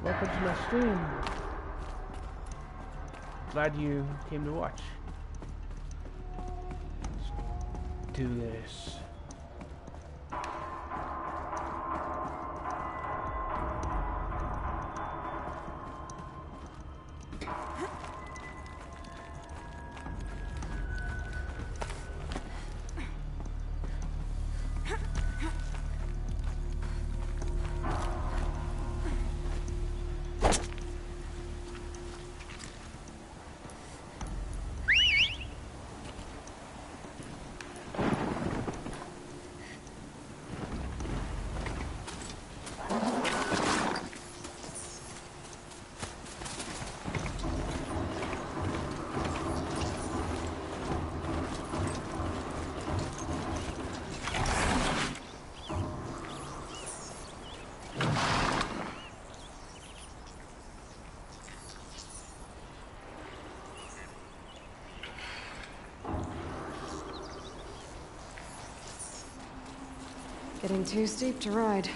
Welcome to my stream. Glad you came to watch. Let's do this. Getting too steep to ride.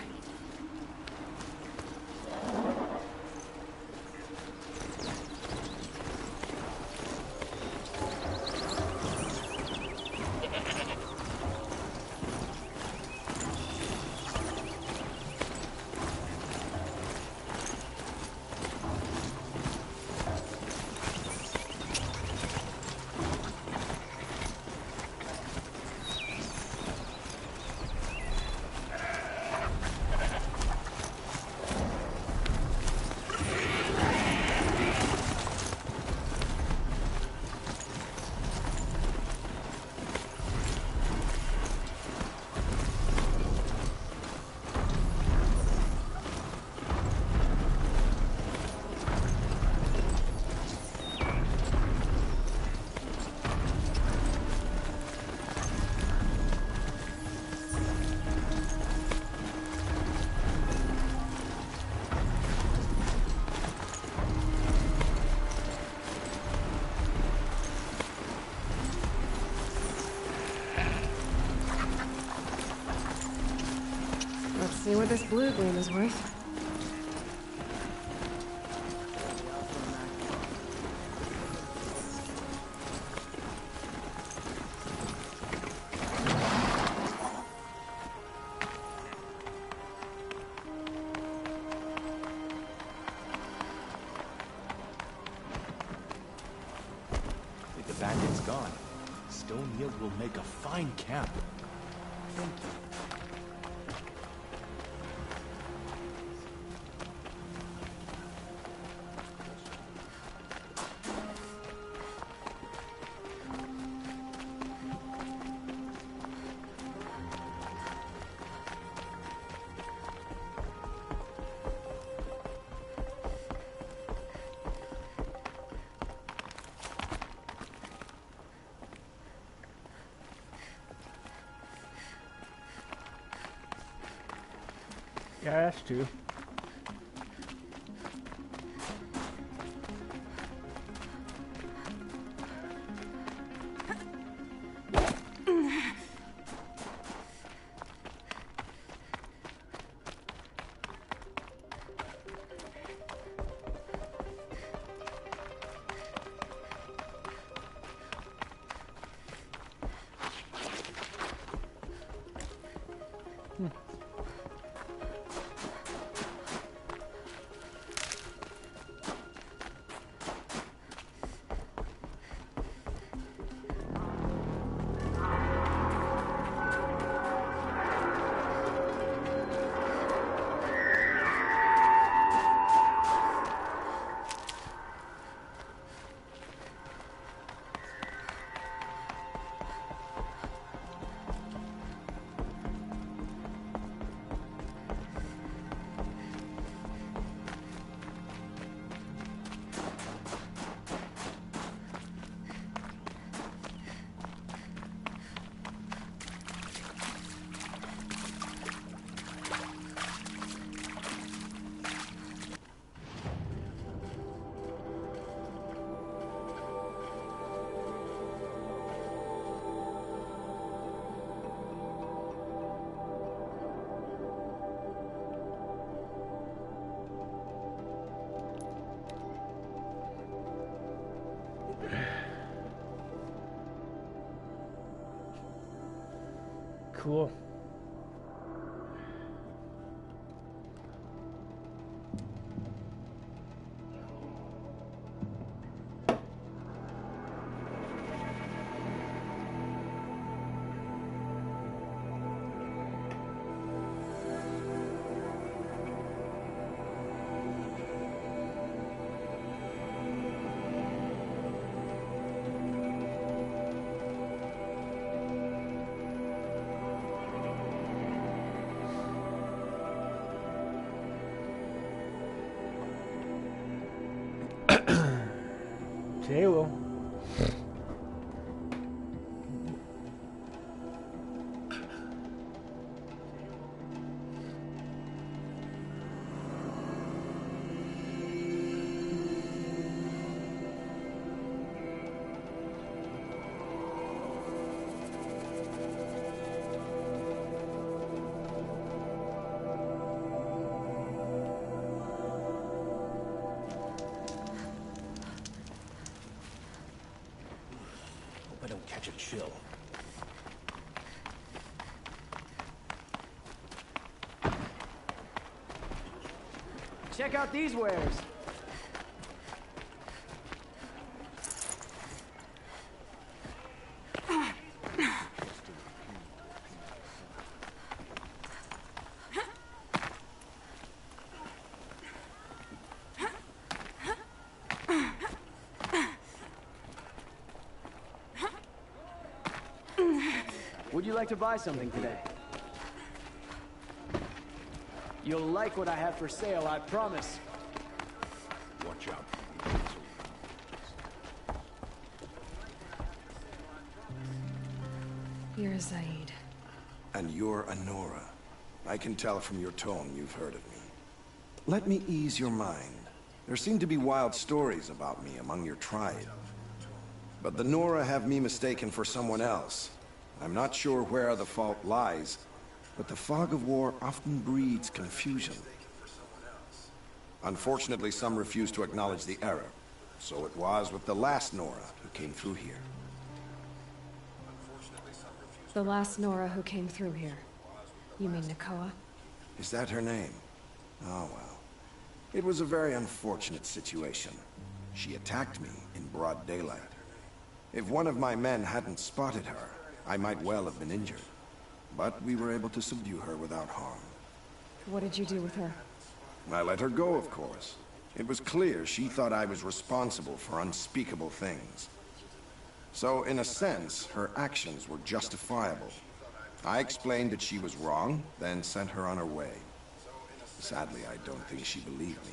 See what this blue gleam is worth. With the bandits gone, Stone Yield will make a fine camp. Yeah, that's true. Cool. Today will. Hope I don't catch a chill. Check out these wares. Would you like to buy something today? You'll like what I have for sale, I promise. Watch out. You're Zaid. And you're Anora. I can tell from your tone you've heard of me. Let me ease your mind. There seem to be wild stories about me among your tribe. But the Nora have me mistaken for someone else. I'm not sure where the fault lies, but the fog of war often breeds confusion. Unfortunately, some refuse to acknowledge the error. So it was with the last Nora who came through here. The last Nora who came through here. You mean Nakoa? Is that her name? Oh, well. It was a very unfortunate situation. She attacked me in broad daylight. If one of my men hadn't spotted her, I might well have been injured. But we were able to subdue her without harm. What did you do with her? I let her go, of course. It was clear she thought I was responsible for unspeakable things. So, in a sense, her actions were justifiable. I explained that she was wrong, then sent her on her way. Sadly, I don't think she believed me.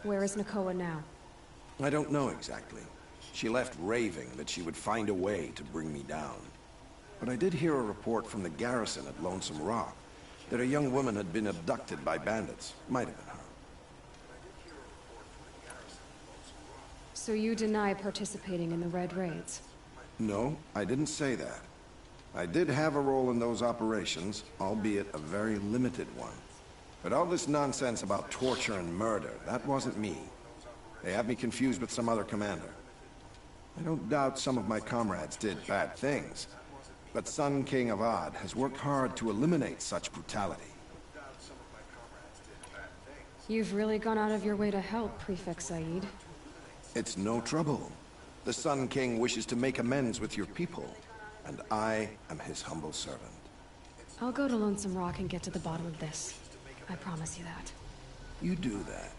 Where is Nakoa now? I don't know exactly. She left raving that she would find a way to bring me down. But I did hear a report from the garrison at Lonesome Rock that a young woman had been abducted by bandits. Might have been her. So you deny participating in the Red Raids? No, I didn't say that. I did have a role in those operations, albeit a very limited one. But all this nonsense about torture and murder, that wasn't me. They have me confused with some other commander. I don't doubt some of my comrades did bad things, but Sun King Avad has worked hard to eliminate such brutality. You've really gone out of your way to help, Prefect Said. It's no trouble. The Sun King wishes to make amends with your people, and I am his humble servant. I'll go to Lonesome Rock and get to the bottom of this. I promise you that. You do that.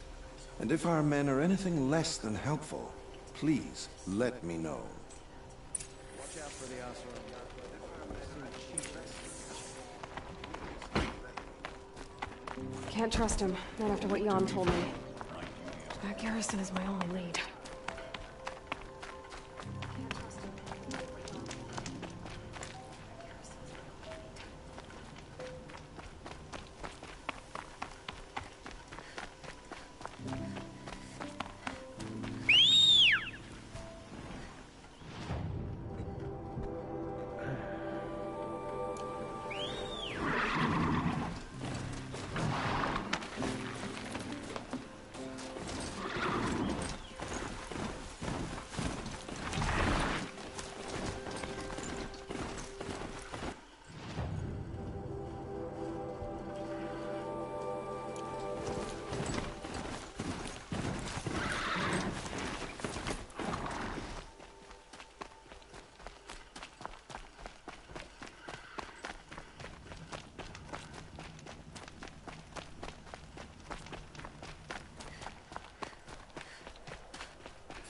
And if our men are anything less than helpful, please let me know. Watch out for the Can't trust him, not after what Jan told me. That garrison is my only lead.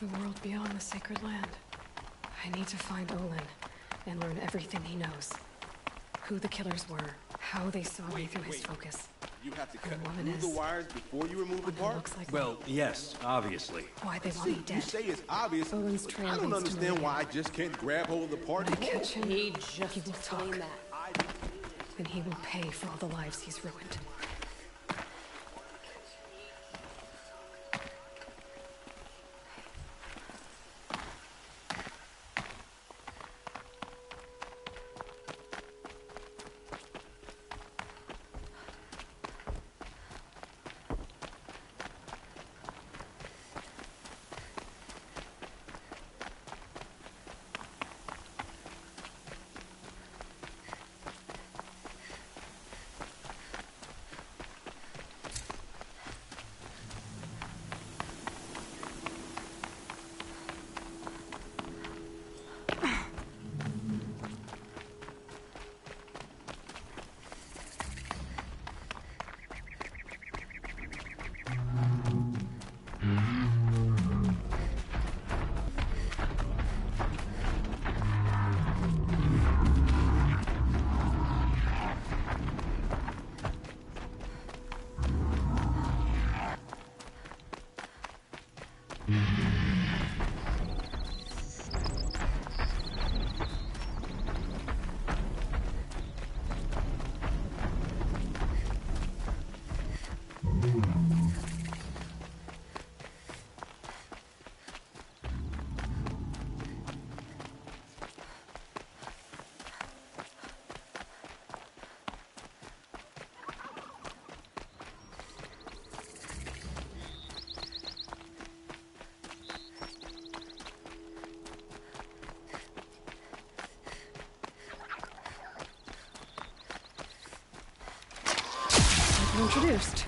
The world beyond the sacred land. I need to find Olin and learn everything he knows. Who the killers were, how they saw me through his focus. You have to Who cut the woman through the is. wires before you remove the What he bark? looks like. Well, yes, obviously. Why they want See, me you dead. say it's obvious, Olin's but trail I don't leads to understand Meridian. why I just can't grab hold of the part. When I catch him, He just he will talk. explained that. Then he will pay for all the lives he's ruined. Introduced.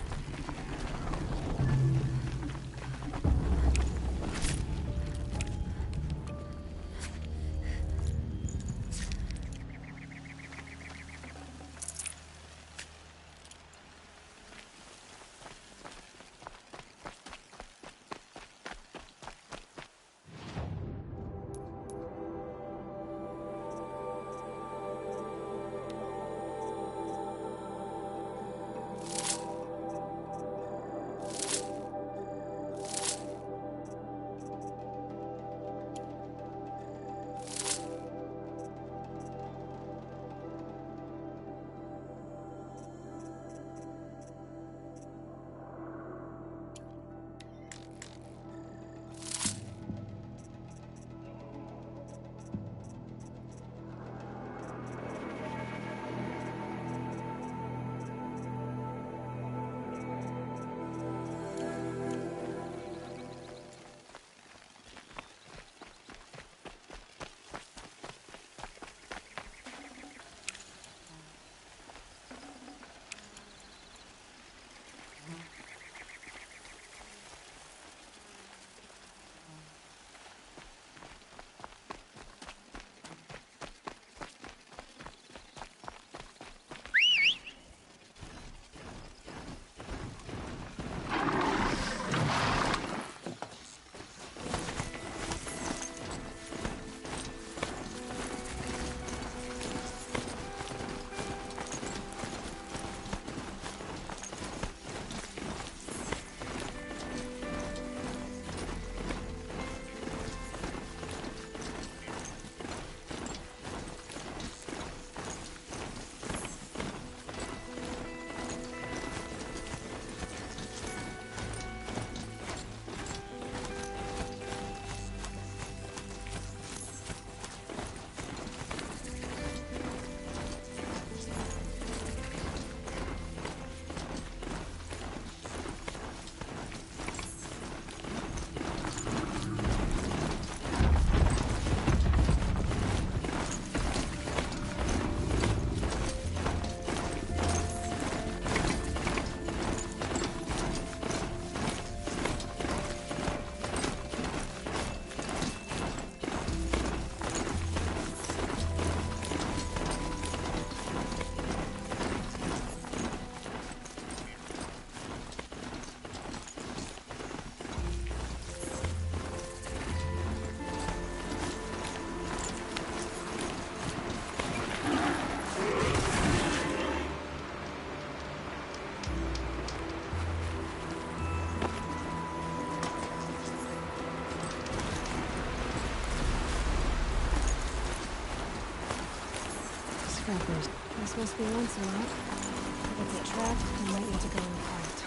Trappers. This must be Lancelot. If it's a trap, we might need to go and fight.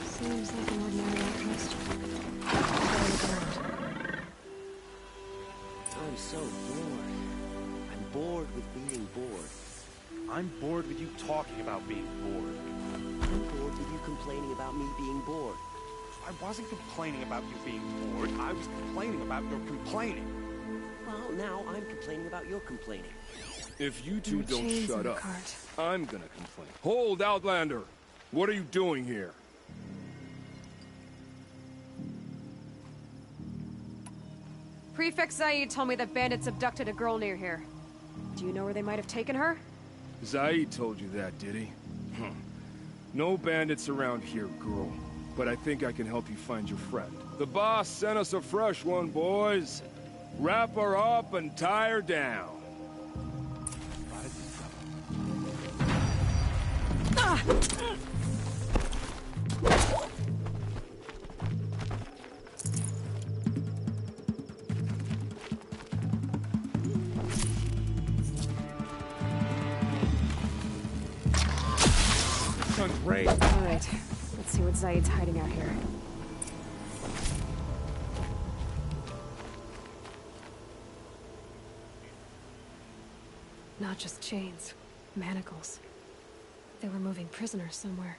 Seems like an ordinary outpost. Better look around. I'm so bored. I'm bored with being bored. I'm bored with you talking about being bored. I'm bored with you complaining about me being bored. I wasn't complaining about you being bored. I was complaining about your complaining. Well, now I'm complaining about your complaining. If you two Your don't chains in shut the up, cart. I'm gonna complain. Hold, Outlander! What are you doing here? Prefect Zaid told me that bandits abducted a girl near here. Do you know where they might have taken her? Zaid told you that, did he? No bandits around here, girl. But I think I can help you find your friend. The boss sent us a fresh one, boys. Wrap her up and tie her down. Great. All right, let's see what Zaid's hiding out here. Not just chains, manacles. They were moving prisoners somewhere.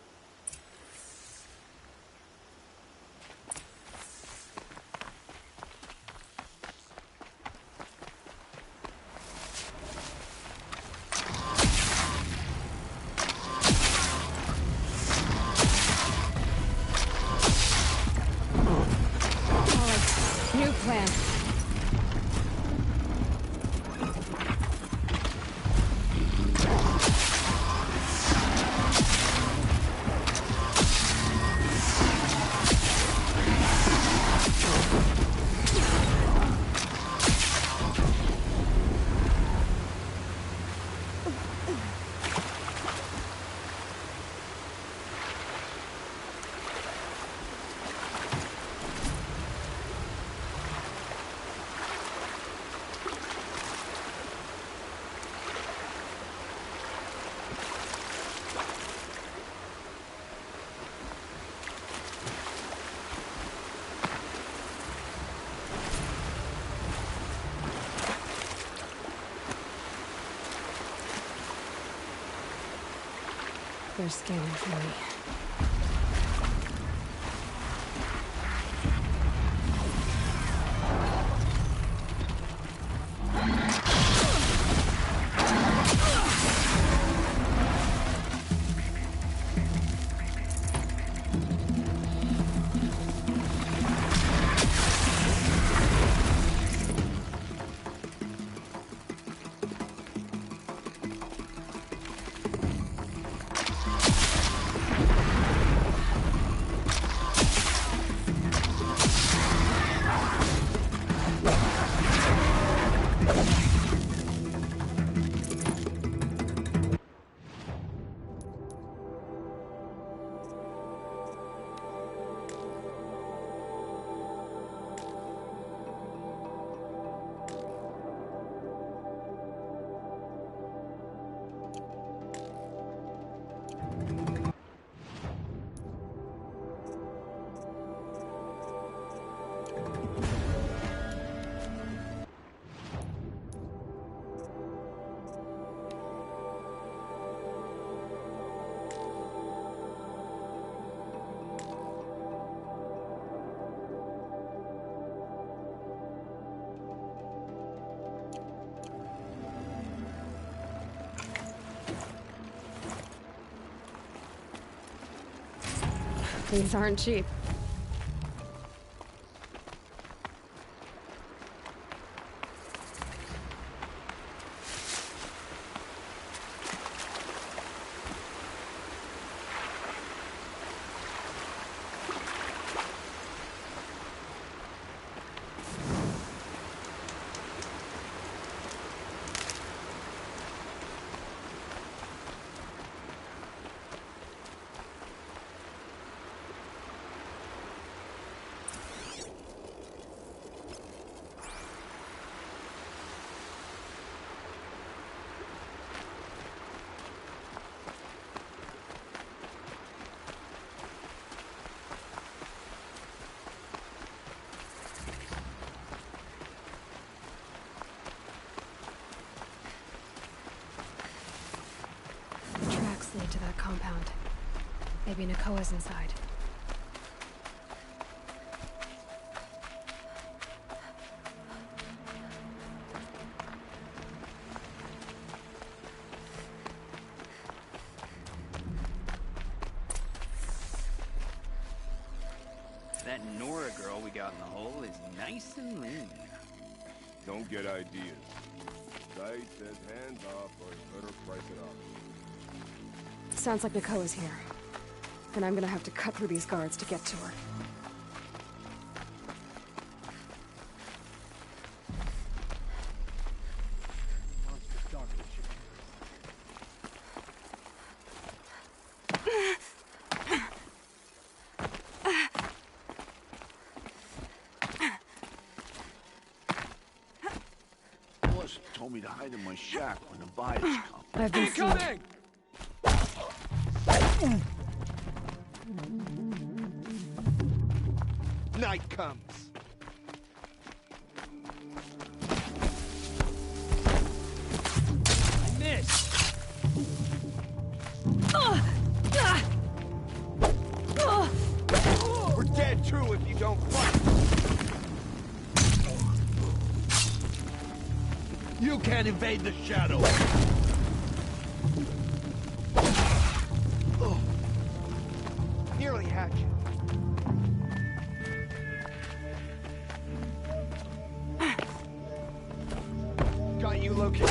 New plan. They're scanning for me. These aren't cheap. that compound. Maybe Nakoa's inside. That Nora girl we got in the hole is nice and lean. Don't get ideas. Sight says hands off or you better price it up. Sounds like Nakoa's here. And I'm gonna have to cut through these guards to get to her. Boss told me to hide in my shack when the buyers come. I've been Incoming! Night comes. I missed! We're dead too if you don't fight. You can't invade the shadow. Nearly had you. Got you located.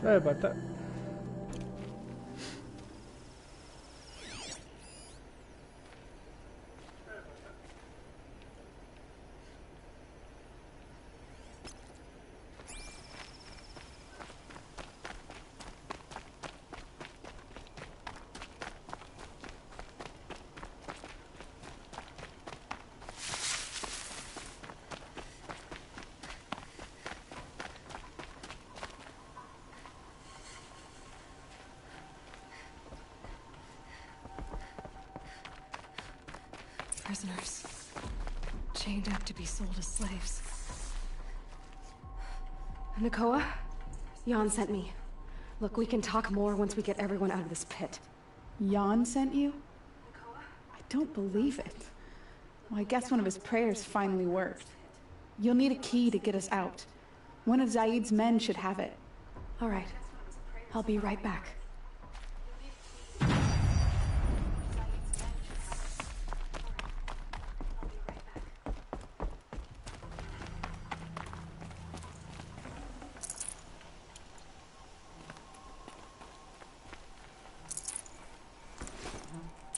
Sorry about that. prisoners. Chained up to be sold as slaves. Nakoa? Jan sent me. Look, we can talk more once we get everyone out of this pit. Jan sent you? I don't believe it. Well, I guess one of his prayers finally worked. You'll need a key to get us out. One of Zaid's men should have it. All right. I'll be right back.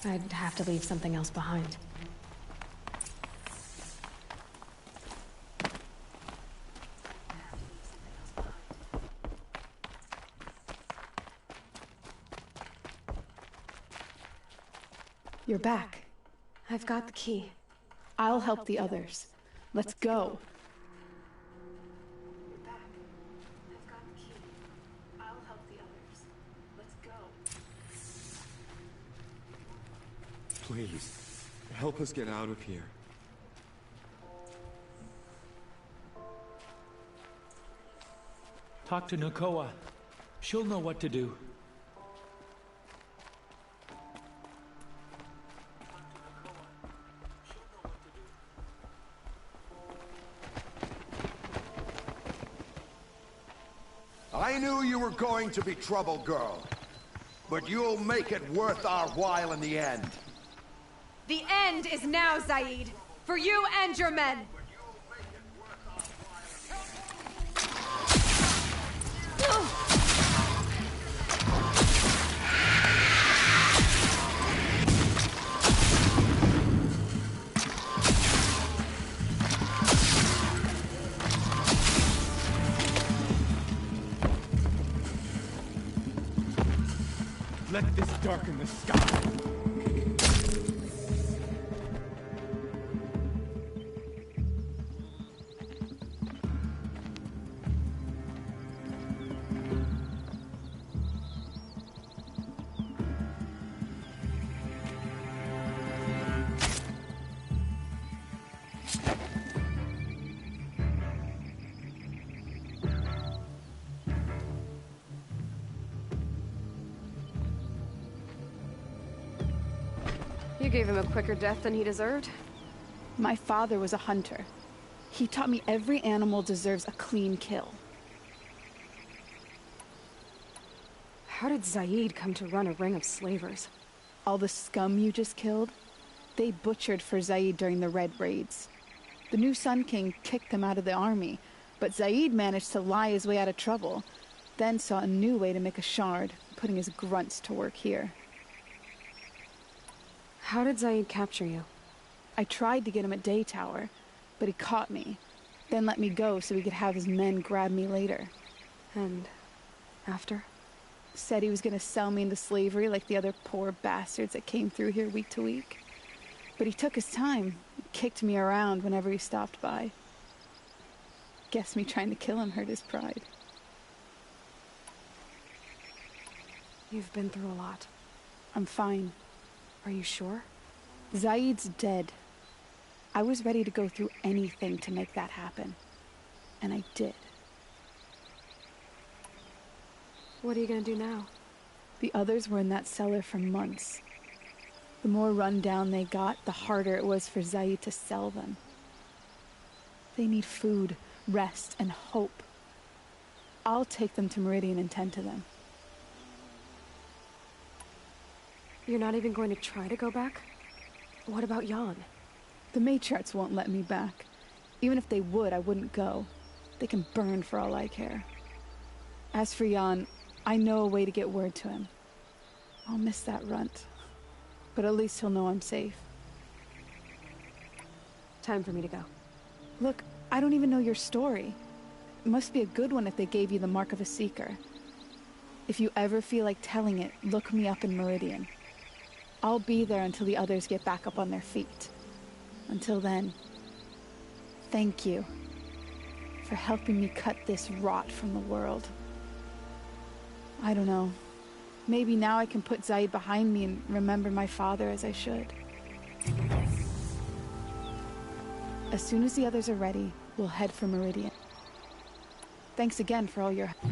I'd have to leave something else behind. You're back. I've got the key. I'll help the others. Let's go. Please, help us get out of here. Talk to Nakoa. She'll know what to do. I knew you were going to be trouble, girl. But you'll make it worth our while in the end. The end is now, Zaid. For you and your men. Let this darken the sky. You gave him a quicker death than he deserved? My father was a hunter. He taught me every animal deserves a clean kill. How did Zaid come to run a ring of slavers? All the scum you just killed? They butchered for Zaid during the Red Raids. The new Sun King kicked them out of the army, but Zaid managed to lie his way out of trouble, then saw a new way to make a shard, putting his grunts to work here. How did Zaid capture you? I tried to get him at Day Tower, but he caught me, then let me go so he could have his men grab me later. And after? Said he was gonna sell me into slavery like the other poor bastards that came through here week to week. But he took his time, kicked me around whenever he stopped by. Guess me trying to kill him hurt his pride. You've been through a lot. I'm fine. Are you sure? Zaid's dead. I was ready to go through anything to make that happen. And I did. What are you gonna do now? The others were in that cellar for months. The more run down they got, the harder it was for Zaid to sell them. They need food, rest, and hope. I'll take them to Meridian and tend to them. You're not even going to try to go back? What about Jan? The matriarchs won't let me back. Even if they would, I wouldn't go. They can burn for all I care. As for Jan, I know a way to get word to him. I'll miss that runt. But at least he'll know I'm safe. Time for me to go. Look, I don't even know your story. It must be a good one if they gave you the mark of a seeker. If you ever feel like telling it, look me up in Meridian. I'll be there until the others get back up on their feet. Until then, thank you for helping me cut this rot from the world. I don't know. Maybe now I can put Zaid behind me and remember my father as I should. As soon as the others are ready, we'll head for Meridian. Thanks again for all your help.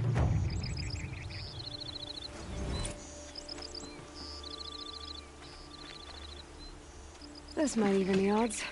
This might even the odds.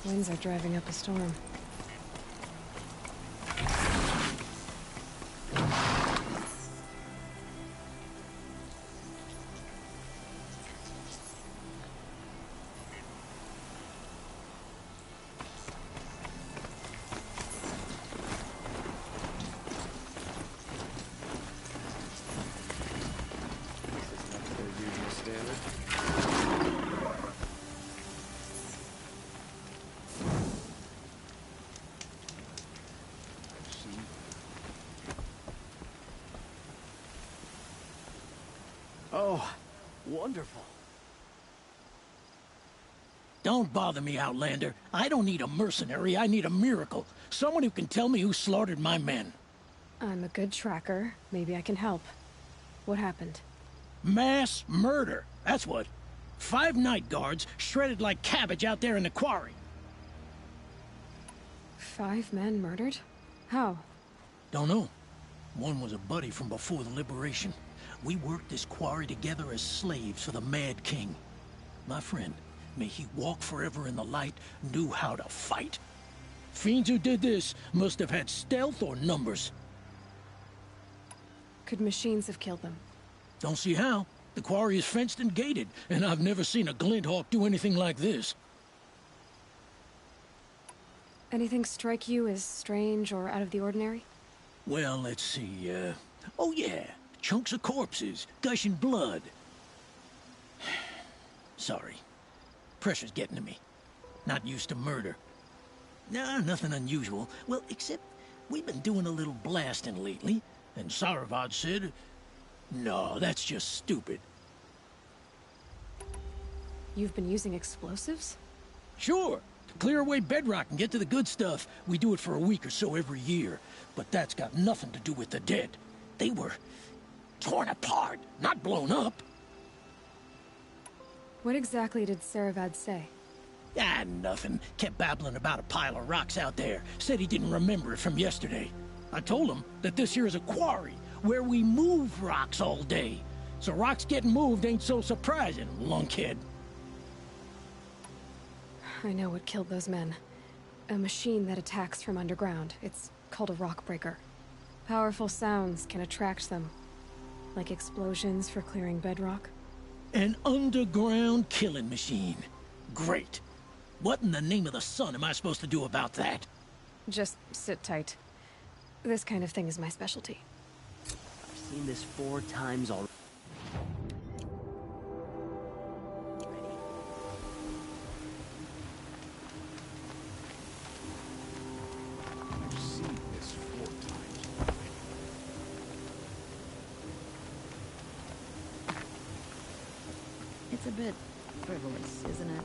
Winds are driving up a storm. Oh, wonderful. Don't bother me, Outlander. I don't need a mercenary, I need a miracle. Someone who can tell me who slaughtered my men. I'm a good tracker. Maybe I can help. What happened? Mass murder, that's what. 5 night guards shredded like cabbage out there in the quarry. 5 men murdered? How? Don't know. One was a buddy from before the liberation. We worked this quarry together as slaves for the Mad King. My friend, may he walk forever in the light, knew how to fight. Fiends who did this must have had stealth or numbers. Could machines have killed them? Don't see how. The quarry is fenced and gated, and I've never seen a Glinthawk do anything like this. Anything strike you as strange or out of the ordinary? Well, let's see, oh yeah, chunks of corpses, gushing blood. Sorry. Pressure's getting to me. Not used to murder. Nah, nothing unusual. Well, except we've been doing a little blasting lately, and Saravad said, no, that's just stupid. You've been using explosives? Sure. To clear away bedrock and get to the good stuff, we do it for a week or so every year. But that's got nothing to do with the dead. They were torn apart, not blown up. What exactly did Saravad say? Ah, nothing. Kept babbling about a pile of rocks out there. Said he didn't remember it from yesterday. I told him that this here is a quarry, where we move rocks all day. So rocks getting moved ain't so surprising, lunkhead. I know what killed those men. A machine that attacks from underground. It's called a rock breaker. Powerful sounds can attract them. Like explosions for clearing bedrock. An underground killing machine. Great. What in the name of the sun am I supposed to do about that? Just sit tight. This kind of thing is my specialty. I've seen this 4 times already. I've seen this 4 times already. It's a bit frivolous, isn't it?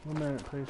1 minute, please.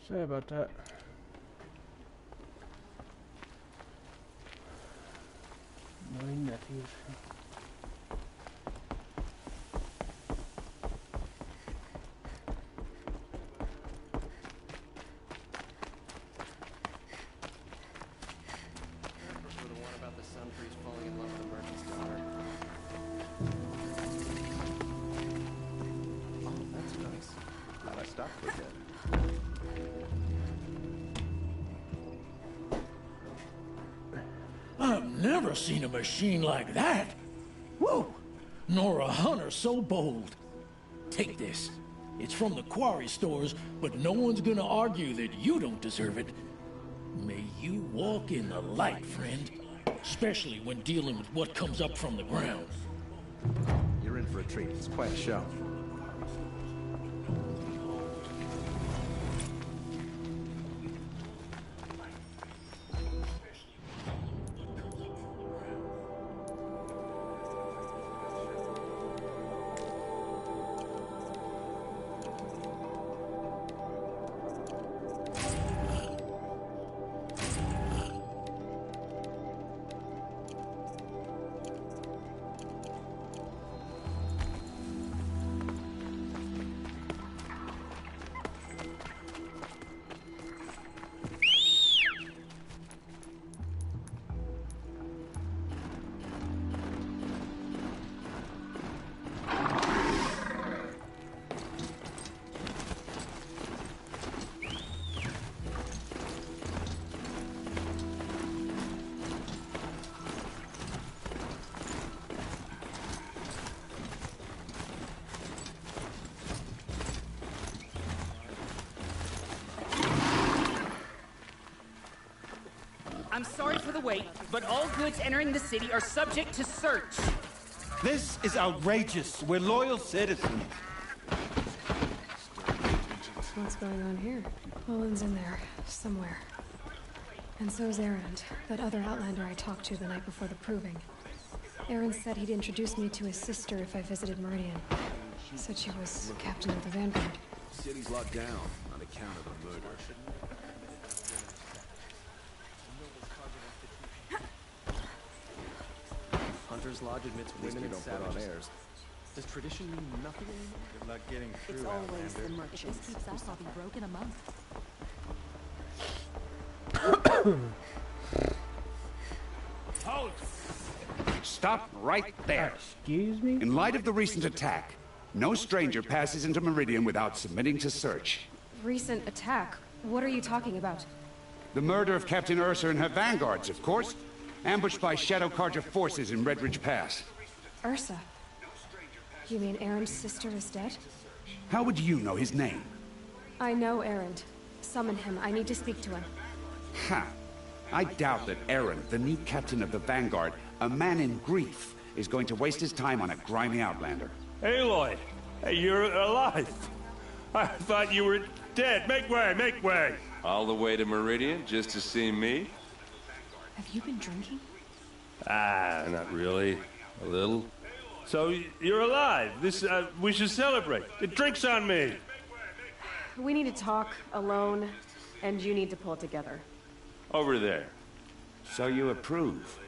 Sorry about that. Annoying nephews. I've never seen a machine like that. Whoa! Nor a hunter so bold. Take this. It's from the quarry stores, but no one's gonna argue that you don't deserve it. May you walk in the light, friend. Especially when dealing with what comes up from the ground. You're in for a treat. It's quite a show. I'm sorry for the wait, but all goods entering the city are subject to search. This is outrageous. We're loyal citizens. What's going on here? Owen's in there, somewhere. And so's Erend, that other Outlander I talked to the night before the proving. Aaron said he'd introduce me to his sister if I visited Meridian. Said she was captain of the Vanguard. The city's locked down on account of the murder. Hunter's Lodge admits women and savages. Does tradition mean nothing anymore? Good luck getting through, It's always the Outlander. merchants. If this keeps up, I'll be broke in a month. Halt! Stop right there. Excuse me? In light of the recent attack, no stranger passes into Meridian without submitting to search. Recent attack? What are you talking about? The murder of Captain Ursa and her vanguards, of course. Ambushed by Shadow Carja forces in Red Ridge Pass. Ursa? You mean Aaron's sister is dead? How would you know his name? I know Aaron. Summon him. I need to speak to him. Ha! I doubt that Aaron, the new captain of the Vanguard, a man in grief, is going to waste his time on a grimy outlander. Aloy! Hey, you're alive! I thought you were dead. Make way, make way! All the way to Meridian just to see me? Have you been drinking? Ah, not really. A little. So, you're alive. We should celebrate. The drink's on me. We need to talk, alone, and you need to pull it together. Over there. So you approve?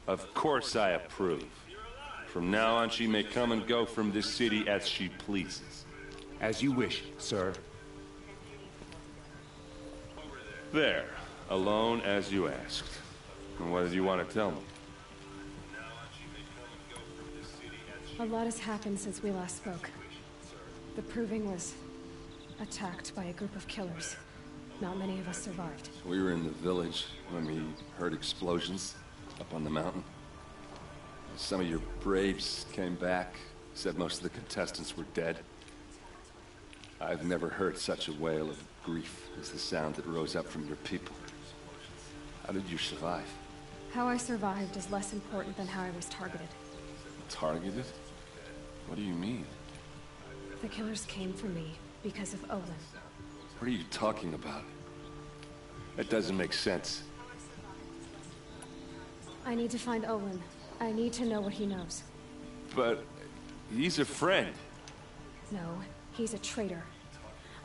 Of course I approve. From now on, she may come and go from this city as she pleases. As you wish, sir. There. Alone as you asked. And what did you want to tell me? A lot has happened since we last spoke. The Proving was attacked by a group of killers. Not many of us survived. We were in the village when we heard explosions up on the mountain. Some of your braves came back, said most of the contestants were dead. I've never heard such a wail of grief as the sound that rose up from your people. How did you survive? How I survived is less important than how I was targeted. Targeted? What do you mean? The killers came for me because of Olin. What are you talking about? That doesn't make sense. I need to find Olin. I need to know what he knows. But he's a friend. No, he's a traitor.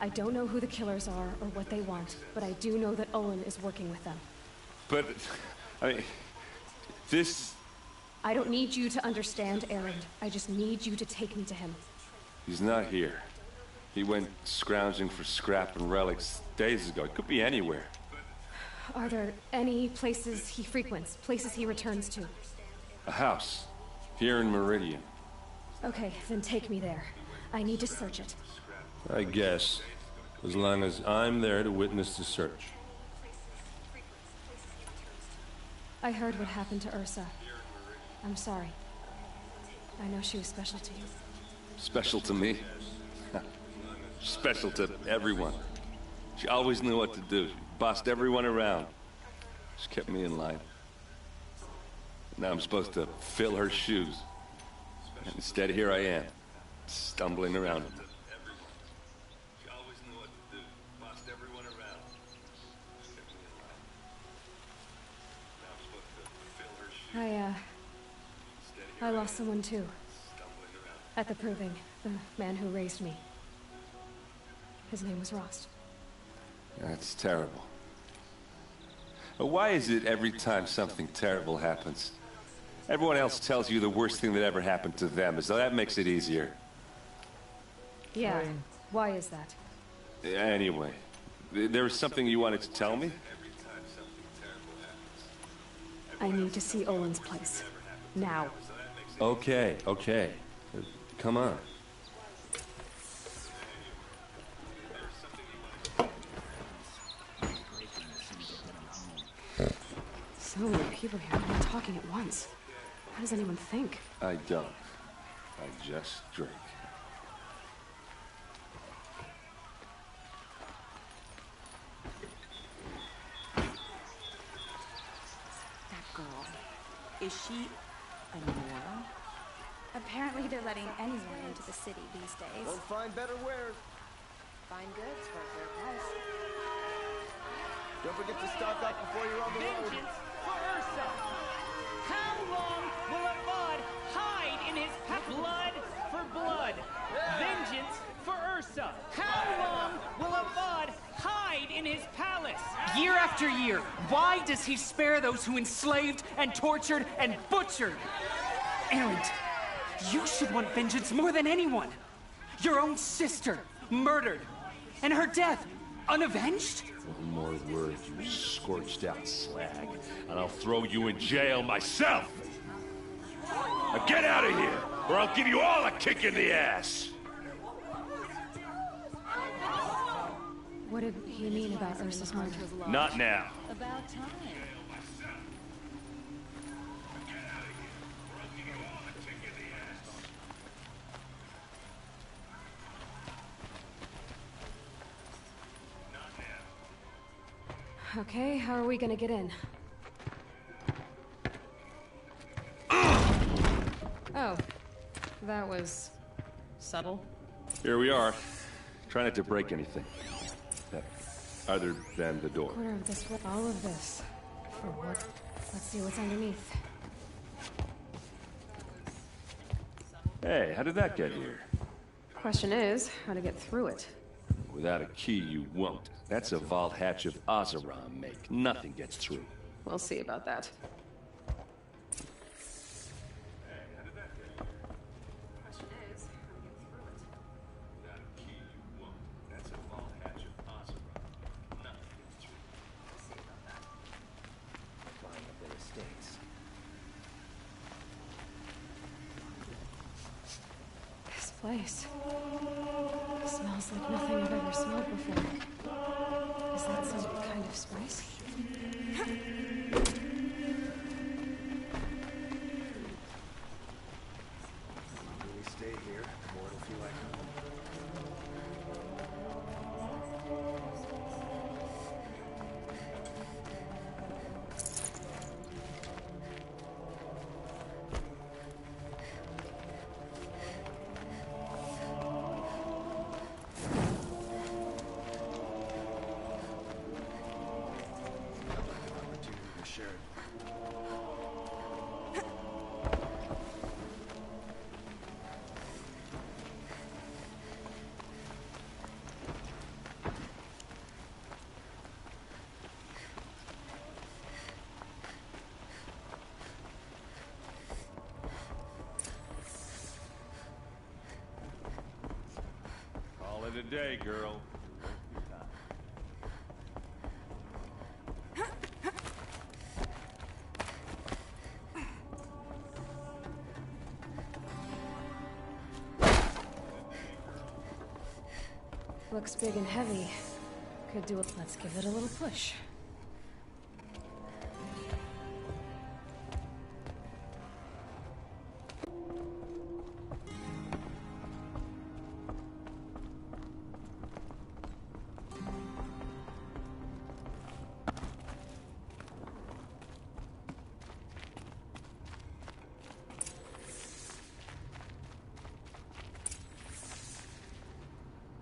I don't know who the killers are or what they want, but I do know that Olin is working with them. But, I mean, this... I don't need you to understand, Aaron. I just need you to take me to him. He's not here. He went scrounging for scrap and relics days ago. It could be anywhere. Are there any places he frequents, places he returns to? A house. Here in Meridian. Okay, then take me there. I need to search it. I guess. As long as I'm there to witness the search. I heard what happened to Ursa. I'm sorry. I know she was special to you. Special to me? Special to everyone. She always knew what to do. She bossed everyone around. She kept me in line. Now I'm supposed to fill her shoes. And instead, here I am, stumbling around. I lost someone too. At the Proving, the man who raised me. His name was Rost. That's terrible. But why is it every time something terrible happens, everyone else tells you the worst thing that ever happened to them, as though that makes it easier? Yeah, why is that? Anyway, there was something you wanted to tell me? I need to see Olin's place. Now. Okay, okay. Come on. So many people here, all talking at once. How does anyone think? I don't. I just drink. That girl. Is she a Nora? Apparently they're letting anyone into the city these days. Won't find better wares. Fine goods for a fair price. Don't forget to stock up before you're on the road. Vengeance for Ursa! How long will Avad Blood for blood. Vengeance for Ursa. How long will Avad hide in his palace? Year after year, why does he spare those who enslaved and tortured and butchered? Erend, you should want vengeance more than anyone. Your own sister, murdered, and her death, unavenged? One more word, you scorched out slag, and I'll throw you in jail myself! Now get out of here, or I'll give you all a kick in the ass! What did he mean about Ursa's murder? Not now. About time. Okay, how are we gonna get in? Oh, that was subtle. Here we are. Try not to break anything. Other than the door. Corner of this, all of this. For what? Let's see what's underneath. Hey, how did that get here? Question is, how to get through it. Without a key, you won't. That's a vault hatch of Oseram make. Nothing gets through. We'll see about that. This place smells like nothing I've ever smelled before. Is that some kind of spice? When we stay here, the more it'll feel like home. Call it a day, girl. Looks big and heavy. Could do it. Let's give it a little push.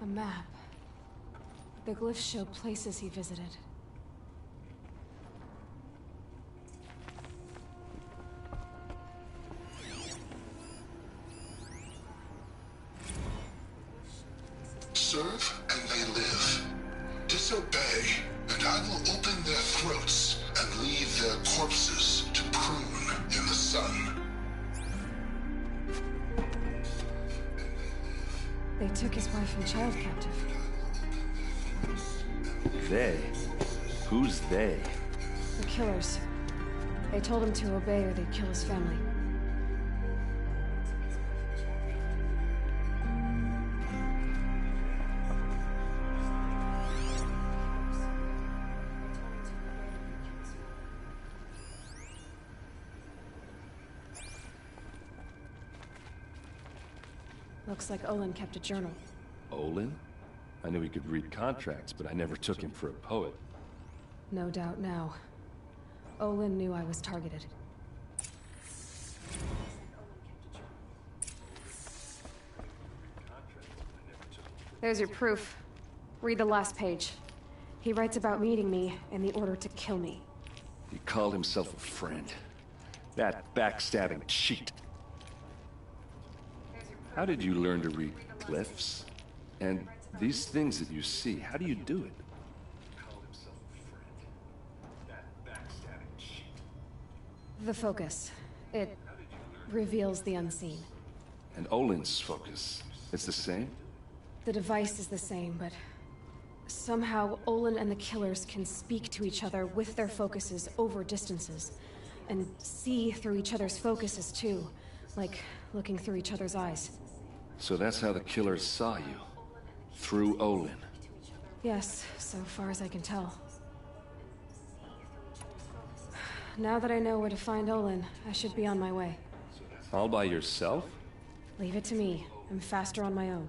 A map. The glyphs show places he visited. Serve and they live. Disobey, and I will open their throats and leave their corpses to prune in the sun. They took his wife and child captive. They? Who's they? The killers. They told him to obey or they'd kill his family. Looks like Olin kept a journal. Olin? I knew he could read contracts, but I never took him for a poet. No doubt now. Olin knew I was targeted. There's your proof. Read the last page. He writes about meeting me and the order to kill me. He called himself a friend. That backstabbing cheat. How did you learn to read glyphs? And these things that you see, how do you do it? The focus. It reveals the unseen. And Olin's focus, it's the same? The device is the same, but somehow Olin and the killers can speak to each other with their focuses over distances. And see through each other's focuses too. Like looking through each other's eyes. So that's how the killers saw you? Through Olin? Yes, so far as I can tell. Now that I know where to find Olin, I should be on my way. All by yourself? Leave it to me. I'm faster on my own.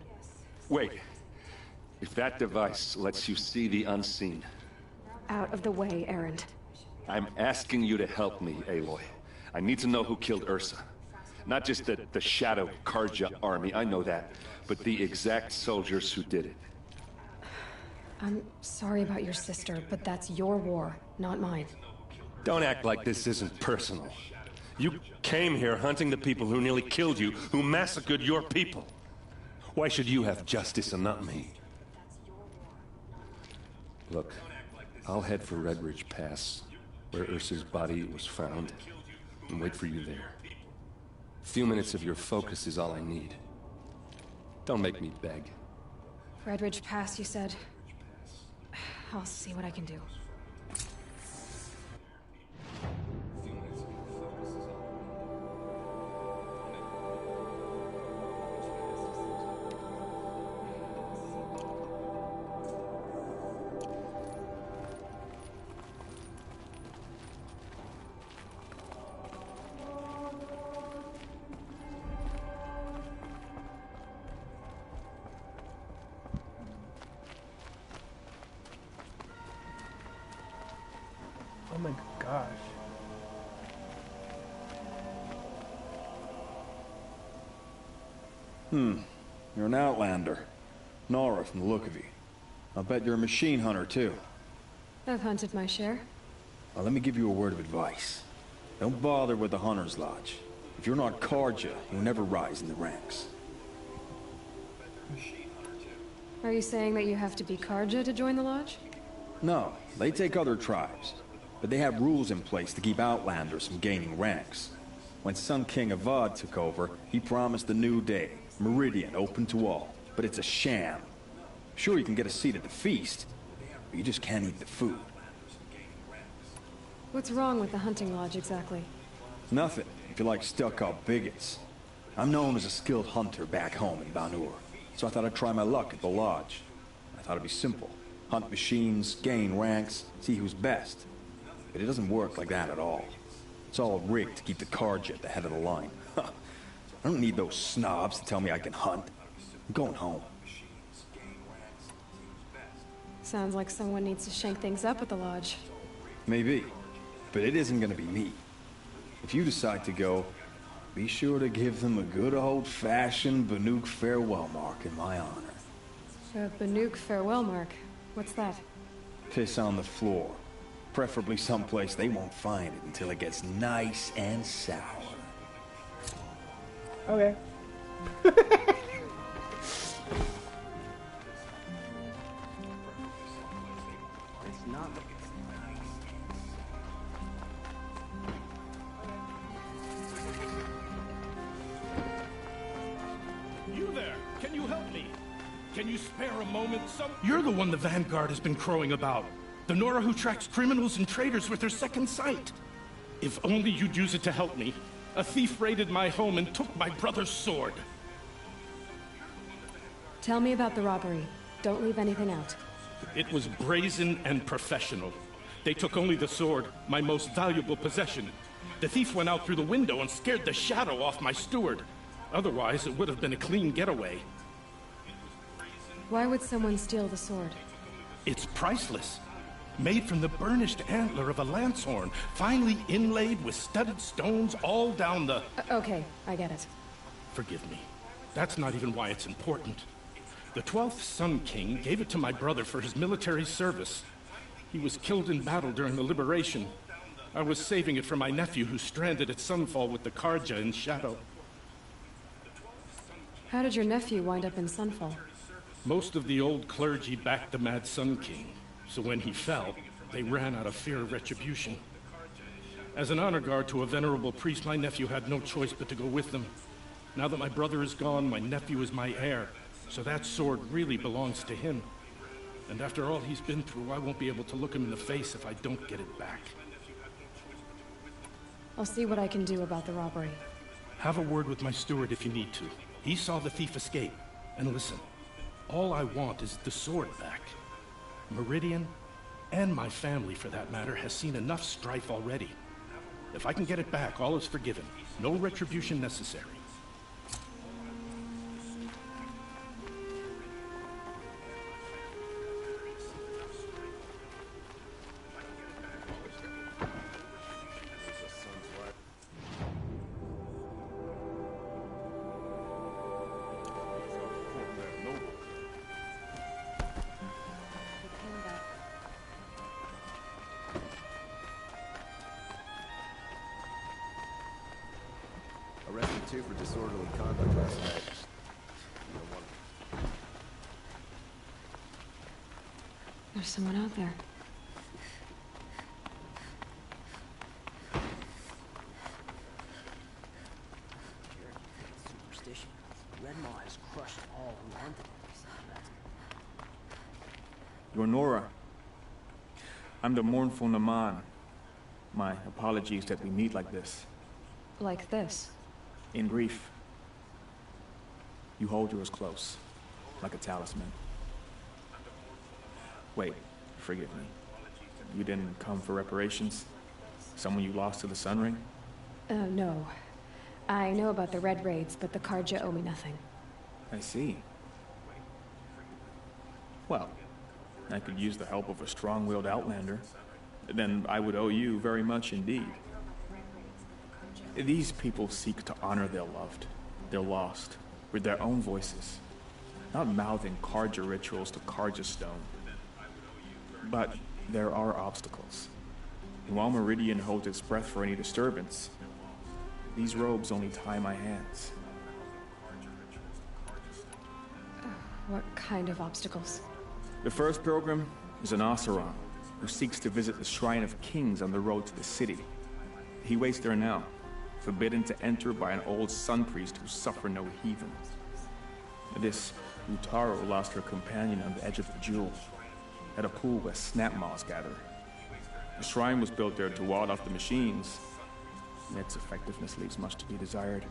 Wait. If that device lets you see the unseen... Out of the way, Erend. I'm asking you to help me, Aloy. I need to know who killed Ursa. Not just the Shadow Carja army, I know that, but the exact soldiers who did it. I'm sorry about your sister, but that's your war, not mine. Don't act like this isn't personal. You came here hunting the people who nearly killed you, who massacred your people. Why should you have justice and not me? Look, I'll head for Red Ridge Pass, where Ursa's body was found, and wait for you there. A few minutes of your focus is all I need. Don't make me beg. Red Ridge Pass, you said? I'll see what I can do. Oh my gosh. You're an outlander. Nora from the look of you. I'll bet you're a machine hunter too. I've hunted my share. Well, let me give you a word of advice. Don't bother with the Hunter's Lodge. If you're not Carja, you'll never rise in the ranks. Are you saying that you have to be Carja to join the lodge? No, they take other tribes. But they have rules in place to keep outlanders from gaining ranks. When Sun King Avad took over, he promised a new day, Meridian open to all. But it's a sham. Sure, you can get a seat at the feast, but you just can't eat the food. What's wrong with the hunting lodge exactly? Nothing, if you like stuck-up bigots. I'm known as a skilled hunter back home in Banur, so I thought I'd try my luck at the lodge. I thought it'd be simple. Hunt machines, gain ranks, see who's best. But it doesn't work like that at all. It's all rigged to keep the Carja at the head of the line. I don't need those snobs to tell me I can hunt. I'm going home. Sounds like someone needs to shake things up at the lodge. Maybe, but it isn't gonna be me. If you decide to go, be sure to give them a good old-fashioned Banuk farewell mark in my honor. A Banuk farewell mark? What's that? Piss on the floor. Preferably someplace they won't find it until it gets nice and sour. Okay. It's not. You there! Can you help me? Can you spare a moment? You're the one the Vanguard has been crowing about. The Nora who tracks criminals and traitors with her second sight. If only you'd use it to help me. A thief raided my home and took my brother's sword. Tell me about the robbery. Don't leave anything out. It was brazen and professional. They took only the sword, my most valuable possession. The thief went out through the window and scared the shadow off my steward. Otherwise, it would have been a clean getaway. Why would someone steal the sword? It's priceless. Made from the burnished antler of a lancehorn, finely inlaid with studded stones all down the... Okay, I get it. Forgive me. That's not even why it's important. The 12th Sun King gave it to my brother for his military service. He was killed in battle during the Liberation. I was saving it for my nephew who's stranded at Sunfall with the Carja in Shadow. How did your nephew wind up in Sunfall? Most of the old clergy backed the Mad Sun King, so when he fell, they ran out of fear of retribution. As an honor guard to a venerable priest, my nephew had no choice but to go with them. Now that my brother is gone, my nephew is my heir, so that sword really belongs to him. And after all he's been through, I won't be able to look him in the face if I don't get it back. I'll see what I can do about the robbery. Have a word with my steward if you need to. He saw the thief escape. And listen, all I want is the sword back. Meridian, and my family for that matter, has seen enough strife already. If I can get it back, all is forgiven. No retribution necessary. Arrested 2 for disorderly conduct last night. There's someone out there. Superstition. Redmaw has crushed all who hunted him. You're Nora. I'm the mournful Naman. My apologies that we meet like this. Like this? In grief. You hold yours close, like a talisman. Wait, forgive me. You didn't come for reparations? Someone you lost to the Sun Ring? No. I know about the Red Raids, but the Carja owe me nothing. I see. Well, I could use the help of a strong-willed outlander. Then I would owe you very much indeed. These people seek to honor their loved, their lost, with their own voices, not mouthing Carja rituals to Carja stone. But there are obstacles. And while Meridian holds its breath for any disturbance, these robes only tie my hands. What kind of obstacles? The first pilgrim is an Oseram who seeks to visit the Shrine of Kings on the road to the city. He waits there now, forbidden to enter by an old sun priest who suffer no heathen. This Utaro lost her companion on the edge of the Jewel, at a pool where snap moths gather. The shrine was built there to ward off the machines, and its effectiveness leaves much to be desired.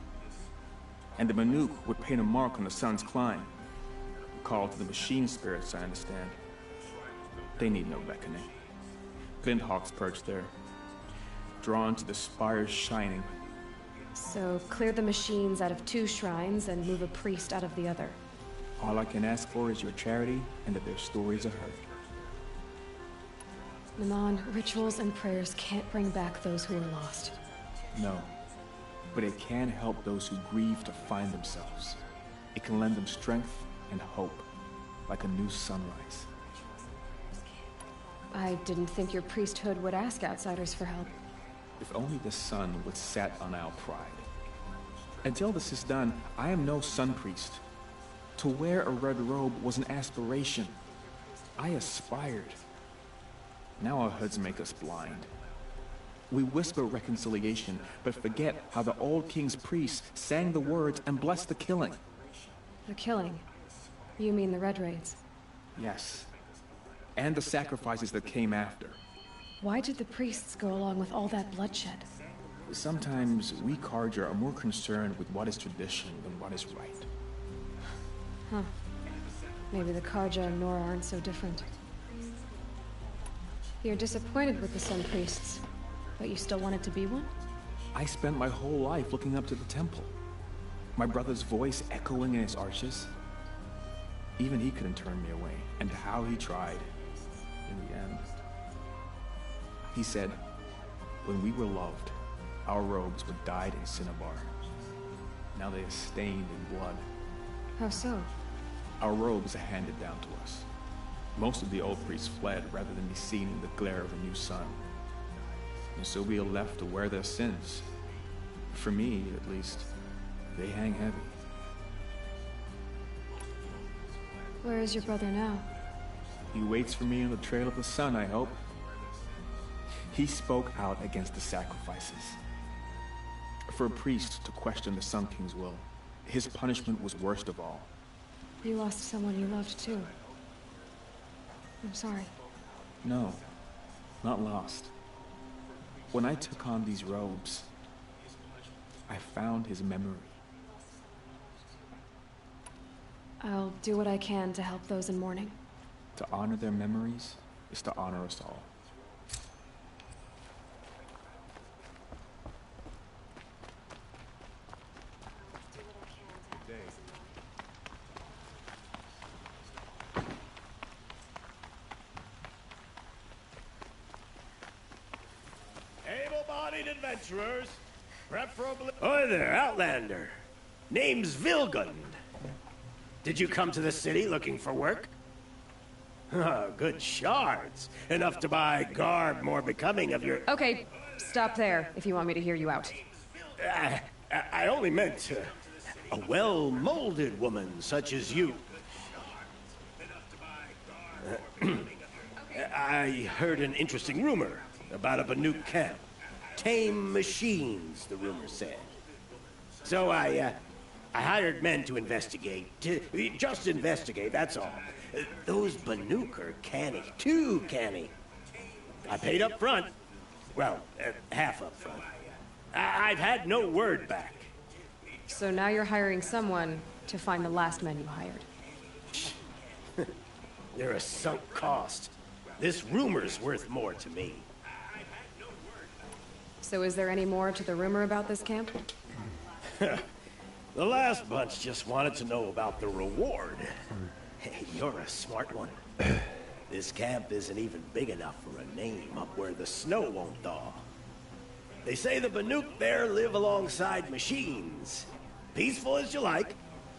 And the Manuk would paint a mark on the sun's climb, a call to the machine spirits, I understand. They need no beckoning. Glint hawks perch there, drawn to the spires shining. So, clear the machines out of 2 shrines and move a priest out of the other. All I can ask for is your charity and that their stories are heard. Naman, rituals and prayers can't bring back those who are lost. No, but it can help those who grieve to find themselves. It can lend them strength and hope, like a new sunrise. I didn't think your priesthood would ask outsiders for help. If only the sun would set on our pride. Until this is done, I am no sun priest. To wear a red robe was an aspiration. I aspired. Now our hoods make us blind. We whisper reconciliation, but forget how the old king's priests sang the words and blessed the killing. The killing? You mean the Red Raids? Yes. And the sacrifices that came after. Why did the priests go along with all that bloodshed? Sometimes we Carja are more concerned with what is tradition than what is right. Huh. Maybe the Carja and Nora aren't so different. You're disappointed with the Sun Priests, but you still wanted to be one? I spent my whole life looking up to the temple. My brother's voice echoing in its arches. Even he couldn't turn me away, and how he tried. In the end. He said, when we were loved, our robes were dyed in cinnabar. Now they are stained in blood. How so? Our robes are handed down to us. Most of the old priests fled rather than be seen in the glare of a new sun. And so we are left to wear their sins. For me, at least, they hang heavy. Where is your brother now? He waits for me on the trail of the sun, I hope. He spoke out against the sacrifices. For a priest to question the Sun King's will, his punishment was worst of all. You lost someone you loved too. I'm sorry. No, not lost. When I took on these robes, I found his memory. I'll do what I can to help those in mourning. To honor their memories is to honor us all. Able-bodied adventurers, preferably... Oi there, Outlander. Name's Vilgund. Did you come to the city looking for work? Good shards. Enough to buy garb more becoming of your... Okay, stop there if you want me to hear you out. I only meant a well-molded woman such as you. I heard an interesting rumor about a Banuk camp. Tame machines, the rumor said. So I hired men to investigate. Just investigate, that's all. Those Banuk are canny. Too canny. I paid up front. Well, half up front. I've had no word back. So now you're hiring someone to find the last men you hired. They're a sunk cost. This rumor's worth more to me. So is there any more to the rumor about this camp? The last bunch just wanted to know about the reward. Hey, you're a smart one. This camp isn't even big enough for a name up where the snow won't thaw. They say the Banuk there live alongside machines. Peaceful as you like.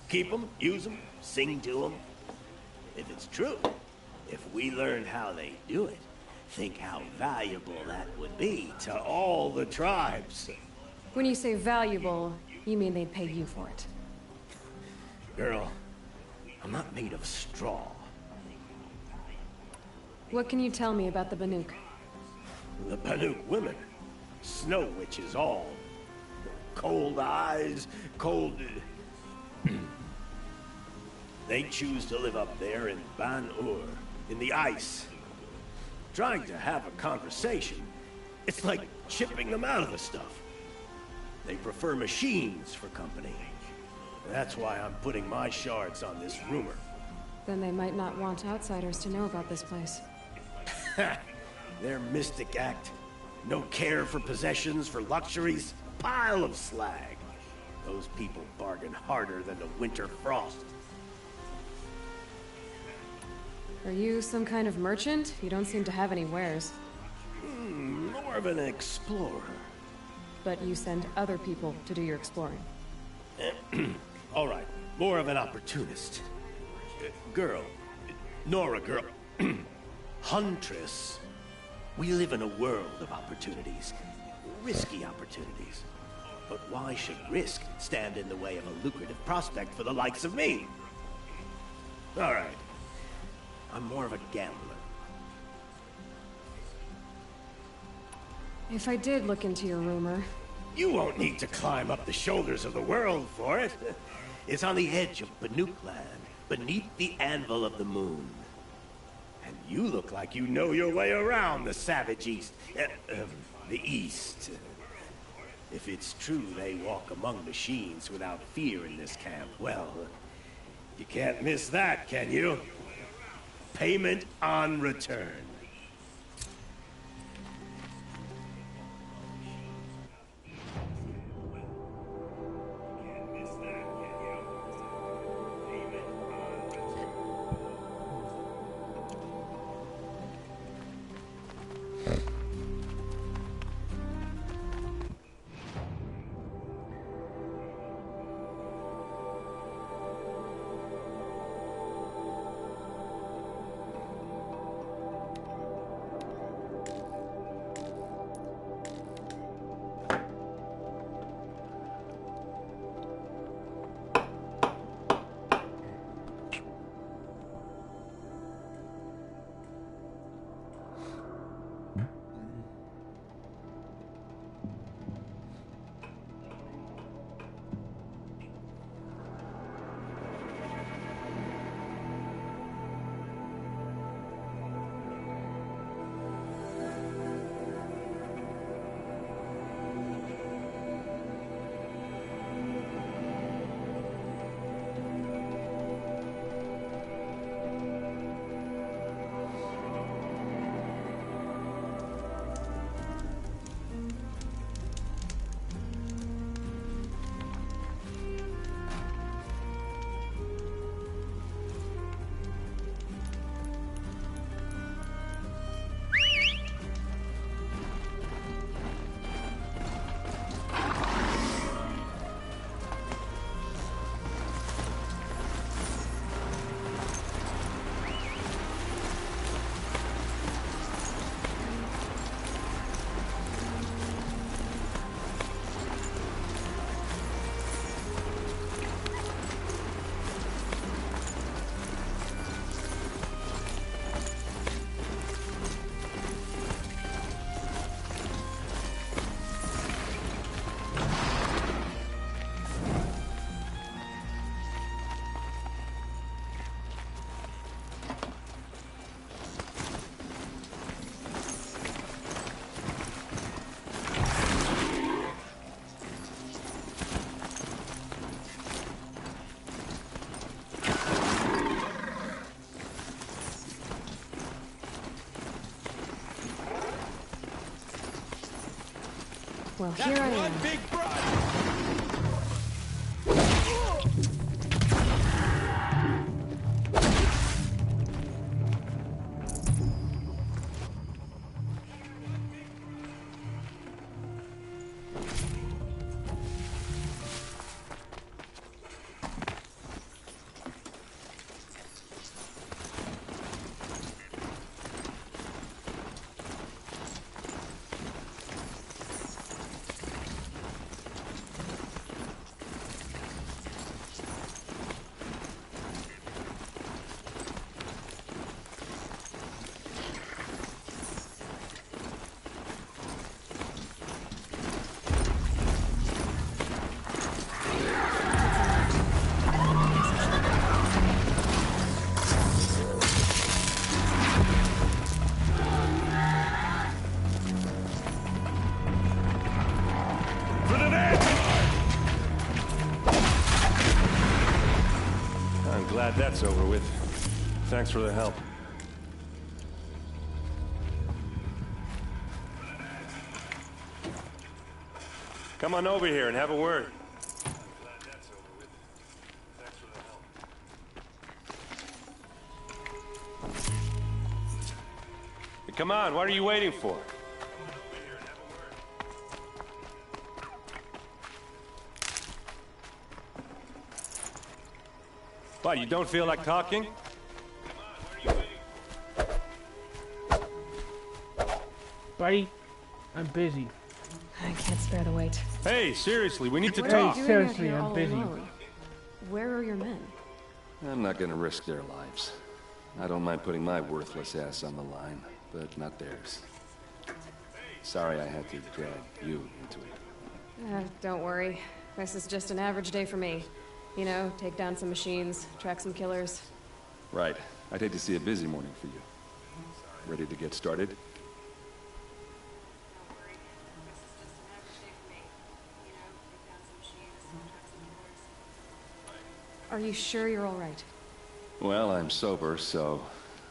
Keep them, use them, sing to them. If it's true, if we learned how they do it, think how valuable that would be to all the tribes. When you say valuable, you mean they'd pay you for it. Girl, I'm not made of straw. What can you tell me about the Banuk? The Banuk women. Snow witches all. Cold eyes, cold... They choose to live up there in Ban-Ur, in the ice. Trying to have a conversation, it's like chipping them out of the stuff. They prefer machines for company. That's why I'm putting my shards on this rumor. Then they might not want outsiders to know about this place. Their mystic act. No care for possessions, for luxuries. Pile of slag. Those people bargain harder than the winter frost. Are you some kind of merchant? You don't seem to have any wares. More of an explorer. But you send other people to do your exploring. All right, more of an opportunist. Girl. Nora girl. Huntress. We live in a world of opportunities. Risky opportunities. But why should risk stand in the way of a lucrative prospect for the likes of me? All right. I'm more of a gambler. If I did look into your rumor... You won't need to climb up the shoulders of the world for it. It's on the edge of Banuk land, beneath the anvil of the moon. And you look like you know your way around the savage east. The east. If it's true they walk among machines without fear in this camp, well, you can't miss that, can you? Payment on return. Well, here I am. Big brother! Glad that's over with. Thanks for the help. Come on over here and have a word. Hey, come on, what are you waiting for? What, you don't feel like talking? Buddy, I'm busy. I can't spare the wait. Hey, seriously, we need to What talk. are you doing Seriously, out here I'm all busy. alone? Where are your men? I'm not gonna risk their lives. I don't mind putting my worthless ass on the line, but not theirs. Sorry I had to drag you into it. Don't worry. This is just an average day for me. You know, take down some machines, track some killers. Right. I'd hate to see a busy morning for you. Ready to get started? Are you sure you're all right? Well, I'm sober, so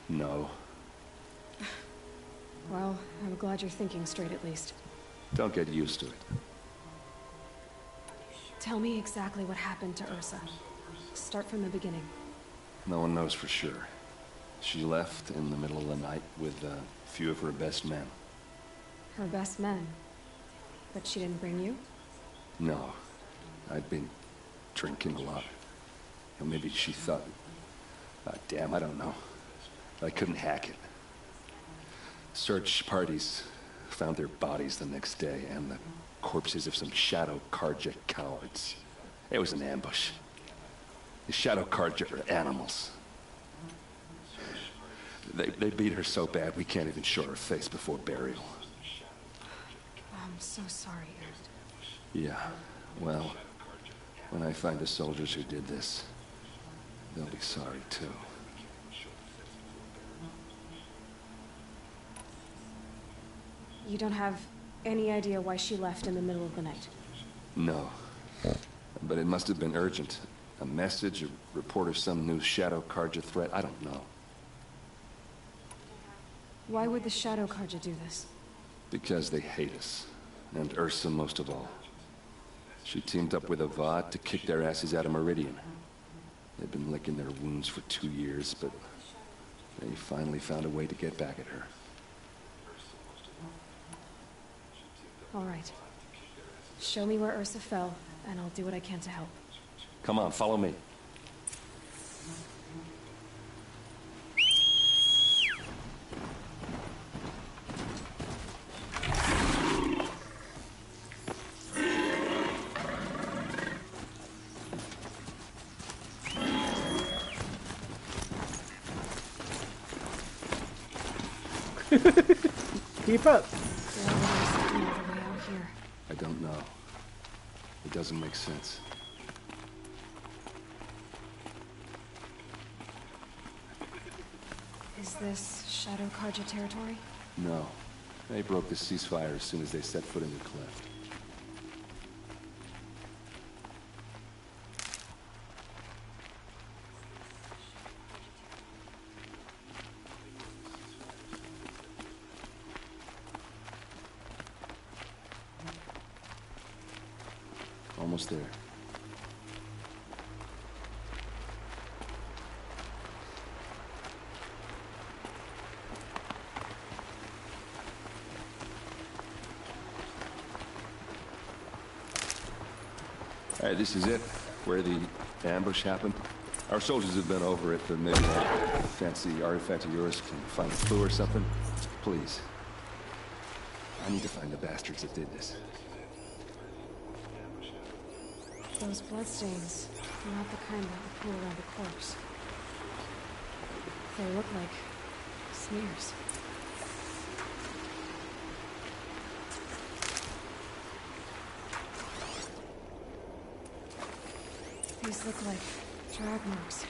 no. Well, I'm glad you're thinking straight at least. Don't get used to it. Tell me exactly what happened to Ursa. Start from the beginning. No one knows for sure. She left in the middle of the night with a few of her best men. Her best men? But she didn't bring you? No. I'd been drinking a lot. Or maybe she thought... damn, I don't know. I couldn't hack it. Search parties found their bodies the next day, and the corpses of some Shadow Carja cowards. It was an ambush. The Shadow Carja are animals. They beat her so bad we can't even show her face before burial. I'm so sorry, Aaron. Yeah, well, when I find the soldiers who did this, they'll be sorry too. You don't have any idea why she left in the middle of the night? No. But it must have been urgent. A message, a report of some new Shadow Carja threat, I don't know. Why would the Shadow Carja do this? Because they hate us. And Ursa most of all. She teamed up with Avad to kick their asses out of Meridian. They've been licking their wounds for 2 years, but they finally found a way to get back at her. All right. Show me where Ursa fell, and I'll do what I can to help. Come on, follow me. Keep up. I don't know. It doesn't make sense. Is this Shadow Carja territory? No. They broke the ceasefire as soon as they set foot in the cleft. Almost there. All right, this is it, where the ambush happened. Our soldiers have been over it, but maybe that fancy artifact of yours can find a clue or something. Please. I need to find the bastards that did this. Those bloodstains are not the kind that would pool around a corpse. They look like smears. These look like drag marks.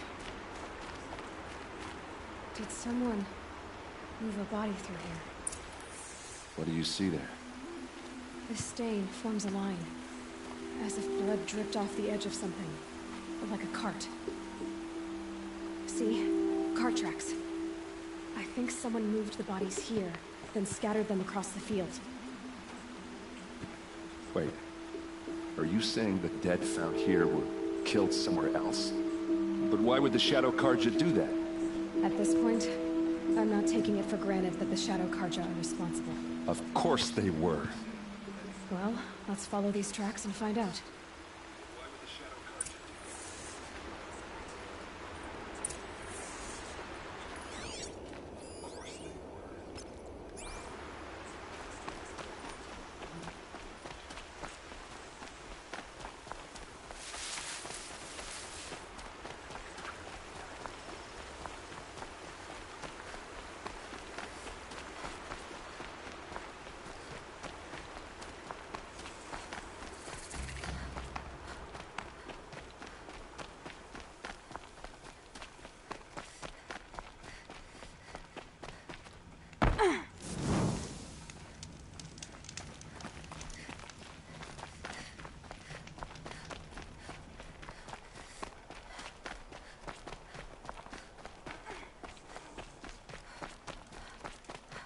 Did someone move a body through here? What do you see there? This stain forms a line, as if blood dripped off the edge of something, like a cart. See? Cart tracks. I think someone moved the bodies here, then scattered them across the field. Wait. Are you saying the dead found here were killed somewhere else? But why would the Shadow Carja do that? At this point, I'm not taking it for granted that the Shadow Carja are responsible. Of course they were. Well, let's follow these tracks and find out.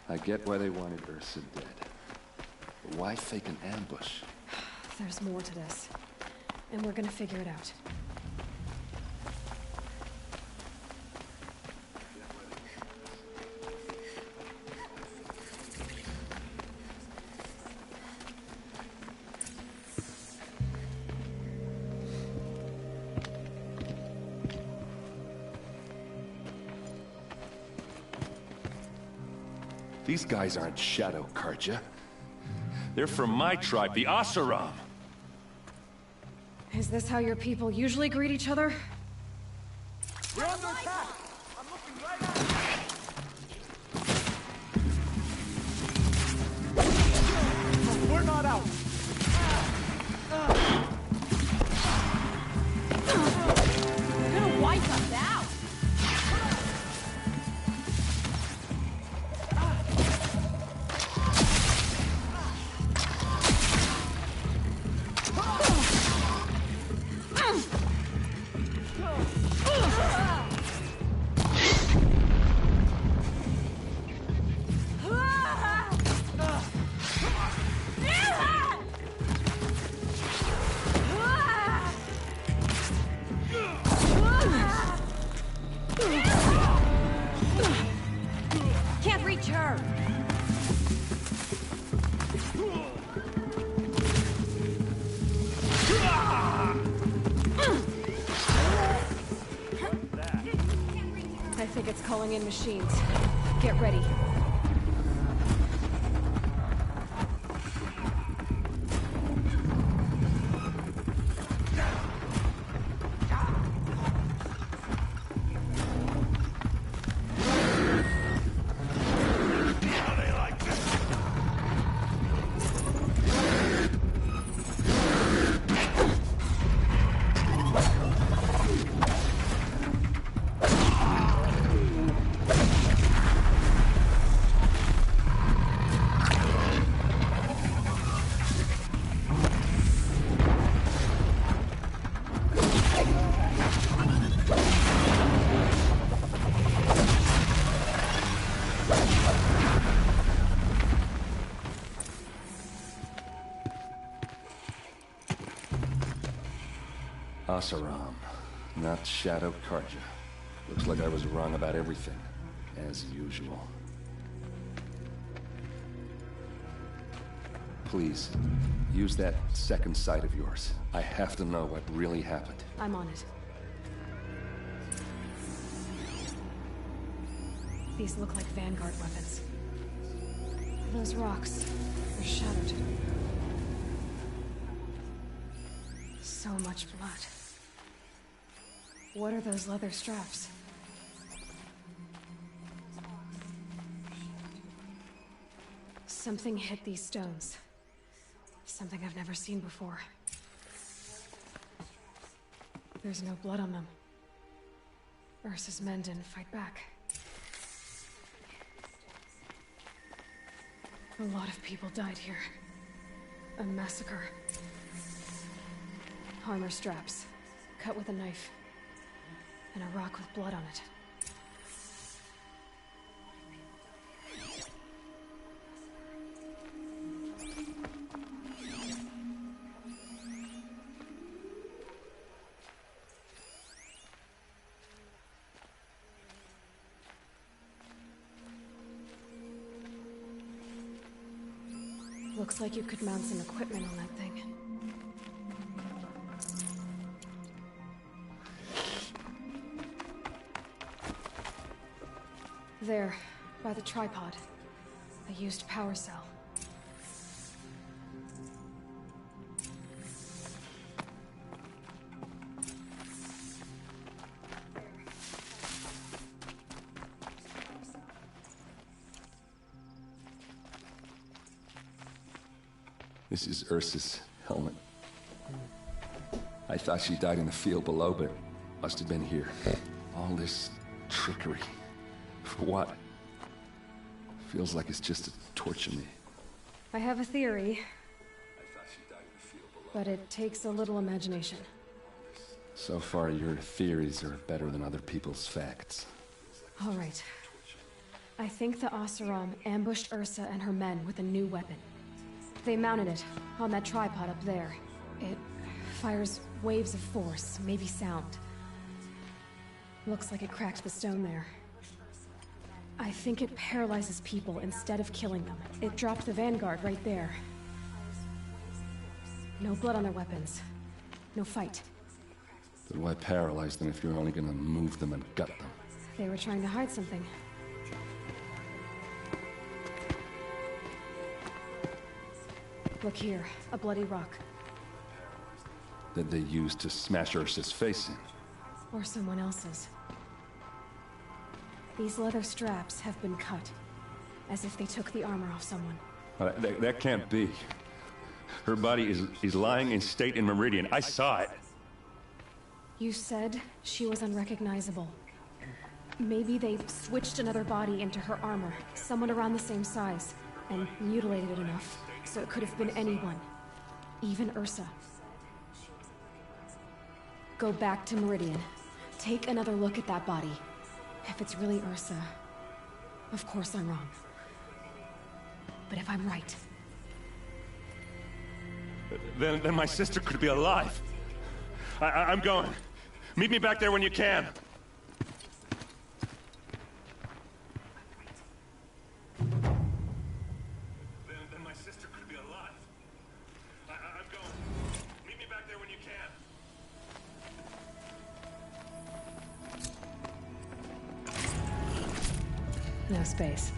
I get why they wanted Ursa dead. But why fake an ambush? There's more to this, and we're gonna figure it out. These guys aren't Shadow Carja. They're from my tribe, the Oseram. Is this how your people usually greet each other? We're under attack! I'm looking right at you! We're not out! You're gonna wipe us out! Can't reach her! I think it's calling in machines. Get ready. Oseram, not Shadow Carja. Looks like I was wrong about everything, as usual. Please, use that second sight of yours. I have to know what really happened. I'm on it. These look like Vanguard weapons. Those rocks, they're shattered. So much blood. What are those leather straps? Something hit these stones. Something I've never seen before. There's no blood on them. Ursa's men didn't fight back. A lot of people died here. A massacre. Armor straps, cut with a knife. And a rock with blood on it. Looks like you could mount some equipment on that thing. There, by the tripod. A used power cell. This is Ursa's helmet. I thought she died in the field below, but must have been here. All this trickery. For what? Feels like it's just to torture me. I have a theory. But it takes a little imagination. So far, your theories are better than other people's facts. All right. I think the Oseram ambushed Ursa and her men with a new weapon. They mounted it on that tripod up there. It fires waves of force, maybe sound. Looks like it cracked the stone there. I think it paralyzes people instead of killing them. It dropped the Vanguard right there. No blood on their weapons. No fight. But why paralyze them if you're only gonna move them and gut them? They were trying to hide something. Look here, a bloody rock. That they used to smash Ursa's face in. Or someone else's. These leather straps have been cut. As if they took the armor off someone. That can't be. Her body is lying in state in Meridian. I saw it. You said she was unrecognizable. Maybe they switched another body into her armor. Someone around the same size. And mutilated it enough. So it could have been anyone. Even Ursa. Go back to Meridian. Take another look at that body. If it's really Ursa, of course I'm wrong. But if I'm right... Then my sister could be alive. I'm going. Meet me back there when you can. Then my sister could be alive. I'm going. Meet me back there when you can. No space.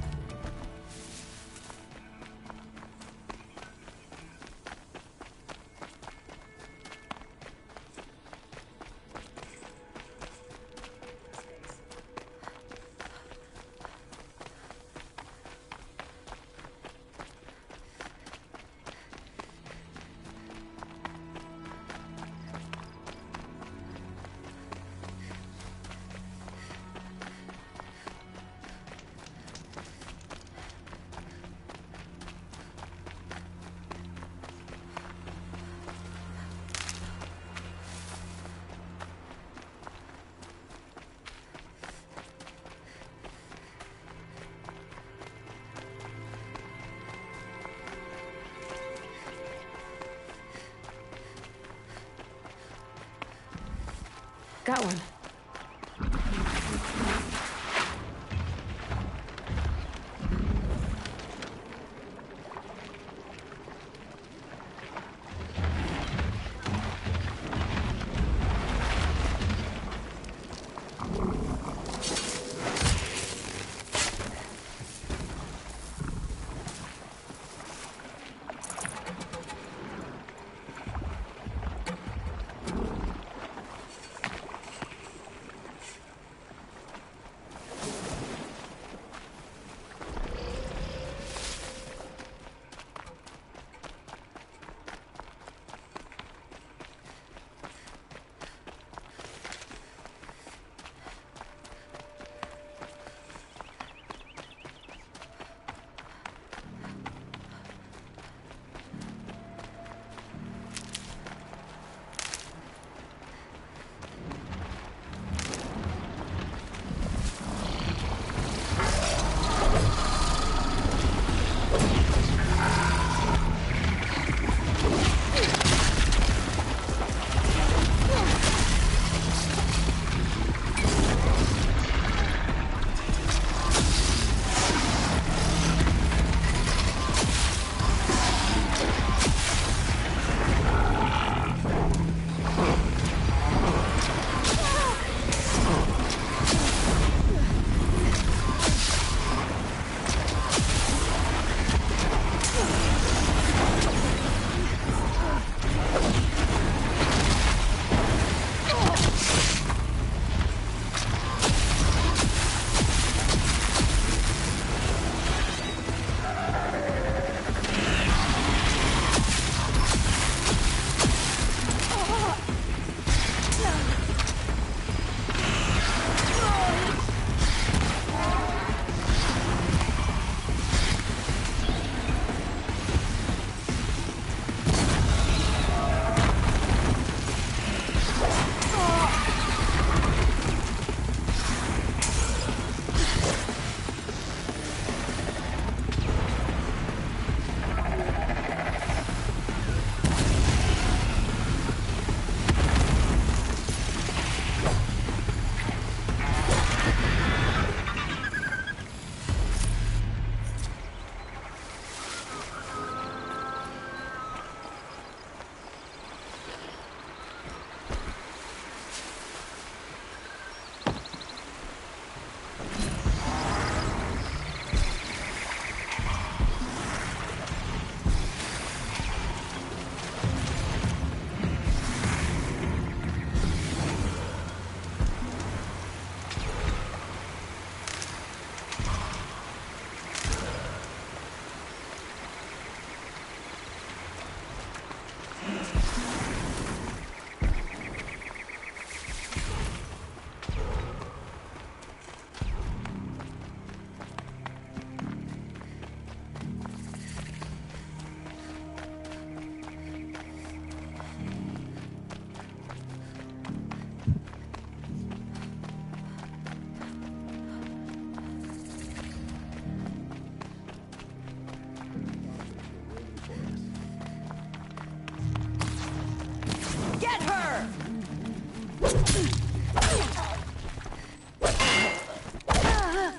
got one.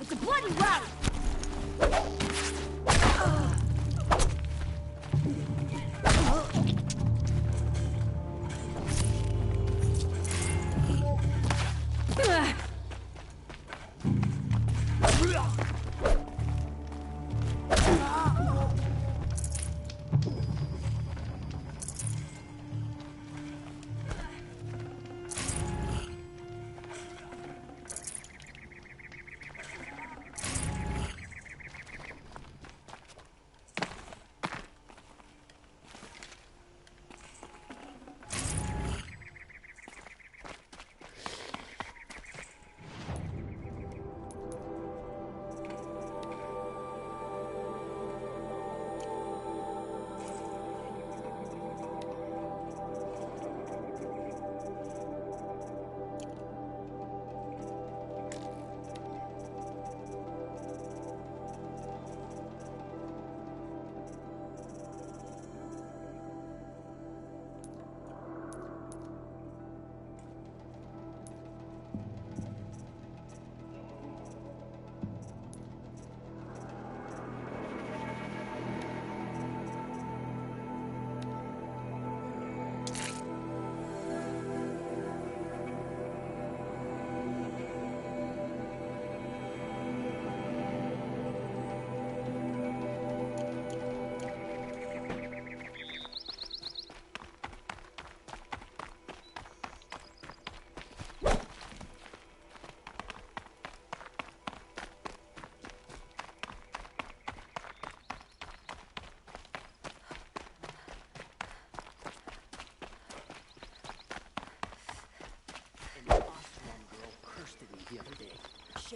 It's a bloody rout!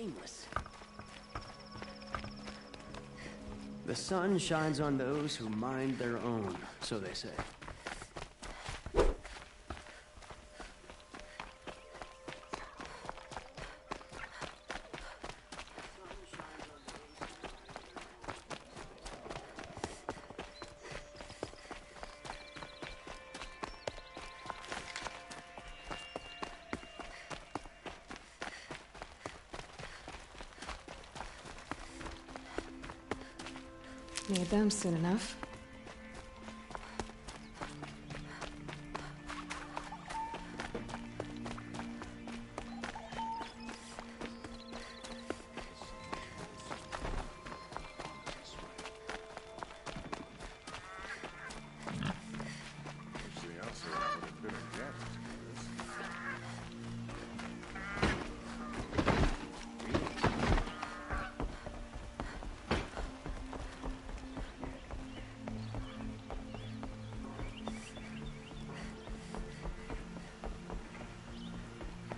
blameless. The sun shines on those who mind their own, so they say. Need them soon enough.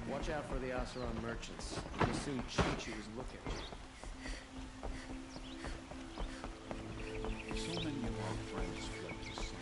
Watch out for the Oseram merchants. They'll soon cheat you as look at you. So many of our friends fled to sea.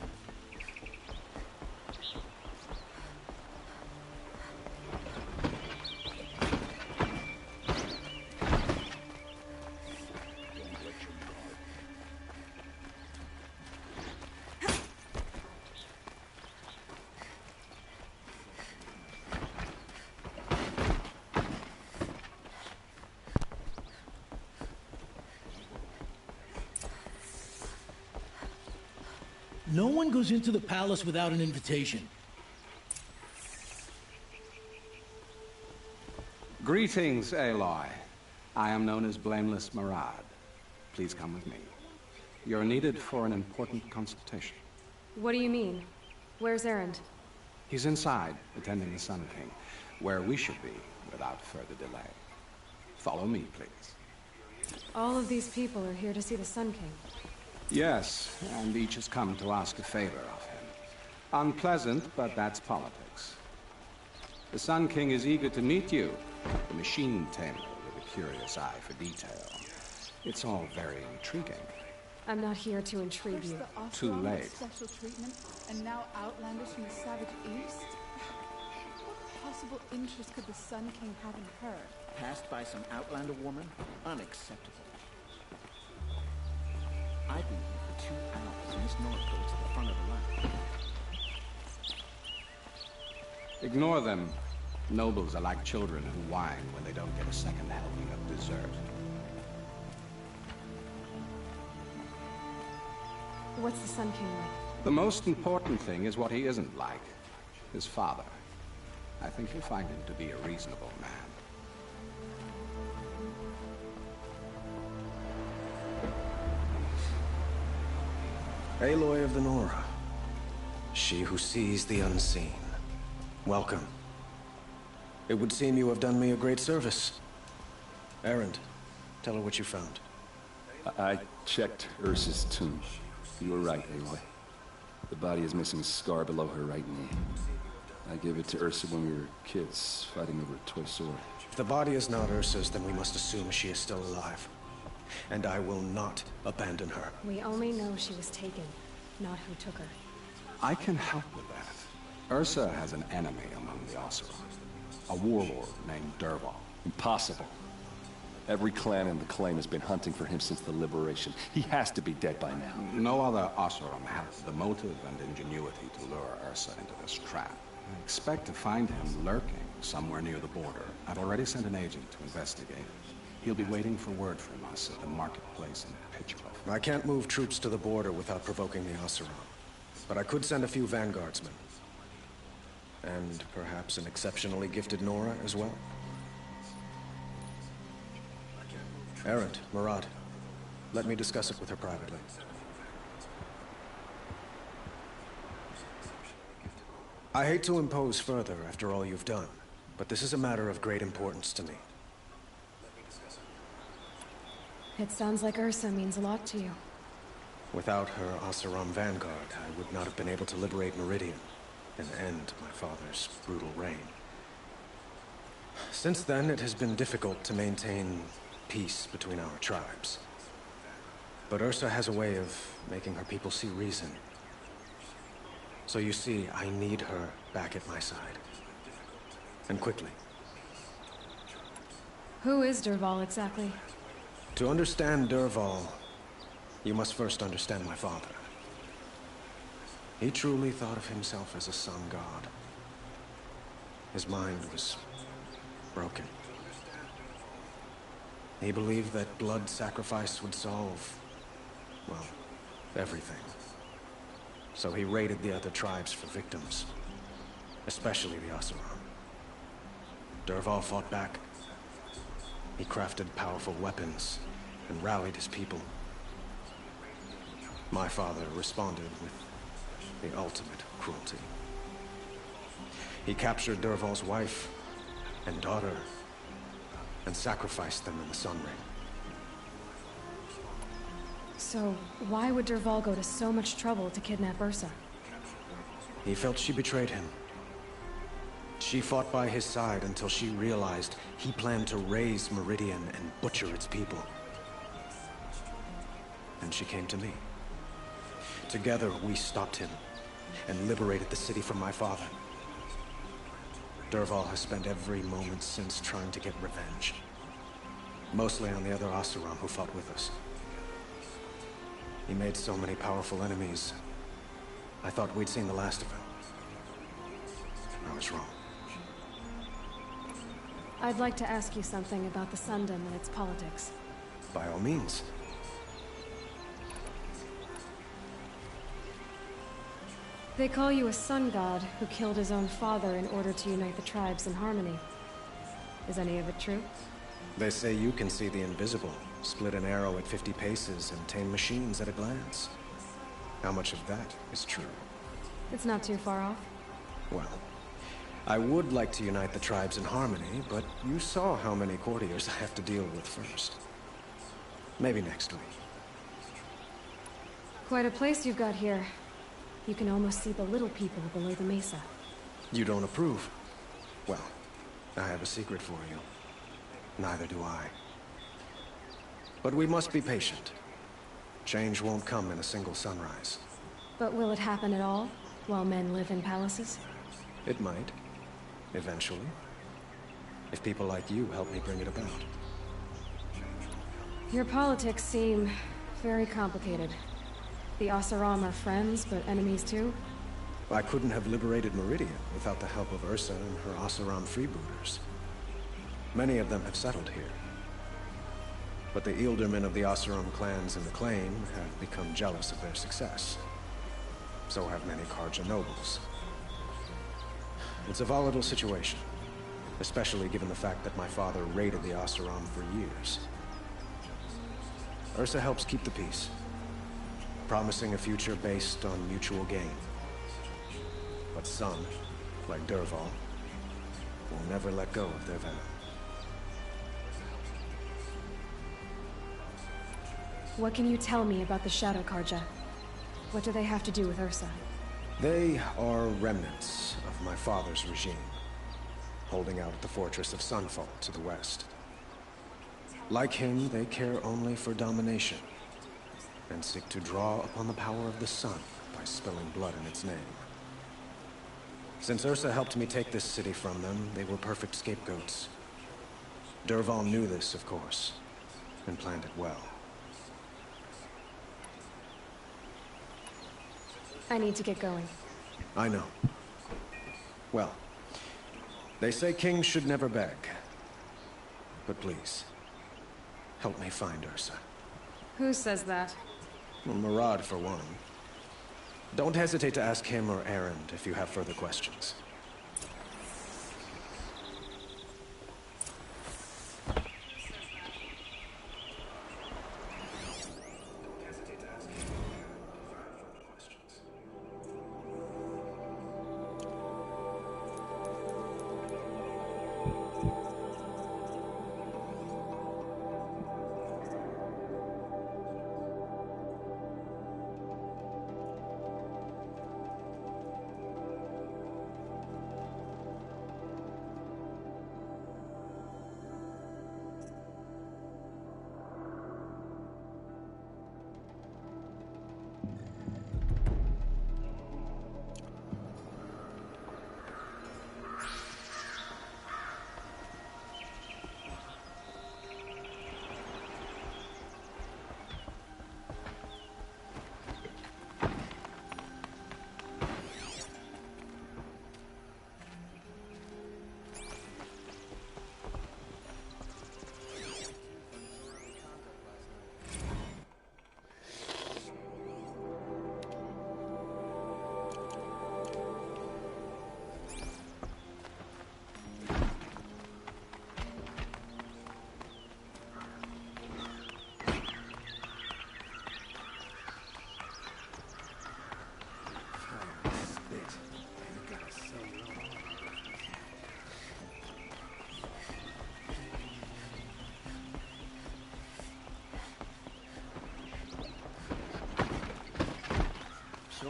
No one goes into the palace without an invitation. Greetings, Aloy. I am known as Blameless Marad. Please come with me. You're needed for an important consultation. What do you mean? Where's Erend? He's inside, attending the Sun King, where we should be without further delay. Follow me, please. All of these people are here to see the Sun King. Yes, and each has come to ask a favor of him. Unpleasant, but that's politics. The Sun King is eager to meet you, the machine tamer with a curious eye for detail. It's all very intriguing. I'm not here to intrigue you. Too late. Special treatment, and now outlanders from the savage east? What possible interest could the Sun King have in her? Passed by some outlander woman? Unacceptable. I've been here for 2 hours, and Miss North goes to the front of the line. Ignore them. Nobles are like children who whine when they don't get a second helping of dessert. What's the Sun King like? The most important thing is what he isn't like. His father. I think you'll find him to be a reasonable man. Aloy of the Nora. She who sees the unseen. Welcome. It would seem you have done me a great service. Erend, tell her what you found. I checked Ursa's tomb. You were right, Aloy. The body is missing a scar below her right knee. I gave it to Ursa when we were kids, fighting over a toy sword. If the body is not Ursa's, then we must assume she is still alive. And I will not abandon her. We only know she was taken, not who took her. I can help with that. Ursa has an enemy among the Oseram. A warlord named Dervahl. Impossible. Every clan in the claim has been hunting for him since the liberation. He has to be dead by now. No other Oseram has the motive and ingenuity to lure Ursa into this trap. I expect to find him lurking somewhere near the border. I've already sent an agent to investigate. He'll be waiting for word from us at the marketplace in Pitchcliff. I can't move troops to the border without provoking the Oseram. But I could send a few vanguardsmen. And perhaps an exceptionally gifted Nora as well. Erend, Marad, let me discuss it with her privately. I hate to impose further after all you've done, but this is a matter of great importance to me. It sounds like Ursa means a lot to you. Without her Oseram vanguard, I would not have been able to liberate Meridian and end my father's brutal reign. Since then, it has been difficult to maintain peace between our tribes. But Ursa has a way of making her people see reason. So you see, I need her back at my side. And quickly. Who is Dervahl exactly? To understand Dervahl, you must first understand my father. He truly thought of himself as a sun god. His mind was broken. He believed that blood sacrifice would solve, well, everything. So he raided the other tribes for victims, especially the Oseram. Dervahl fought back. He crafted powerful weapons and rallied his people. My father responded with the ultimate cruelty. He captured Dervahl's wife and daughter and sacrificed them in the Sun Ring. So, why would Dervahl go to so much trouble to kidnap Ursa? He felt she betrayed him. She fought by his side until she realized he planned to raise Meridian and butcher its people. And she came to me. Together, we stopped him and liberated the city from my father. Dervahl has spent every moment since trying to get revenge. Mostly on the other Oseram who fought with us. He made so many powerful enemies. I thought we'd seen the last of him. I was wrong. I'd like to ask you something about the Sundom and its politics. By all means. They call you a sun god who killed his own father in order to unite the tribes in harmony. Is any of it true? They say you can see the invisible, split an arrow at 50 paces, and tame machines at a glance. How much of that is true? It's not too far off. Well, I would like to unite the tribes in harmony, but you saw how many courtiers I have to deal with first. Maybe next week. Quite a place you've got here. You can almost see the little people below the mesa. You don't approve? Well, I have a secret for you. Neither do I. But we must be patient. Change won't come in a single sunrise. But will it happen at all, while men live in palaces? It might. Eventually. If people like you help me bring it about. Your politics seem very complicated. The Oseram are friends, but enemies too? I couldn't have liberated Meridian without the help of Ursa and her Oseram freebooters. Many of them have settled here. But the Ealdormen of the Oseram clans in the Claim have become jealous of their success. So have many Carja nobles. It's a volatile situation, especially given the fact that my father raided the Oseram for years. Ursa helps keep the peace, promising a future based on mutual gain. But some, like Dervahl, will never let go of their venom. What can you tell me about the Shadow Carja? What do they have to do with Ursa? They are remnants of my father's regime, holding out at the fortress of Sunfall to the west. Like him, they care only for domination, and seek to draw upon the power of the sun by spilling blood in its name. Since Ursa helped me take this city from them, they were perfect scapegoats. Dervahl knew this, of course, and planned it well. I need to get going. I know. Well, they say kings should never beg. But please, help me find Ursa. Who says that? Well, Murad, for one. Don't hesitate to ask him or Erend if you have further questions.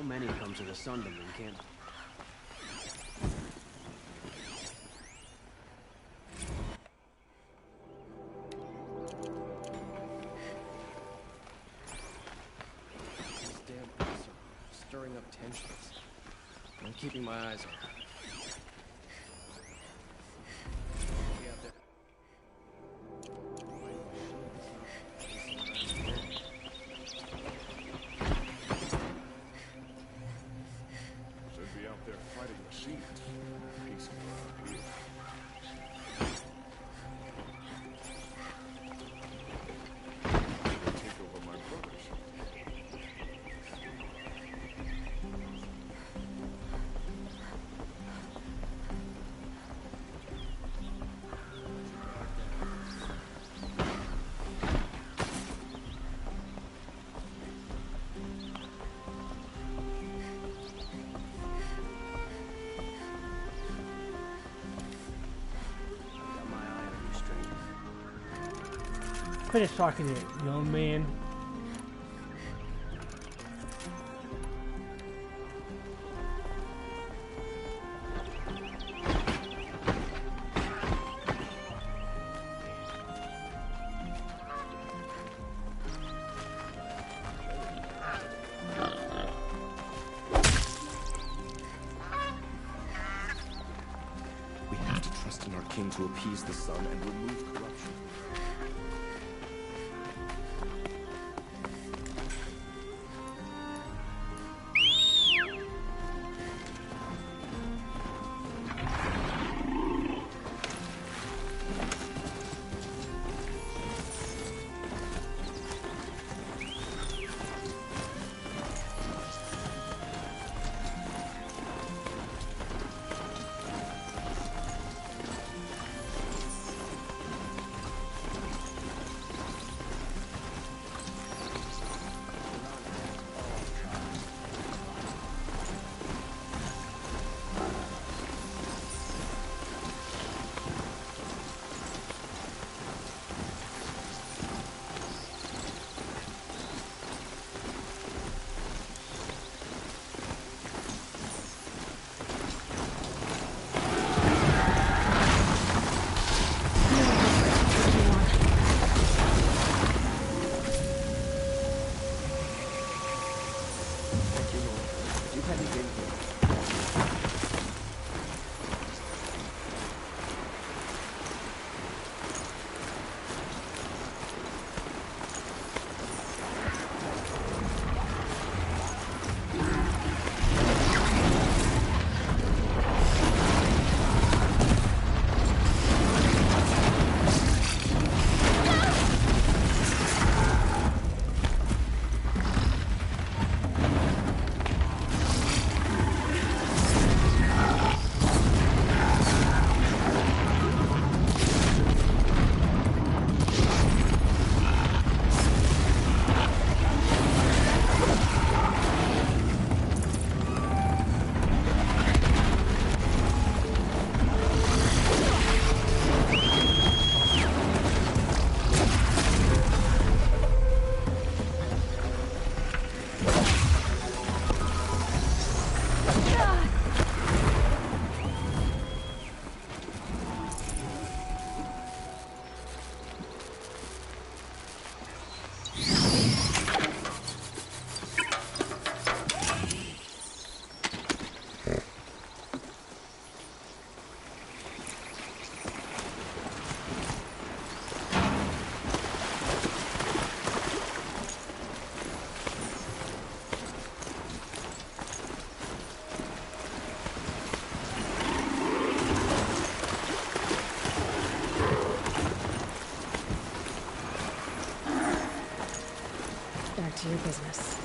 So many come to the Sun Dominion, can't... This damn place are stirring up tensions. I'm keeping my eyes on it. Quit just talking to it, young man. We have to trust in our king to appease the sun and remove corruption. To your business.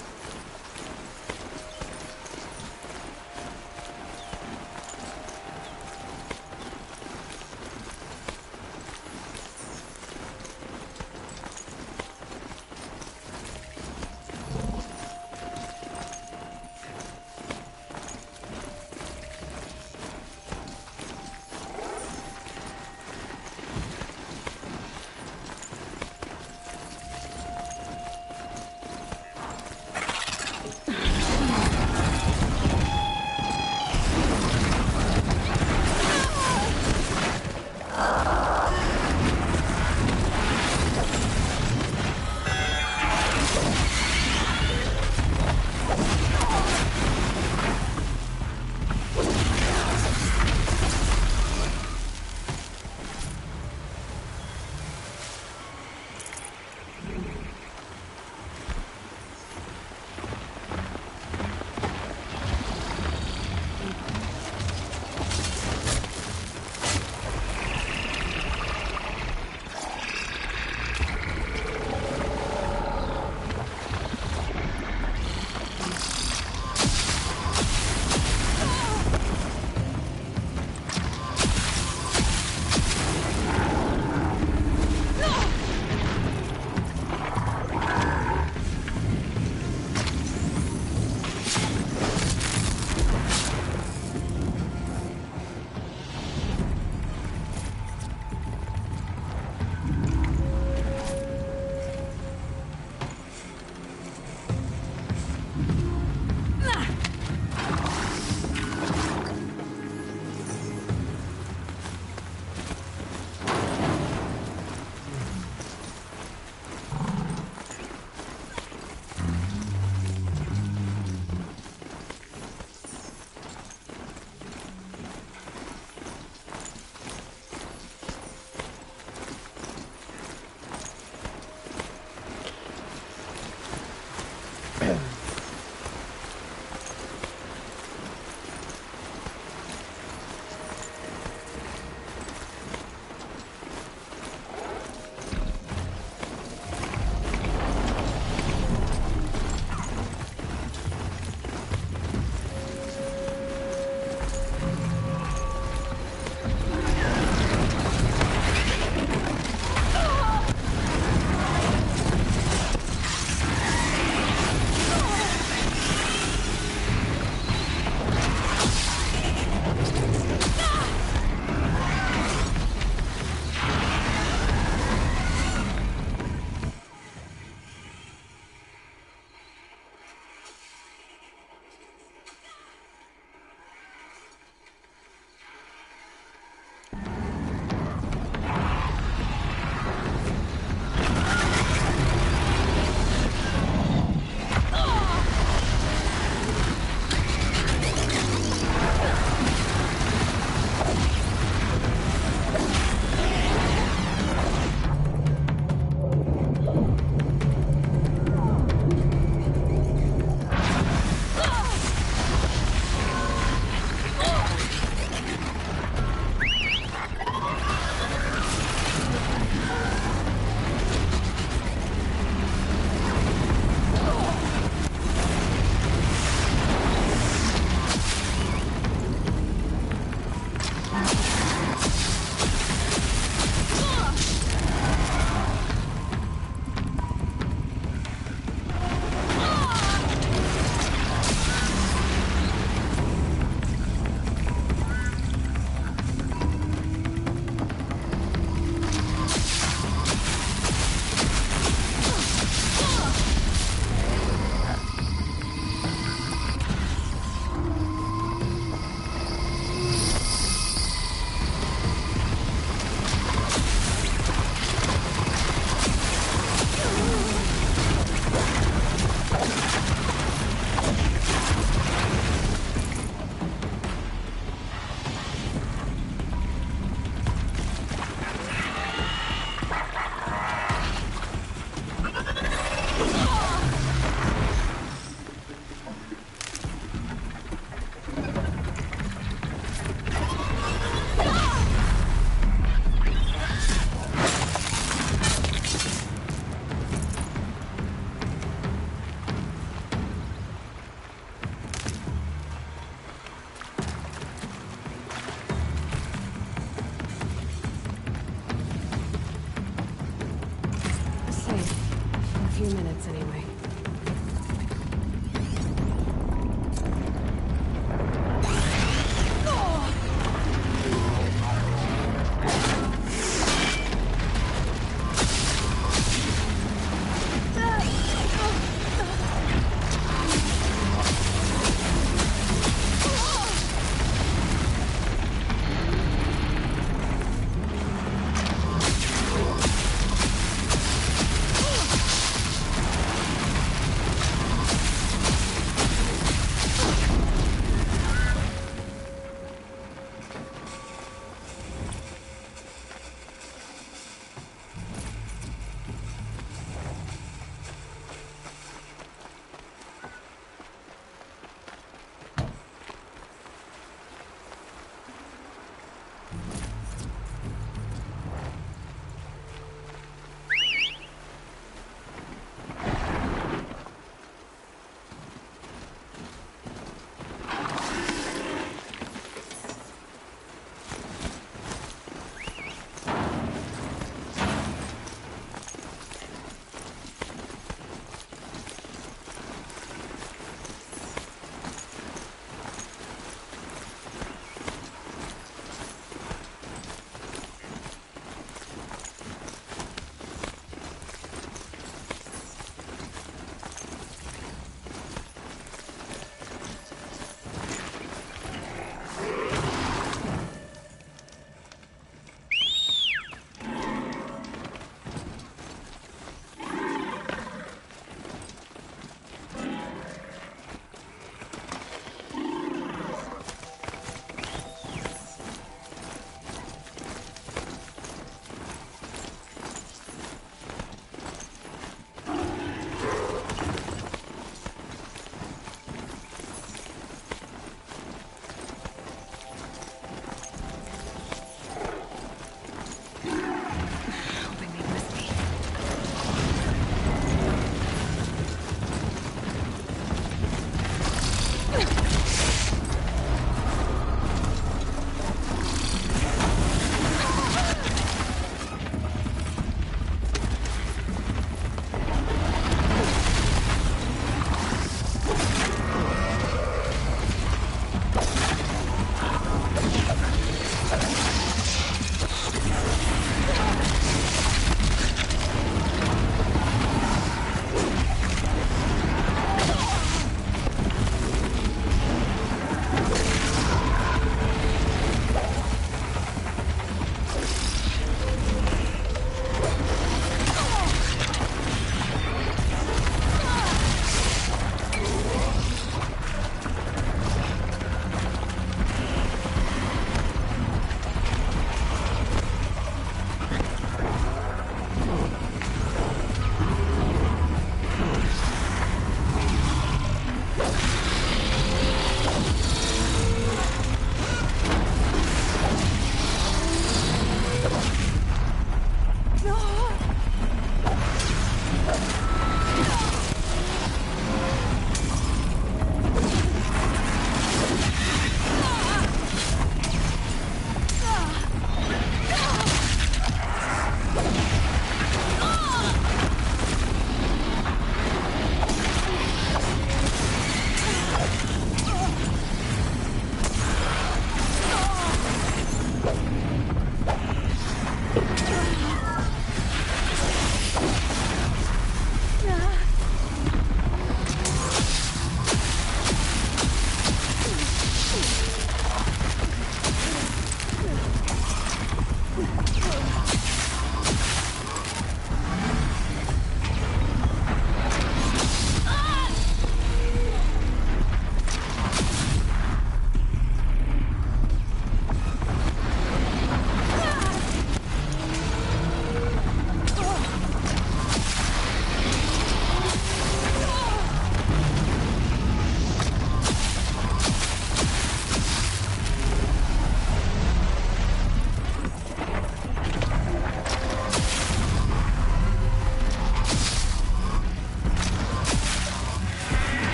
few minutes anyway.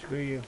Screw you.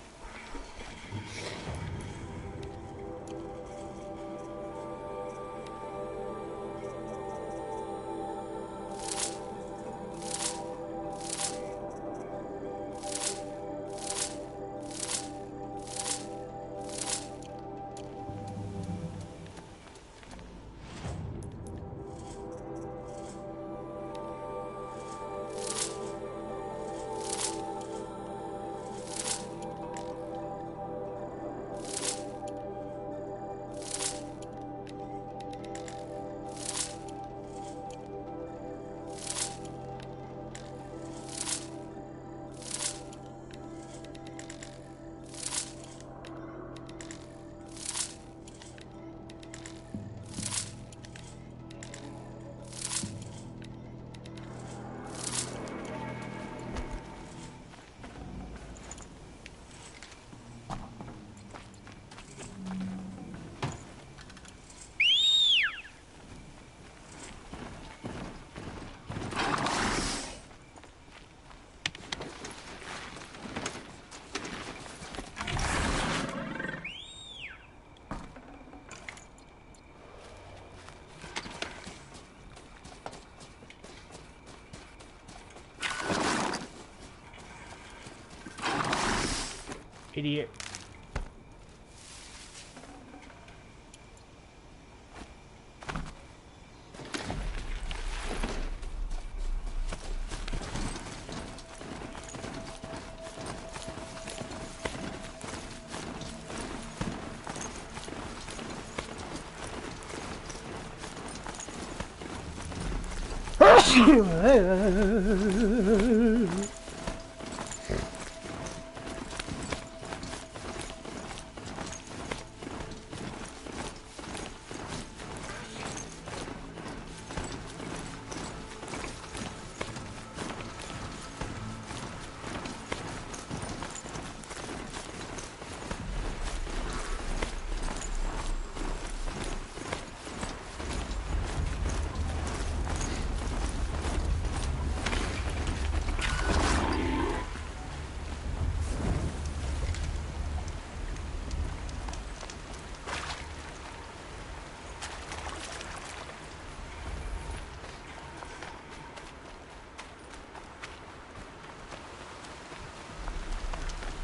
Idiot.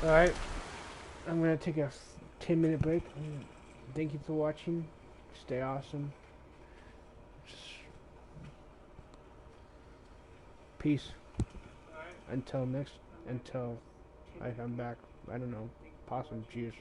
Alright, I'm gonna take a 10-minute break. Thank you for watching. Stay awesome. Peace. Until I come back. I don't know. Possum juice.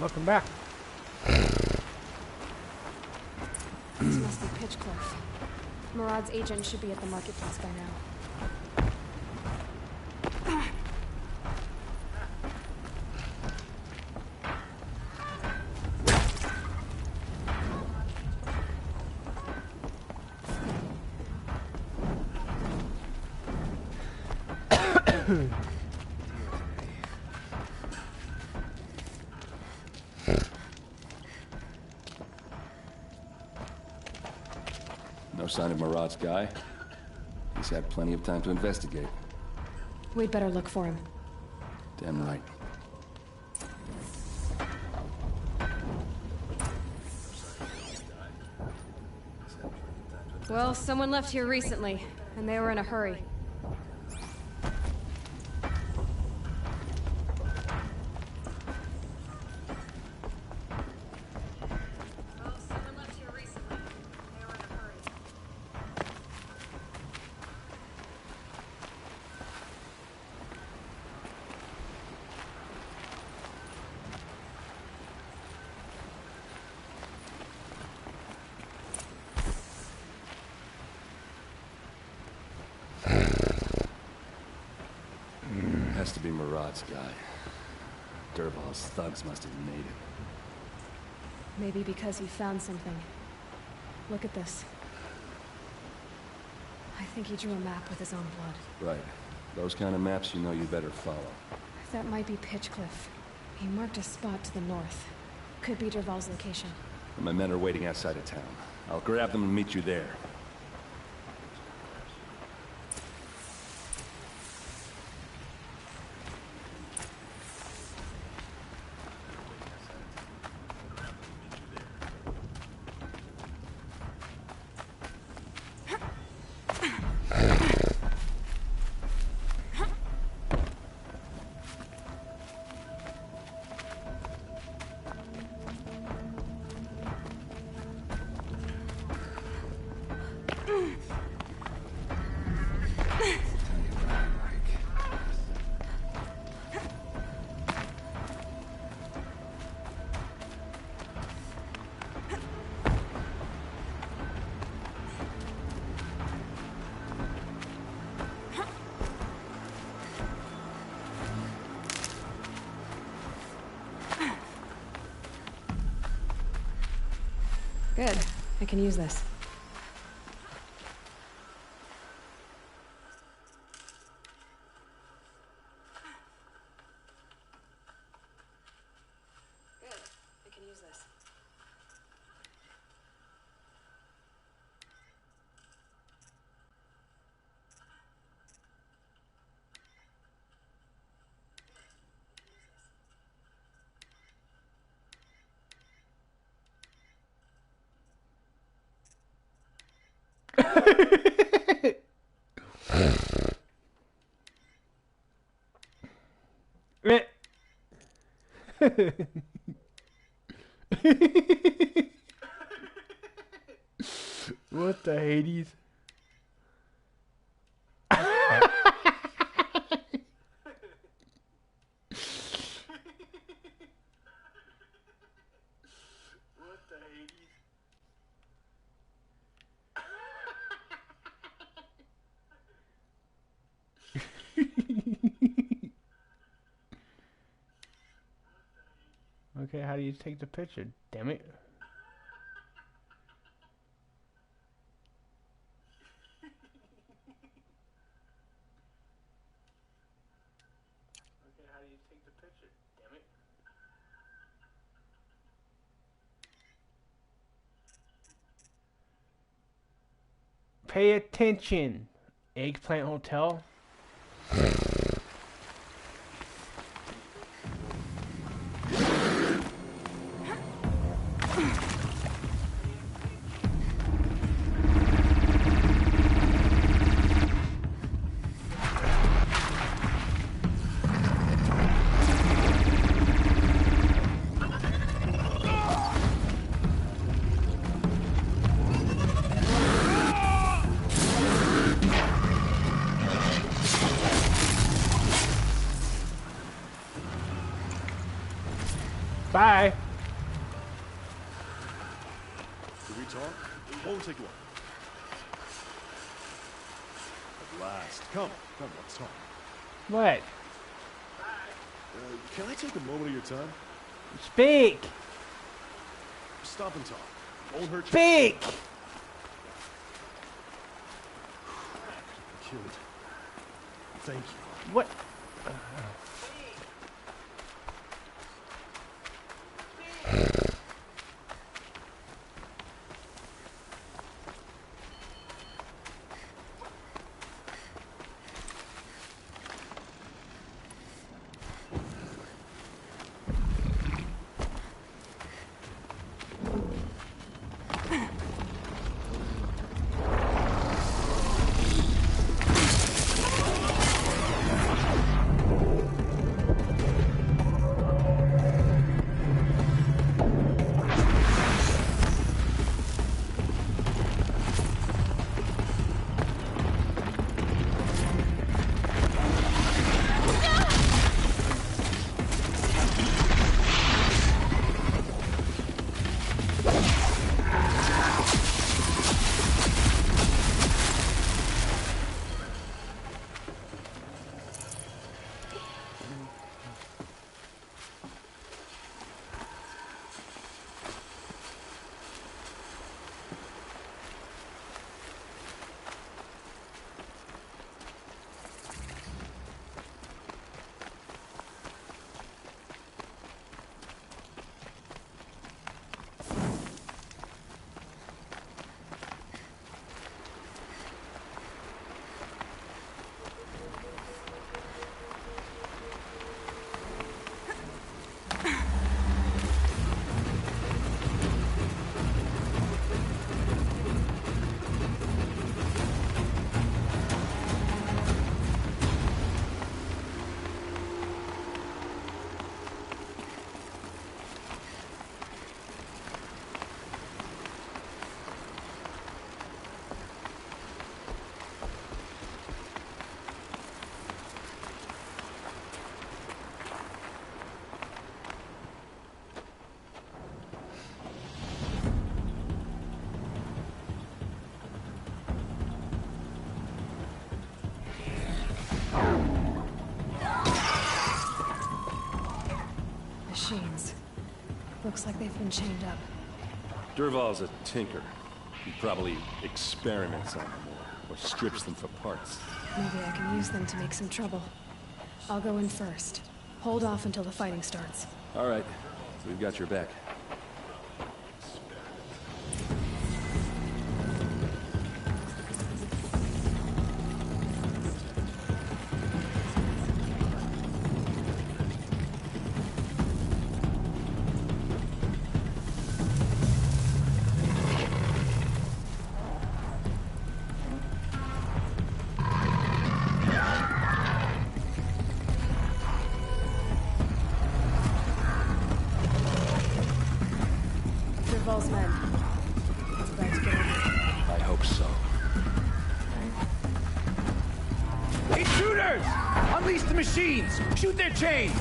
Welcome back. This must be Pitchcliff. Murad's agent should be at the marketplace by now. No sign of Murad's guy. He's had plenty of time to investigate. We'd better look for him. Damn right. Well, someone left here recently, and they were in a hurry. Has to be Murad's guy. Dervahl's thugs must have made him. Maybe because he found something. Look at this. I think he drew a map with his own blood. Right. Those kind of maps you know you better follow. That might be Pitchcliff. He marked a spot to the north. Could be Dervahl's location. And my men are waiting outside of town. I'll grab them and meet you there. Good. I can use this. Good. I can use this. What the Hades? Okay, how do you take the picture? Damn it. Okay, how do you take the picture? Damn it. Pay attention. Eggplant Hotel. Bye. Can we talk? It won't take long. At last. Come, let's talk. What? Can I take a moment of your time? Speak. Stop and talk. Won't hurt you. Speak. Killed. Thank you. What? Machines. Looks like they've been chained up. Dervahl's a tinker. He probably experiments on them or strips them for parts. Maybe I can use them to make some trouble. I'll go in first. Hold off until the fighting starts. All right. We've got your back. Dervahl's men. It's about to get over. I hope so. Intruders! Unleash the machines! Shoot their chains!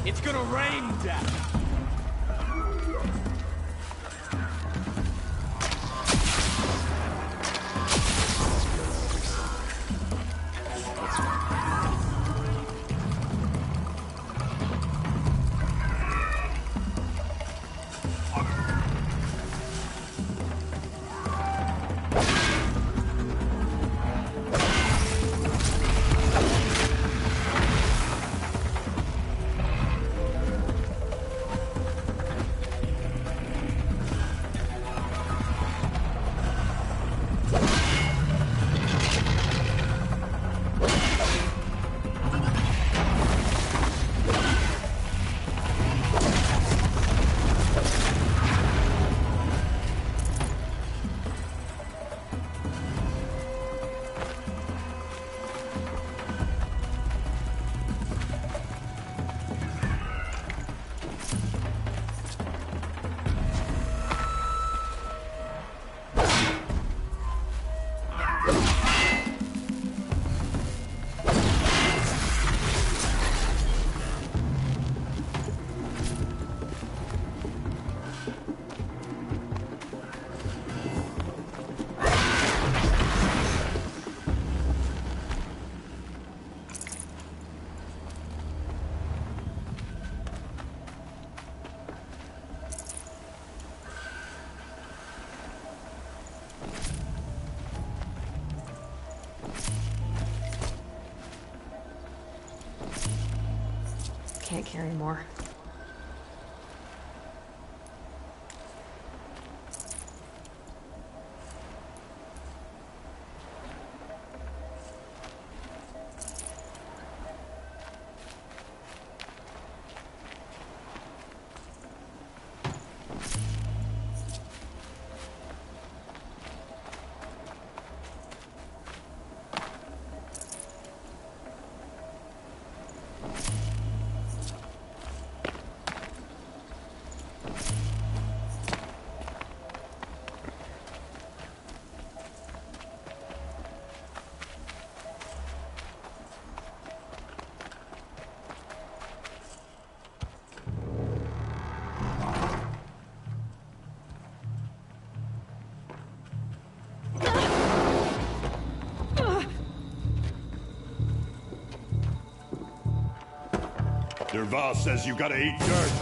It's gonna rain death! can't carry more. Dervahl says you gotta eat dirt.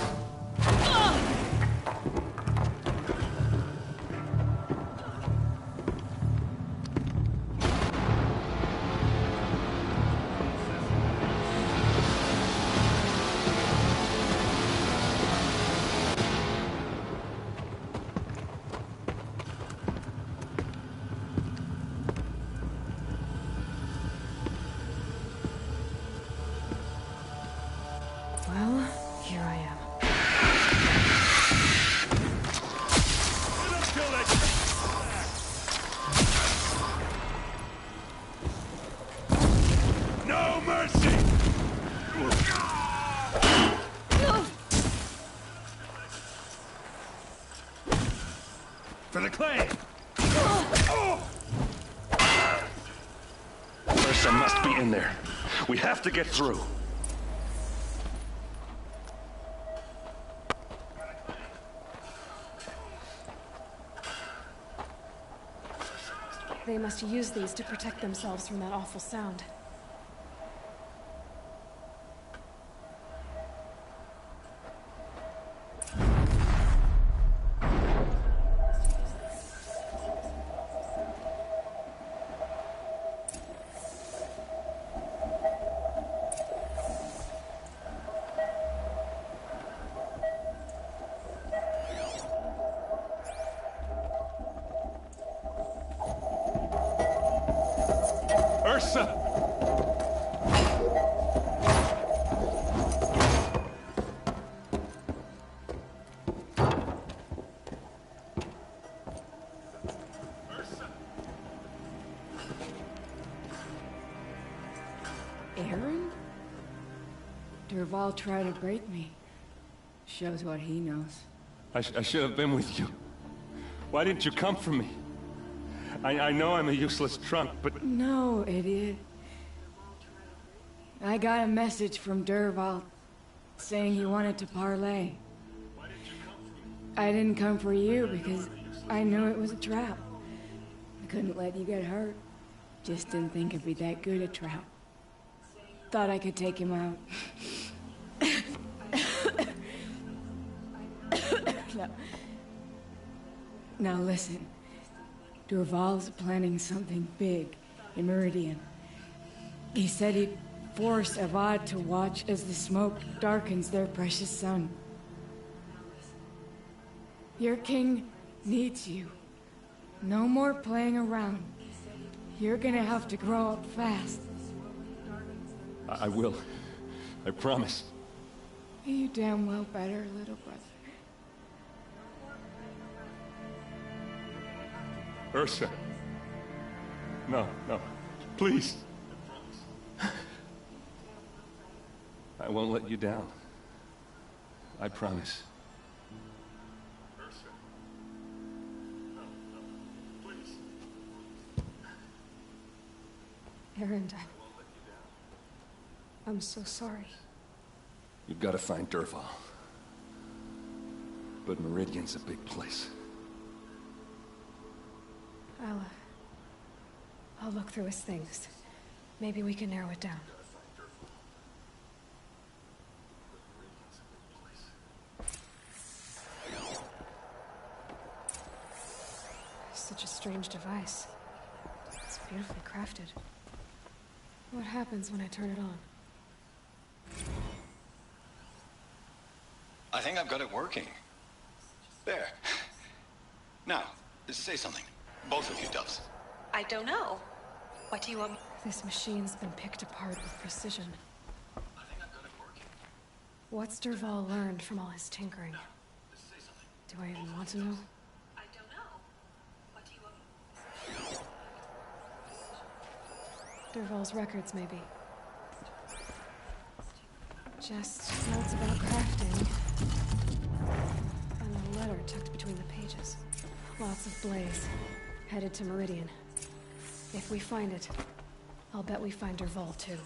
Well, here I am. No mercy! For the claim! Ursa must be in there. We have to get through. They must use these to protect themselves from that awful sound. Ursa! Aaron? Dervahl tried to break me. Shows what he knows. I should have been with you. Why didn't you come for me? I know I'm a useless trunk, but... No, idiot. I got a message from Dervahl saying he wanted to parlay. I didn't come for you because I knew it was a trap. I couldn't let you get hurt. Just didn't think it'd be that good a trap. Thought I could take him out. No. Now listen. Dervahl's planning something big in Meridian. He said he'd force Avad to watch as the smoke darkens their precious sun. Your king needs you. No more playing around. You're gonna have to grow up fast. I will. I promise. You damn well better, little brother. Ursa. No, no. Please. I won't let you down. I promise. Ursa. No, no. Please. Aaron, I'm so sorry. You've got to find Dervahl. But Meridian's a big place. I'll look through his things. Maybe we can narrow it down. Such a strange device. It's beautifully crafted. What happens when I turn it on? I think I've got it working. There. Now, say something. Both of you, Doves. I don't know. What do you want me? This machine's been picked apart with precision. I think I've got it working. What's Dervahl learned from all his tinkering? Say something. Do I even want to know? I don't know. What do you want me? Dervahl's records, maybe. Just notes about crafting. And a letter tucked between the pages. Lots of blaze. Headed to Meridian. If we find it, I'll bet we find Dervahl too.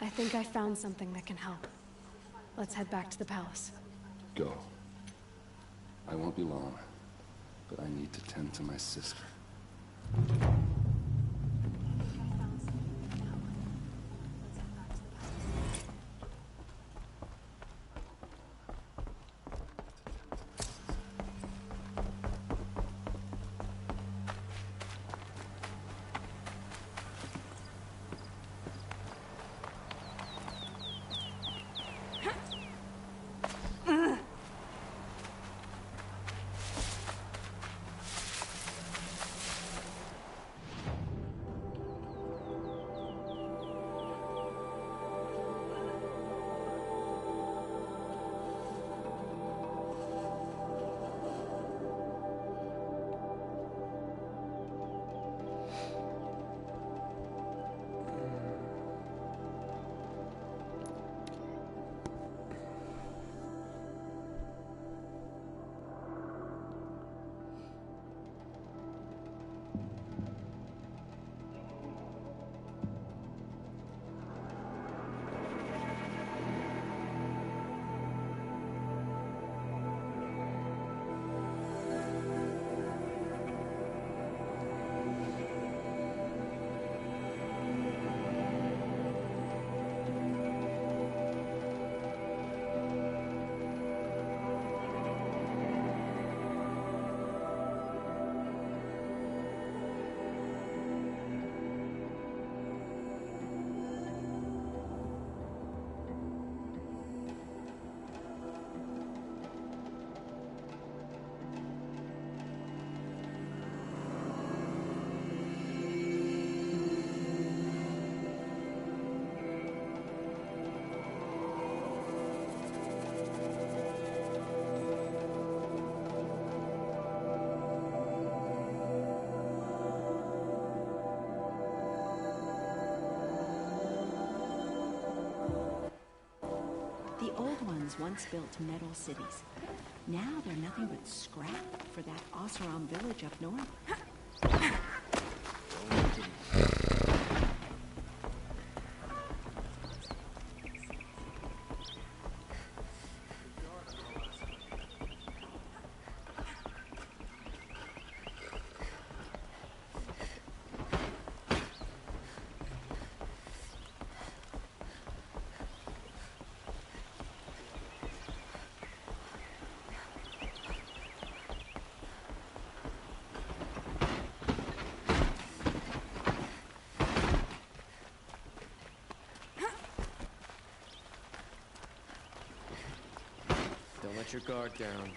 I think I found something that can help. Let's head back to the palace. Go. I won't be long, but I need to tend to my sister. The old ones once built metal cities. Now they're nothing but scrap for that Oseram village up north. Don't let your guard down.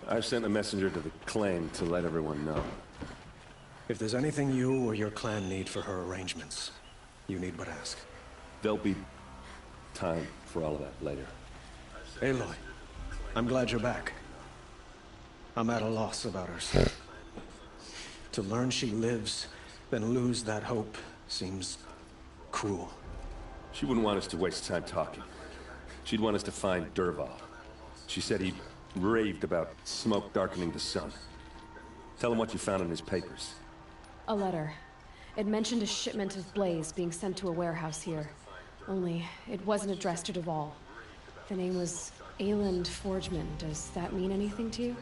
I've sent a messenger to the claim to let everyone know. If there's anything you or your clan need for her arrangements, you need but ask. There'll be time for all of that later. Aloy, I'm glad you're back. I'm at a loss about her son. To learn she lives, then lose that hope seems cruel. She wouldn't want us to waste time talking. She'd want us to find Dervahl. She said he raved about smoke darkening the sun. Tell him what you found in his papers. A letter. It mentioned a shipment of Blaze being sent to a warehouse here. Only, it wasn't addressed to Dervahl. The name was Ayland Forgeman. Does that mean anything to you?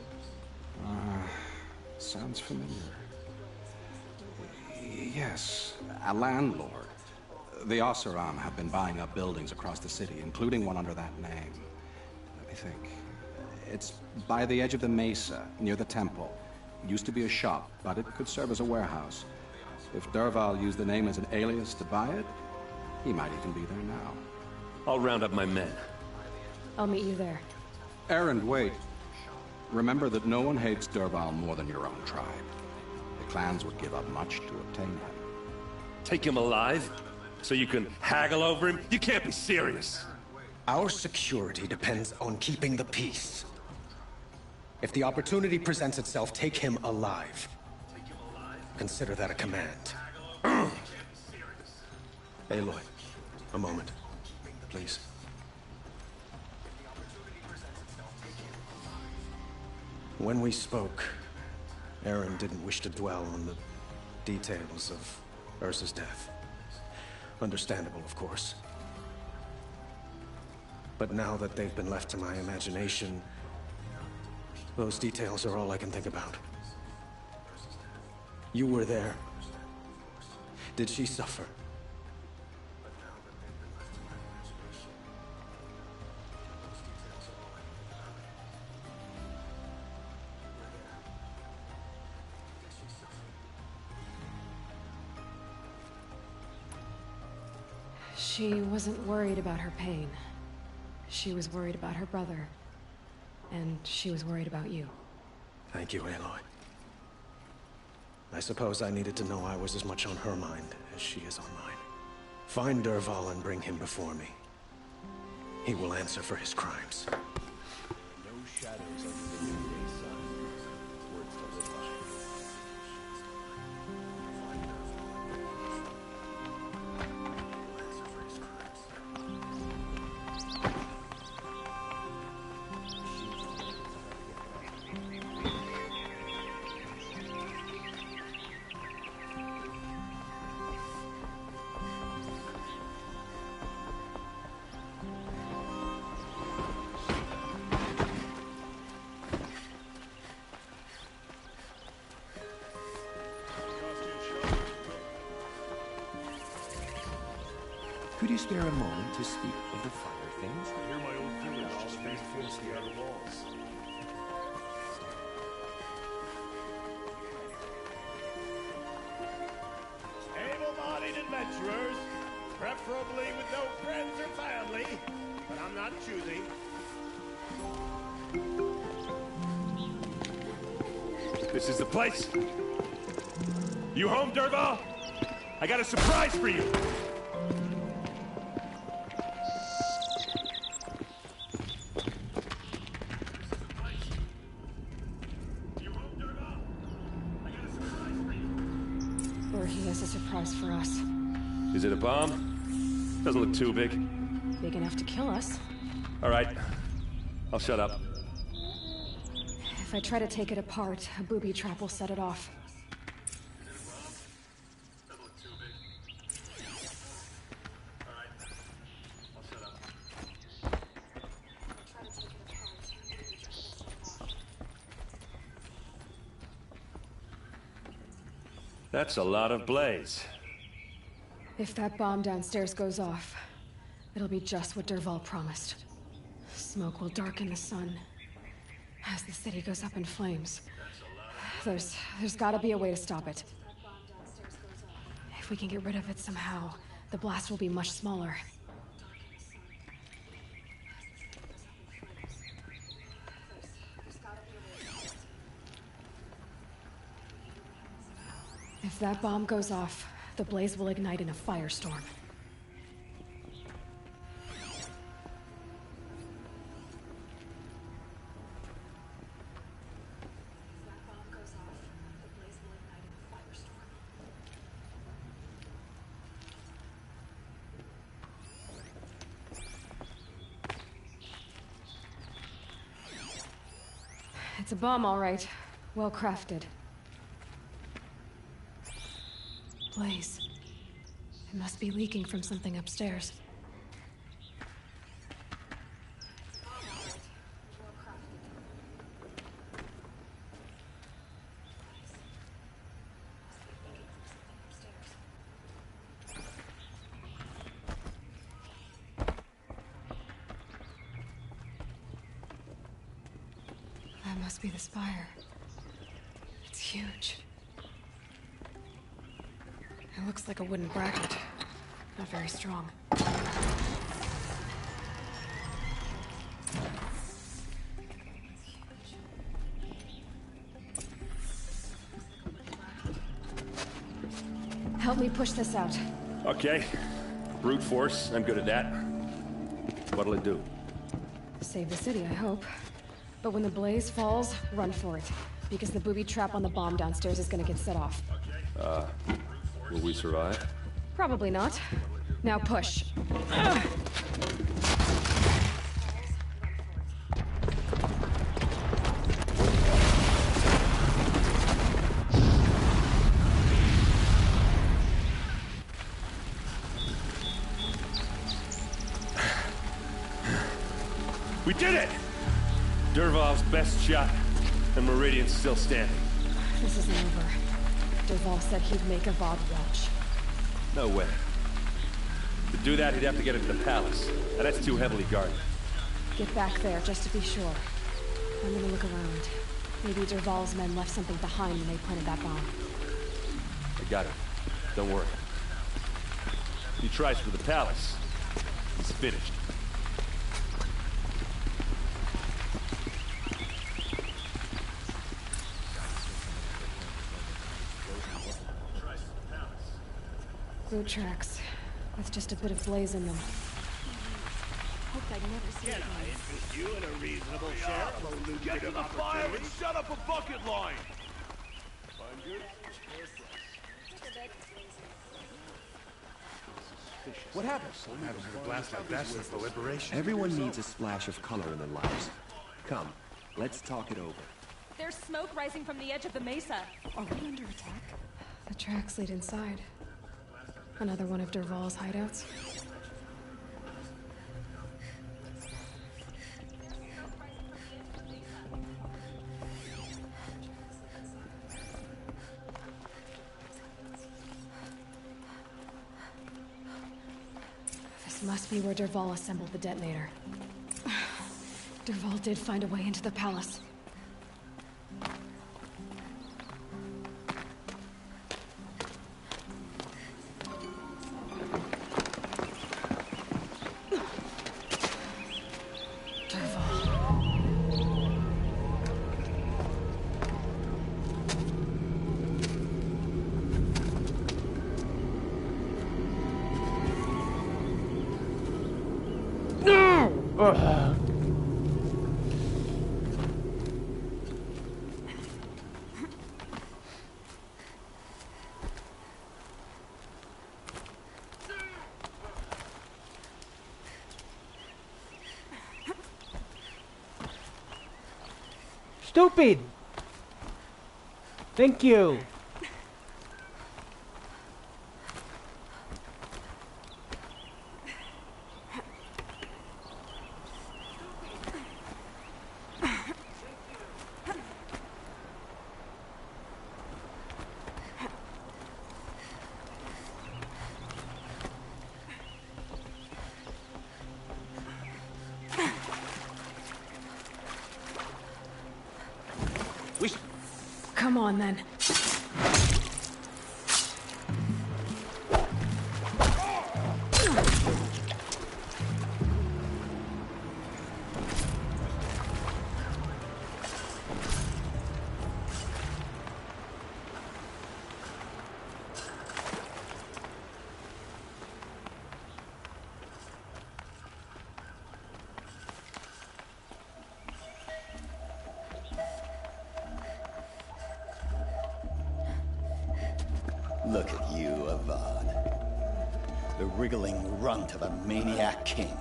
Sounds familiar. Yes, a landlord. The Oseram have been buying up buildings across the city, including one under that name. Let me think. It's by the edge of the mesa, near the temple. It used to be a shop, but it could serve as a warehouse. If Dervahl used the name as an alias to buy it, he might even be there now. I'll round up my men. I'll meet you there. Erend, wait. Remember that no one hates Dervahl more than your own tribe. The clans would give up much to obtain him. Take him alive? So you can haggle over him? You can't be serious. Our security depends on keeping the peace. If the opportunity presents itself, take him alive. Consider that a command. Aloy, a moment, please. When we spoke, Erend didn't wish to dwell on the details of Ursa's death. Understandable, of course. But now that they've been left to my imagination, those details are all I can think about. You were there. Did she suffer? She wasn't worried about her pain. She was worried about her brother. And she was worried about you. Thank you, Aloy. I suppose I needed to know I was as much on her mind as she is on mine. Find Dervahl and bring him before me. He will answer for his crimes. No shadows under the noonday sun. Words to live by. Could you spare a moment to speak of the finer things? I hear my old village just made force the outer walls. Able-bodied adventurers, preferably with no friends or family, but I'm not choosing. This is the place. You home, Dervahl? I got a surprise for you. Or he has a surprise for us. Is it a bomb? Doesn't look too big. Big enough to kill us. All right. I'll shut up. If I try to take it apart, a booby trap will set it off. That's a lot of blaze. If that bomb downstairs goes off, it'll be just what Dervahl promised. Smoke will darken the sun as the city goes up in flames. There's gotta be a way to stop it. If we can get rid of it somehow, the blast will be much smaller. If that bomb goes off, the blaze will ignite in a firestorm. It's a bomb, all right. Well crafted. blaze. It must be leaking from something upstairs. That must be the spire. It's huge. It looks like a wooden bracket. Not very strong. Help me push this out. Okay. Brute force, I'm good at that. What'll it do? Save the city, I hope. But when the blaze falls, run for it. Because the booby trap on the bomb downstairs is gonna get set off. Will we survive? Probably not. Now push. We did it! Dervahl's best shot, and Meridian's still standing. This isn't over. Dervahl said he'd make Avad watch. No way. To do that, he'd have to get into the palace, and that's too heavily guarded. Get back there, just to be sure. I'm gonna look around. Maybe Dervahl's men left something behind when they planted that bomb. I got it. Don't worry. He tries for the palace. He's finished. Boot tracks, with just a bit of blaze in them. Hope I'd never see it again. Interest you in a reasonable sheriff? Get to the fire and shut up a bucket line! What happened? I haven't heard a blast like that since the liberation. Everyone needs a splash of color in their lives. Come, let's talk it over. There's smoke rising from the edge of the mesa. Are we under attack? The tracks lead inside. Another one of Dervahl's hideouts. This must be where Dervahl assembled the detonator. Dervahl did find a way into the palace. Stupid! Thank you. Come on, then. Look at you, Avad. The wriggling runt of a maniac king.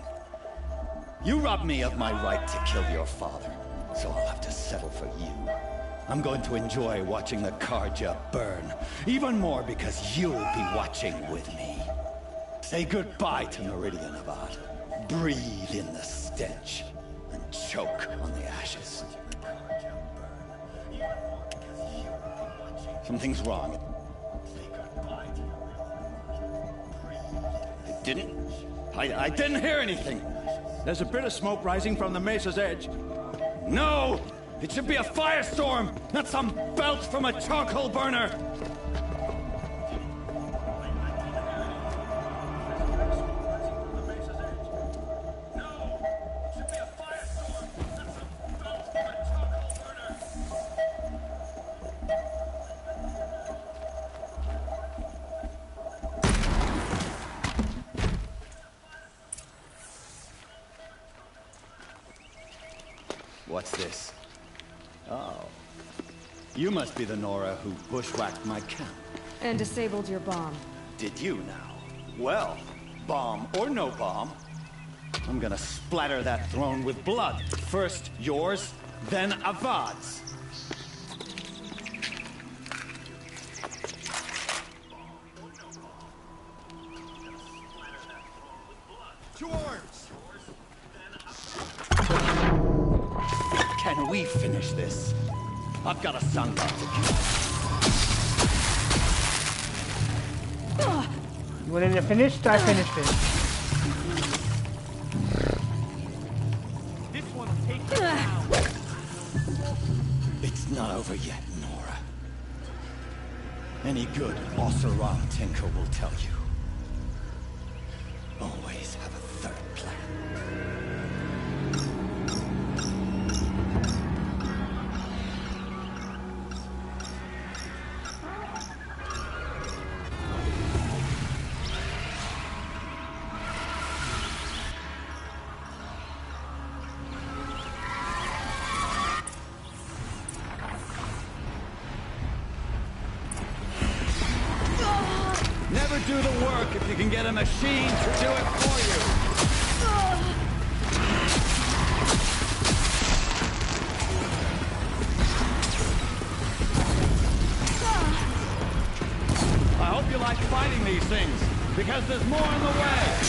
You robbed me of my right to kill your father, so I'll have to settle for you. I'm going to enjoy watching the Carja burn. Even more because you'll be watching with me. Say goodbye to Meridian Avad. Breathe in the stench and choke on the ashes. Something's wrong. I didn't hear anything. There's a bit of smoke rising from the mesa's edge. No! It should be a firestorm, not some belch from a charcoal burner! What's this? Oh. You must be the Nora who bushwhacked my camp. And disabled your bomb. Did you now? Well, bomb or no bomb, I'm gonna splatter that throne with blood. First yours, then Avad's. To arms! Can we finish this? I've got a son to kill. You want to finish? I finished it. This one's taken down. It's not over yet, Nora. Any good Oseram Tinker will tell you. Always have a third plan. Never do the work if you can get a machine to do it for you. I hope you like fighting these things, because there's more on the way.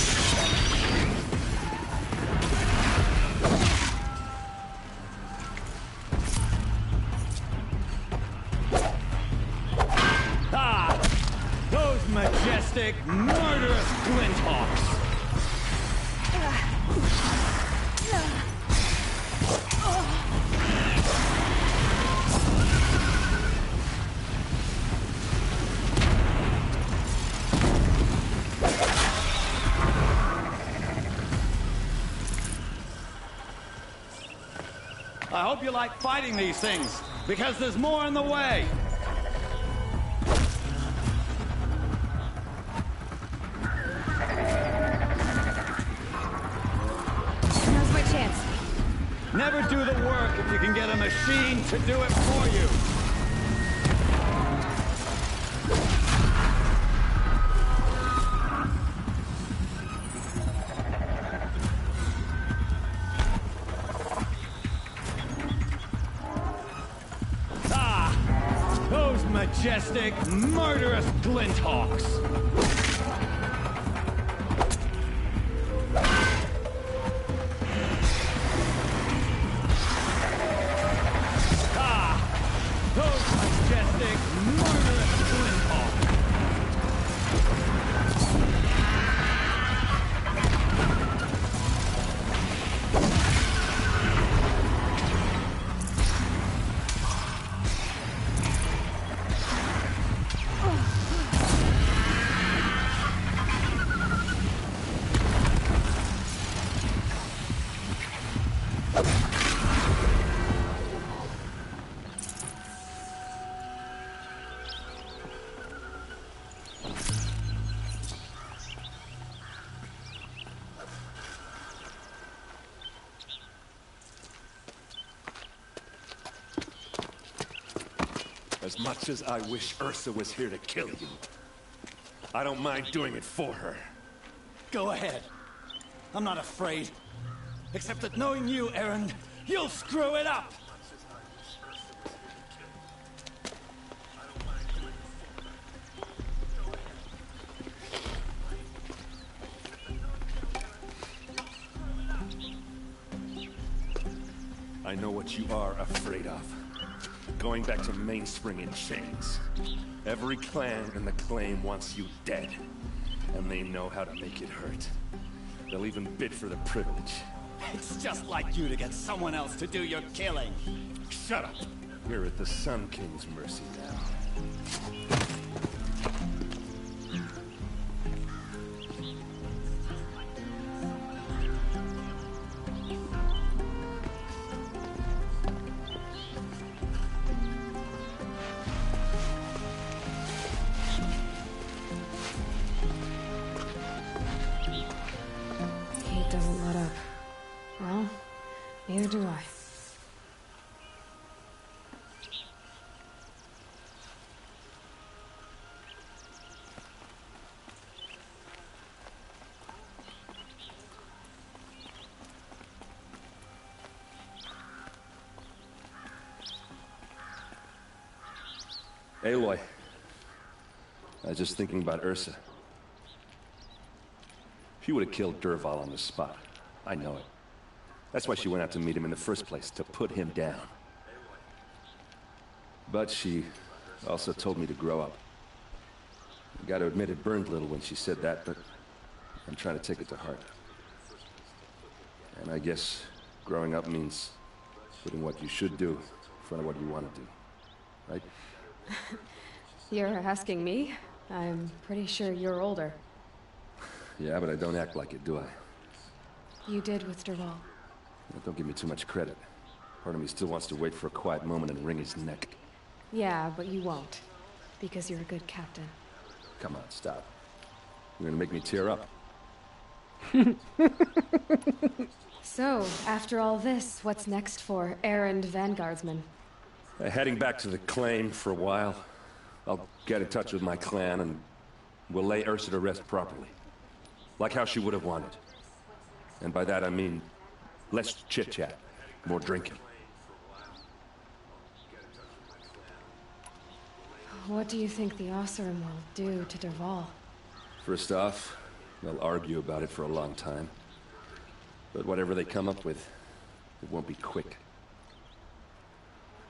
Majestic, murderous Glinthawks! I hope you like fighting these things, because there's more on the way. Never do the work if you can get a machine to do it for you. Those majestic, murderous Glinthawks. As much as I wish Ursa was here to kill you, I don't mind doing it for her. Go ahead. I'm not afraid. Except that knowing you, Erend, you'll screw it up! I know what you are afraid of. Going back to Mainspring in chains. Every clan in the claim wants you dead. And they know how to make it hurt. They'll even bid for the privilege. It's just like you to get someone else to do your killing. Shut up! You're at the Sun King's mercy now. He doesn't let up. Well, neither do I. Aloy. I was just thinking about Ursa. She would have killed Dervahl on the spot. I know it. That's why she went out to meet him in the first place, to put him down. But she also told me to grow up. I gotta admit it burned a little when she said that, but I'm trying to take it to heart. And I guess growing up means putting what you should do in front of what you want to do. Right? You're asking me? I'm pretty sure you're older. Yeah, but I don't act like it, do I? You did with Dervahl. Well, don't give me too much credit. Part of me still wants to wait for a quiet moment and wring his neck. Yeah, but you won't. Because you're a good captain. Come on, stop. You're gonna make me tear up. So, after all this, what's next for errand vanguardsman? Heading back to the claim for a while. I'll get in touch with my clan and we'll lay Ursa to rest properly. Like how she would have wanted. And by that I mean less chit-chat, more drinking. What do you think the Oseram will do to Dervahl? First off, they'll argue about it for a long time. But whatever they come up with, it won't be quick.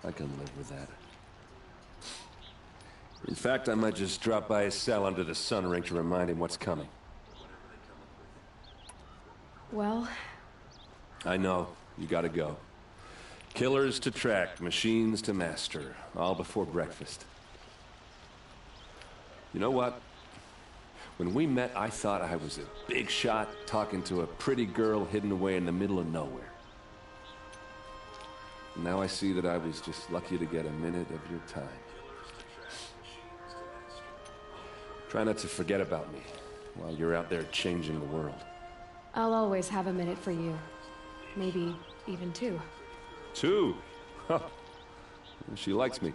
I can live with that. In fact, I might just drop by his cell under the sun ring to remind him what's coming. Well... I know. You gotta go. Killers to track, machines to master. All before breakfast. You know what? When we met, I thought I was a big shot talking to a pretty girl hidden away in the middle of nowhere. Now I see that I was just lucky to get a minute of your time. Try not to forget about me while you're out there changing the world. I'll always have a minute for you. Maybe even two. Two? Huh. She likes me.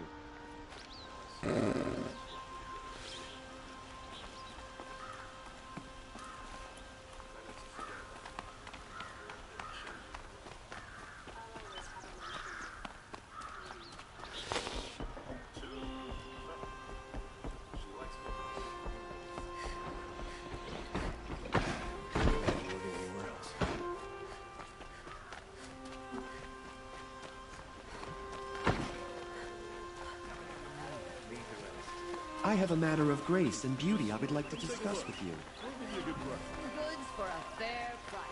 I have a matter of grace and beauty I would like to discuss with you. Goods for a fair price.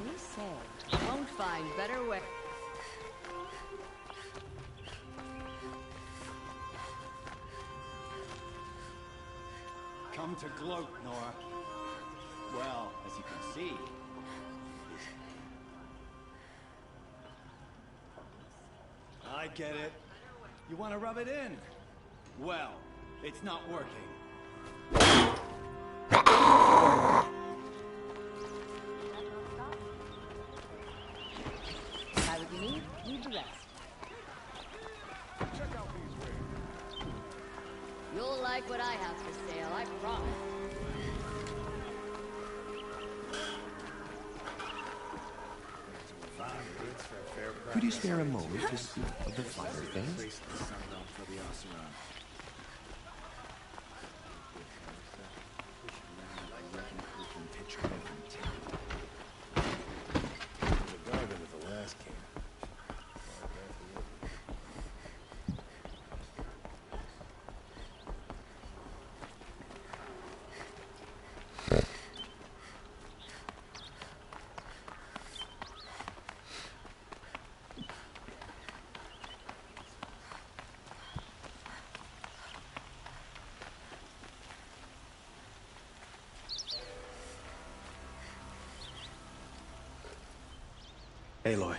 You said, won't find better way. Come to gloat, Nora. Well, as you can see... I get it. You want to rub it in? Well, it's not working. Buy what you need, leave the rest. Check out these wares. You'll like what I have for sale, I promise. Could you spare a moment to speak of the finer things? The garden of Aloy,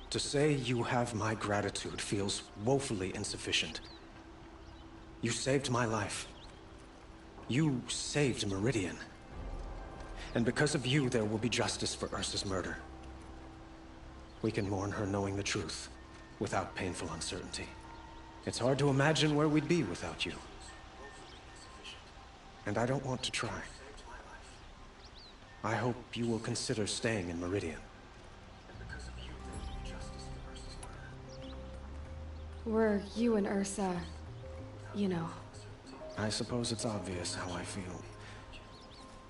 to say you have my gratitude feels woefully insufficient. You saved my life. You saved Meridian. And because of you, there will be justice for Ursa's murder. We can mourn her knowing the truth, without painful uncertainty. It's hard to imagine where we'd be without you. And I don't want to try. I hope you will consider staying in Meridian. Were you and Ursa, you know. I suppose it's obvious how I feel.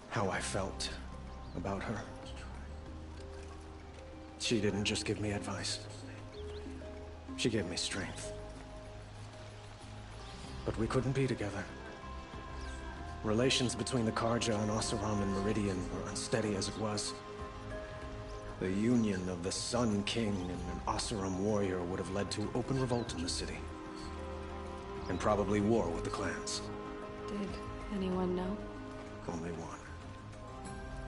How I felt about her. She didn't just give me advice. She gave me strength. But we couldn't be together. Relations between the Carja and Oseram and Meridian were unsteady as it was. The union of the Sun King and an Oseram warrior would have led to open revolt in the city. And probably war with the clans. Did anyone know? Only one.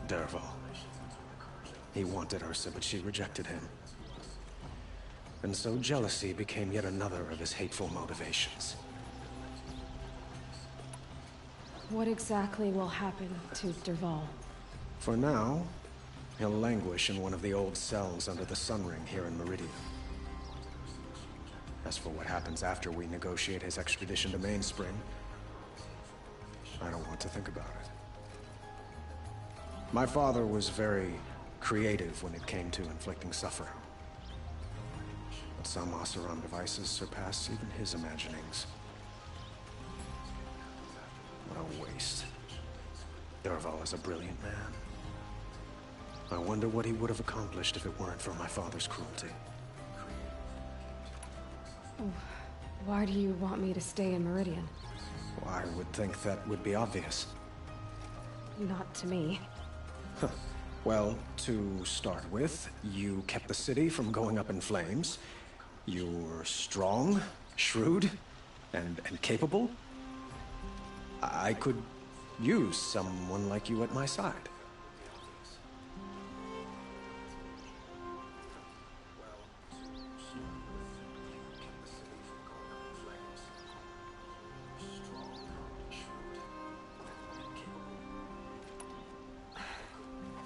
Dervahl. He wanted Ursa, but she rejected him. And so jealousy became yet another of his hateful motivations. What exactly will happen to Dervahl? For now, he'll languish in one of the old cells under the Sun Ring here in Meridian. As for what happens after we negotiate his extradition to Mainspring, I don't want to think about it. My father was very creative when it came to inflicting suffering. But some Oseram devices surpass even his imaginings. What a waste. Dervahl is a brilliant man. I wonder what he would have accomplished if it weren't for my father's cruelty. Why do you want me to stay in Meridian? Well, I would think that would be obvious. Not to me. Well, to start with, you kept the city from going up in flames. You were strong, shrewd, and capable. I could use someone like you at my side.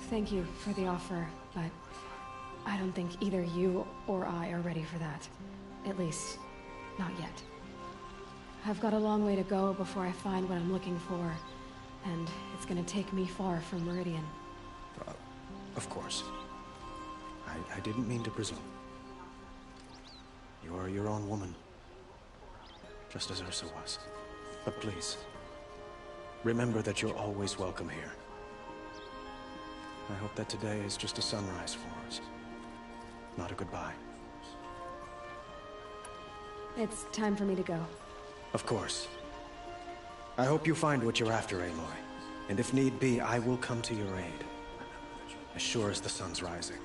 Thank you for the offer, but I don't think either you or I are ready for that. At least, not yet. I've got a long way to go before I find what I'm looking for, and it's gonna take me far from Meridian. Of course. I didn't mean to presume. You're your own woman, just as Ursa was. But please, remember that you're always welcome here. I hope that today is just a sunrise for us, not a goodbye. It's time for me to go. Of course. I hope you find what you're after, Aloy. And if need be, I will come to your aid. As sure as the sun's rising.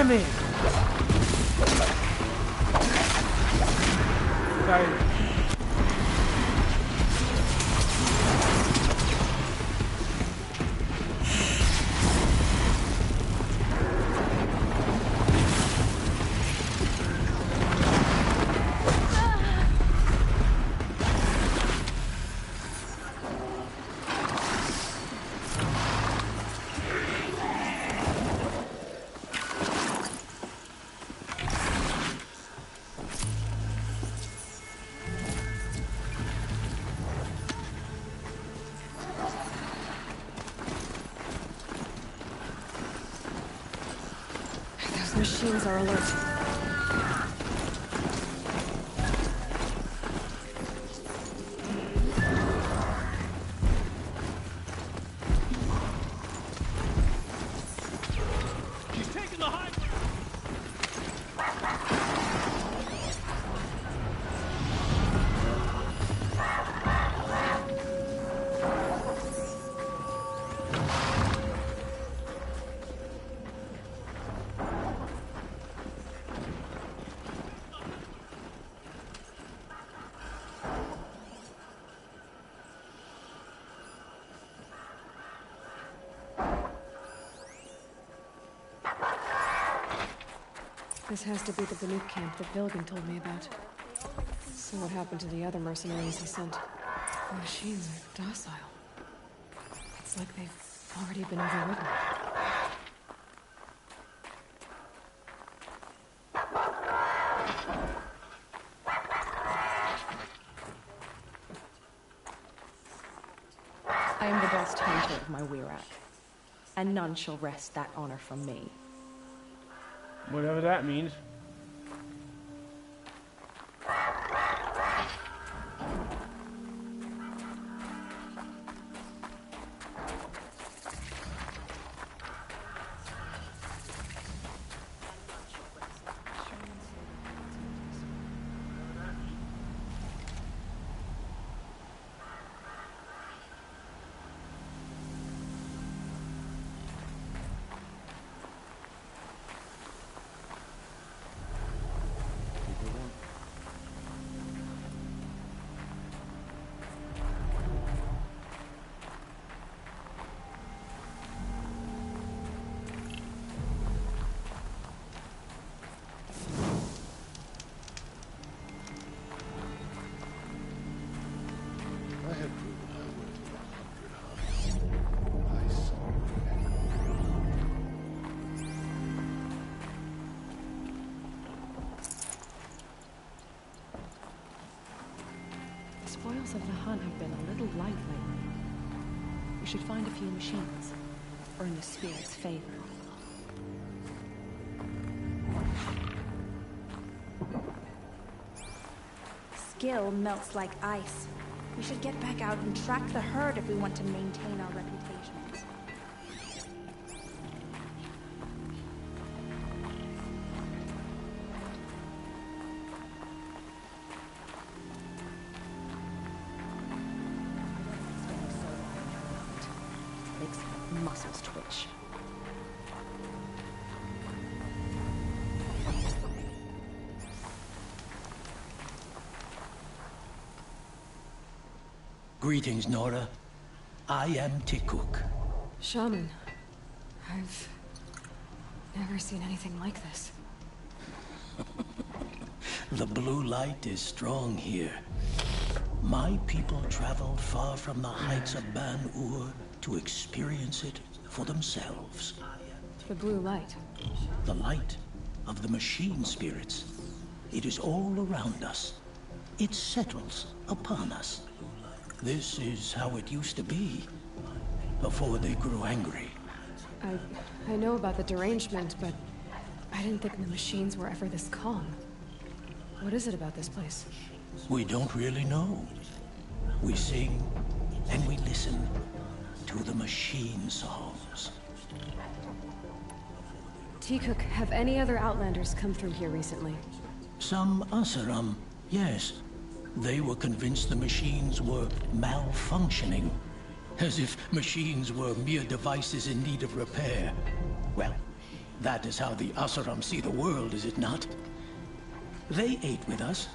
Damn it! Sorry. Machines are alert. She's taking the high This has to be the Banuk camp that Vilgan told me about. So what happened to the other mercenaries he sent? The machines are docile. It's like they've already been overridden. I am the best hunter of my Werak, and none shall wrest that honor from me. Whatever that means. Spoils of the hunt have been a little light lately. We should find a few machines, earn the spirit's favor. Skill melts like ice. We should get back out and track the herd if we want to maintain our reputations. Makes muscles twitch. Greetings, Nora. I am Tikuk. Shaman, I've never seen anything like this. The blue light is strong here. My people traveled far from the heights of Ban-Ur to experience it for themselves. The blue light. The light of the machine spirits. It is all around us. It settles upon us. This is how it used to be, before they grew angry. I know about the derangement, but I didn't think the machines were ever this calm. What is it about this place? We don't really know. We sing and we listen to the machine songs. Tikuk, have any other Outlanders come through here recently? Some Asaram, yes. They were convinced the machines were malfunctioning. As if machines were mere devices in need of repair. Well, That is how the Oseram see the world, is it not? They ate with us.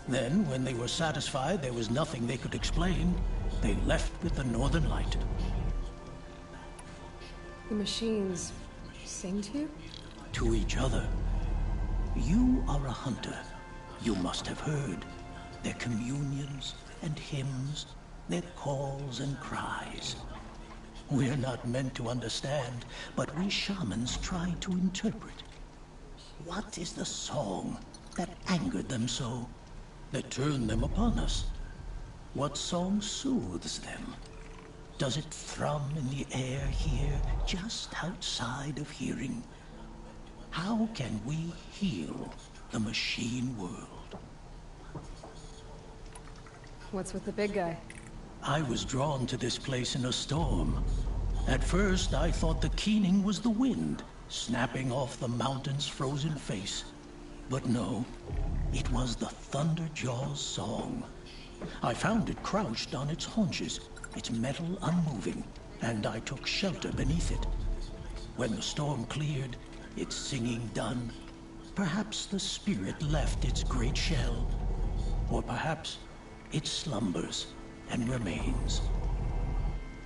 Then, when they were satisfied there was nothing they could explain, they left with the Northern Light. The machines sing to you? To each other. You are a hunter. You must have heard their communions and hymns, their calls and cries. We're not meant to understand, but we shamans try to interpret. What is the song that angered them so, that turned them upon us? What song soothes them? Does it thrum in the air here, just outside of hearing? How can we heal the machine world? What's with the big guy? I was drawn to this place in a storm. At first, I thought the keening was the wind, snapping off the mountain's frozen face. But no, it was the Thunderjaw's song. I found it crouched on its haunches, its metal unmoving, and I took shelter beneath it. When the storm cleared, its singing done, perhaps the spirit left its great shell, or perhaps it slumbers and remains.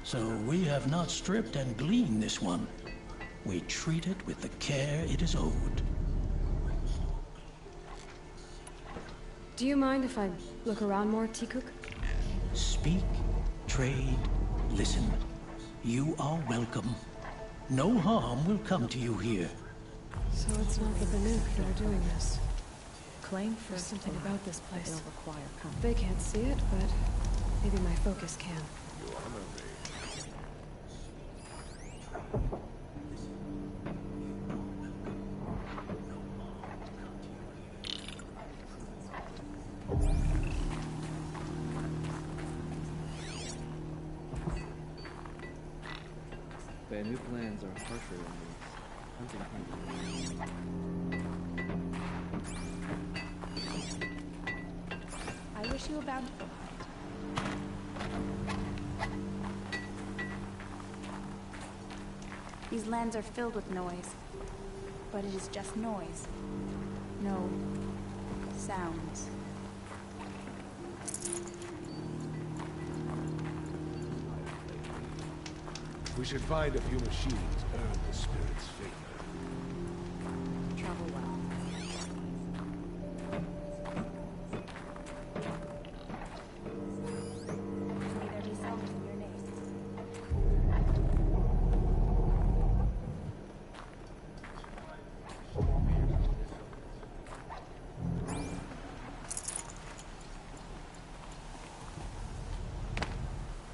So we have not stripped and gleaned this one. We treat it with the care it is owed. Do you mind if I look around more, Tikuk? Speak, trade, listen. You are welcome. No harm will come to you here. So it's not the Banuk that are doing this. Claim There's something about this place. They'll require comfort. They can't see it, but maybe my focus can. Banuk lands are harsher than these. I wish you a bountiful hunt. These lands are filled with noise, but it is just noise. No sounds. We should find a few machines, earn the spirit's favor. Travel well. May there be songs in your name.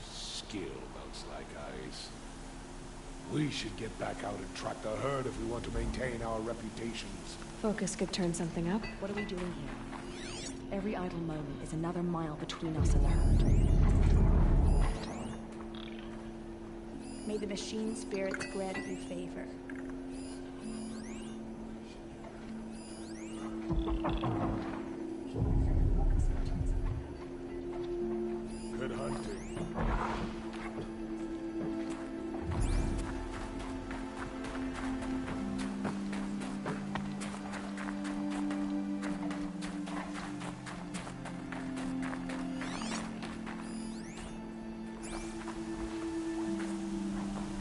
Skill melts like ice. We should get back out and track the herd if we want to maintain our reputations. Focus could turn something up. What are we doing here? Every idle moment is another mile between us and the herd. May the machine spirits grant you favor. Good hunting.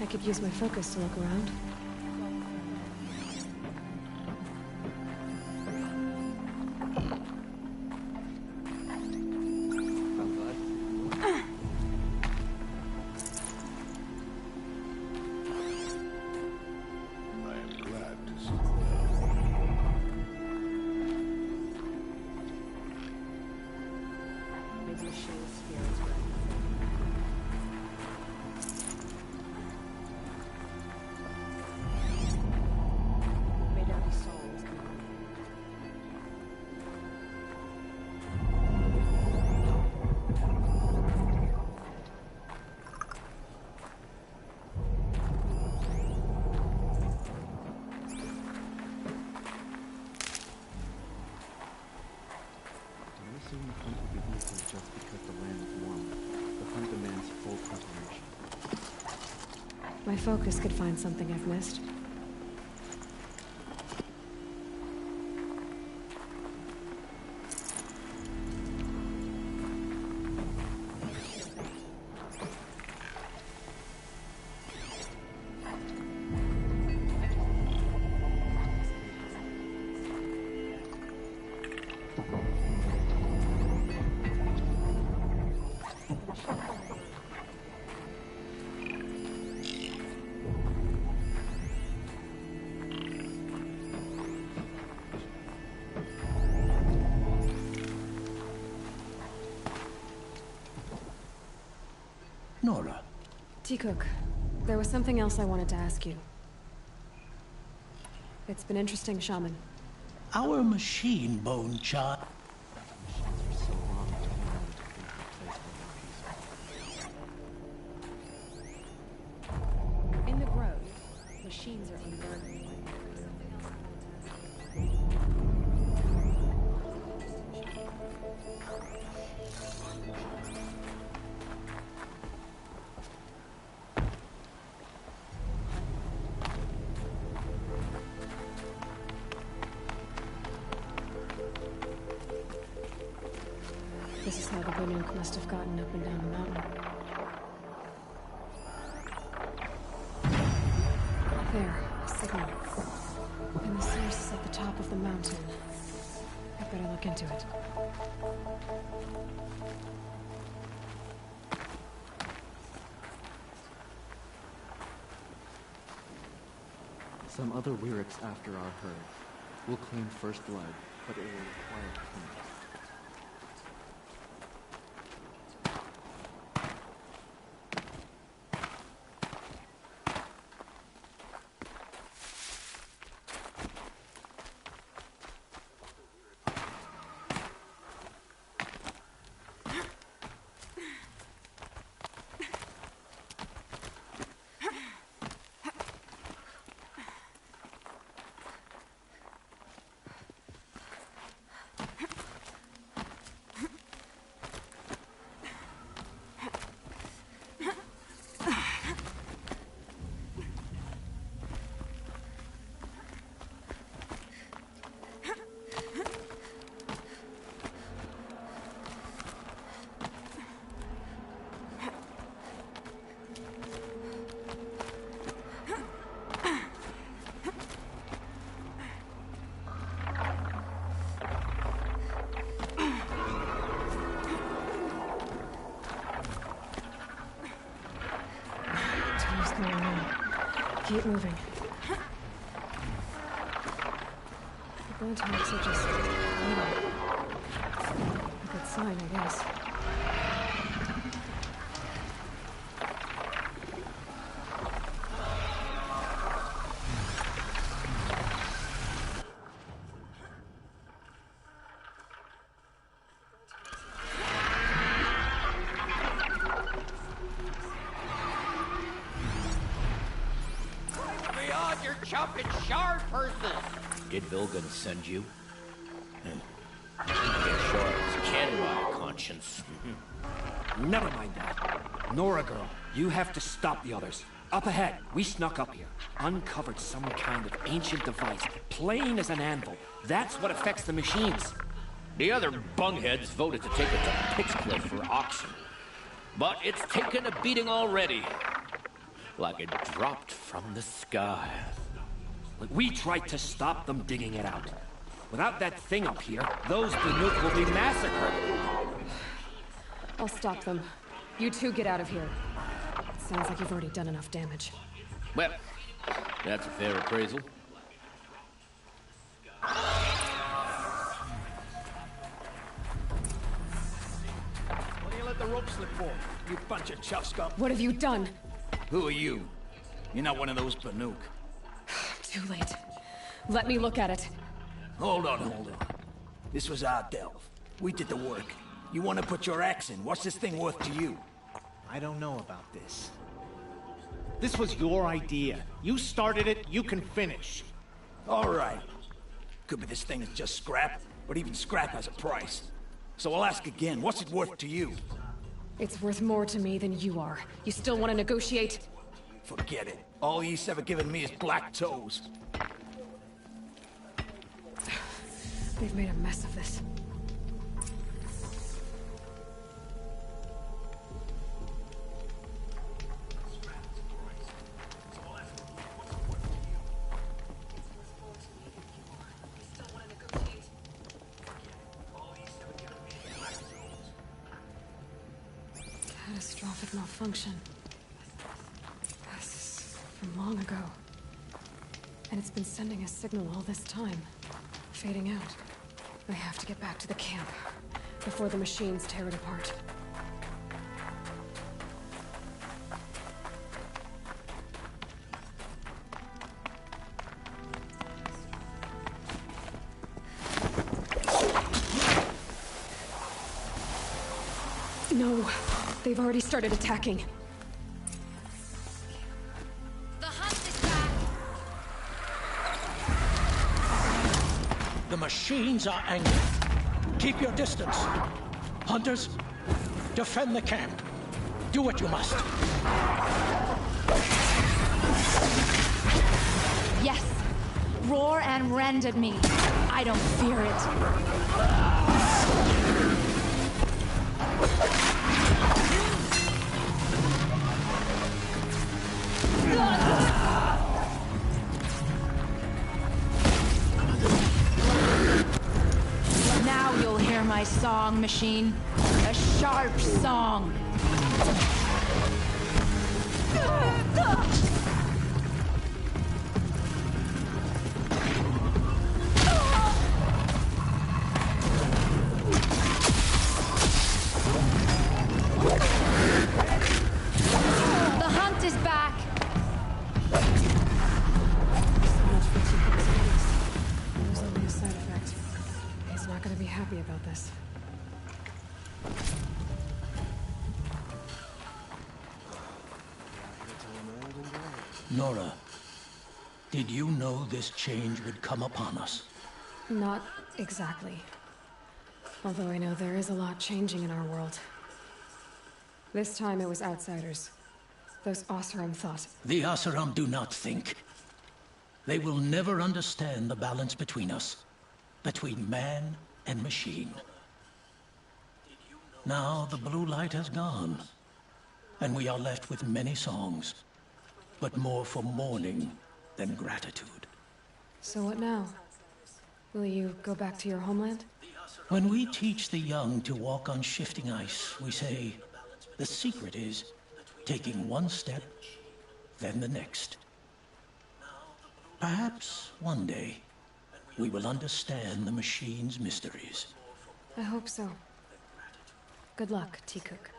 I could use my focus to look around. I am glad to see May the machine spirits grant May there be souls in the Don't assume the hunt will be easy just because the land is warm. The hunt demands full preparation. My focus could find something I've missed. Nora. T-Cook, there was something else I wanted to ask you. It's been interesting, Shaman. Our machine bone child. In the grove, machines are unburnable. This is how the Banuk must have gotten up and down the mountain. There, a signal. And the source is at the top of the mountain. I better look into it. Some other Wyrics after our herd. We'll claim first blood, but it will require cleanup. Keep moving. The burnt marks are just bleeding. A good sign, I guess. Chopping shard purses! Did Vilgun send you? I guess shards can buy conscience. Never mind that. Nora girl, you have to stop the others. Up ahead, we snuck up here. Uncovered some kind of ancient device, plain as an anvil. That's what affects the machines. The other bungheads voted to take it to Pixcliff for auction. But it's taken a beating already. Like it dropped from the sky. We tried to stop them digging it out. Without that thing up here, those Banuk will be massacred. I'll stop them. You two get out of here. It sounds like you've already done enough damage. Well, that's a fair appraisal. What do you let the rope slip for? You bunch of chuff scum. What have you done? Who are you? You're not one of those Banuk. Too late. Let me look at it. Hold on. This was our delve. We did the work. You want to put your axe in? What's this thing worth to you? I don't know about this. This was your idea. You started it, you can finish. All right. Could be this thing is just scrap, but even scrap has a price. So I'll ask again, what's it worth to you? It's worth more to me than you are. You still want to negotiate? Forget it. All he's ever given me is black toes. They've made a mess of this. Catastrophic malfunction. This is from long ago. And it's been sending a signal all this time. Fading out. I have to get back to the camp before the machines tear it apart. No, they've already started attacking. The hunt is back! The machines are angry. Keep your distance. Hunters, defend the camp. Do what you must. Yes! Roar and rend at me. I don't fear it. Now you'll hear my song, machine. A sharp song. The hunt is back. So much for T-Cook's case. It was only a side effect. He's not gonna be happy about this. Nora, did you know this change would come upon us? Not exactly. Although I know there is a lot changing in our world. This time it was outsiders. Those Oseram thought. The Oseram do not think. They will never understand the balance between us. Between man and machine. Now the blue light has gone. And we are left with many songs. But more for mourning than gratitude. So what now? Will you go back to your homeland? When we teach the young to walk on shifting ice, we say, the secret is taking one step, then the next. Perhaps one day, we will understand the machine's mysteries. I hope so. Good luck, T-Cook.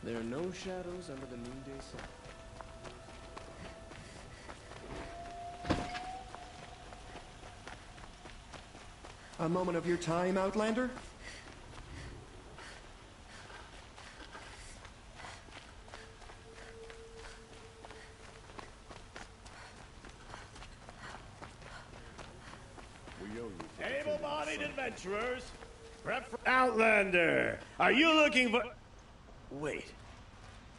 There are no shadows under the noonday sun. A moment of your time, Outlander? Able-bodied adventurers, Outlander, are you looking for... Wait,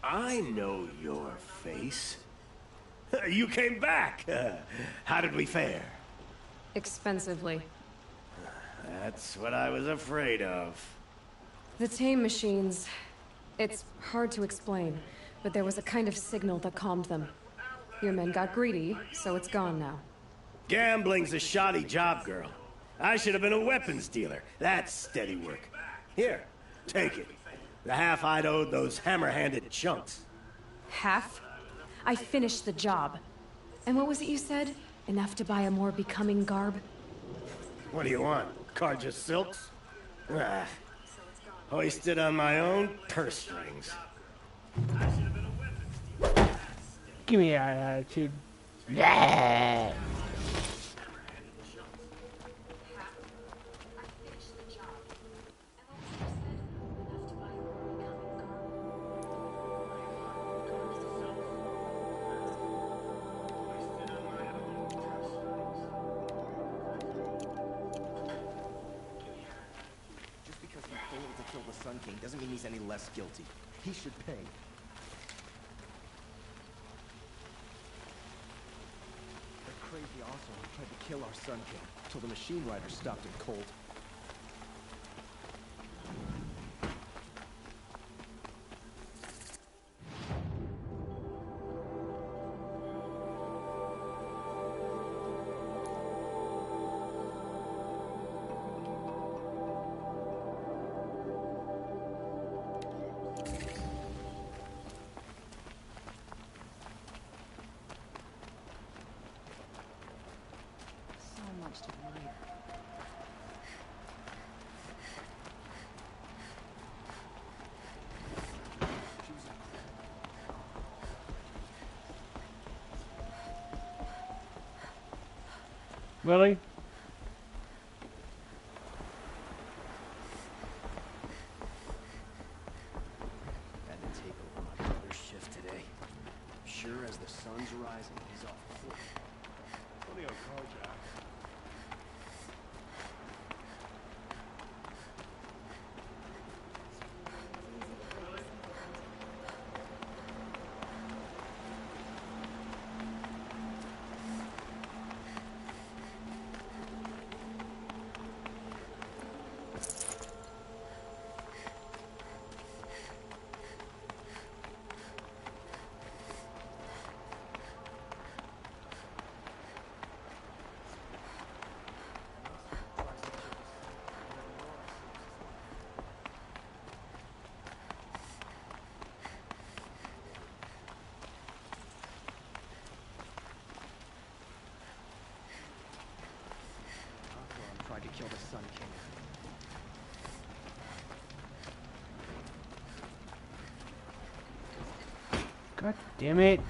I know your face. You came back. How did we fare? Expensively. That's what I was afraid of. The tame machines... It's hard to explain, but there was a kind of signal that calmed them. Your men got greedy, so it's gone now. Gambling's a shoddy job, girl. I should have been a weapons dealer. That's steady work. Here, take it. The half I'd owed those hammer-handed chunks. Half? I finished the job. And what was it you said? Enough to buy a more becoming garb? What do you want? Carja silks? Ah, hoisted on my own purse strings. Give me that attitude. Yeah. Sun King doesn't mean he's any less guilty. He should pay. That crazy asshole tried to kill our Sun King until the machine riders stopped him cold. Really? Had to take over my brother's shift today. Sure as the sun's rising, he's off the foot. Funny old Carjack. Tried to kill the Sun King. God damn it.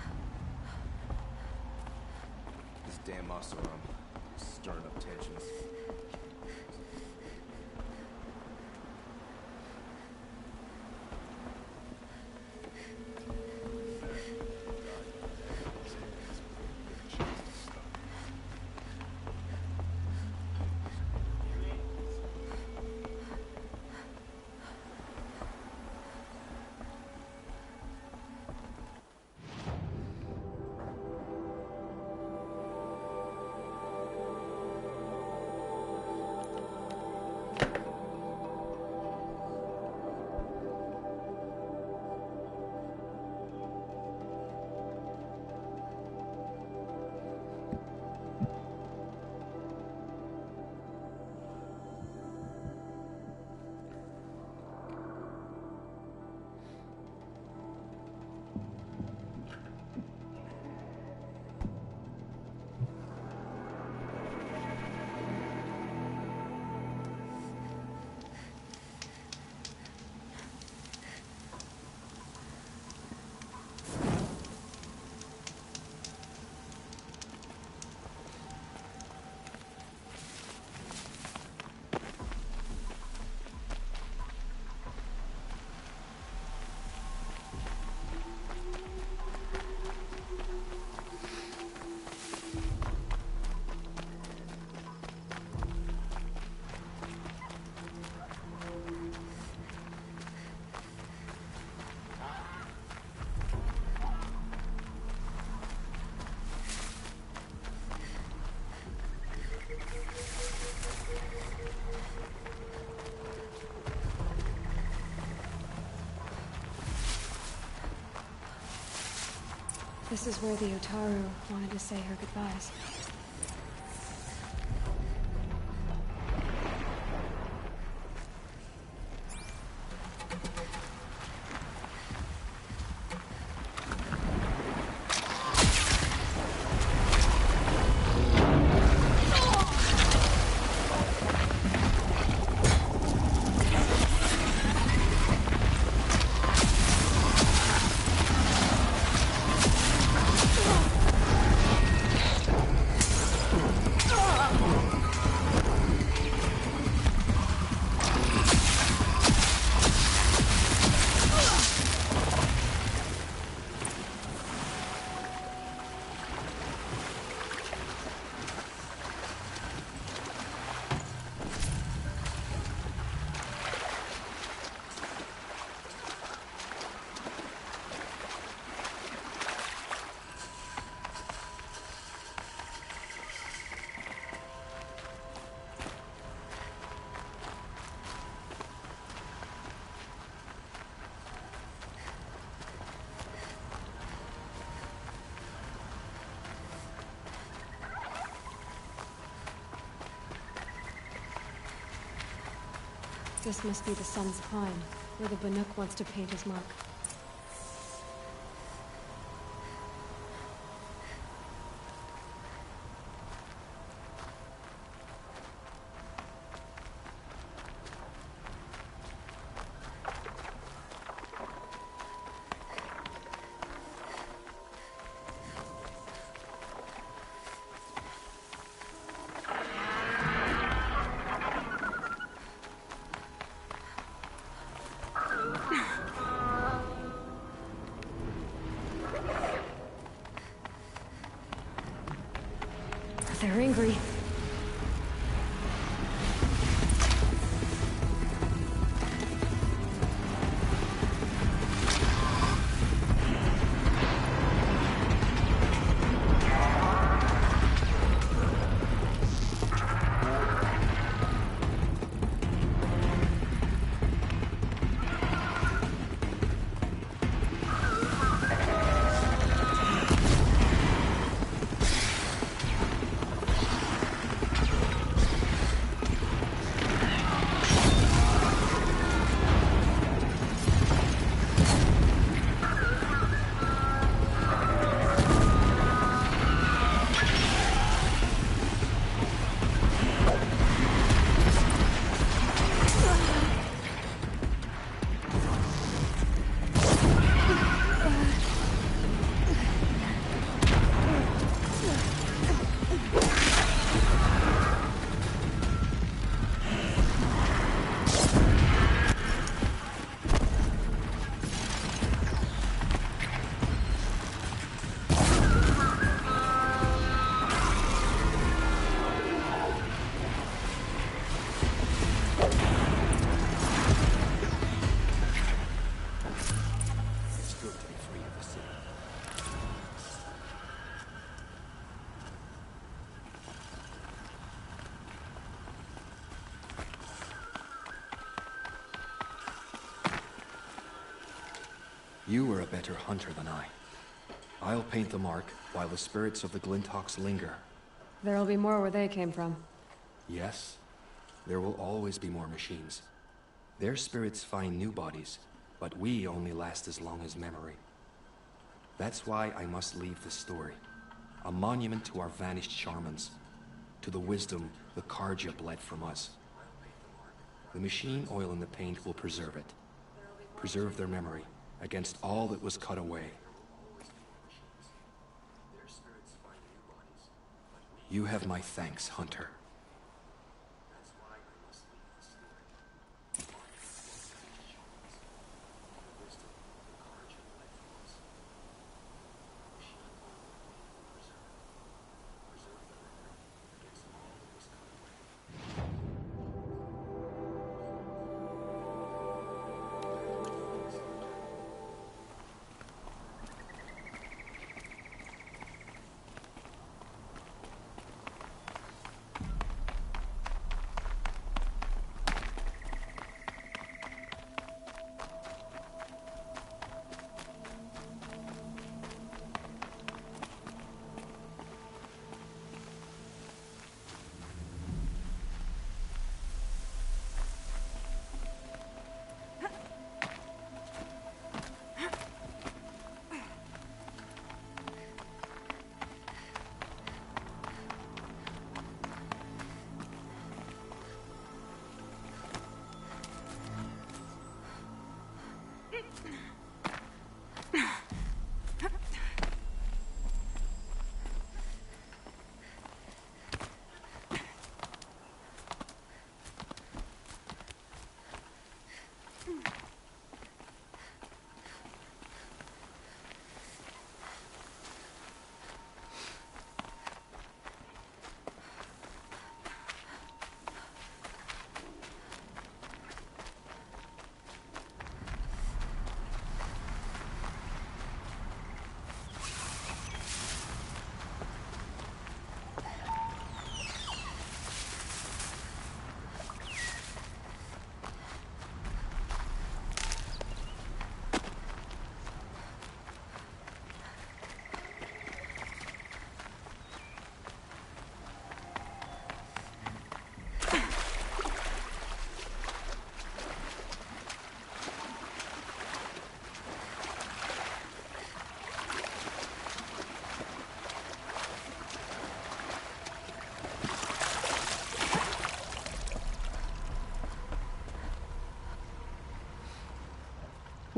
This damn Oseram stirring up tensions. This is where the Otaru wanted to say her goodbyes. This must be the Sun's Climb, where the Banuk wants to paint his mark. They're angry. You were a better hunter than I. I'll paint the mark while the spirits of the Glinthawks linger. There'll be more where they came from. Yes, there will always be more machines. Their spirits find new bodies, but we only last as long as memory. That's why I must leave this story. A monument to our vanished shamans, to the wisdom the Carja bled from us. The machine oil in the paint will preserve it. Preserve their memory against all that was cut away. You have my thanks, Hunter.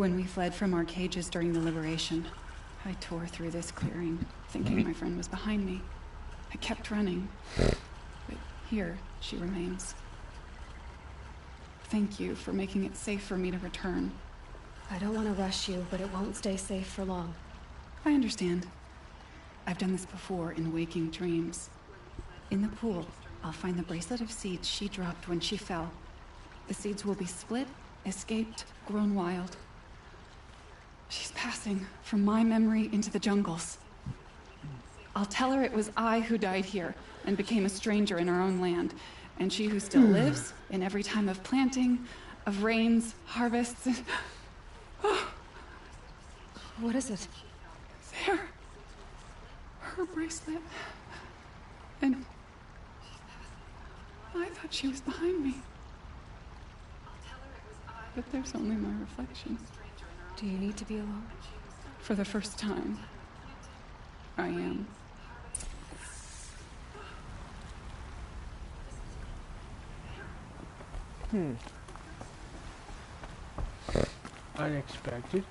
When we fled from our cages during the liberation, I tore through this clearing, thinking my friend was behind me. I kept running, but here she remains. Thank you for making it safe for me to return. I don't want to rush you, but it won't stay safe for long. I understand. I've done this before in waking dreams. In the pool, I'll find the bracelet of seeds she dropped when she fell. The seeds will be split, escaped, grown wild. She's passing from my memory into the jungles. I'll tell her it was I who died here and became a stranger in our own land, and she who still lives in every time of planting, of rains, harvests, and... What is it? There. Her bracelet. And... I thought she was behind me. But there's only my reflection. Do you need to be alone? For the first time, I am. Unexpected.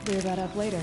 Clear that up later.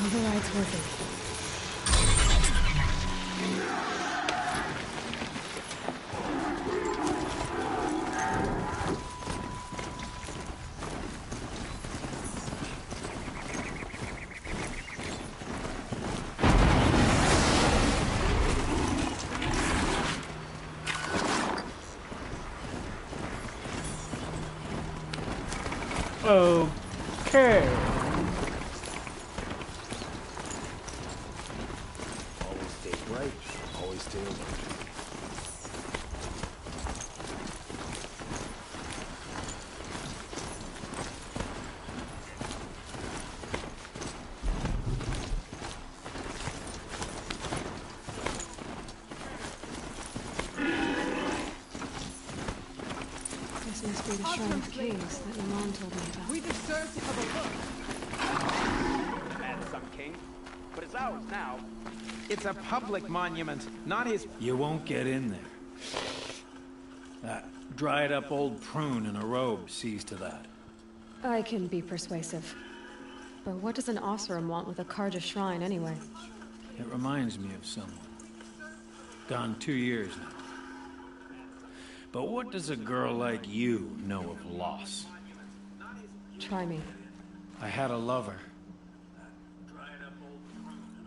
Override's working. Okay. Always stay bright, always stay alert. This must be the Shrine of Kings that Naman told me about. We deserve to have a look. Mad Sun King, but it's ours now. It's a public monument, not his. You won't get in there. That dried-up old prune in a robe sees to that. I can be persuasive. But what does an Oseram want with a Karja shrine anyway? It reminds me of someone. Gone 2 years now. But what does a girl like you know of loss? Try me. I had a lover.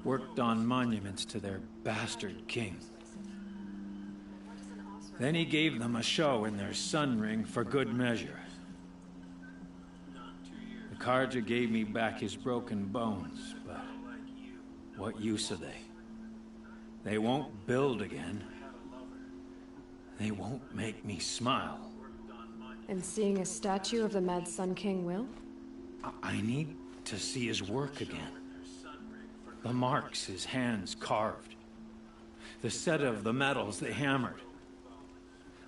Worked on monuments to their bastard king. Then he gave them a show in their sun ring for good measure. The Karja gave me back his broken bones, but what use are they? They won't build again. They won't make me smile. And seeing a statue of the Mad Sun King will? I need to see his work again. The marks his hands carved. The set of the metals they hammered.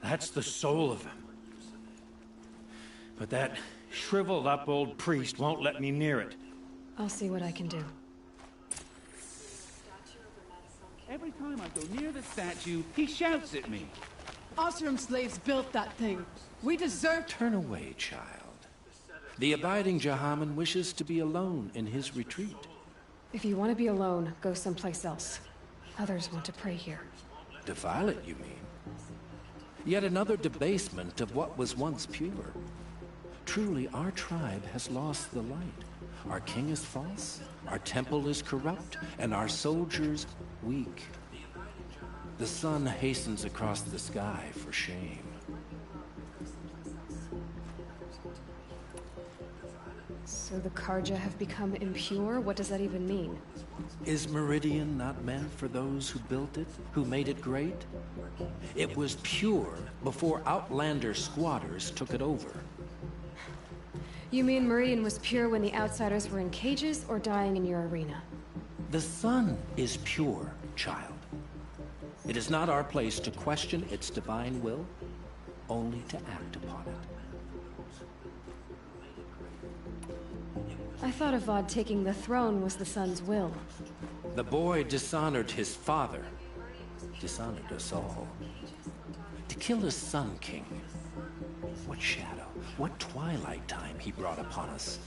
That's the soul of him. But that shriveled up old priest won't let me near it. I'll see what I can do. Every time I go near the statue, he shouts at me. Oseram slaves built that thing. We deserve... Turn away, child. The abiding Jahaman wishes to be alone in his retreat. If you want to be alone, go someplace else. Others want to pray here. Defile it, you mean? Yet another debasement of what was once pure. Truly, our tribe has lost the light. Our king is false, our temple is corrupt, and our soldiers weak. The sun hastens across the sky for shame. So the Karja have become impure? What does that even mean? Is Meridian not meant for those who built it, who made it great? It was pure before Outlander squatters took it over. You mean Meridian was pure when the outsiders were in cages or dying in your arena? The sun is pure, child. It is not our place to question its divine will, only to act upon it. I thought Avad taking the throne was the sun's will. The boy dishonored his father, dishonored us all. To kill his Sun King. What shadow, what twilight time he brought upon us.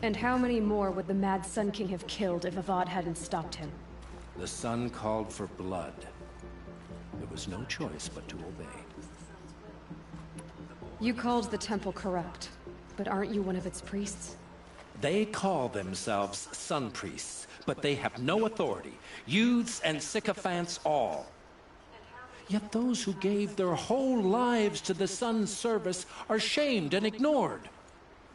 And how many more would the Mad Sun King have killed if Avad hadn't stopped him? The sun called for blood. There was no choice but to obey. You called the temple corrupt, but aren't you one of its priests? They call themselves sun priests, but they have no authority. Youths and sycophants all. Yet those who gave their whole lives to the sun's service are shamed and ignored.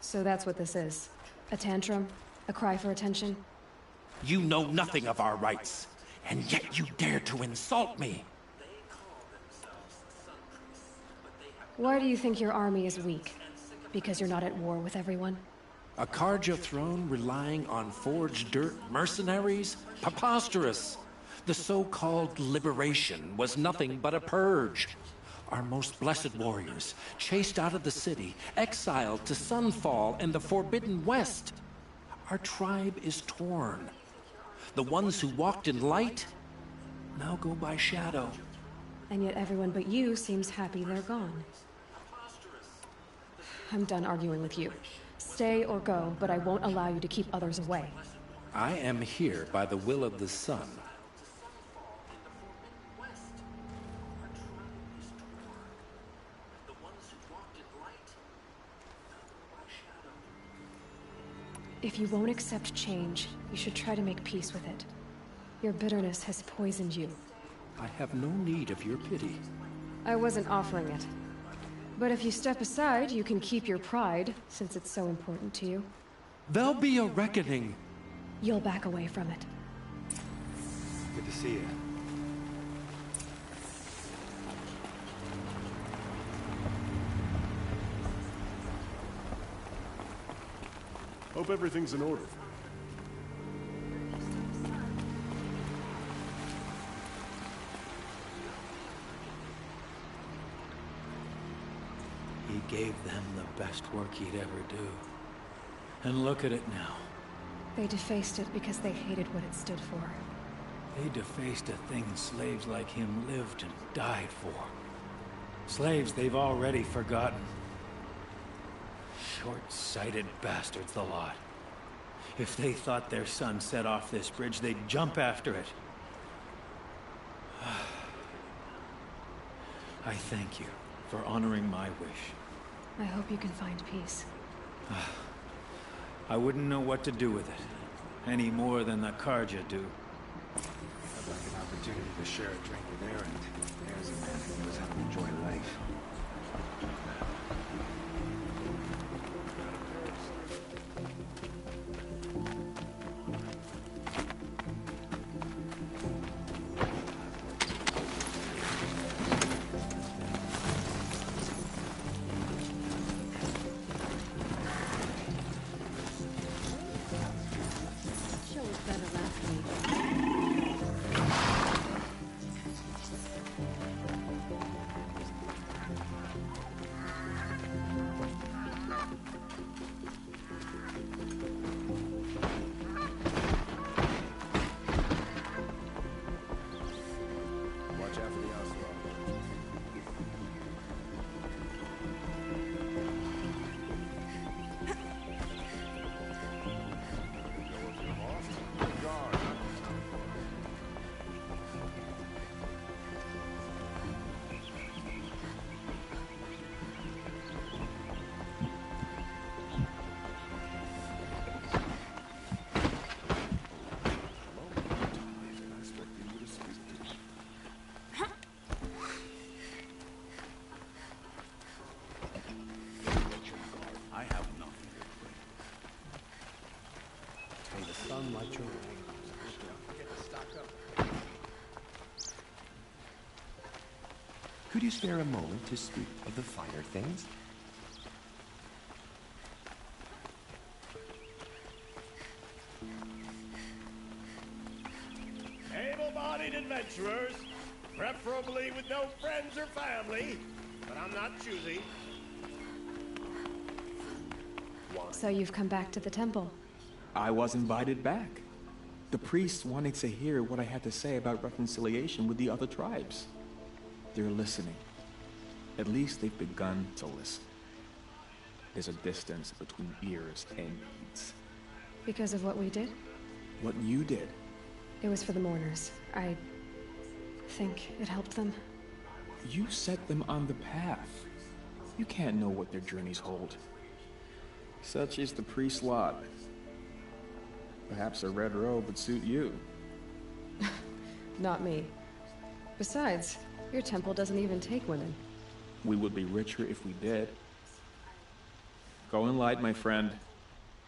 So that's what this is. A tantrum? A cry for attention? You know nothing of our rights, and yet you dare to insult me. Why do you think your army is weak? Because you're not at war with everyone? A Karja throne relying on forged dirt mercenaries? Preposterous! The so-called liberation was nothing but a purge. Our most blessed warriors, chased out of the city, exiled to Sunfall and the Forbidden West. Our tribe is torn. The ones who walked in light now go by shadow. And yet everyone but you seems happy they're gone. I'm done arguing with you. Stay or go, but I won't allow you to keep others away. I am here by the will of the sun. If you won't accept change, you should try to make peace with it. Your bitterness has poisoned you. I have no need of your pity. I wasn't offering it. But if you step aside, you can keep your pride, since it's so important to you. There'll be a reckoning. You'll back away from it. Good to see you. Hope everything's in order. He gave them the best work he'd ever do. And look at it now. They defaced it because they hated what it stood for. They defaced a thing slaves like him lived and died for. Slaves they've already forgotten. Short-sighted bastards, the lot. If they thought their son set off this bridge, they'd jump after it. I thank you for honoring my wish. I hope you can find peace. I wouldn't know what to do with it, any more than the Carja do. I'd like an opportunity to share a drink with Aaron. There's a man who knows how to enjoy life. Could you spare a moment to speak of the finer things? Able-bodied adventurers, preferably with no friends or family, but I'm not choosy. So you've come back to the temple. I was invited back. The priests wanted to hear what I had to say about reconciliation with the other tribes. They're listening. At least they've begun to listen. There's a distance between ears and heeds. Because of what we did? What you did. It was for the mourners. I think it helped them. You set them on the path. You can't know what their journeys hold. Such is the priest's lot. Perhaps a red robe would suit you. Not me. Besides, your temple doesn't even take women. We would be richer if we did. Go in light, my friend,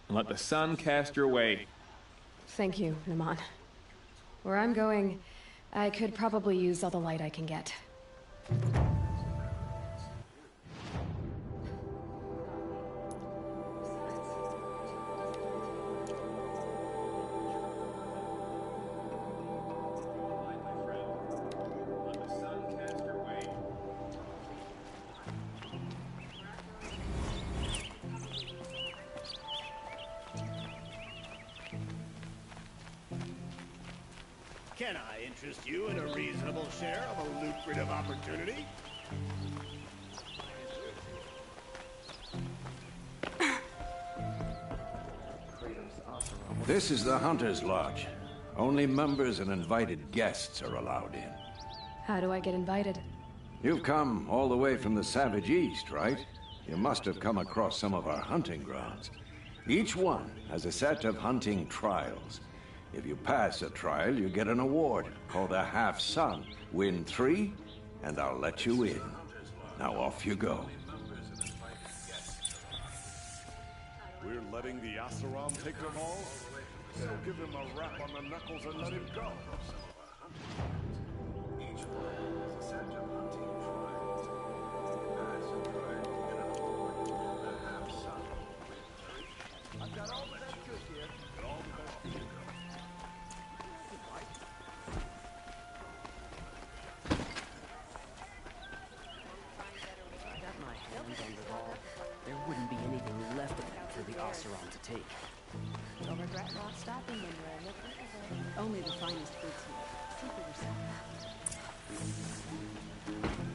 and let the sun cast your way. Thank you, Naman. Where I'm going, I could probably use all the light I can get. Can I interest you in a reasonable share of a lucrative opportunity? This is the Hunter's Lodge. Only members and invited guests are allowed in. How do I get invited? You've come all the way from the Savage East, right? You must have come across some of our hunting grounds. Each one has a set of hunting trials. If you pass a trial, you get an award called a Half-Sun. Win 3, and I'll let you in. Now off you go. We're letting the Asaram take them all? So give him a rap on the knuckles and let him go. I've got all the best goods here. All the best you If I got my hands on it all, there wouldn't be anything left of it for the Oseram to take. You'll regret not stopping when you're looking for them. Only the finest goods here. See for yourself.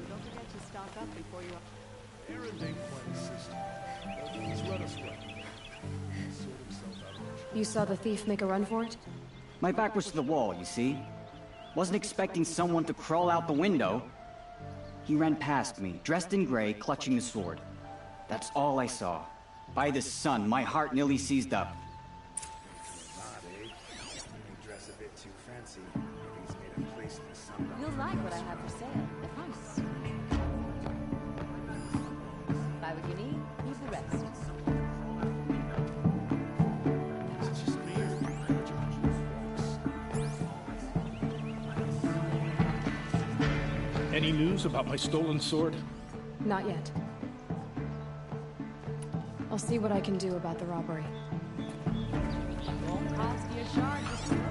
Don't forget to stock up before you... Aaron ain't quite a system. He's led us well. Sort himself out of You saw the thief make a run for it? My back was to the wall, you see? Wasn't expecting someone to crawl out the window. He ran past me, dressed in gray, clutching the sword. That's all I saw. By the sun, my heart nearly seized up. Dress a bit too fancy. He's made a place in the sun. You'll like what I have for sale, I promise. Buy what you need, leave the rest. Any news about my stolen sword? Not yet. I'll see what I can do about the robbery. Won't cost you a shard just to look.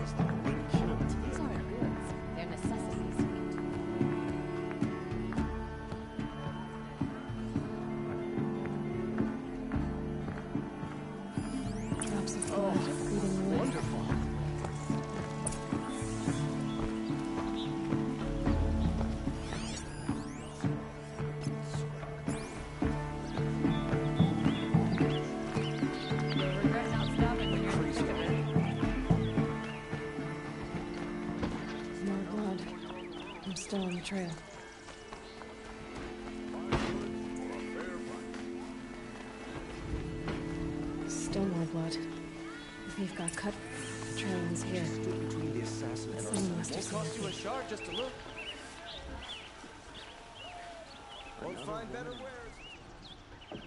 These aren't goods, they're necessities. Drops of blood leading the way. wonderful. You'll regret not stopping when you're looking for them. More blood. I'm still on the trail. Still more blood. The thief got cut. The trail ends here. Between the assassin and Someone must have Won't seen cost you it. a shard just to look. Won't find better wares.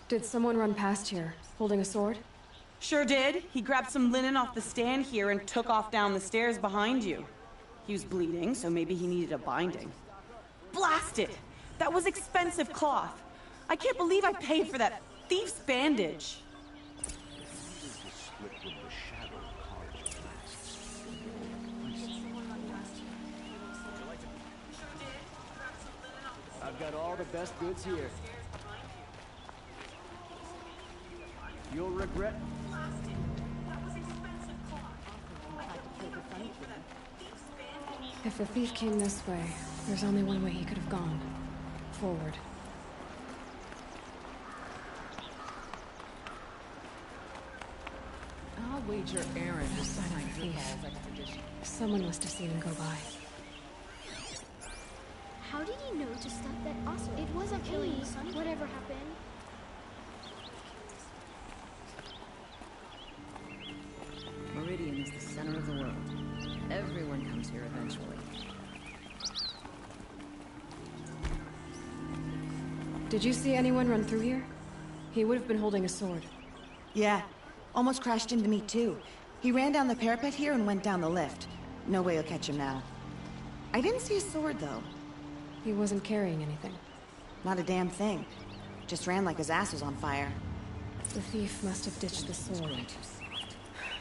Did someone run past here, holding a sword? Sure did. He grabbed some linen off the stand here and took off down the stairs behind you. He was bleeding, so maybe he needed a binding. Blast it! That was expensive cloth. I can't believe I paid for that thief's bandage. I've got all the best goods here. You'll regret. If the thief came this way, there's only one way he could have gone. Forward. I'll wager Aaron was Last sign behind of your thief. Paul's expedition. Someone must have seen him go by. How did he know to stop that awesome? It wasn't killing the sun. Whatever happened. Meridian is the center of the world. Everyone comes here eventually. Did you see anyone run through here? He would have been holding a sword. Yeah, almost crashed into me too. He ran down the parapet here and went down the lift. No way you'll catch him now. I didn't see a sword though. He wasn't carrying anything. Not a damn thing. Just ran like his ass was on fire. The thief must have ditched the sword.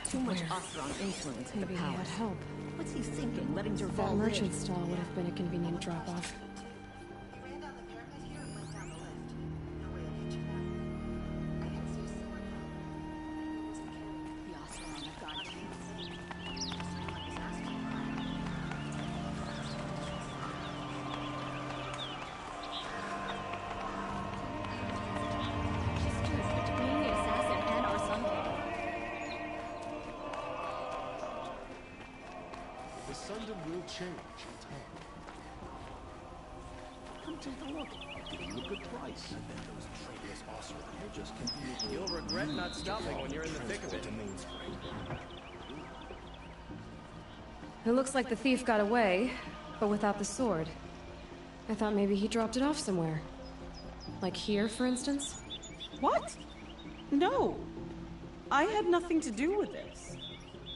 Too much Where? Oseram influence at the Maybe he had palace. help. What's he thinking, letting That Dervahl merchant live? stall would have been a convenient drop-off. The Oseram have gone tame. London will change in time. Come take a look. I'll give you a good price. I bet those traitorous Osram here just conveniently... You'll regret not stopping when you're in the thick of it. It looks like the thief got away, but without the sword. I thought maybe he dropped it off somewhere. Like here, for instance? What? No. I had nothing to do with this.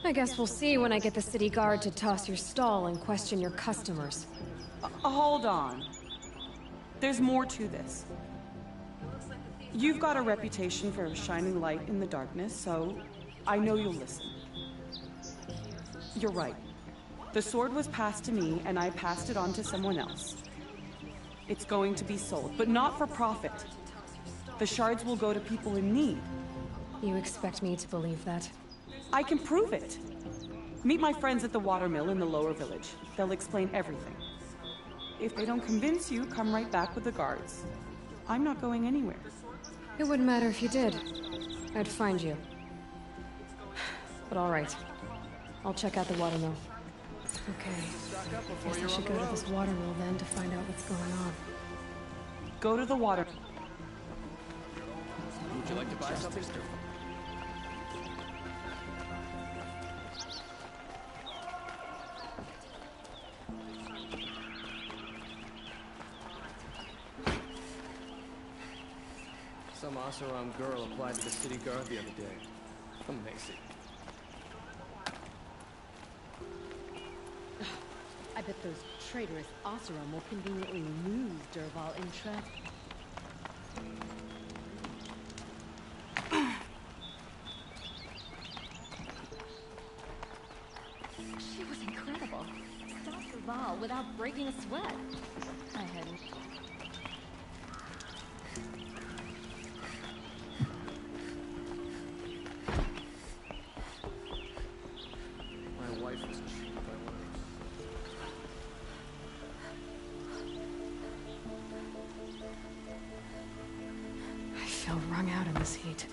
I guess we'll see when I get the city guard to toss your stall and question your customers. Hold on. There's more to this. You've got a reputation for shining light in the darkness, so I know you'll listen. You're right. The sword was passed to me, and I passed it on to someone else. It's going to be sold, but not for profit. The shards will go to people in need. You expect me to believe that? I can prove it. Meet my friends at the watermill in the lower village. They'll explain everything. If they don't convince you, come right back with the guards. I'm not going anywhere. It wouldn't matter if you did. I'd find you. But all right. I'll check out the watermill. Okay. Guess I should go to this watermill then to find out what's going on. Go to the water. Would you like to buy something? Some Oseram girl applied to the city guard the other day. Amazing. I bet those traitorous Oseram will conveniently lose Dervahl in traffic. She was incredible. Stopped Dervahl without breaking a sweat. I hadn't. My wife was cheated by one of those. I feel wrung out in this heat.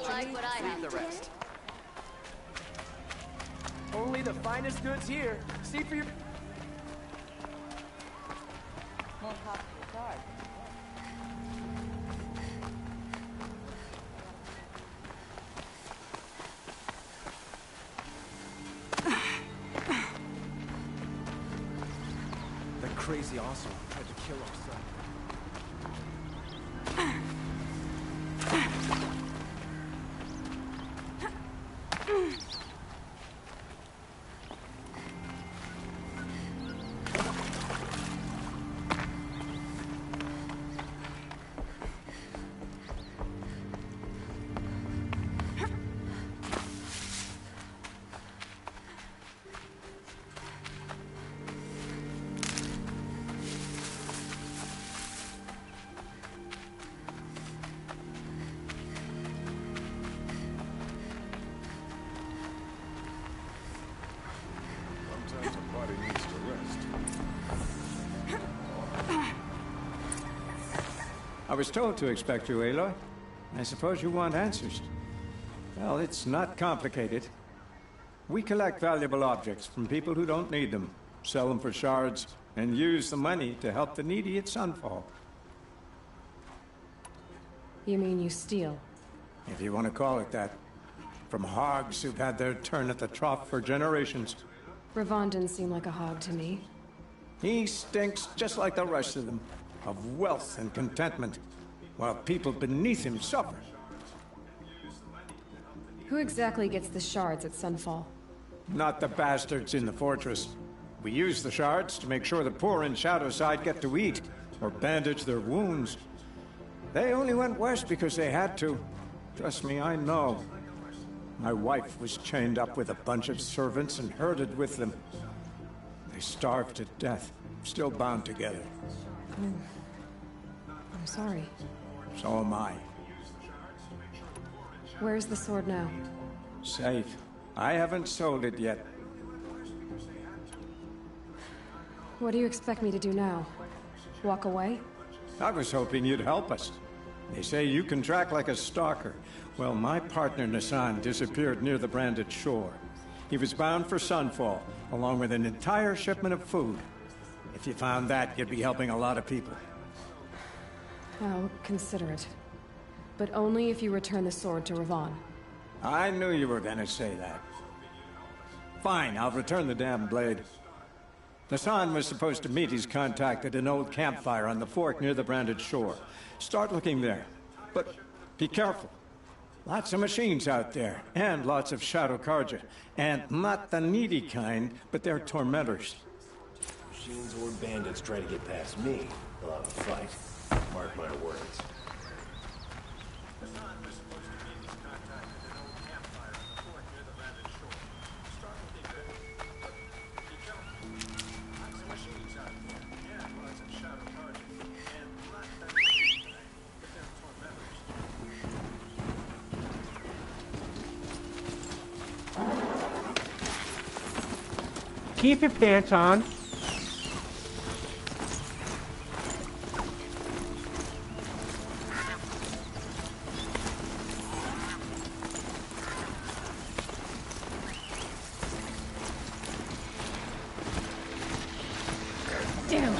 Like what I have the rest. Only the finest goods here. See for your... More pop for the card. That crazy Oseram tried to kill our son. I was told to expect you, Aloy. I suppose you want answers. Well, it's not complicated. We collect valuable objects from people who don't need them, sell them for shards, and use the money to help the needy at Sunfall. You mean you steal? If you want to call it that. From hogs who've had their turn at the trough for generations. Ravon didn't seem like a hog to me. He stinks just like the rest of them, of wealth and contentment, while people beneath him suffer. Who exactly gets the shards at Sunfall? Not the bastards in the fortress. We use the shards to make sure the poor in Shadowside get to eat, or bandage their wounds. They only went west because they had to. Trust me, I know. My wife was chained up with a bunch of servants and herded with them. They starved to death, still bound together. I'm sorry. So am I. Where's the sword now? Safe. I haven't sold it yet. What do you expect me to do now? Walk away? I was hoping you'd help us. They say you can track like a stalker. Well, my partner Nassan disappeared near the Branded Shore. He was bound for Sunfall, along with an entire shipment of food. If you found that, you'd be helping a lot of people. I'll consider it. But only if you return the sword to Ravon. I knew you were gonna say that. Fine, I'll return the damn blade. Nassan was supposed to meet his contact at an old campfire on the fork near the Branded Shore. Start looking there. But be careful. Lots of machines out there, and lots of Shadow Carja. And not the needy kind, but they're tormentors. Machines or bandits try to get past me, they'll have a fight. Mark my words. Keep your pants on. Damn.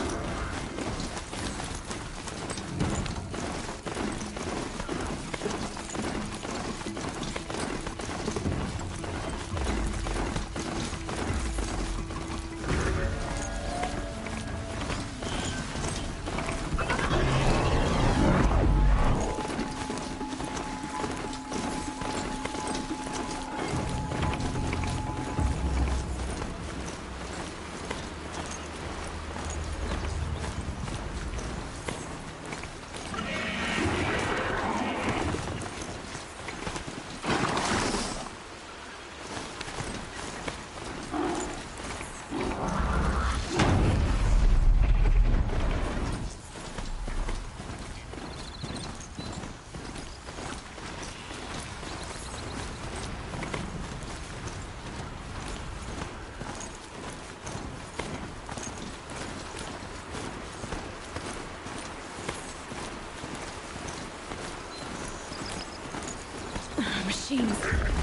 Machines.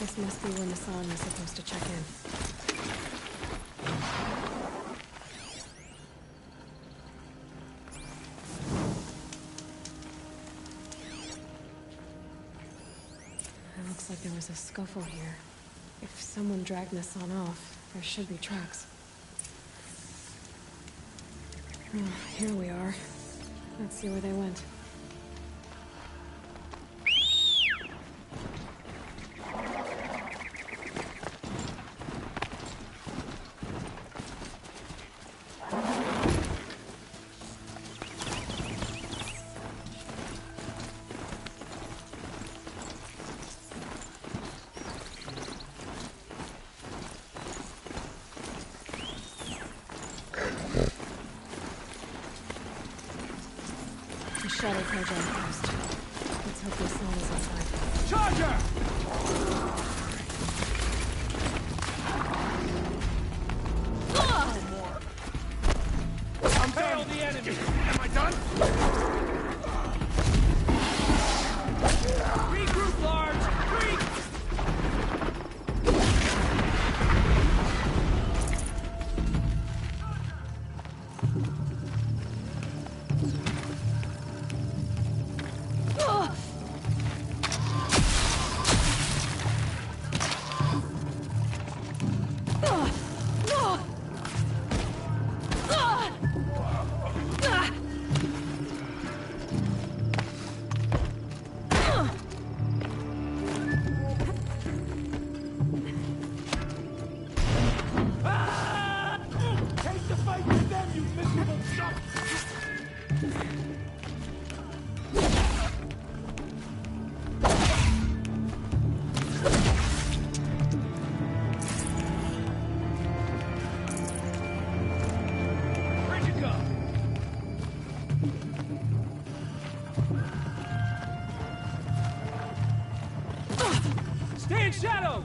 This must be where Nassan was supposed to check in. It looks like there was a scuffle here. If someone dragged Nassan off, there should be tracks. Oh, here we are. Let's see where they went. Shadow Purge outpost. Let's hope this song is inside. Charger! I'm fail the enemy. Am I done? Regroup, Large! Stay in shadow!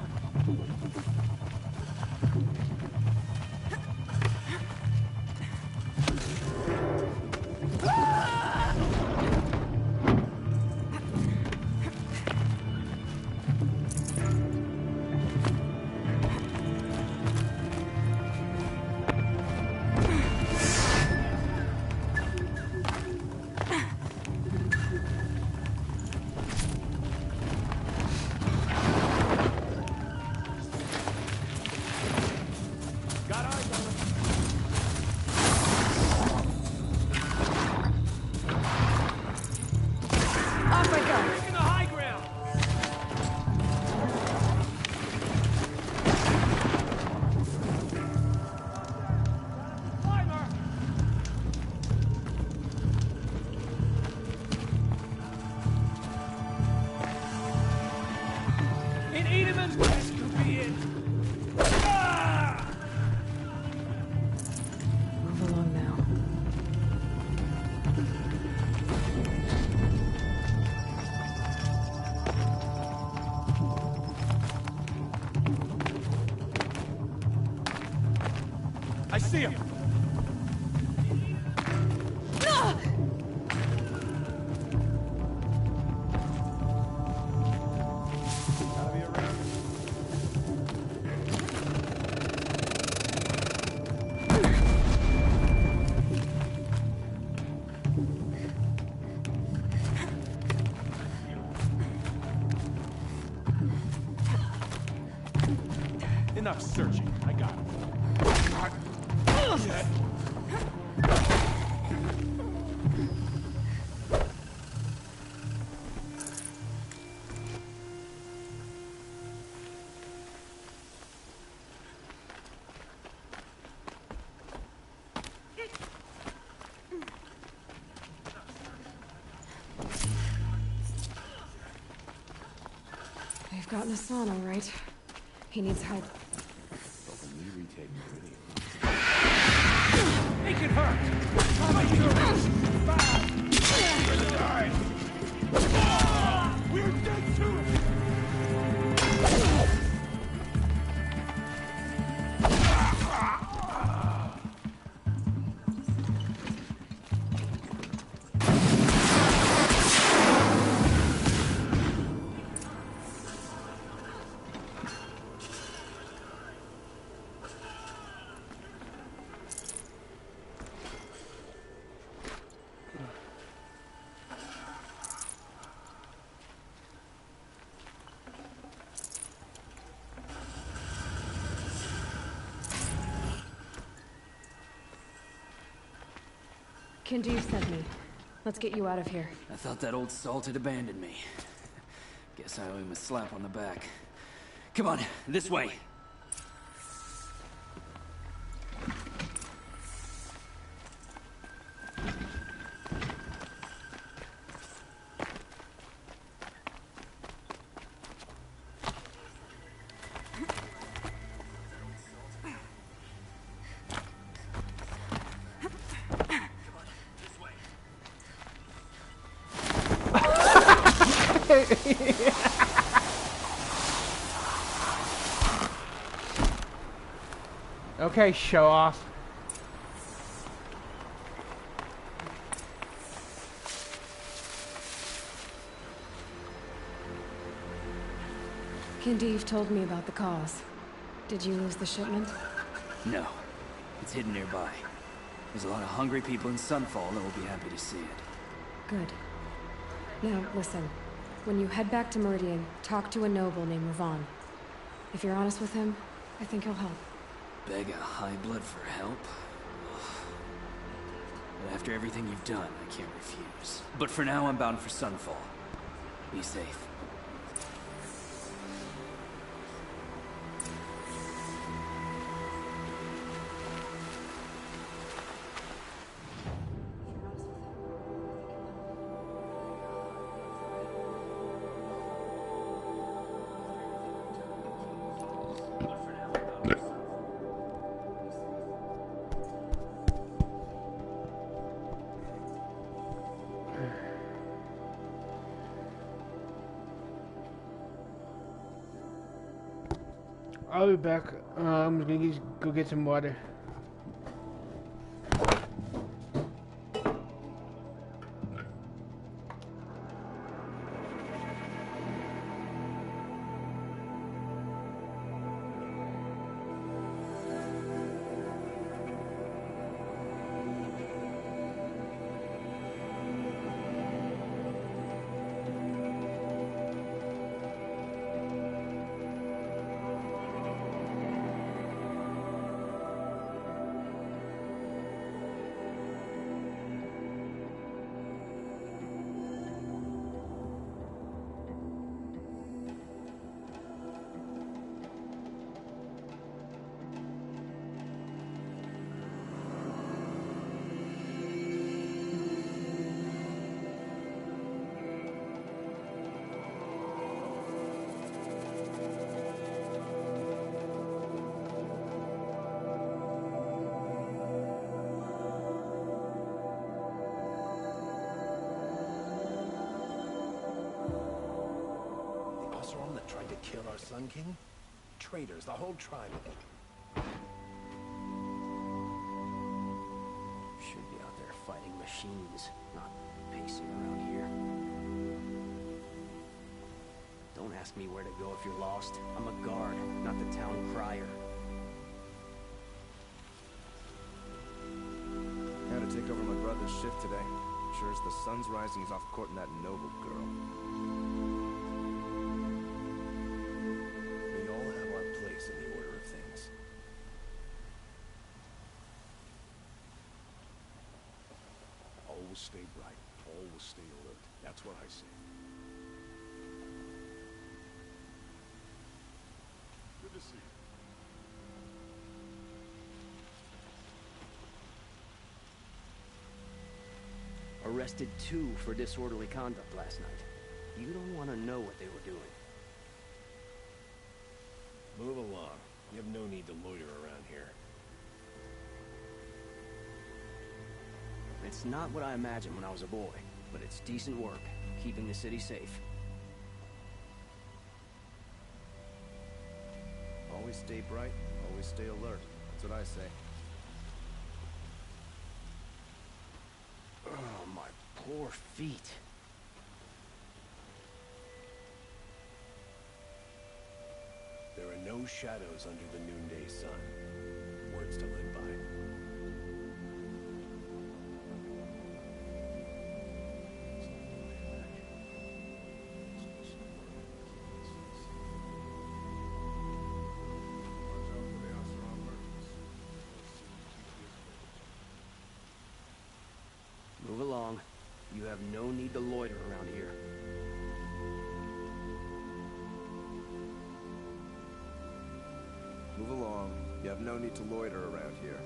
I see him! Enough searching. I got him. They've got Nassan, all right. He needs help. Make it hurt! We're dead too! Kindev sent me. Let's get you out of here. I thought that old salt had abandoned me. Guess I owe him a slap on the back. Come on, this way. Okay, show off. Kindev told me about the cause. Did you lose the shipment? No. It's hidden nearby. There's a lot of hungry people in Sunfall that will be happy to see it. Good. Now, listen. When you head back to Meridian, talk to a noble named Ravan. If you're honest with him, I think he'll help. Beg a high blood for help? But after everything you've done, I can't refuse. But for now, I'm bound for Sunfall. Be safe. I'll be back. I'm gonna go get some water. Tried to kill our Sun King? Traitors, the whole tribe of them. Should be out there fighting machines, not pacing around here. Don't ask me where to go if you're lost. I'm a guard, not the town crier. Had to take over my brother's shift today. Sure as the sun's rising, he's off courting that noble girl. We all have our place in the order of things. Always stay bright. Always stay alert. That's what I say. Good to see you. Arrested 2 for disorderly conduct last night. You don't want to know what they were doing. Move along. You have no need to loiter around here. It's not what I imagined when I was a boy, but it's decent work, keeping the city safe. Always stay bright, always stay alert. That's what I say. Oh, my poor feet. There are no shadows under the noonday sun. Words to live by. You have no need to loiter around here.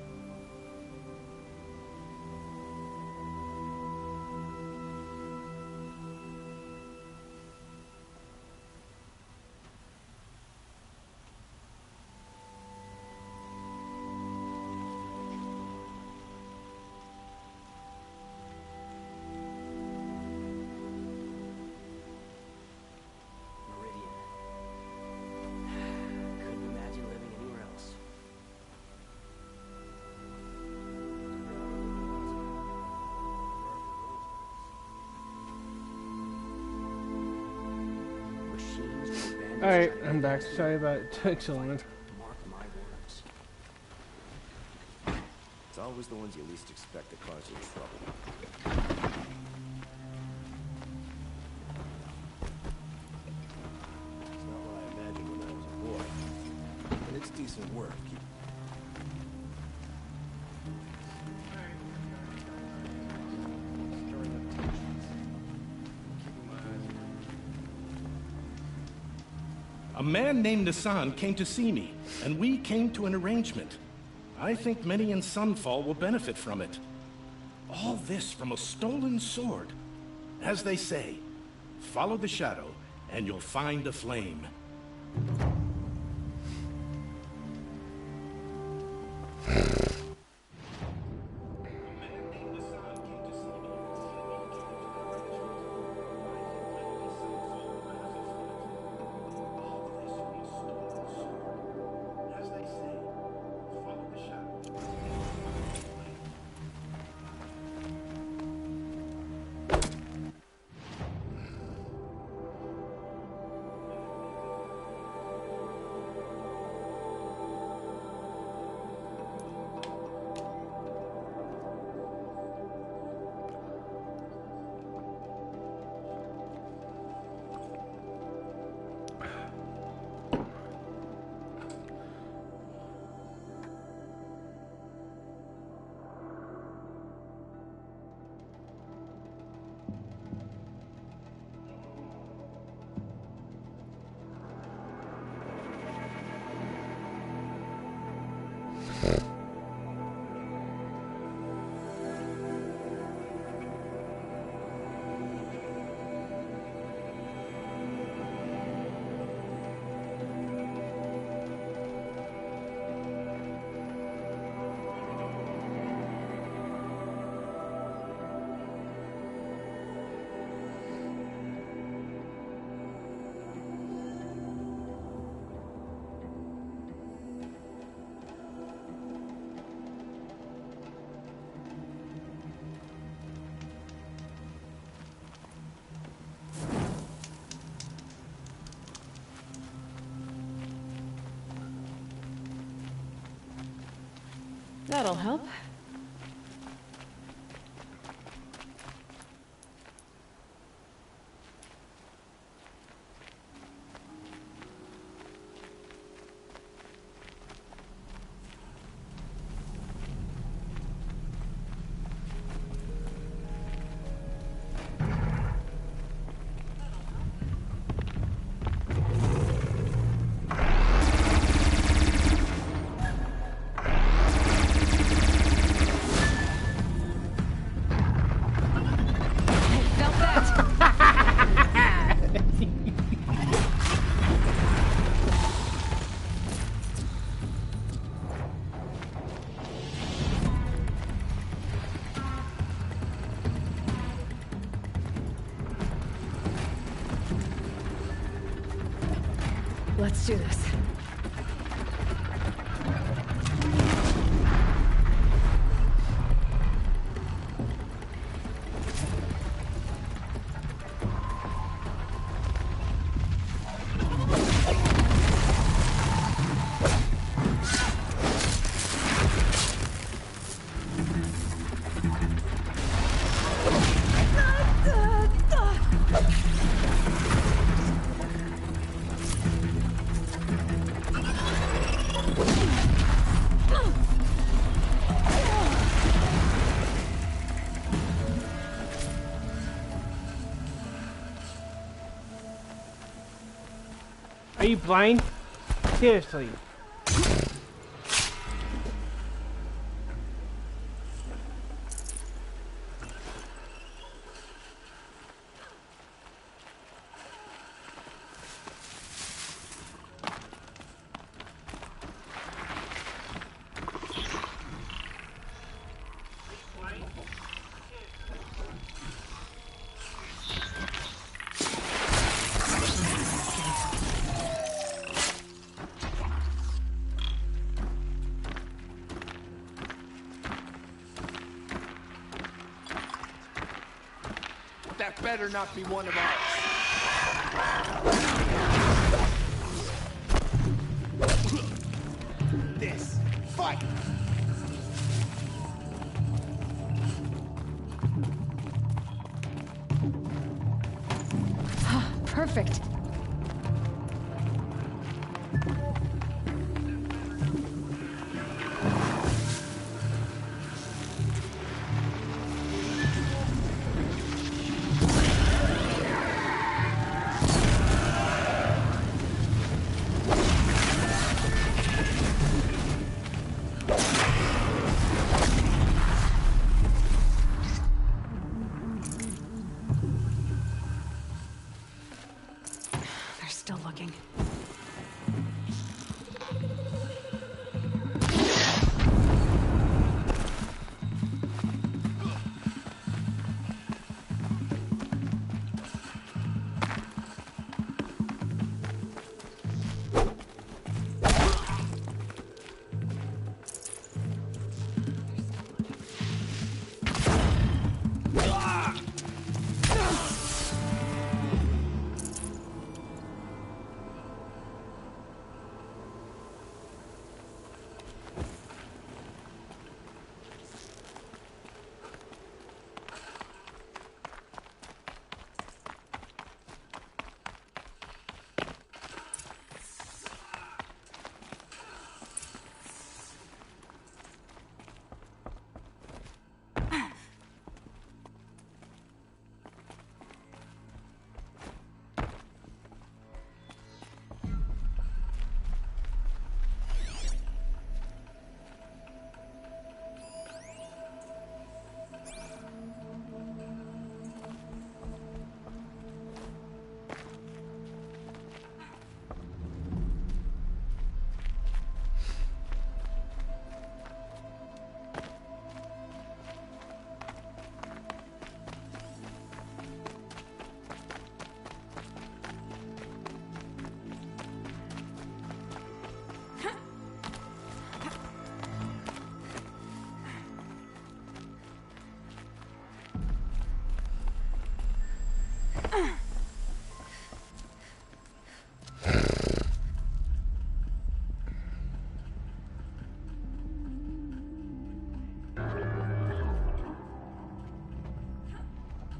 Alright, I'm back. Sorry about it. Took so long. Mark my words. It's always the ones you least expect that cause you trouble. It's not what I imagined when I was a boy. But it's decent work. A man named Nassan came to see me, and we came to an arrangement. I think many in Sunfall will benefit from it. All this from a stolen sword. As they say, follow the shadow, and you'll find a flame. That'll help. Let's do this. Are you blind? Seriously. That better not be one of ours. This. Fight! Perfect. They're still looking.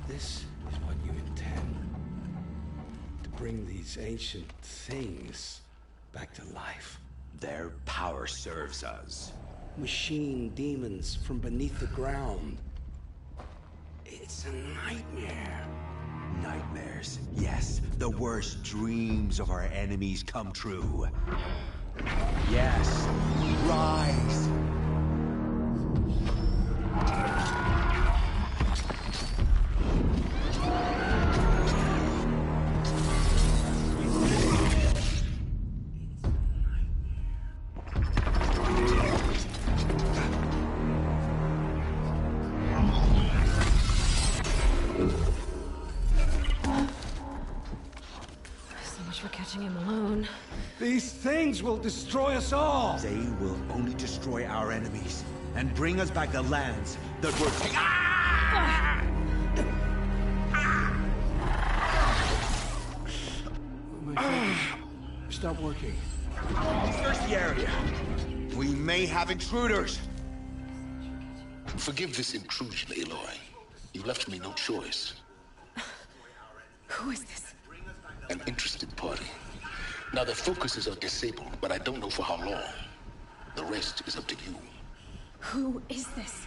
This is what you intend. To bring these ancient things back to life. Their power serves us. Machine demons from beneath the ground. It's a nightmare. Nightmares. Yes, the worst dreams of our enemies come true. Yes, rise! So much for catching him alone. These things will destroy us all! They will only destroy our enemies and bring us back the lands that were taken. My fingers stop working. Search the area. We may have intruders. Forgive this intrusion, Aloy. You left me no choice. Who is this? An interested party. Now, the focuses are disabled, but I don't know for how long. The rest is up to you. Who is this?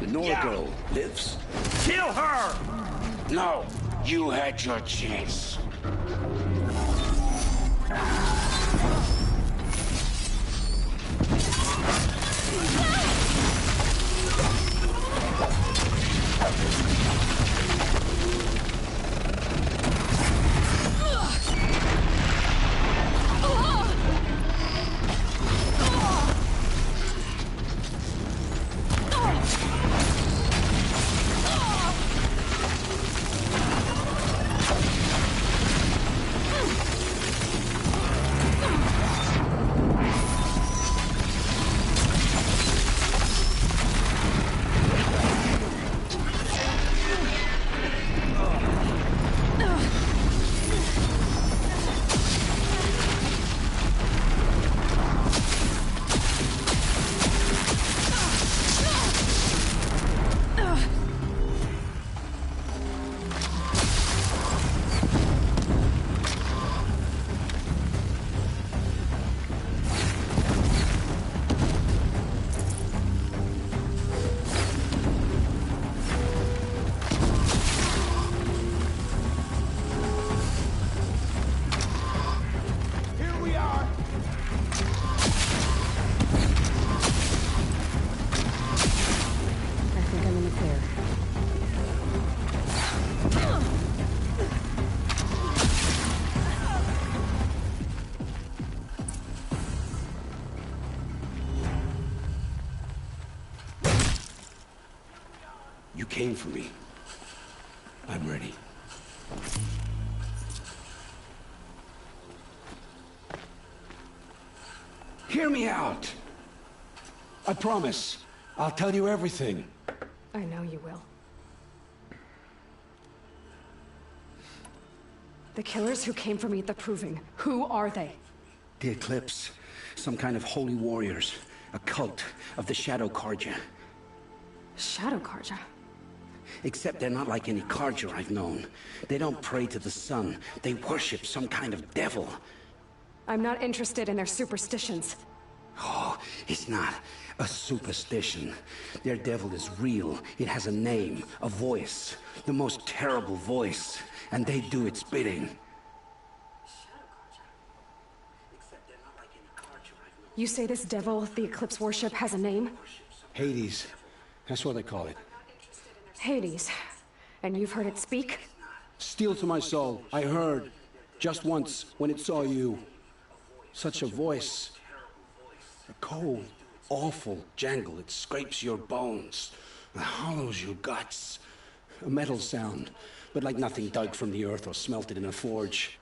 The Nora girl lives? Kill her! No, You had your chance. You came for me. I'm ready. Hear me out. I promise. I'll tell you everything. I know you will. The killers who came for me at the Proving, who are they? The Eclipse. Some kind of holy warriors. A cult of the Shadow Carja. Shadow Carja? Except they're not like any Carja I've known. They don't pray to the sun. They worship some kind of devil. I'm not interested in their superstitions. Oh, it's not a superstition. Their devil is real. It has a name, a voice. The most terrible voice. And they do its bidding. You say this devil the Eclipse worship has a name? Hades. That's what they call it. Hades. And you've heard it speak? Steel to my soul. I heard. Just once, when it saw you. Such a voice. A cold, awful jangle. It scrapes your bones. It hollows your guts. A metal sound, but like nothing dug from the earth or smelted in a forge.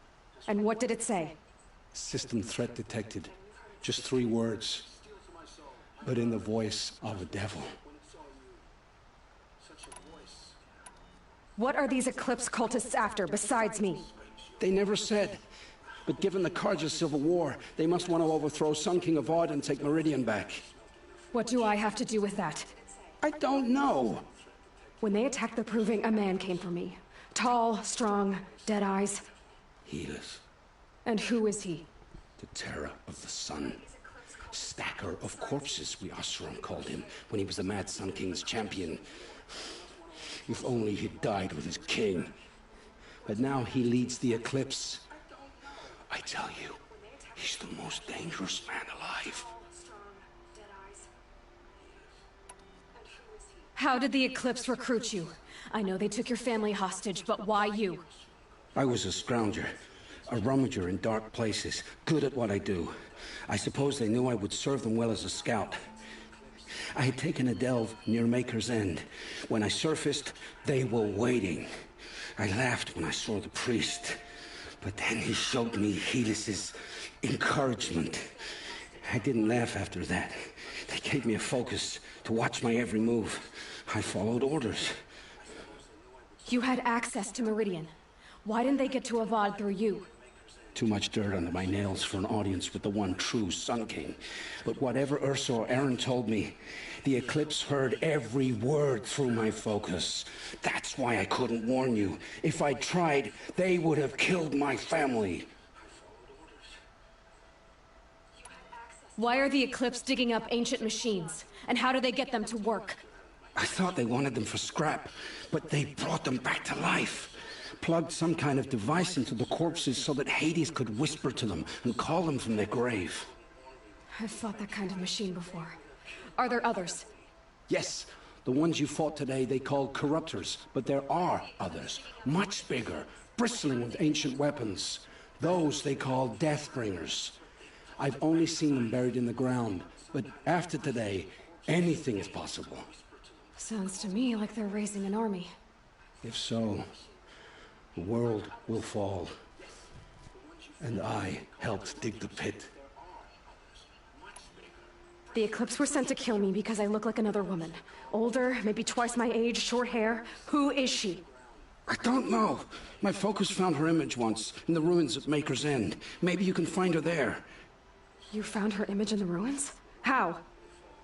And what did it say? System threat detected. Just 3 words. But in the voice of a devil. What are these Eclipse cultists after, besides me? They never said. But given the Carja civil war, they must want to overthrow Sun King Avad and take Meridian back. What do I have to do with that? I don't know. When they attacked the Proving, a man came for me. Tall, strong, dead eyes. Helis. And who is he? The terror of the sun. Stacker of corpses, we Oseram called him, when he was the Mad Sun King's champion. If only he'd died with his king. But now he leads the Eclipse. I tell you, he's the most dangerous man alive. How did the Eclipse recruit you? I know they took your family hostage, but why you? I was a scrounger. A rummager in dark places. Good at what I do. I suppose they knew I would serve them well as a scout. I had taken a delve near Maker's End. When I surfaced, they were waiting. I laughed when I saw the priest. But then he showed me Helis's encouragement. I didn't laugh after that. They gave me a focus to watch my every move. I followed orders. You had access to Meridian. Why didn't they get to Avad through you? Too much dirt under my nails for an audience with the one true Sun King. But whatever Ursa or Aaron told me, the Eclipse heard every word through my focus. That's why I couldn't warn you. If I tried, they would have killed my family. Why are the Eclipse digging up ancient machines? And how do they get them to work? I thought they wanted them for scrap, but they brought them back to life. Plugged some kind of device into the corpses so that Hades could whisper to them and call them from their grave. I've fought that kind of machine before. Are there others? Yes, the ones you fought today they called corruptors, but there are others, much bigger, bristling with ancient weapons. Those they call Deathbringers. I've only seen them buried in the ground, but after today, anything is possible. Sounds to me like they're raising an army. If so, the world will fall. And I helped dig the pit. The Eclipse were sent to kill me because I look like another woman. Older, maybe twice my age, short hair. Who is she? I don't know. My focus found her image once, in the ruins at Maker's End. Maybe you can find her there. You found her image in the ruins? How?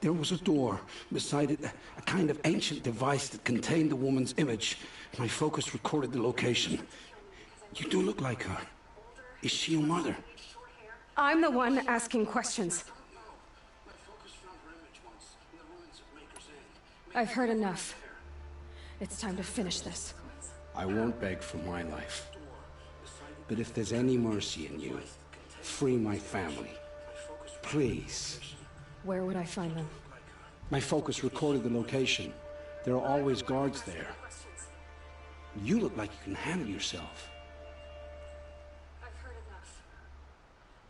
There was a door. Beside it, a kind of ancient device that contained the woman's image. My focus recorded the location. You do look like her. Is she your mother? I'm the one asking questions. I've heard enough. It's time to finish this. I won't beg for my life. But if there's any mercy in you, free my family. Please. Where would I find them? My focus recorded the location. There are always guards there. You look like you can handle yourself. I've heard enough.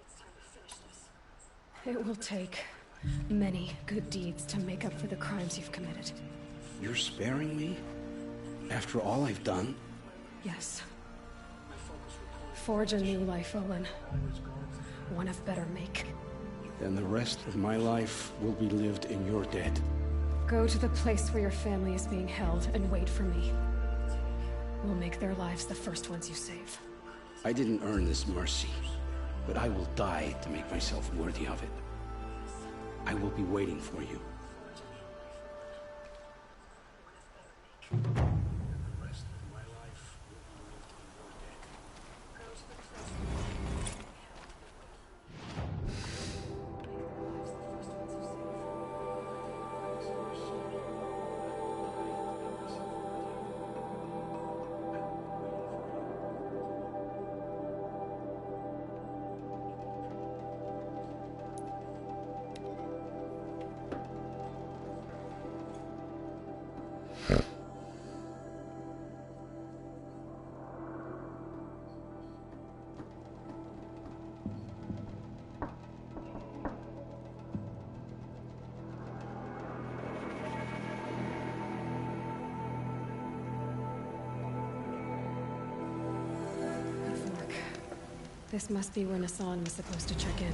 It's time to finish this. It will take many good deeds to make up for the crimes you've committed. You're sparing me? After all I've done? Yes. Forge a new life, Olin. One of better make. Then the rest of my life will be lived in your debt. Go to the place where your family is being held and wait for me. We'll make their lives the first ones you save. I didn't earn this mercy, but I will die to make myself worthy of it. I will be waiting for you. This must be where Nassan was supposed to check in.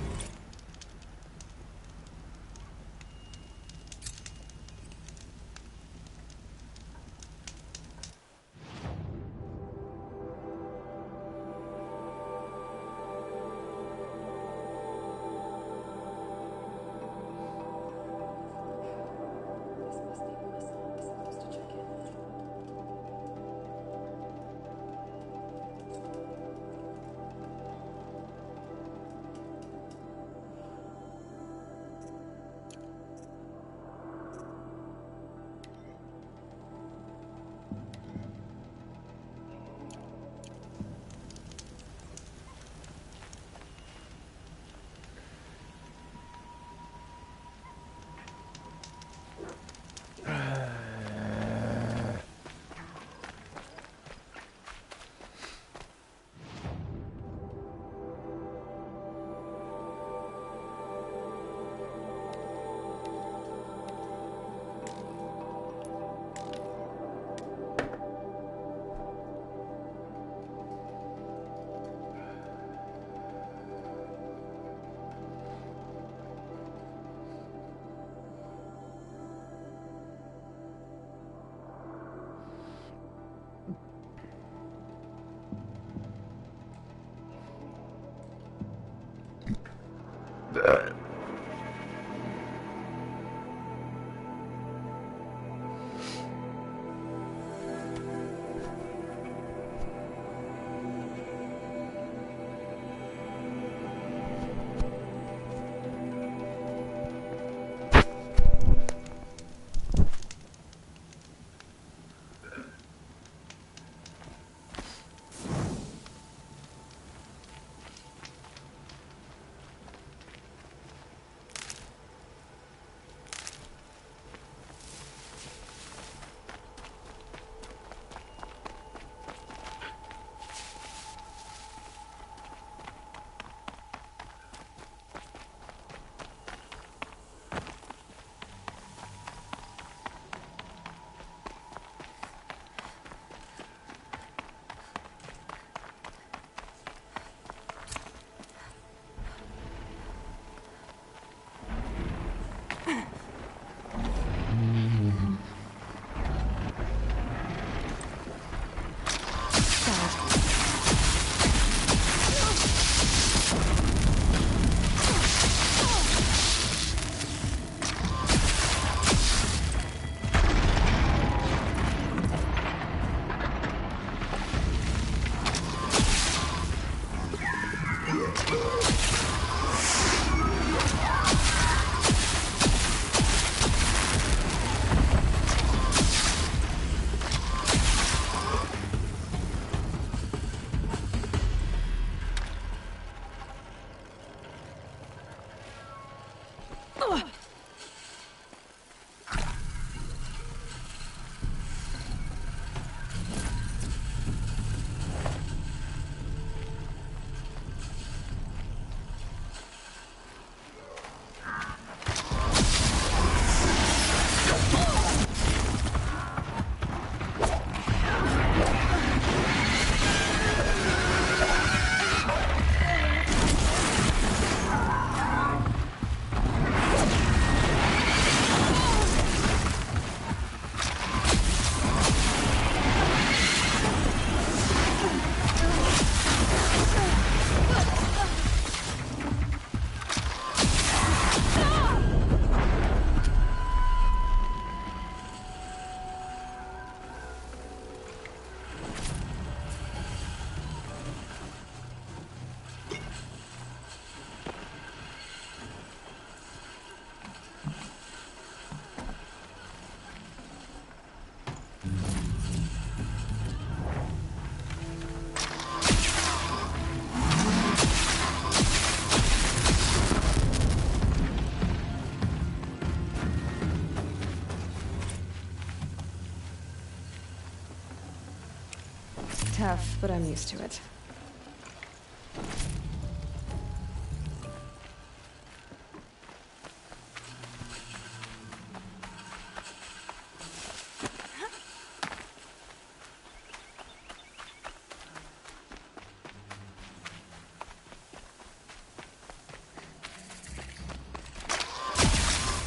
tough, but I'm used to it.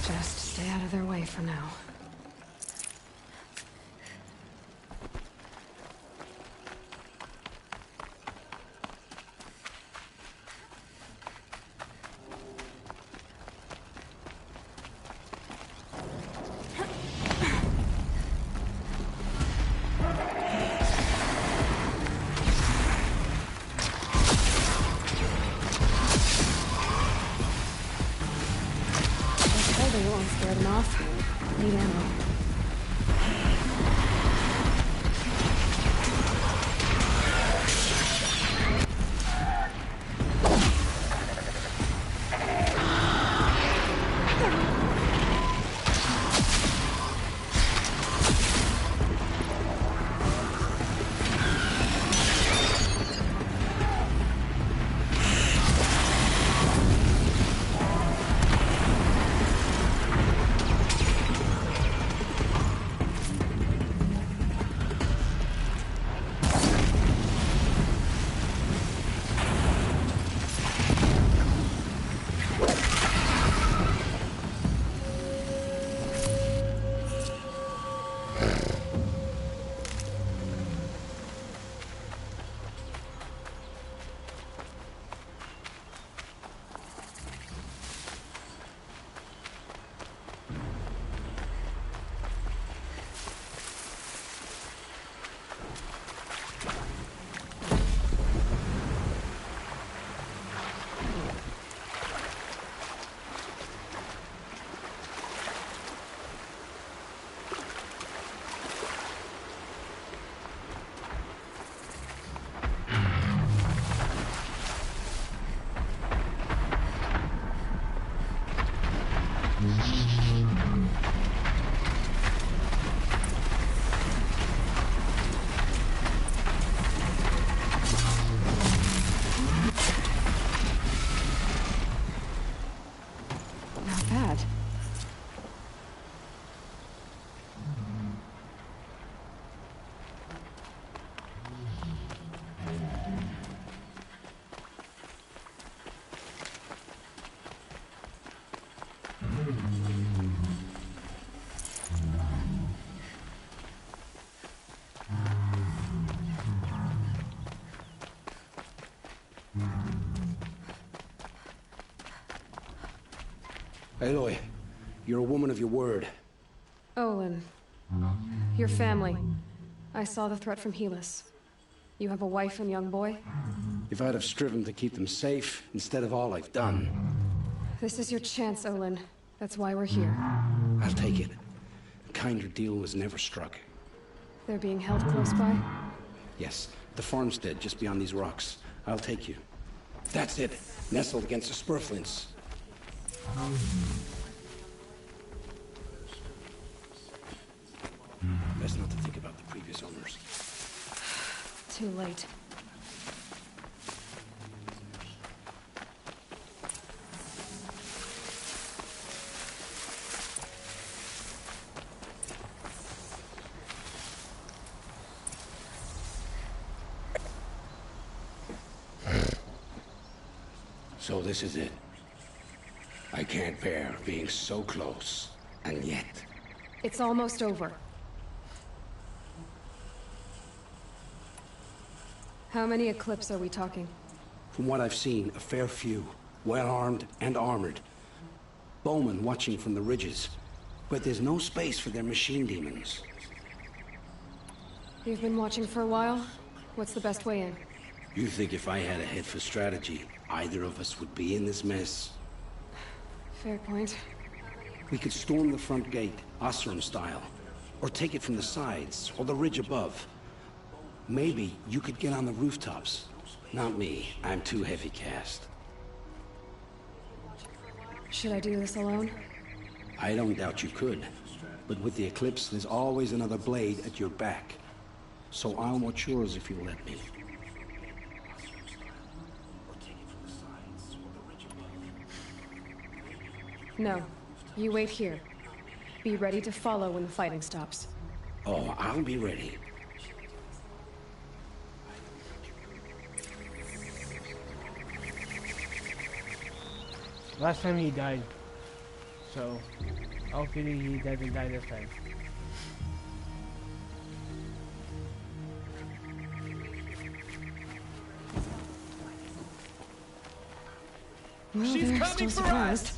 Just stay out of their way for now. Need ammo. Aloy, you're a woman of your word. Olin. Your family. I saw the threat from Helis. You have a wife and young boy? If I'd have striven to keep them safe, instead of all I've done. This is your chance, Olin. That's why we're here. I'll take it. A kinder deal was never struck. They're being held close by? Yes, the farmstead just beyond these rocks. I'll take you. That's it. Nestled against the spurflints. Best not to think about the previous owners. Too late. So this is it. I can't bear being so close, and yet... It's almost over. How many Eclipse are we talking? From what I've seen, a fair few. Well-armed and armored. Bowmen watching from the ridges. But there's no space for their machine demons. You've been watching for a while? What's the best way in? You think if I had a head for strategy, either of us would be in this mess? Fair point. We could storm the front gate, Oseram style. Or take it from the sides, or the ridge above. Maybe you could get on the rooftops. Not me. I'm too heavy cast. Should I do this alone? I don't doubt you could. But with the Eclipse, there's always another blade at your back. so I'll watch yours if you let me. No. You wait here. Be ready to follow when the fighting stops. Oh, I'll be ready. Last time he died, so hopefully he doesn't die this time. Well, She's they're coming still for surprised.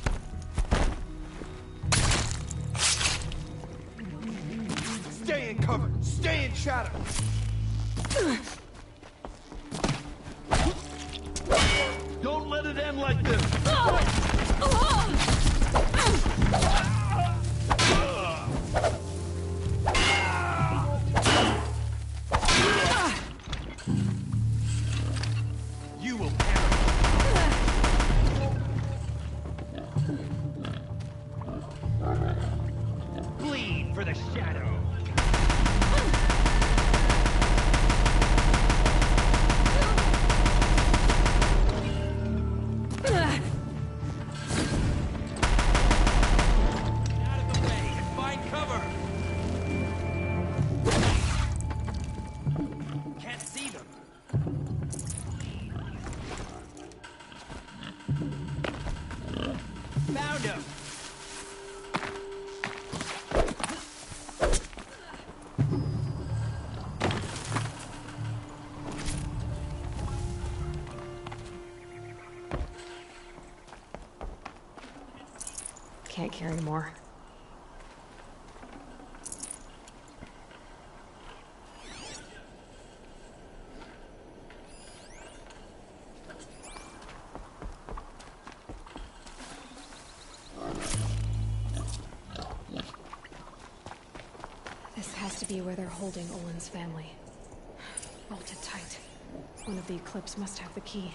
Stay in cover! Stay in shadow! Don't let it end like this! You will bleed for the shadow! Found him! Can't carry more. This has to be where they're holding Olin's family. Bolted tight. One of the Eclipse must have the key.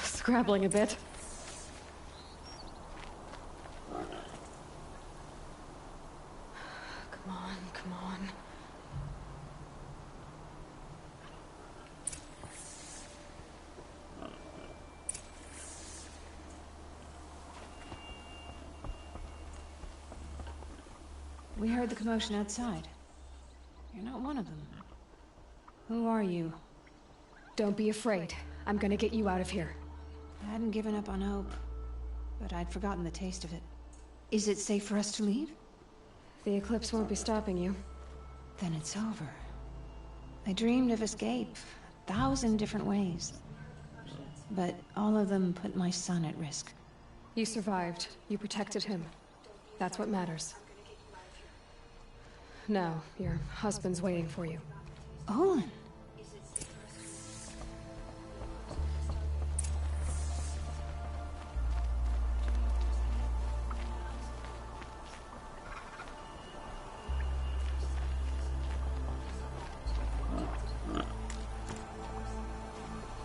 Scrabbling a bit. Come on, come on. We heard the commotion outside. You're not one of them. Who are you? Don't be afraid. I'm gonna get you out of here. I hadn't given up on hope, but I'd forgotten the taste of it. Is it safe for us to leave? The Eclipse won't be stopping you. Then it's over. I dreamed of escape 1,000 different ways. But all of them put my son at risk. You survived. You protected him. That's what matters. Now, your husband's waiting for you. Olin!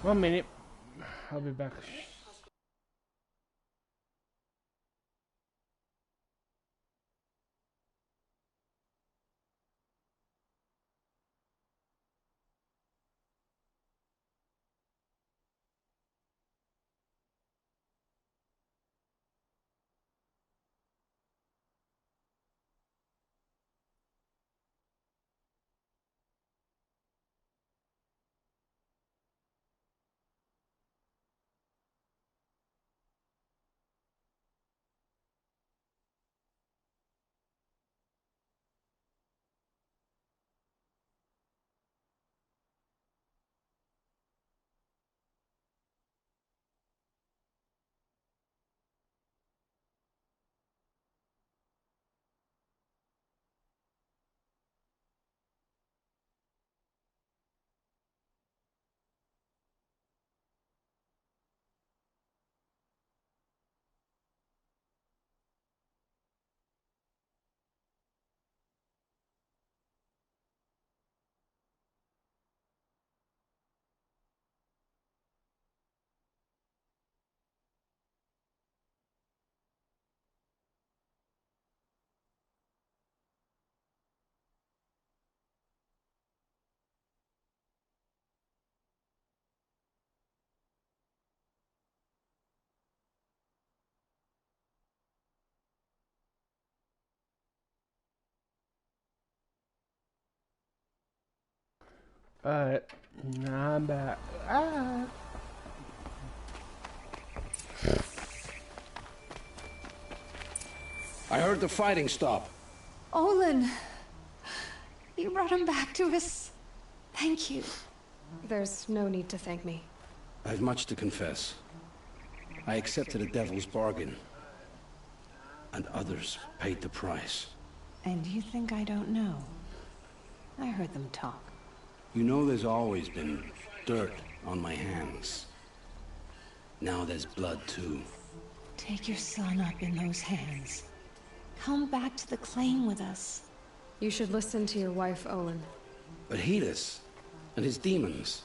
One minute. I'll be back. Nah, I'm back. Ah. I heard the fighting stop. Olin! You brought him back to us. Thank you. There's no need to thank me. I've much to confess. I accepted a devil's bargain. And others paid the price. And you think I don't know? I heard them talk. You know there's always been dirt on my hands. Now there's blood too. Take your son up in those hands. Come back to the claim with us. You should listen to your wife, Olin. But Hedis and his demons.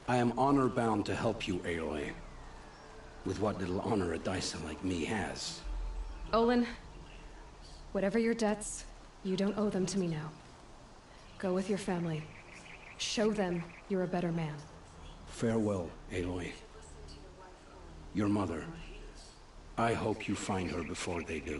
I am honor-bound to help you, Aloy. With what little honor a Dyson like me has. Olin, whatever your debts, you don't owe them to me now. Go with your family. Show them you're a better man. Farewell, Aloy. Your mother. I hope you find her before they do.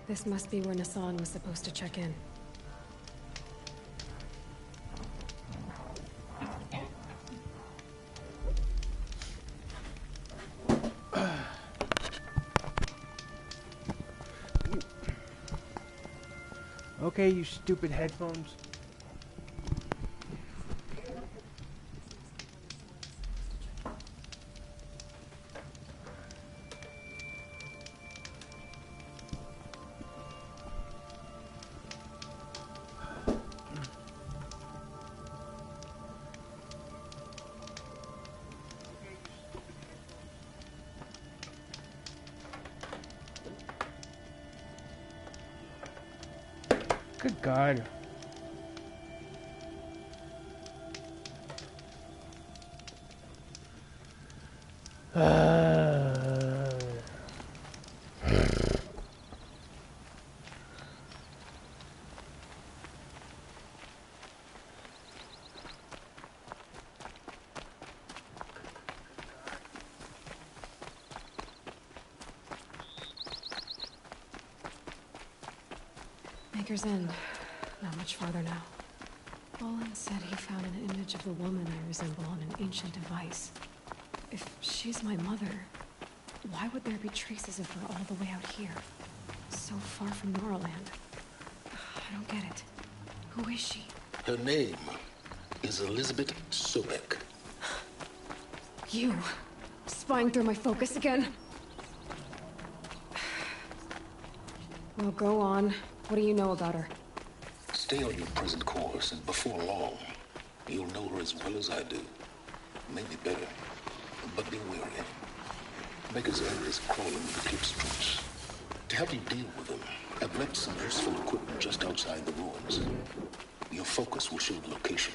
This must be where Nassan was supposed to check in. Okay, you stupid headphones. Good God. Maker's End. Not much farther now. Olin said he found an image of the woman I resemble on an ancient device. If she's my mother, why would there be traces of her all the way out here? So far from Noraland. I don't get it. Who is she? Her name is Elizabeth Sobek. You! Spying through my focus again? Well, go on. What do you know about her? Stay on your present course, and before long, you'll know her as well as I do. Maybe better, but be wary. Maker's End is crawling with Eclipse troops. To help you deal with them, I've left some useful equipment just outside the ruins. Your focus will show the location.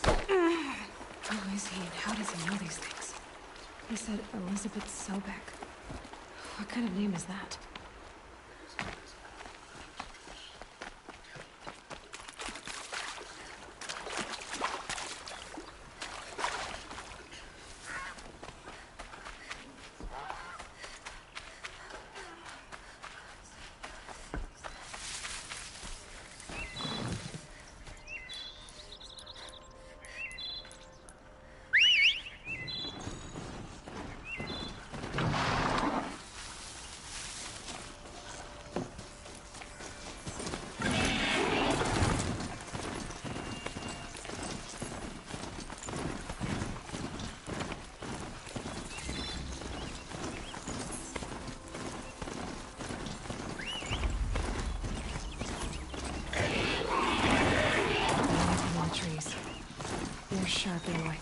Who is he and how does he know these things? He said Elizabeth Sobek. What kind of name is that? You're sharp, Aloy.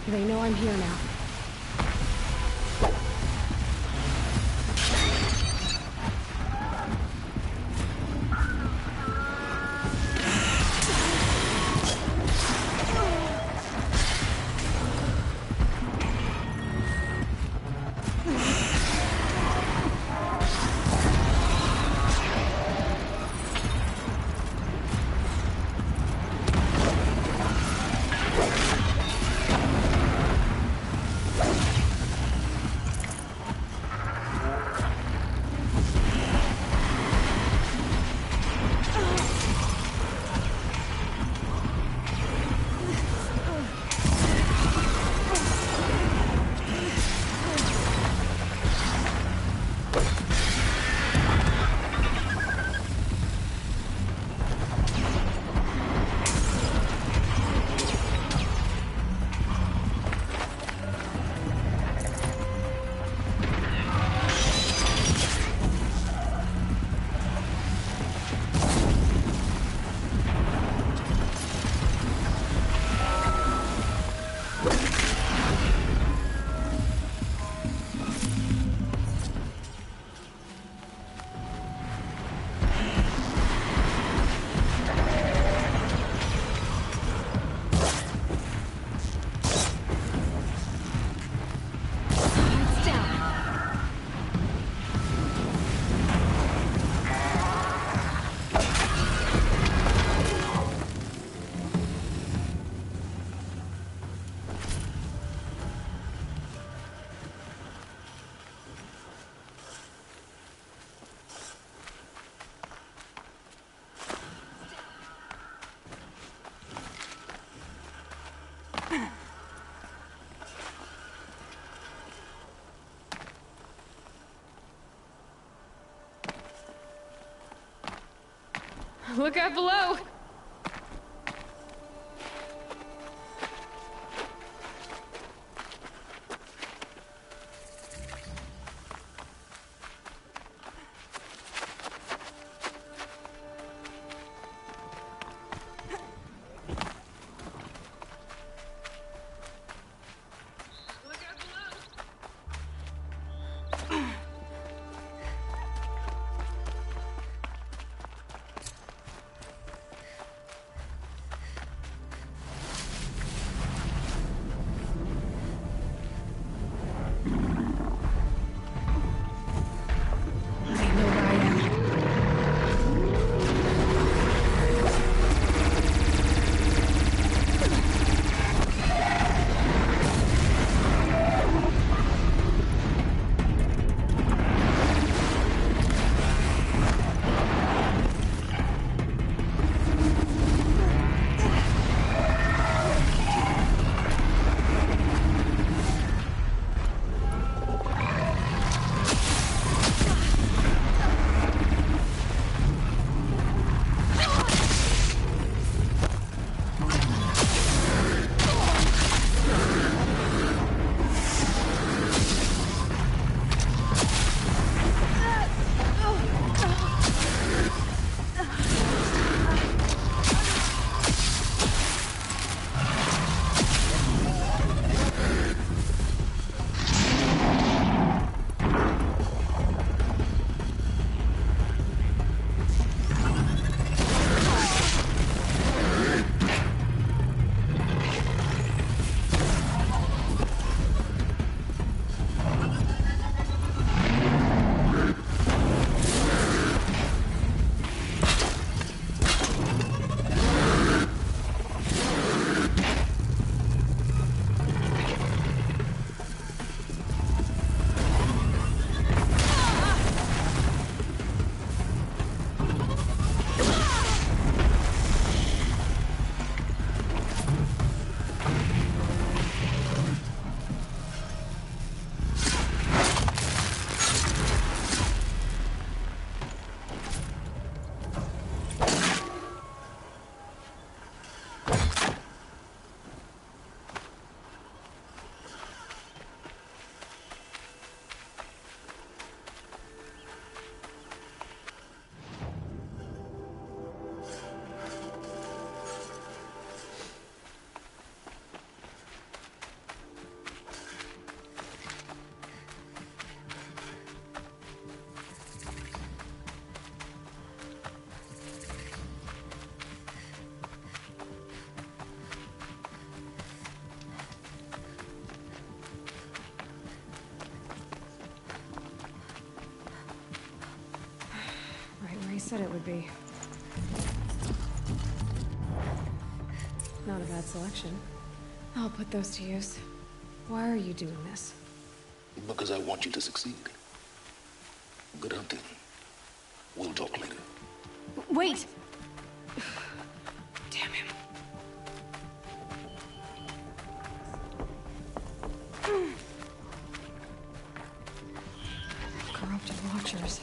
They know I'm here now. Look out below! said it would be. Not a bad selection. I'll put those to use. Why are you doing this? Because I want you to succeed. Good hunting. We'll talk later. Wait! Damn him. Corrupted watchers.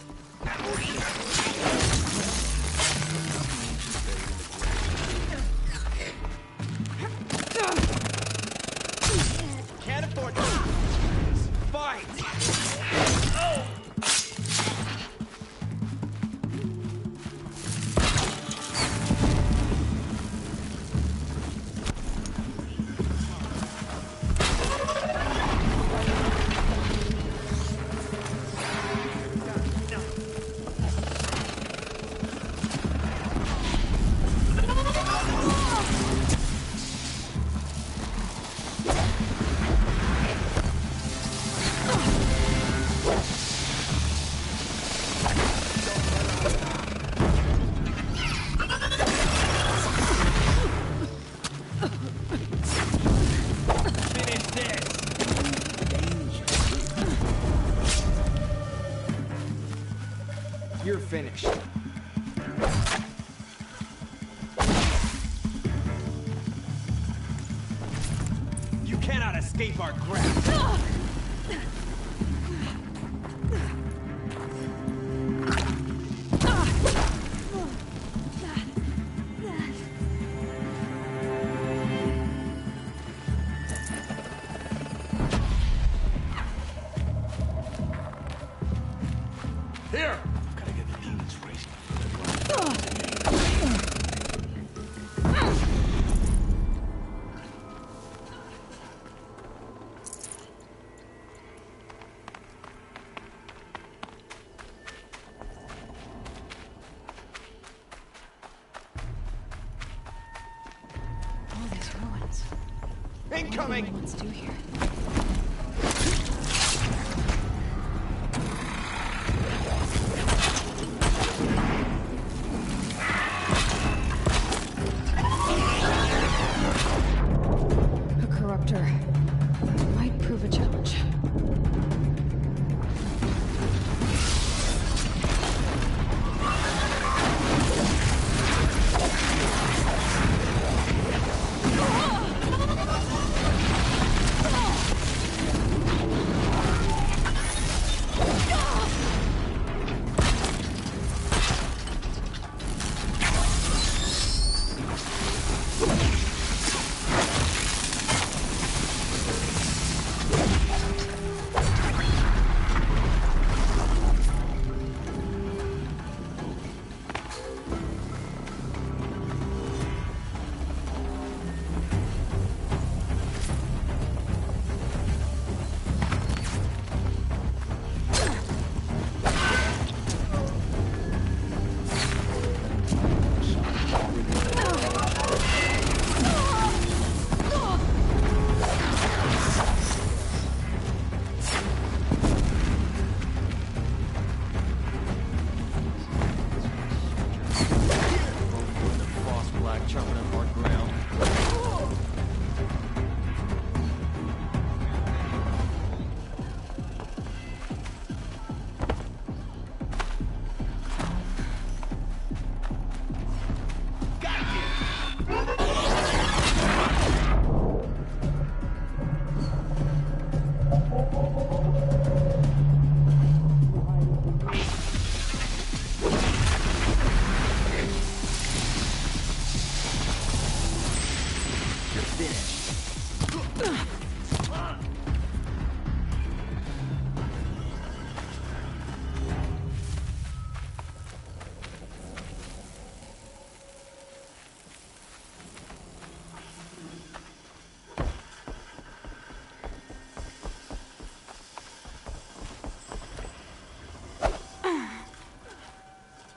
Can't afford to fight! Oh! You're finished. You cannot escape our grasp! Here! Gotta get the demons racing. All these ruins. Incoming! What do the ruins do here? A corruptor. Might prove a challenge.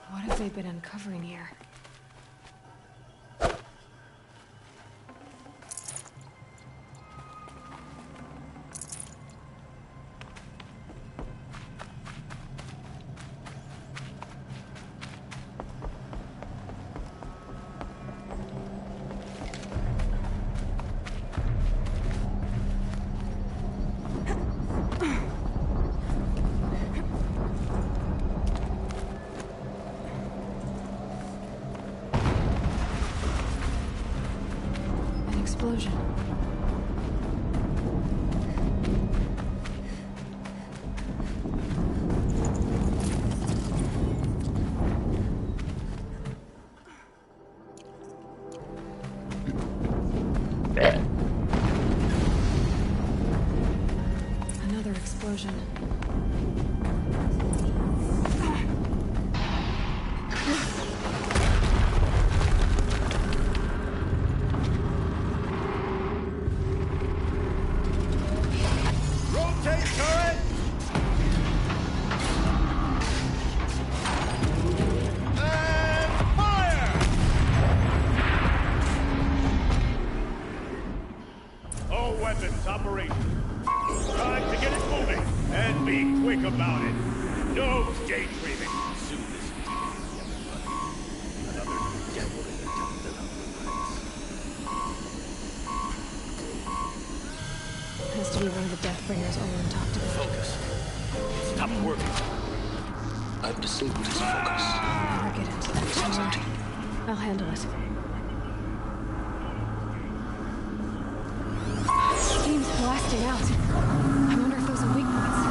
What have they been uncovering here? explosion. Another explosion. Rotate turret! And fire! All weapons operational. Time to get it moving. And be quick about it. No daydreaming. Soon this another devil in the top of the Has to be one of the Deathbringers Olin talked about. Focus. Stop working. I've disabled his focus. Never get into that tower. I'll handle it. Steam's blasting out. I wonder if those are weak points.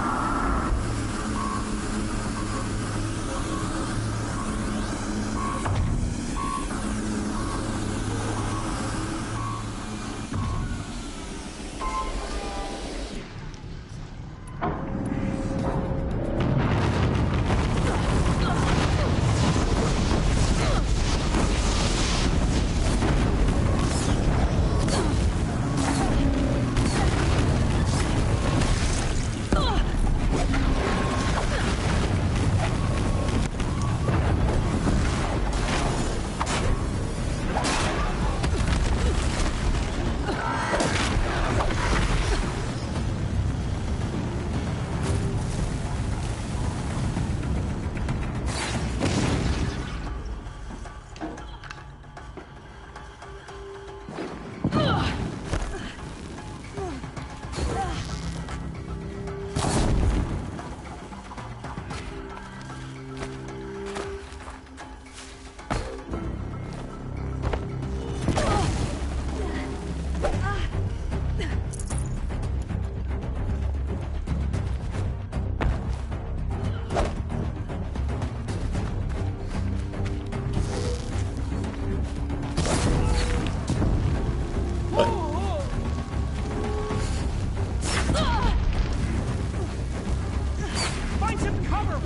Find some cover!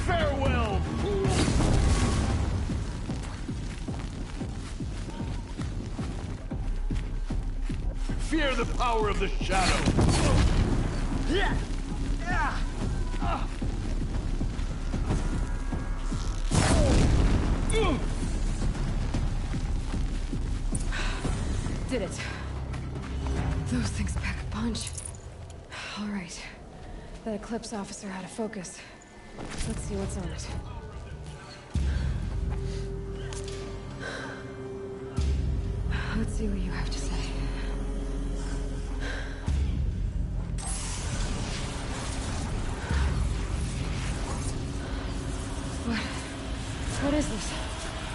Farewell, fool! Fear the power of the shadow! Did it. Those things pack a punch. All right. That Eclipse officer had a focus. Let's see what's on it. Let's see what you have to say. What is this?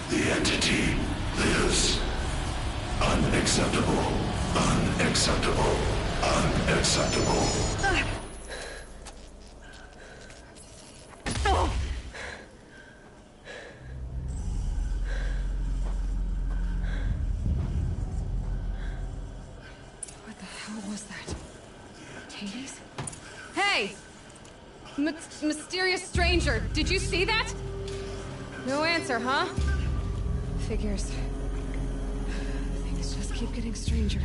The entity lives. Unacceptable. Unacceptable. Unacceptable. What the hell was that? Hades? Hey! Mysterious stranger, did you see that? No answer, huh? Figures. Things just keep getting stranger.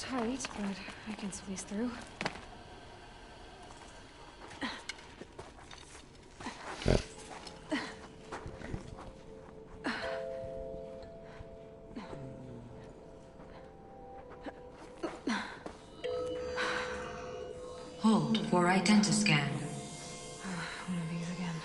tight, but I can squeeze through. Hold for identiscan. One of these again.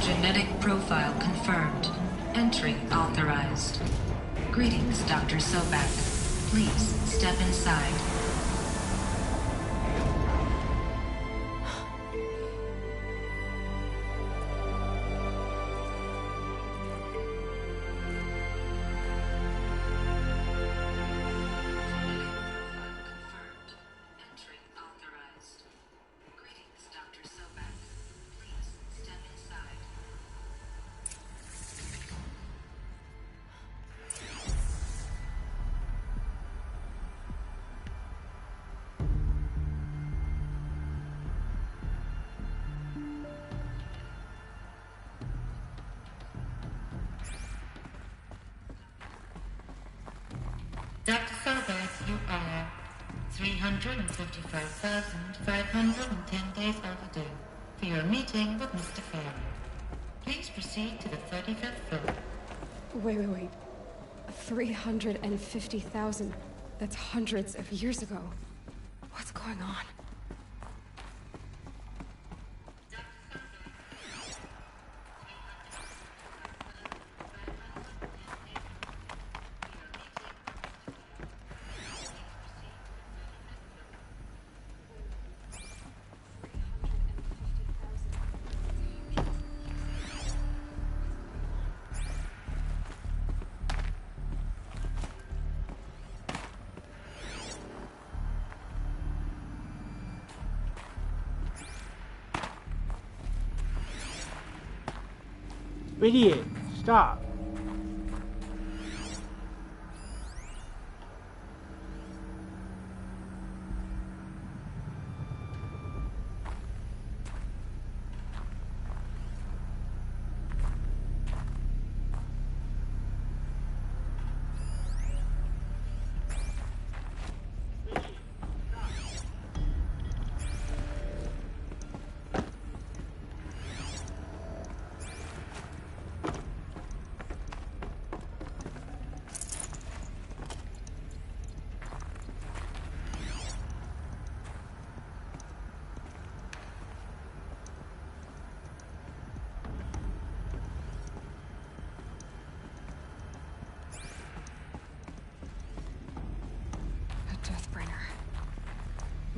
Genetic profile confirmed. Entry authorized. Greetings, Dr. Sobek. Please step inside. Dr. Sobek, you are 355,510 days overdue for your meeting with Mr. Farrow. Please proceed to the 35th floor. Wait. 350,000. That's hundreds of years ago. What's going on? Idiot! Stop!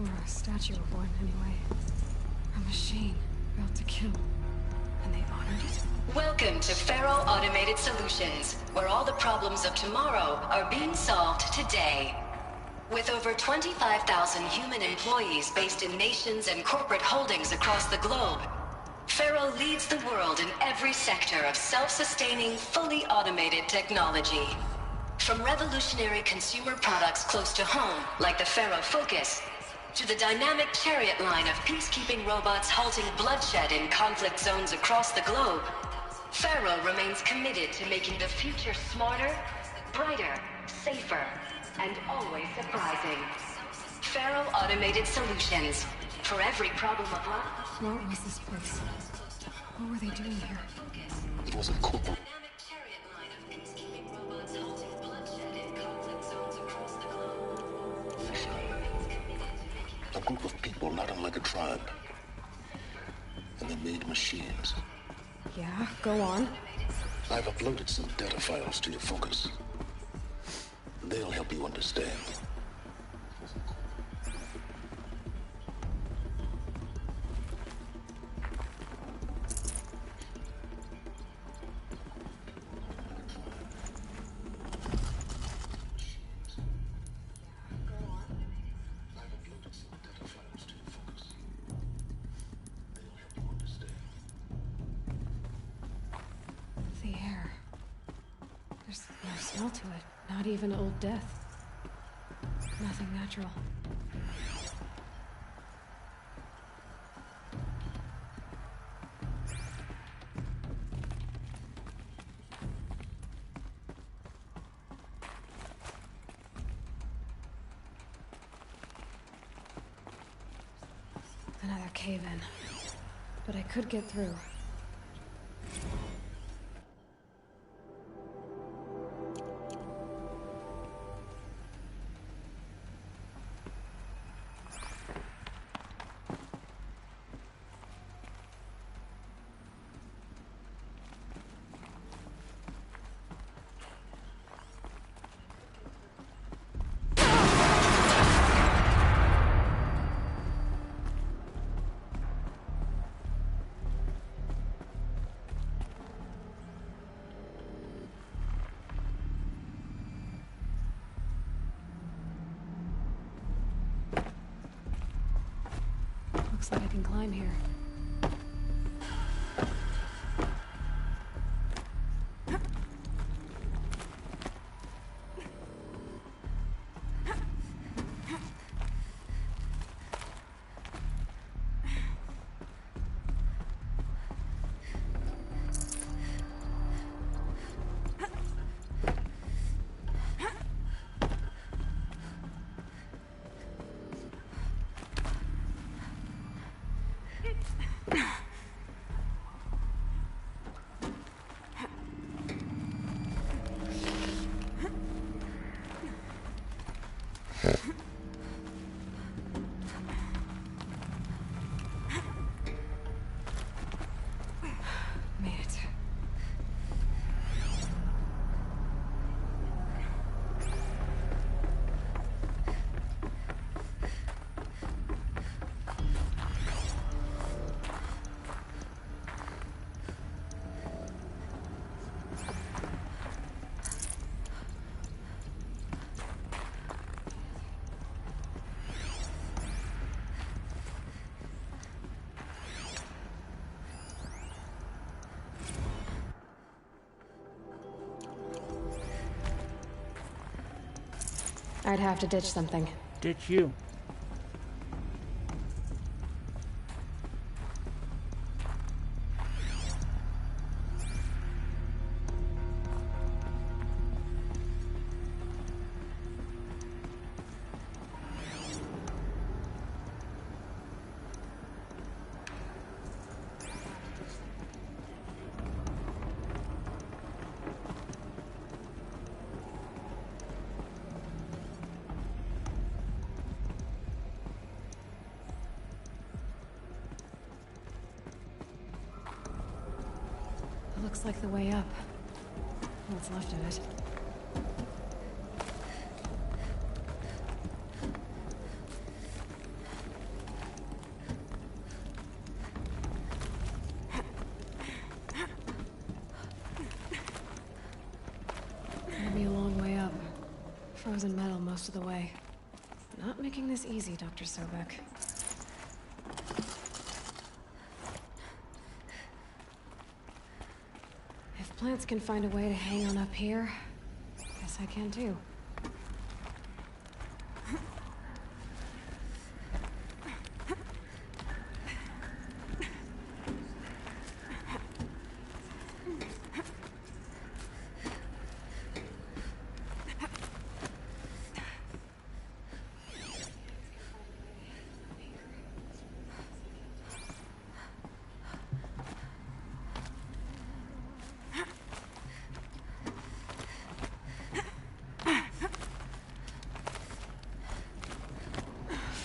Or a statue of one, anyway. A machine built to kill. And they honored it? Welcome to Faro Automated Solutions, where all the problems of tomorrow are being solved today. With over 25,000 human employees based in nations and corporate holdings across the globe, Faro leads the world in every sector of self-sustaining, fully automated technology. From revolutionary consumer products close to home, like the Faro Focus, to the dynamic Chariot line of peacekeeping robots halting bloodshed in conflict zones across the globe, Faro remains committed to making the future smarter, brighter, safer, and always surprising. Faro Automated Solutions. For every problem of life. What was this place? What were they doing here? It was a corporate. A group of people not unlike a tribe. And they made machines. Yeah, go on. I've uploaded some data files to your Focus. They'll help you understand. The air. There's no smell to it. Not even Old Death. nothing natural. Another cave-in. But I could get through. Looks like I can climb here. Made it. I'd have to ditch something. Ditch you. Looks like the way up. What's left of it. Gonna be a long way up. Frozen metal most of the way. Not making this easy, Dr. Sobek. If plants can find a way to hang on up here, guess I can too.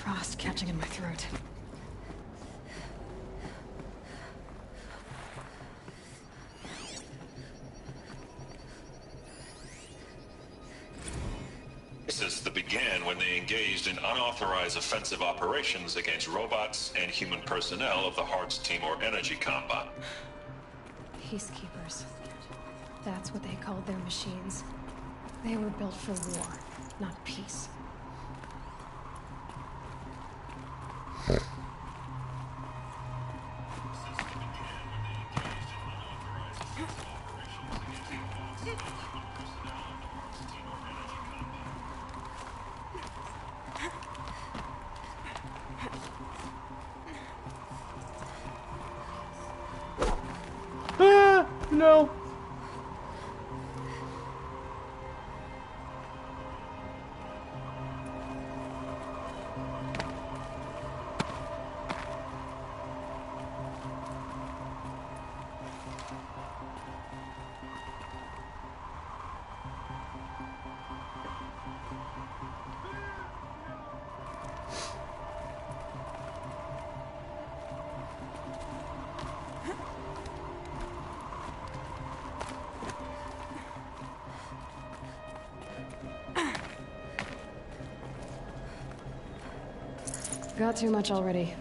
Frost catching in my throat. Crisis that began when they engaged in unauthorized offensive operations against robots and human personnel of the Hearts Timor Energy Combat. Peacekeepers. That's what they called their machines. They were built for war, not peace. no. Got too much already.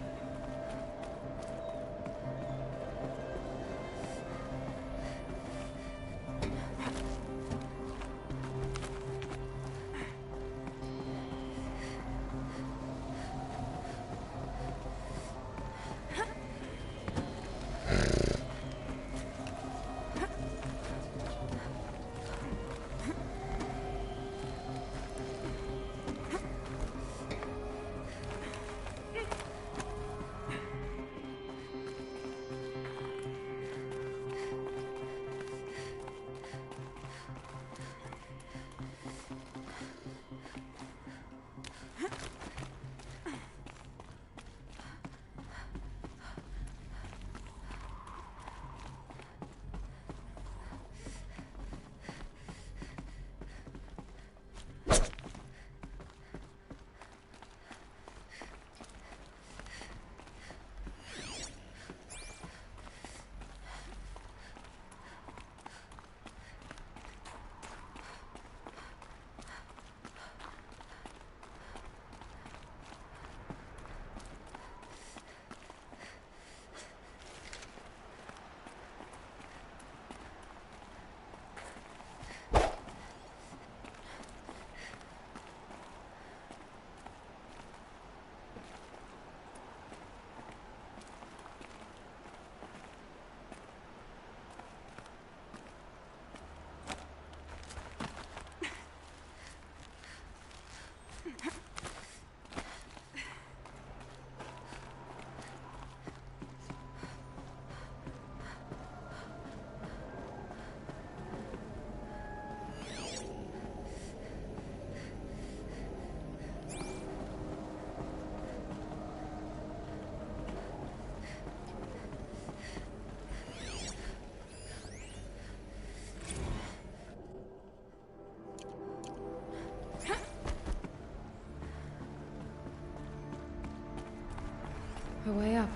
A way up.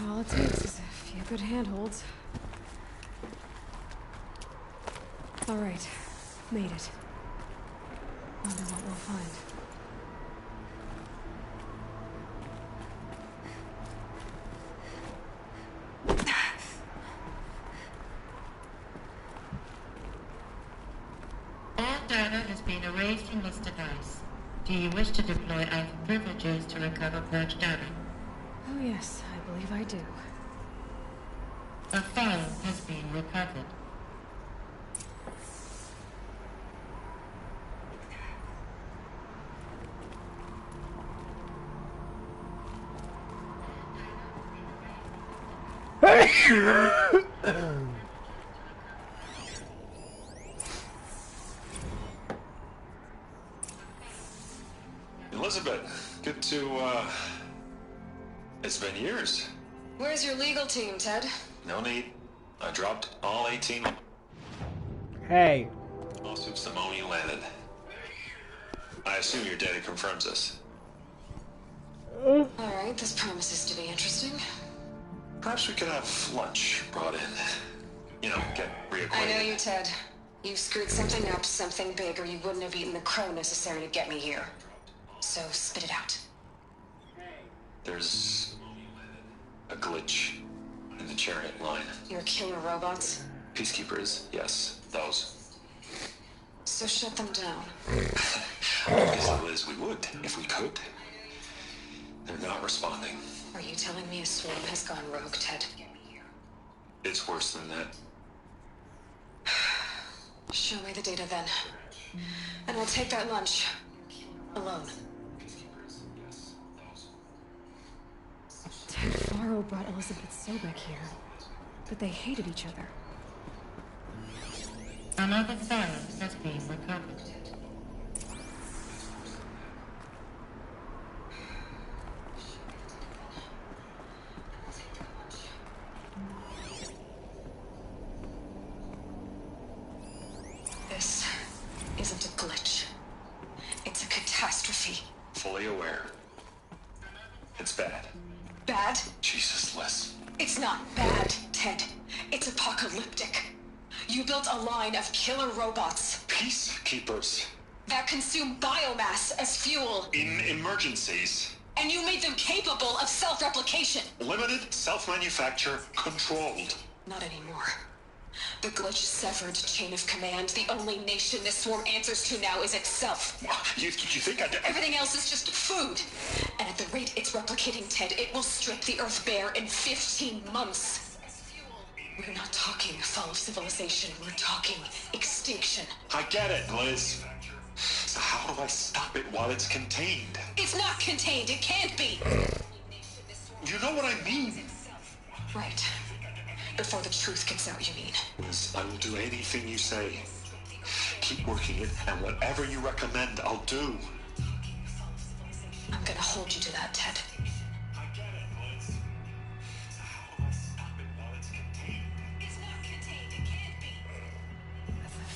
All it takes is a few good handholds. All right, made it. Wonder what we'll find. All data has been erased from this device. Do you wish to deploy Alpha privileges to recover purged data? Oh yes, I believe I do. A file has been recovered. Elizabeth, good to, it's been years. Where's your legal team, Ted? No need. I dropped all 18 Hey. lawsuits the moment you landed. I assume your data confirms this. Alright, this promises to be interesting. Perhaps we could have lunch brought in. You know, get reacquainted. I know you, Ted. You screwed something up, something big, or you wouldn't have eaten the crow necessary to get me here. So spit it out. There's a glitch in the chariot line. Your killer robots? Peacekeepers, yes, those. So shut them down. Obviously, Liz, we would, if we could. They're not responding. Are you telling me a swarm has gone rogue, Ted? It's worse than that. Show me the data then. And I'll take that lunch. Alone. Ted Faro brought Elizabeth Sobek here. But they hated each other. Another Pharaoh has been recovered. This isn't a glitch. It's a catastrophe. Fully aware. It's bad. Bad? Jesus, Liz. It's not bad, Ted. It's apocalyptic. You built a line of killer robots. Peacekeepers. That consume biomass as fuel. In emergencies. And you made them capable of self-replication. Limited, self-manufacture, controlled. Not anymore. The glitch severed chain of command. The only nation this swarm answers to now is itself. You think I did? Everything else is just food. And at the rate it's replicating, Ted, it will strip the Earth bare in 15 months. We're not talking fall of civilization. We're talking extinction. I get it, Liz. So how do I stop it while it's contained? It's not contained. It can't be. You know what I mean? Right. Before the truth gets out, you mean? Liz, I will do anything you say. Keep working it, and whatever you recommend, I'll do. I'm gonna hold you to that, Ted.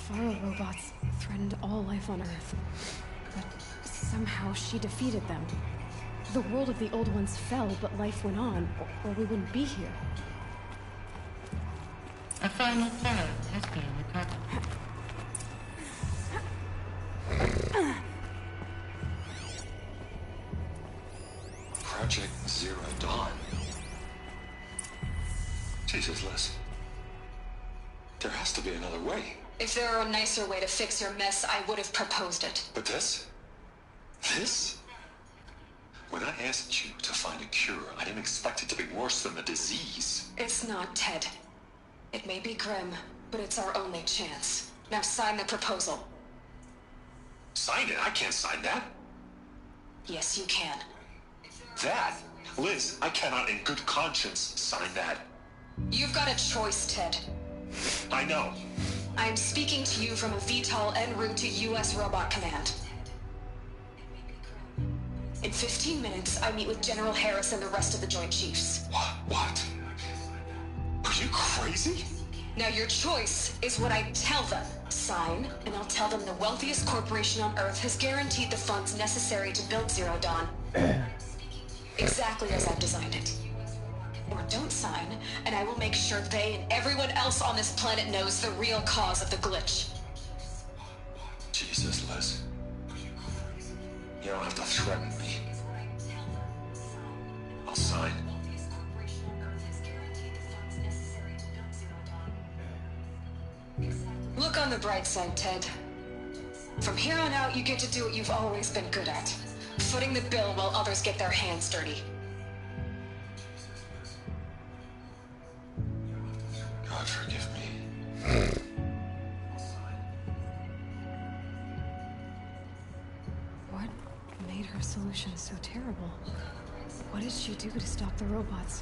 The Pharaoh robots threatened all life on Earth. But somehow she defeated them. The world of the Old Ones fell, but life went on, or we wouldn't be here. A final Pharaoh has been recovered. Project Zero Dawn. Jesus, Liz. There has to be another way. If there were a nicer way to fix your mess, I would have proposed it. But this? This? When I asked you to find a cure, I didn't expect it to be worse than the disease. It's not, Ted. It may be grim, but it's our only chance. Now sign the proposal. Sign it? I can't sign that. Yes, you can. That? Liz, I cannot in good conscience sign that. You've got a choice, Ted. I know. I am speaking to you from a VTOL en route to U.S. Robot Command. In 15 minutes, I meet with General Harris and the rest of the Joint Chiefs. What? Are you crazy? Now your choice is what I tell them. Sign, and I'll tell them the wealthiest corporation on Earth has guaranteed the funds necessary to build Zero Dawn. Exactly as I've designed it. Or don't sign, and I will make sure they and everyone else on this planet knows the real cause of the glitch. Jesus, Liz. You don't have to threaten me. I'll sign. Look on the bright side, Ted. From here on out, you get to do what you've always been good at. Footing the bill while others get their hands dirty. God forgive me. What made her solution so terrible? What did she do to stop the robots?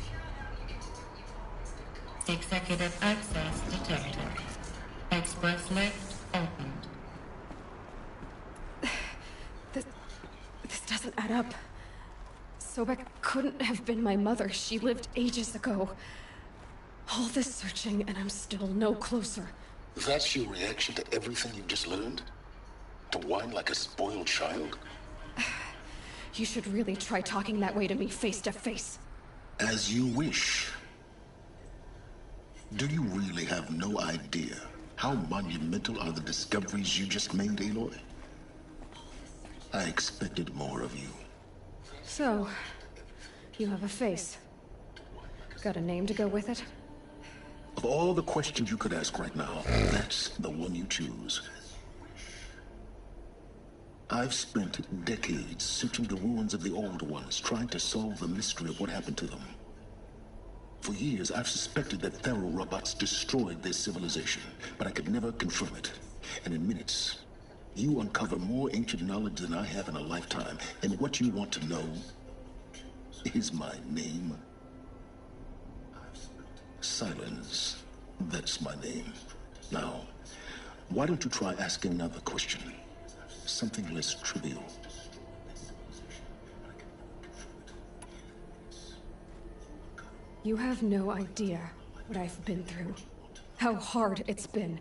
Executive access detected. Express lift opened. This doesn't add up. Sobek couldn't have been my mother. She lived ages ago. All this searching, and I'm still no closer. That's your reaction to everything you've just learned? To whine like a spoiled child? You should really try talking that way to me face to face. As you wish. Do you really have no idea how monumental are the discoveries you just made, Aloy? I expected more of you. So, you have a face. Got a name to go with it? Of all the questions you could ask right now, that's the one you choose. I've spent decades searching the ruins of the Old Ones, trying to solve the mystery of what happened to them. For years, I've suspected that Pharaoh robots destroyed their civilization, but I could never confirm it. And in minutes, you uncover more ancient knowledge than I have in a lifetime, and what you want to know is my name. Silence. That's my name. Now, Why don't you try asking another question? Something less trivial. You have no idea what I've been through. How hard it's been.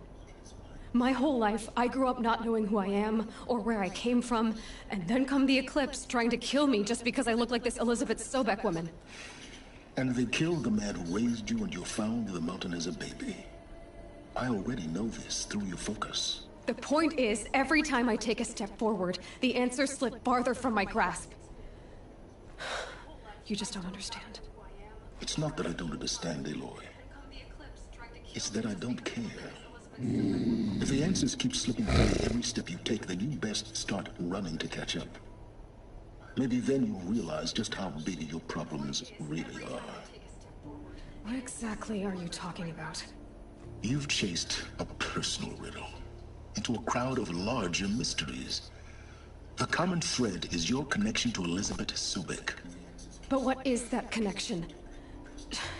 My whole life, I grew up not knowing who I am or where I came from, and then come the Eclipse trying to kill me just because I look like this Elizabeth Sobek woman. And they killed the man who raised you and you found the mountain as a baby. I already know this through your focus. The point is, every time I take a step forward, the answers slip farther from my grasp. You just don't understand. It's not that I don't understand, Aloy. It's that I don't care. If the answers keep slipping away every step you take, then you best start running to catch up. Maybe then you'll realize just how big your problems really are. What exactly are you talking about? You've chased a personal riddle into a crowd of larger mysteries. The common thread is your connection to Elizabeth Sobek. But what is that connection?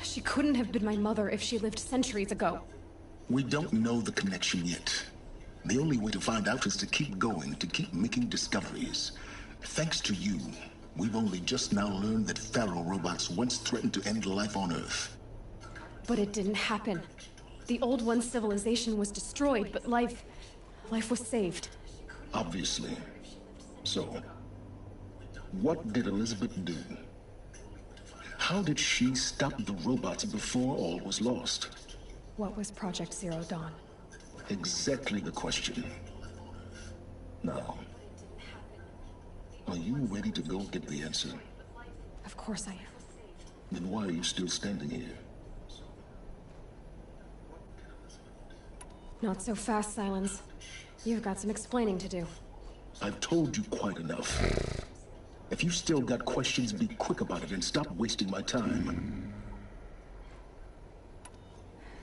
She couldn't have been my mother if she lived centuries ago. We don't know the connection yet. The only way to find out is to keep going, to keep making discoveries. Thanks to you, we've only just now learned that Pharaoh robots once threatened to end life on Earth. But it didn't happen. The Old One's civilization was destroyed, but life was saved. Obviously. So, what did Elizabeth do? How did she stop the robots before all was lost? What was Project Zero Dawn? Exactly the question. Now, are you ready to go get the answer? Of course I am. Then why are you still standing here? Not so fast, Silence. You've got some explaining to do. I've told you quite enough. If you still got questions, be quick about it and stop wasting my time.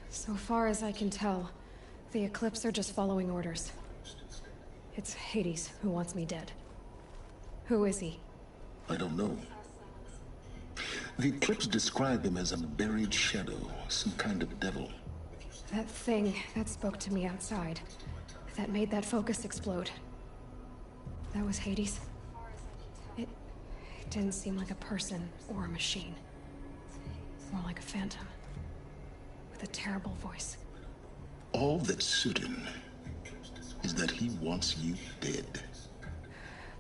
So far as I can tell, the Eclipse are just following orders. It's Hades who wants me dead. Who is he? I don't know. The Eclipse described him as a buried shadow, some kind of devil. That thing that spoke to me outside, that made that focus explode. That was Hades. It didn't seem like a person or a machine. More like a phantom. With a terrible voice. All that's certain is that he wants you dead.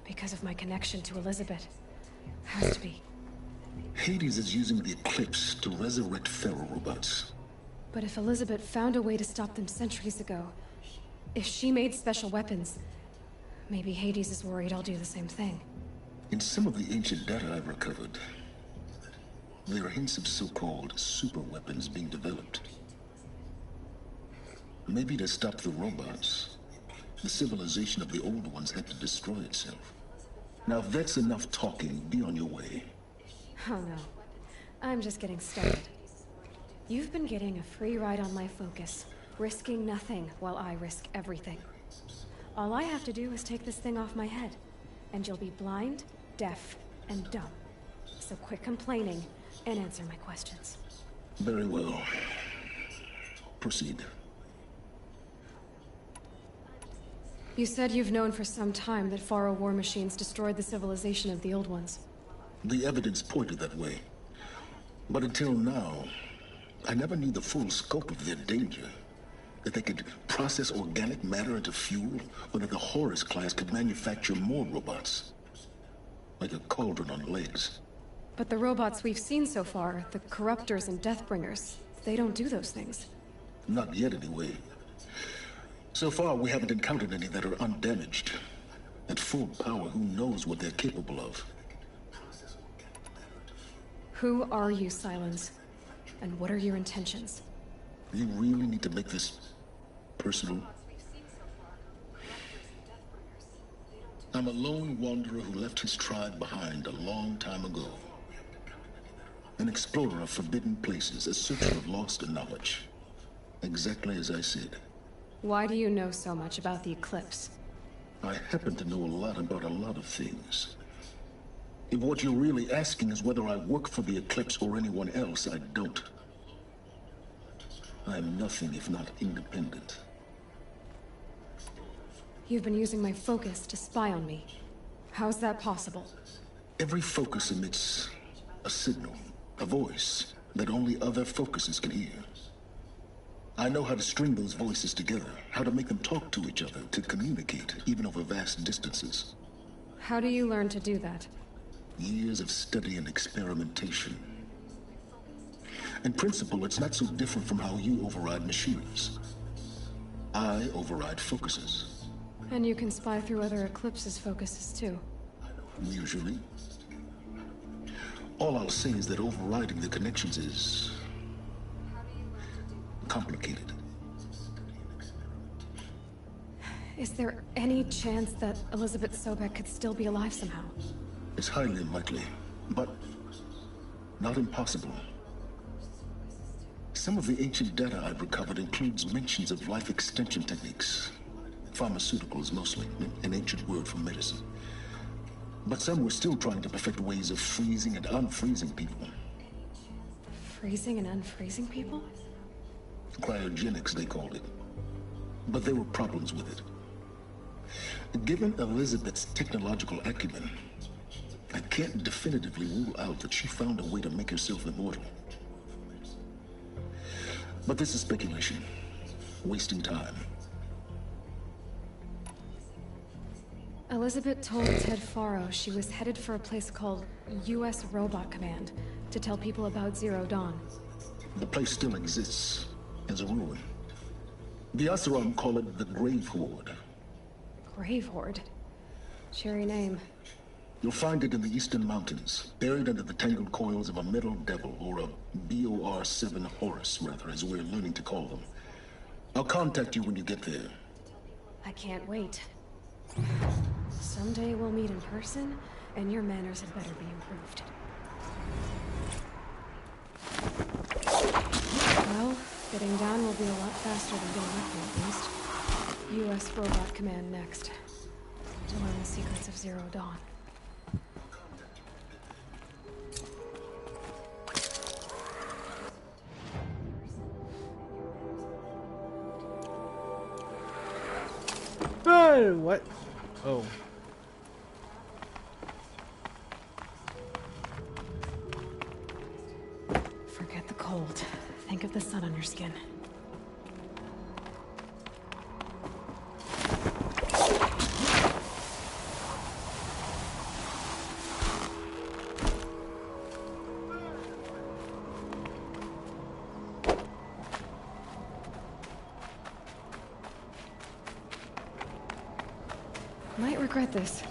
Because of my connection to Elizabeth. Has to be. Hades is using the Eclipse to resurrect Pharaoh robots. But if Elizabeth found a way to stop them centuries ago, if she made special weapons, maybe Hades is worried I'll do the same thing. In some of the ancient data I've recovered, there are hints of so-called super weapons being developed. Maybe to stop the robots, the civilization of the old ones had to destroy itself. Now if that's enough talking, be on your way. Oh no. I'm just getting started. You've been getting a free ride on my focus, risking nothing while I risk everything. All I have to do is take this thing off my head, and you'll be blind, deaf, and dumb. So quit complaining and answer my questions. Very well. Proceed. You said you've known for some time that Pharaoh war machines destroyed the civilization of the Old Ones. The evidence pointed that way. But until now, I never knew the full scope of their danger. That they could process organic matter into fuel, or that the Horus class could manufacture more robots. Like a cauldron on legs. But the robots we've seen so far, the Corruptors and Deathbringers, they don't do those things. Not yet, anyway. So far, we haven't encountered any that are undamaged. At full power, who knows what they're capable of? Who are you, Silence? And what are your intentions? You really need to make this personal? I'm a lone wanderer who left his tribe behind a long time ago. An explorer of forbidden places, a searcher of lost knowledge. Exactly as I said. Why do you know so much about the Eclipse? I happen to know a lot about a lot of things. If what you're really asking is whether I work for the Eclipse or anyone else, I don't. I am nothing if not independent. You've been using my focus to spy on me. How's that possible? Every focus emits a signal, a voice that only other focuses can hear. I know how to string those voices together, how to make them talk to each other, to communicate, even over vast distances. How do you learn to do that? Years of study and experimentation. In principle, it's not so different from how you override machines. I override focuses. And you can spy through other Eclipse's focuses too. Usually. All I'll say is that overriding the connections is complicated. Is there any chance that Elizabeth Sobek could still be alive somehow? It's highly unlikely, but not impossible. Some of the ancient data I've recovered includes mentions of life extension techniques. Pharmaceuticals, mostly, an ancient word for medicine. But some were still trying to perfect ways of freezing and unfreezing people. Freezing and unfreezing people? Cryogenics, they called it. But there were problems with it. Given Elizabeth's technological acumen, I can't definitively rule out that she found a way to make herself immortal. But this is speculation. Wasting time. Elizabeth told Ted Faro she was headed for a place called U.S. Robot Command to tell people about Zero Dawn. The place still exists as a ruin. The Oseram call it the Grave Horde. Grave Horde? Cheery name. You'll find it in the Eastern Mountains, buried under the tangled coils of a Metal Devil, or a BOR-7 Horus, rather, as we're learning to call them. I'll contact you when you get there. I can't wait. Someday we'll meet in person, and your manners had better be improved. Well, getting down will be a lot faster than getting up here, at least. U.S. Robot Command next. To learn the secrets of Zero Dawn. Oh, what? Oh. Forget the cold. Think of the sun on your skin. Might regret this.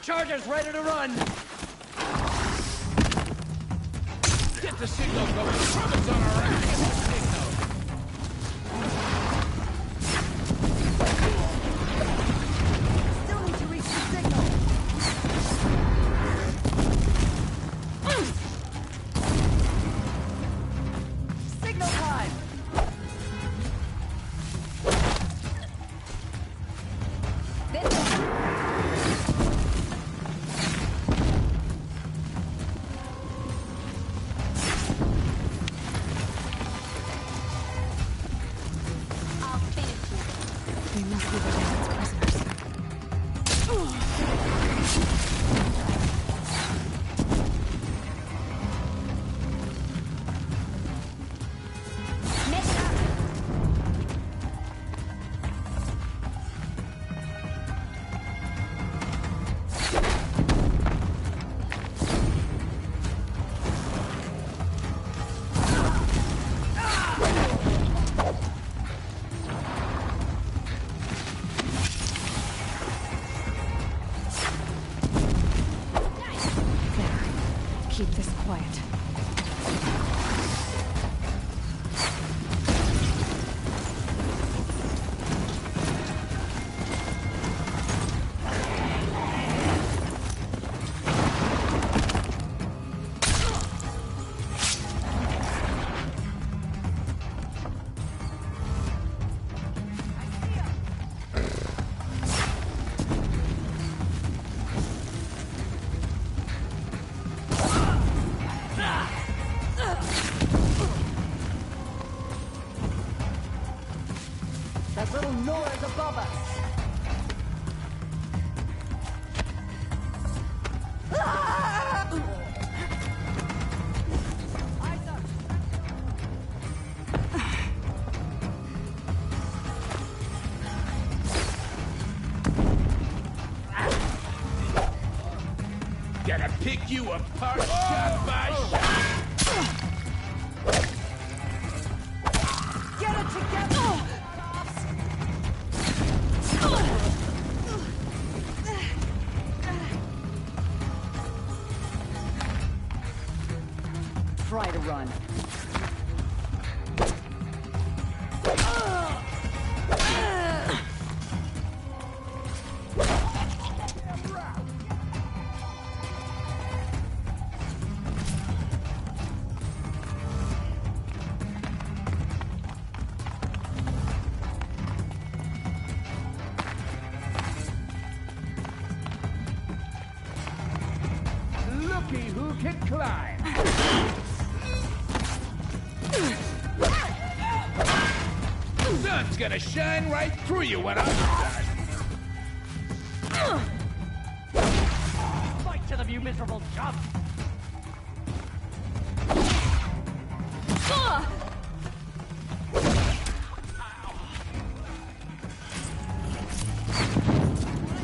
Charger's ready to run! Get the signal going! Trumpets on our ass! Get the signal! Still need to reach the signal! That little Nora's above us! Gonna pick you apart shot by shot! Get it together! Try to run. Looky who can climb! The sun's gonna shine right through you when I'm done! Fight to them, you miserable chump!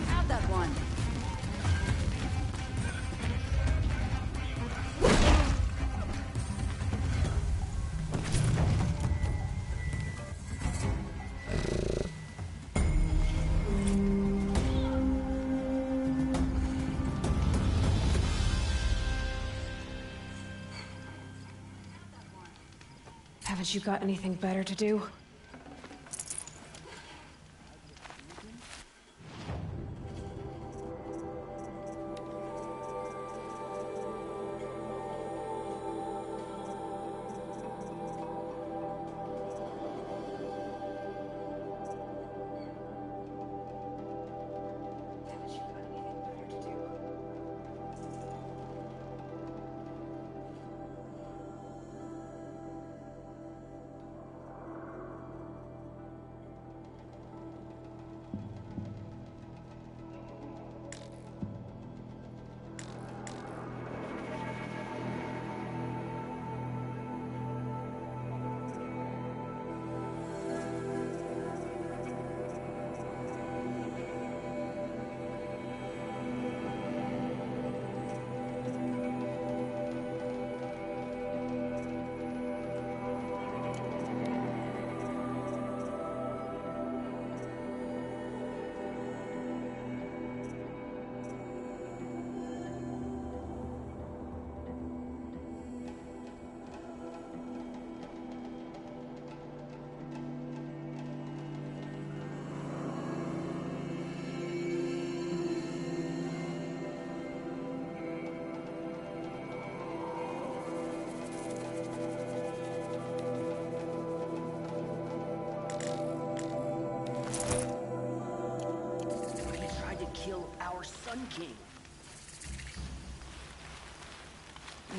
Have that one. Haven't you got anything better to do? Sun King.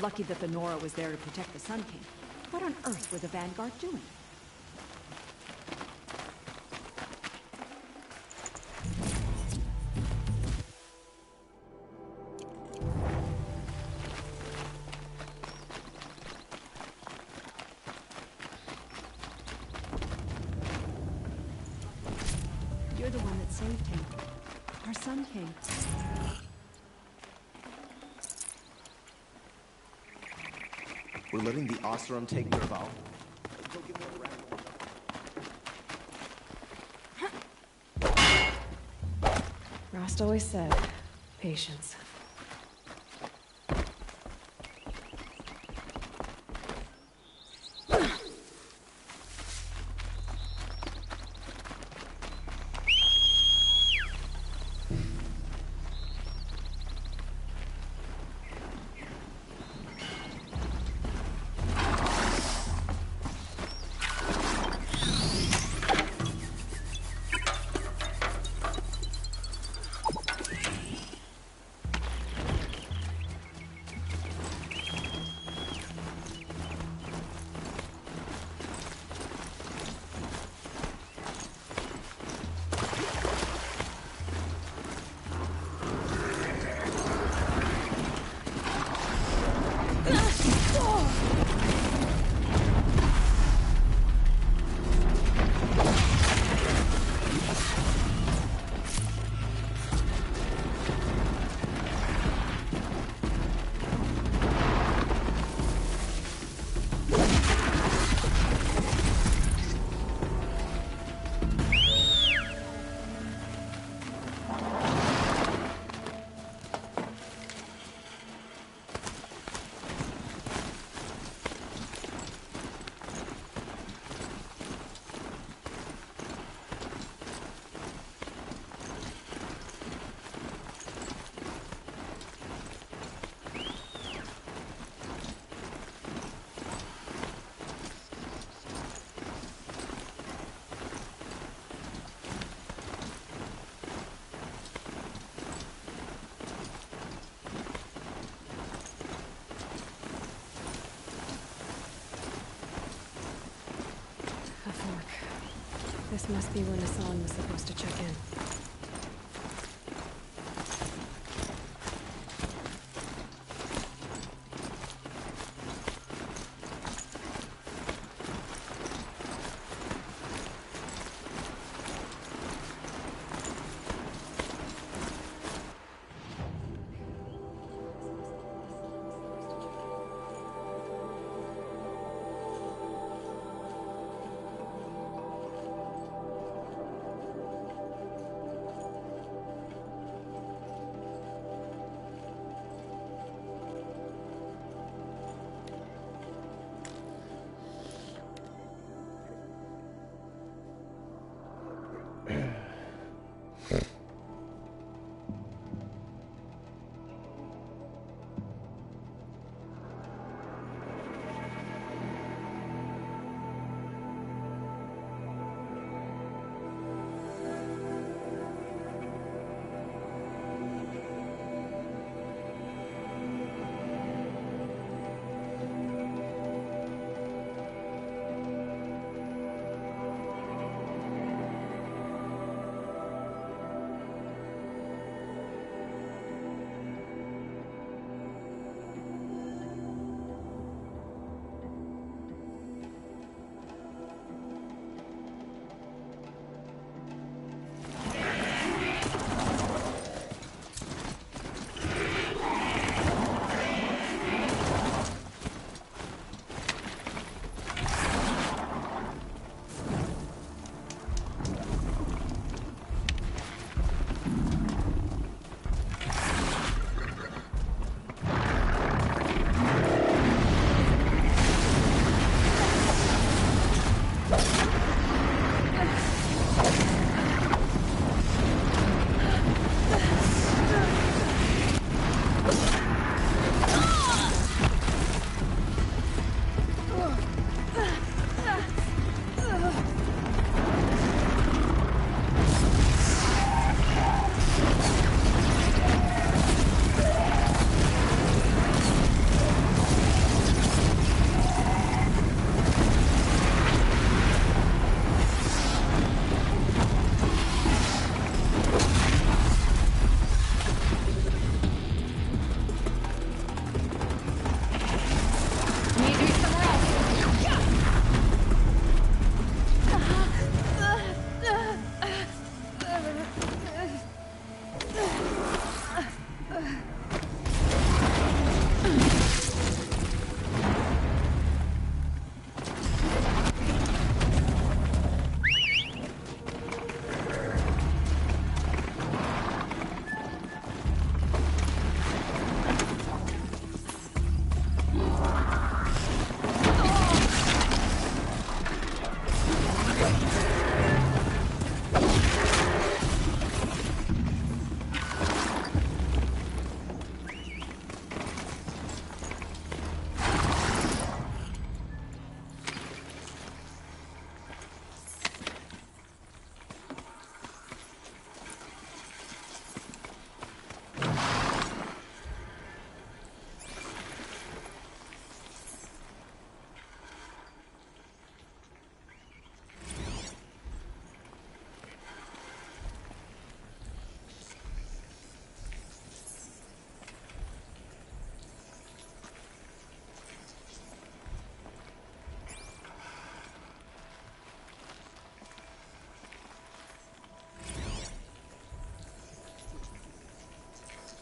Lucky that the Nora was there to protect the Sun King. What on earth were the Vanguard doing? You're the one that saved him. Our Sun King. We're letting the Oseram take Derval. Rost always said, patience. This must be where Nassan was supposed to check in.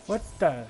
What the?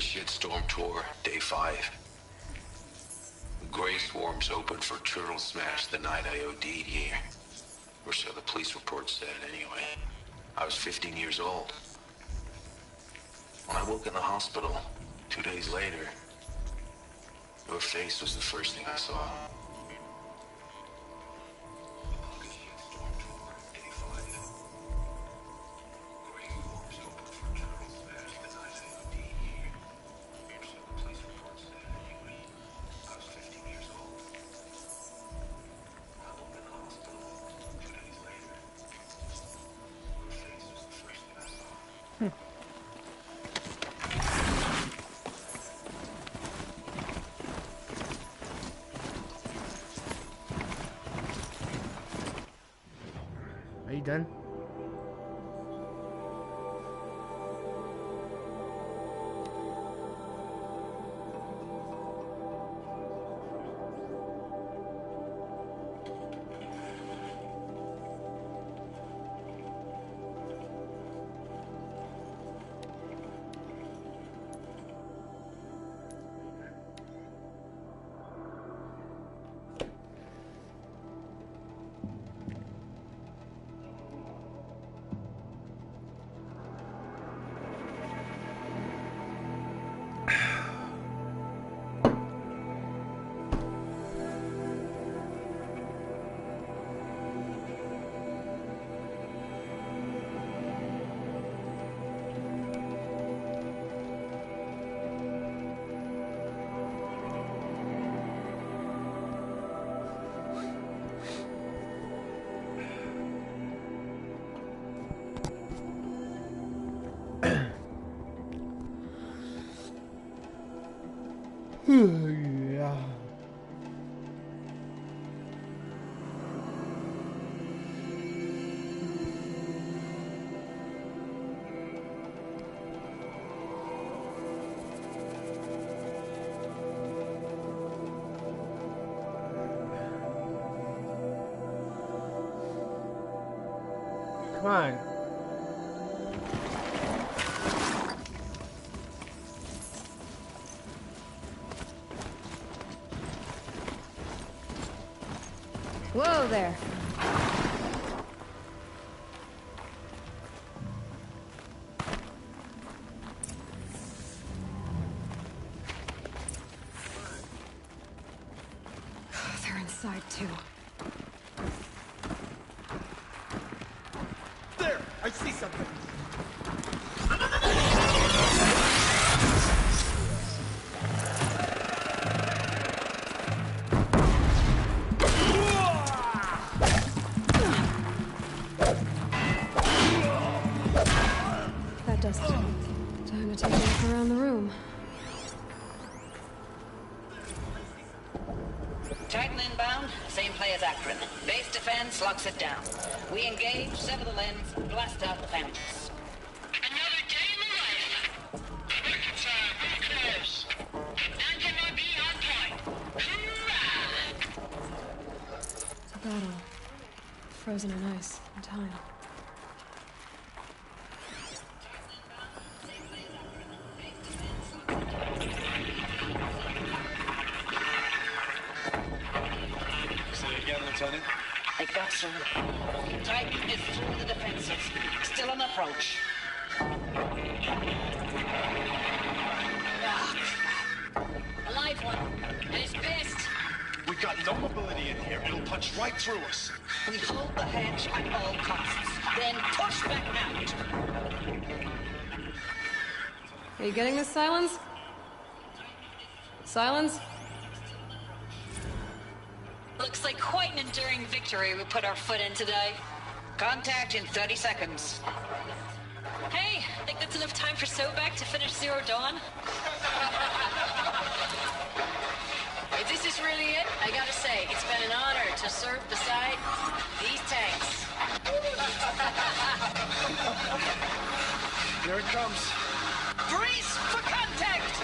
Shitstorm Tour, Day 5. Grey Swarms opened for Turtle Smash the night I OD'd here. Or so the police report said, anyway. I was 15 years old. When I woke in the hospital, 2 days later, your face was the first thing I saw. Are you done? Yeah. Come on. Whoa there. They're inside too. There! I see something! That does it. Time to take a look around the room. Titan inbound, same play as Akron. Base defense locks it down. We engage, sever the lens, blast out the fountains. Another day in the life! Record time, real close! Anti-MIB on point! Hoorah! It's a battle. Frozen in ice and time. Lieutenant? I got some. Titan is through the defenses. Still on approach. Ah, crap. A live one. And he's pissed. We've got no mobility in here. It'll punch right through us. We hold the hedge at all costs. Then push back out. Are you getting this, Silence? Silence? Looks like quite an enduring victory we put our foot in today. Contact in 30 seconds. Hey, think that's enough time for Sobek to finish Zero Dawn? If this is really it, I gotta say, it's been an honor to serve beside these tanks. Here it comes. Brace for contact!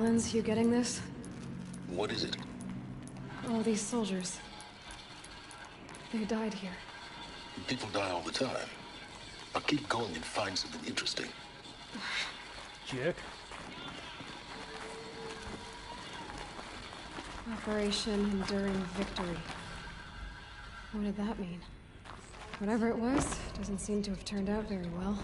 Islands, you getting this? What is it? All these soldiers. They died here. People die all the time. Now keep going and find something interesting. Jerk. Operation Enduring Victory. What did that mean? Whatever it was, doesn't seem to have turned out very well.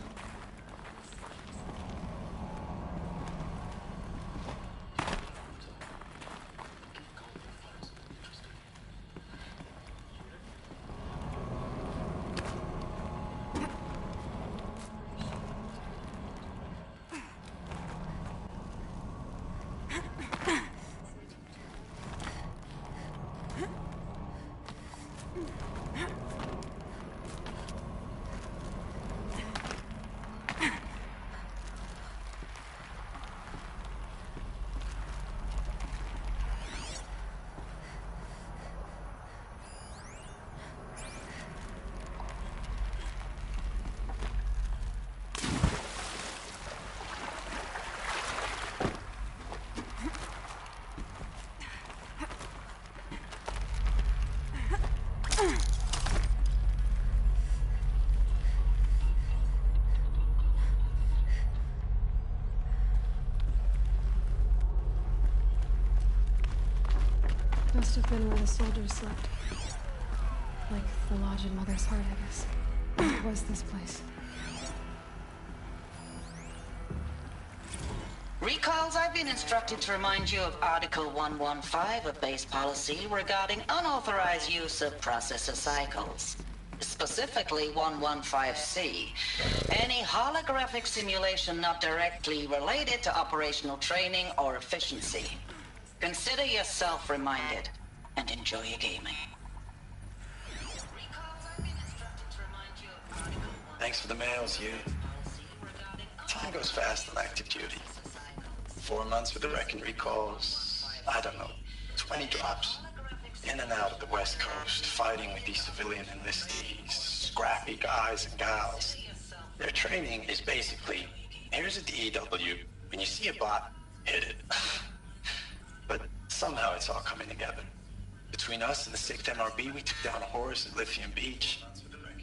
Must have been where the soldiers slept. Like the lodge in Mother's Heart, I guess. What was this place? Recalls, I've been instructed to remind you of Article 115 of base policy regarding unauthorized use of processor cycles. Specifically 115C. Any holographic simulation not directly related to operational training or efficiency. Consider yourself reminded and enjoy your gaming. Thanks for the mails, you. Time goes fast on active duty. 4 months with the wrecking recalls, I don't know, 20 drops. In and out of the West Coast, fighting with these civilian enlistees, scrappy guys and gals. Their training is basically, here's a DEW, when you see a bot, hit it. But somehow it's all coming together. Between us and the 6th MRB, we took down a horse at Lithium Beach.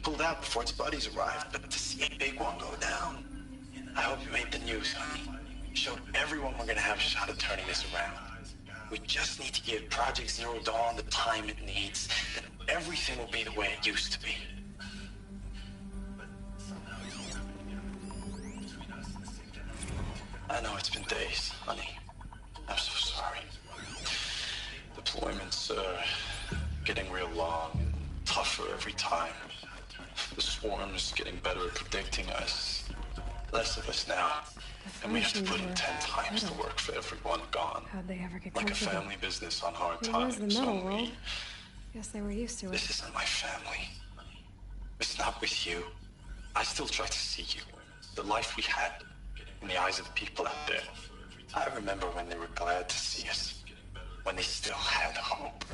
Pulled out before its buddies arrived, but to see a big one go down, I hope you made the news, honey. Showed everyone we're gonna have a shot at turning this around. We just need to give Project Zero Dawn the time it needs, then everything will be the way it used to be. I know it's been days, honey. I'm so sorry. Deployments are getting real long and tougher every time. The swarm is getting better at predicting us. Less of us now. And we have to put in 10 times the work for everyone gone. How'd they ever get like comfortable? a family business on hard It times. was the metal world. Guess they were used to it. This isn't my family. It's not with you. I still try to see you. The life we had in the eyes of the people out there. I remember when they were glad to see us. When they still had hope.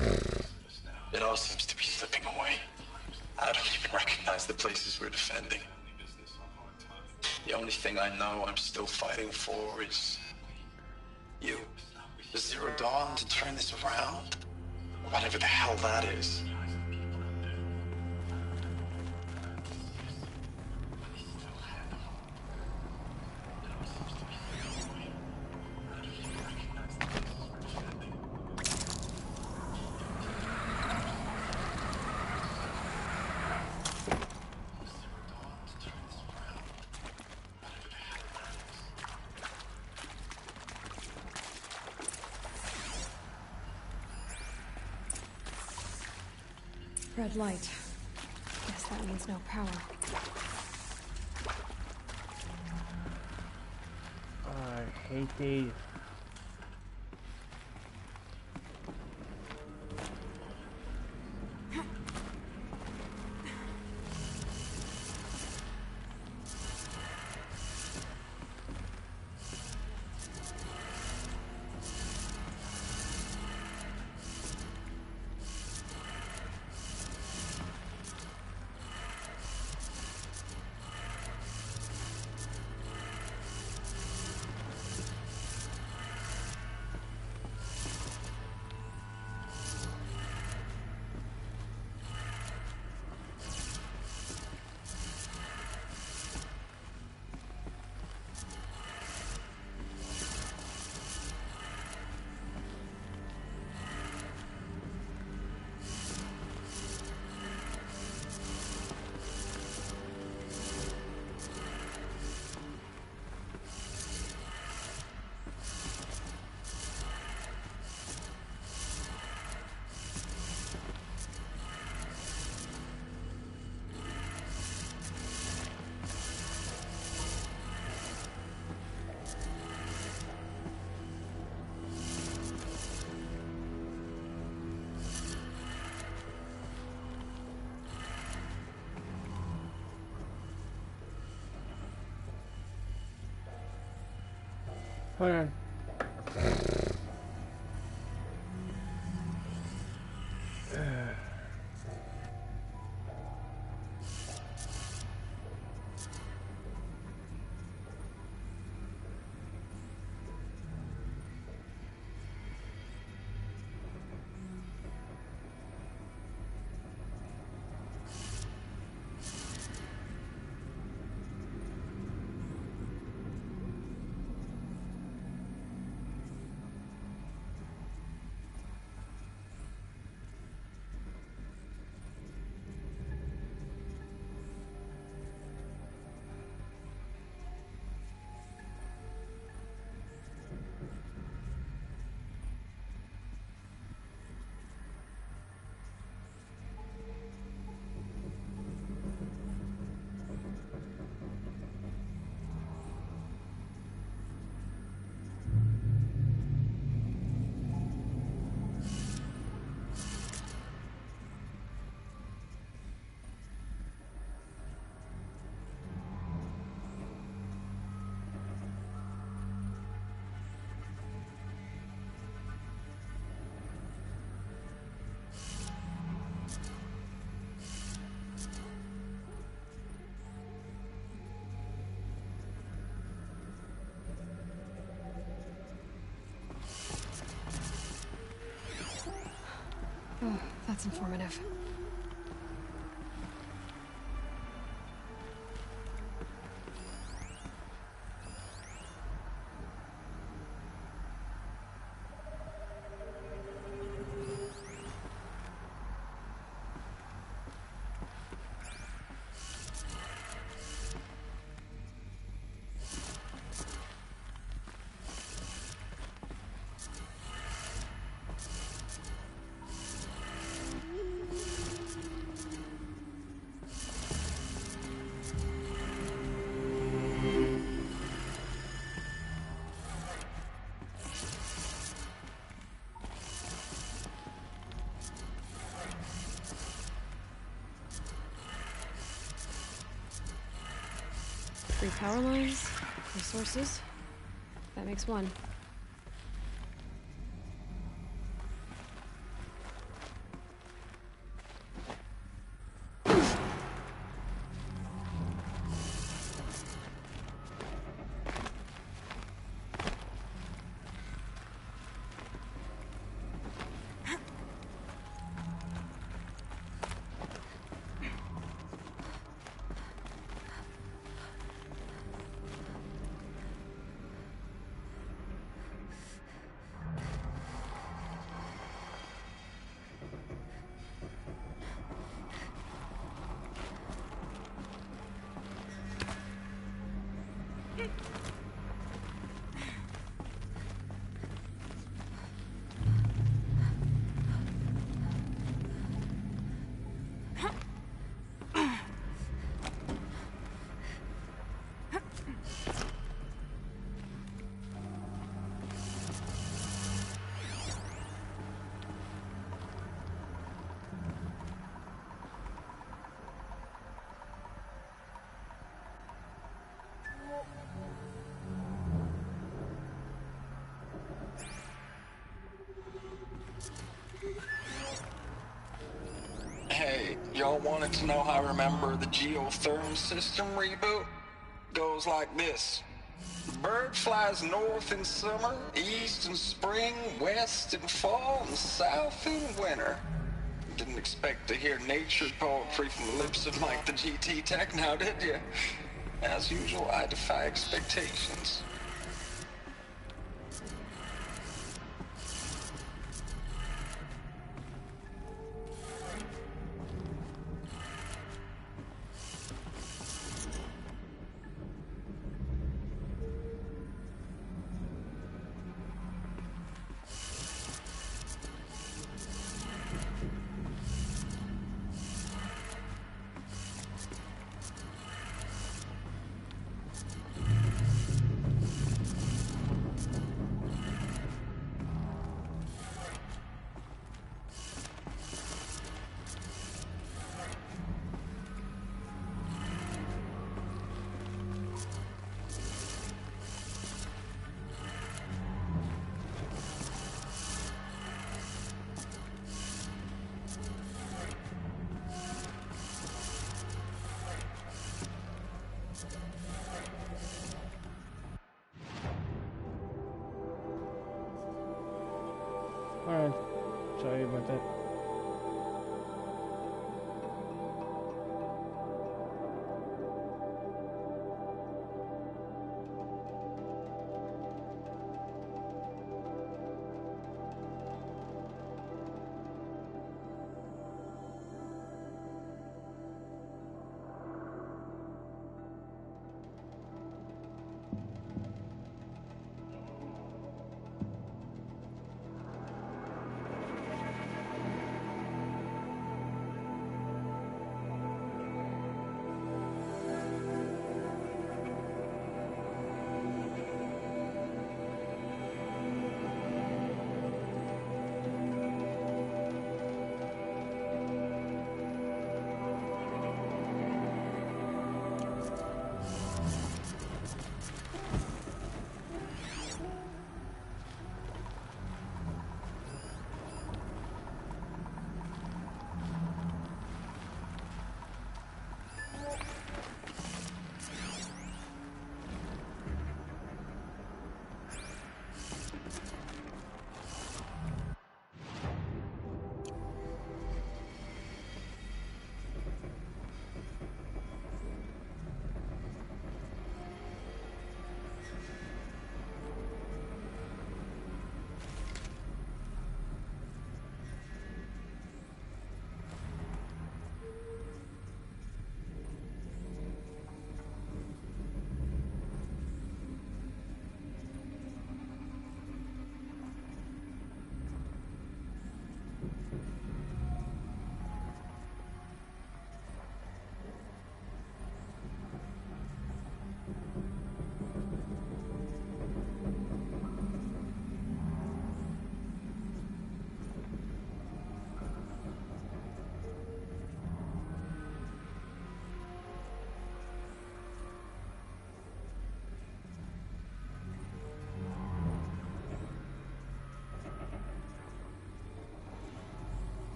It all seems to be slipping away. I don't even recognize the places we're defending. The only thing I know I'm still fighting for is you. The Zero Dawn to turn this around. Whatever the hell that is. Red light. Guess that means no power. I hate these. Hold on. Oh, that's informative. Three power lines, resources. That makes one. Hey, y'all wanted to know how I remember the geothermal system reboot? Goes like this. Bird flies north in summer, east in spring, west in fall, and south in winter. Didn't expect to hear nature poetry from the lips of Mike the GT Tech now, did you? As usual, I defy expectations. Alright, sorry about that.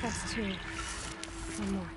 That's two. One more.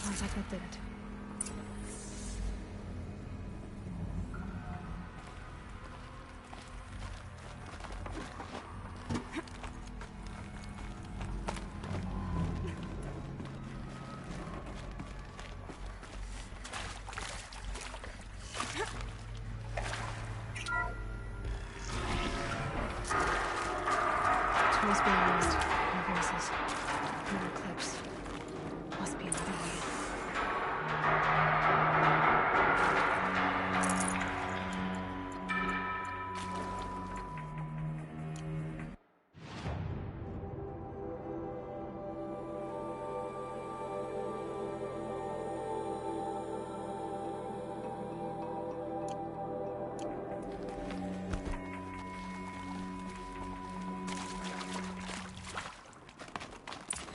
Sounds like that did it. Must be almost. No voices. No eclipse. Must be another way.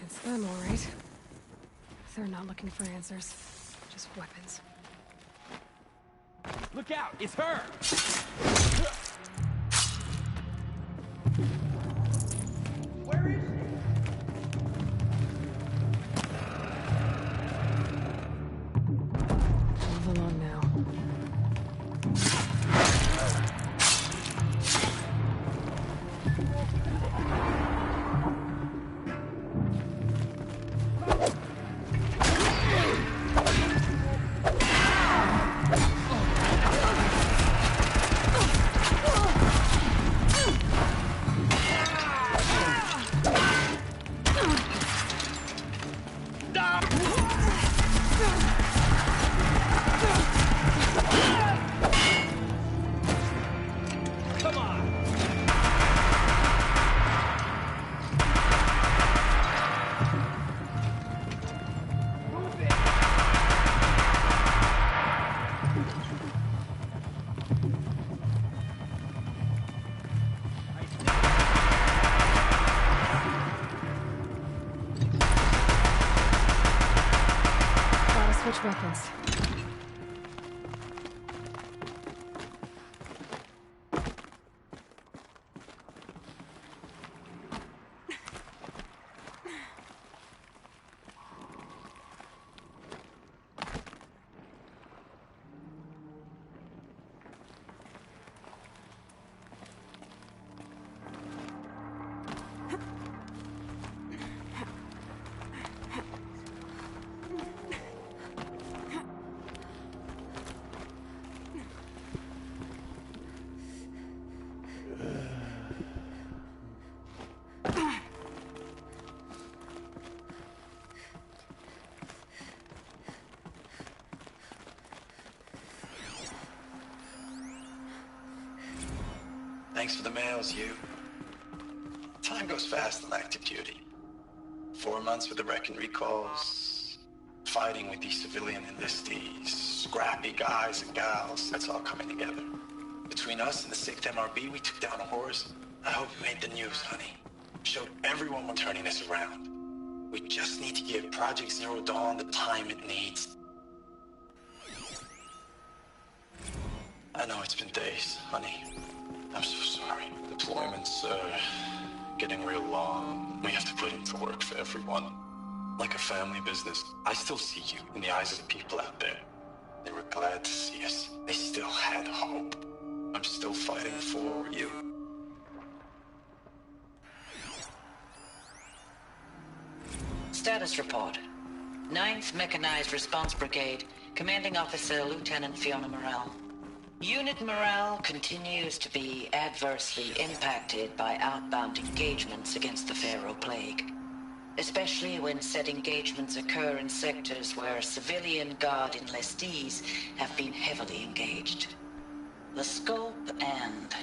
It's them, all right. They're not looking for answers, just weapons. Look out! It's her! Where is she? Move along now. Switch weapons. Thanks for the mails, you. Time goes fast on active duty. 4 months with the wreck and recalls, fighting with these civilian enlistees, scrappy guys and gals, that's all coming together. Between us and the 6th MRB, we took down a horse. I hope you made the news, honey. Showed everyone we're turning this around. We just need to give Project Zero Dawn the time it needs. I know it's been days, honey. I'm so sorry. Deployments are getting real long. We have to put into work for everyone. Like a family business. I still see you in the eyes of the people out there. They were glad to see us. They still had hope. I'm still fighting for you. Status report. 9th Mechanized Response Brigade, Commanding Officer Lieutenant Fiona Morell. Unit morale continues to be adversely impacted by outbound engagements against the Pharaoh Plague, especially when said engagements occur in sectors where civilian guard enlistees have been heavily engaged. The scope and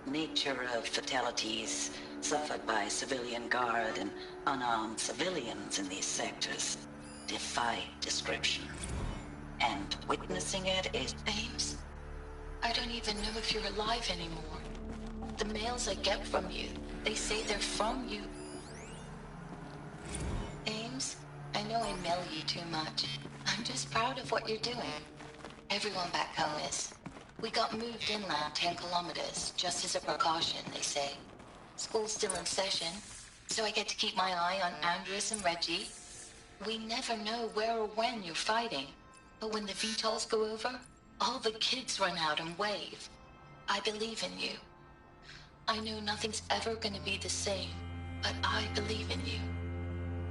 nature of fatalities suffered by civilian guard and unarmed civilians in these sectors defy description. And witnessing it is... Ames? I don't even know if you're alive anymore. The mails I get from you, they say they're from you. Ames, I know I mail you too much. I'm just proud of what you're doing. Everyone back home is. We got moved inland 10 kilometers, just as a precaution, they say. School's still in session, so I get to keep my eye on Andres and Reggie. We never know where or when you're fighting. But when the VTOLs go over, all the kids run out and wave. I believe in you. I know nothing's ever gonna be the same, but I believe in you.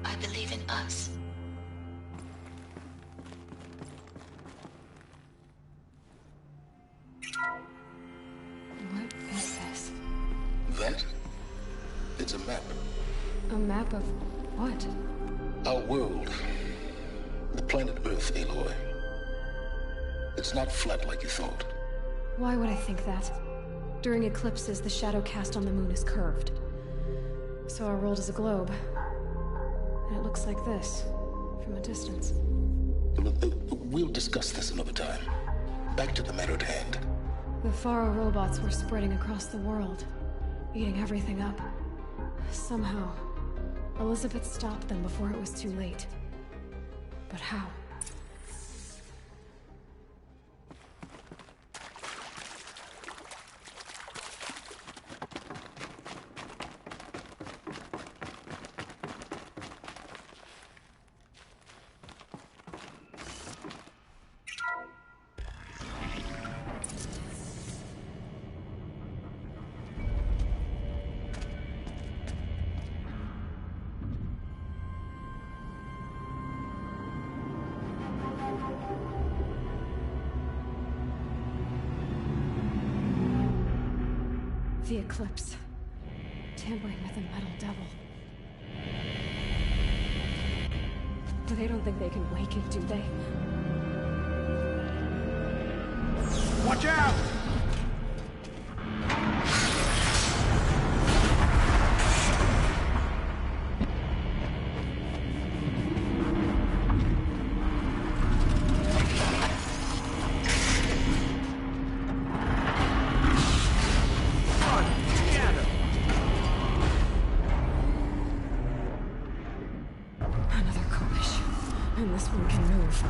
I believe in us. What is this? That? It's a map. A map of what? Our world. The planet Earth, Aloy. It's not flat like you thought. Why would I think that? During eclipses, the shadow cast on the moon is curved. So our world is a globe. And it looks like this, from a distance. We'll discuss this another time. Back to the matter at hand. The Faro robots were spreading across the world, eating everything up. Somehow, Elizabeth stopped them before it was too late. But how? The eclipse. Tampering with the metal devil. They don't think they can wake it, do they? Watch out! And this one can move.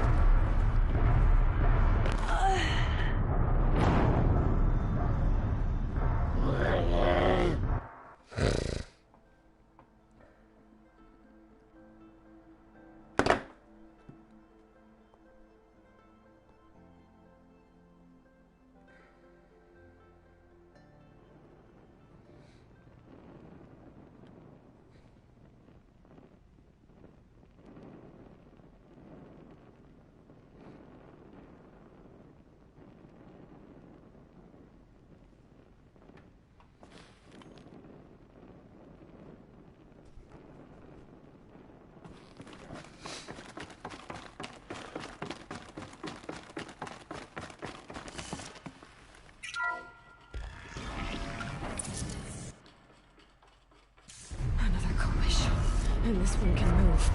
And this one can move.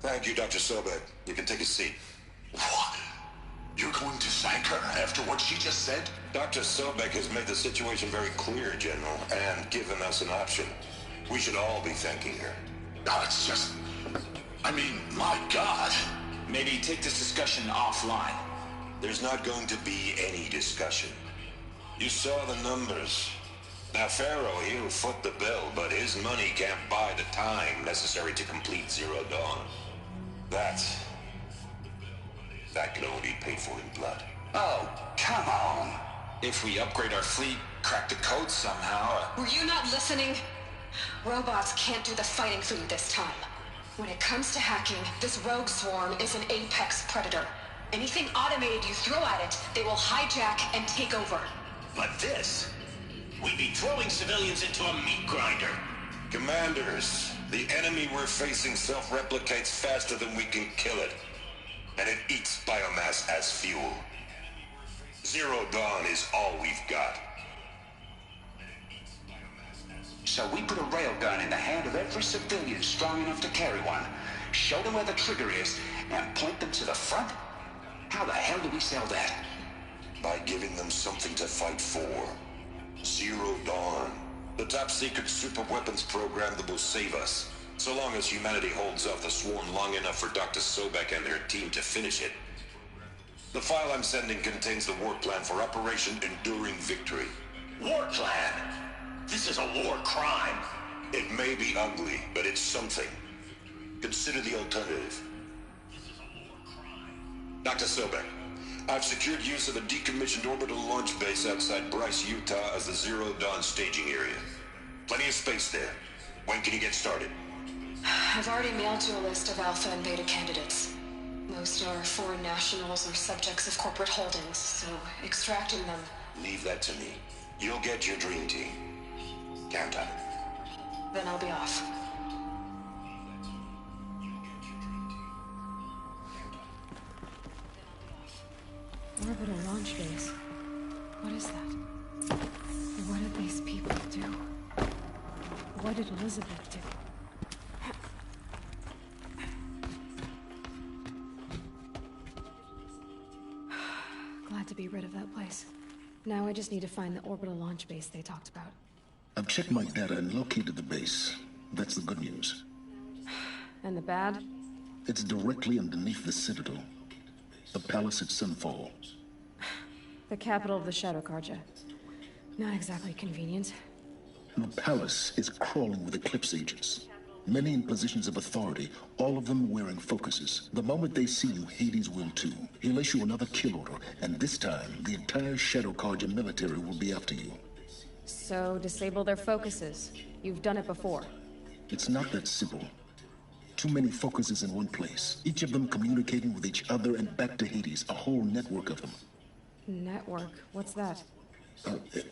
Thank you, Dr. Sobek. You can take a seat. What? You're going to thank her after what she just said? Dr. Sobek has made the situation very clear, General, and given us an option. We should all be thanking her. No, it's just... I mean, my God. Maybe take this discussion offline. There's not going to be any discussion. You saw the numbers. Now, Pharaoh, he'll foot the bill, but his money can't buy the time necessary to complete Zero Dawn. That can only be paid for in blood. Oh, come on. If we upgrade our fleet, crack the code somehow... Were you not listening? Robots can't do the fighting for you this time. When it comes to hacking, this rogue swarm is an apex predator. Anything automated you throw at it, they will hijack and take over. But this... we'd be throwing civilians into a meat grinder. Commanders, the enemy we're facing self-replicates faster than we can kill it. And it eats biomass as fuel. Zero Dawn is all we've got. So we put a railgun in the hand of every civilian strong enough to carry one, show them where the trigger is, and point them to the front? How the hell do we sell that? By giving them something to fight for. Zero Dawn. The top-secret super-weapons program that will save us. So long as humanity holds off the swarm long enough for Dr. Sobek and their team to finish it. The file I'm sending contains the war plan for Operation Enduring Victory. War plan? This is a war crime. It may be ugly, but it's something. Consider the alternative. Dr. Sobek, I've secured use of a decommissioned orbital launch base outside Bryce, Utah as the Zero Dawn staging area. Plenty of space there. When can you get started? I've already mailed you a list of Alpha and Beta candidates. Most are foreign nationals or subjects of corporate holdings, so extracting them... Leave that to me. You'll get your dream team. Count on it. Then I'll be off. Orbital launch base. What is that? What did these people do? What did Elizabeth do? Glad to be rid of that place. Now I just need to find the orbital launch base they talked about. I've checked my data and located the base. That's the good news. And the bad? It's directly underneath the Citadel. The palace at Sunfall. The capital of the Shadow Carja. Not exactly convenient. The palace is crawling with Eclipse agents. Many in positions of authority, all of them wearing focuses. The moment they see you, Hades will too. He'll issue another kill order, and this time, the entire Shadow Carja military will be after you. So, disable their focuses. You've done it before. It's not that simple. Too many focuses in one place, each of them communicating with each other and back to Hades, a whole network of them. Network? What's that?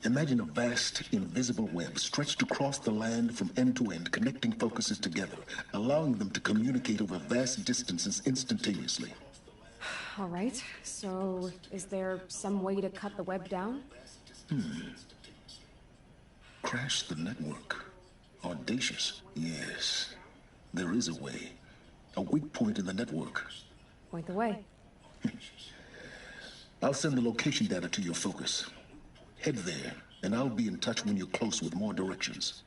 Imagine a vast, invisible web stretched across the land from end to end, connecting focuses together, allowing them to communicate over vast distances instantaneously. All right, so is there some way to cut the web down? Crash the network. Audacious. Yes, there is a way. A weak point in the network. Point the way. I'll send the location data to your focus. Head there, and I'll be in touch when you're close with more directions.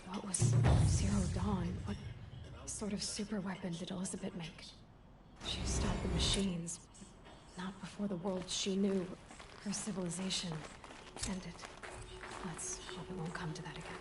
What was Zero Dawn? What sort of super weapon did Elizabeth make? She stopped the machines, but not before the world she knew, her civilization, ended. Let's hope it won't come to that again.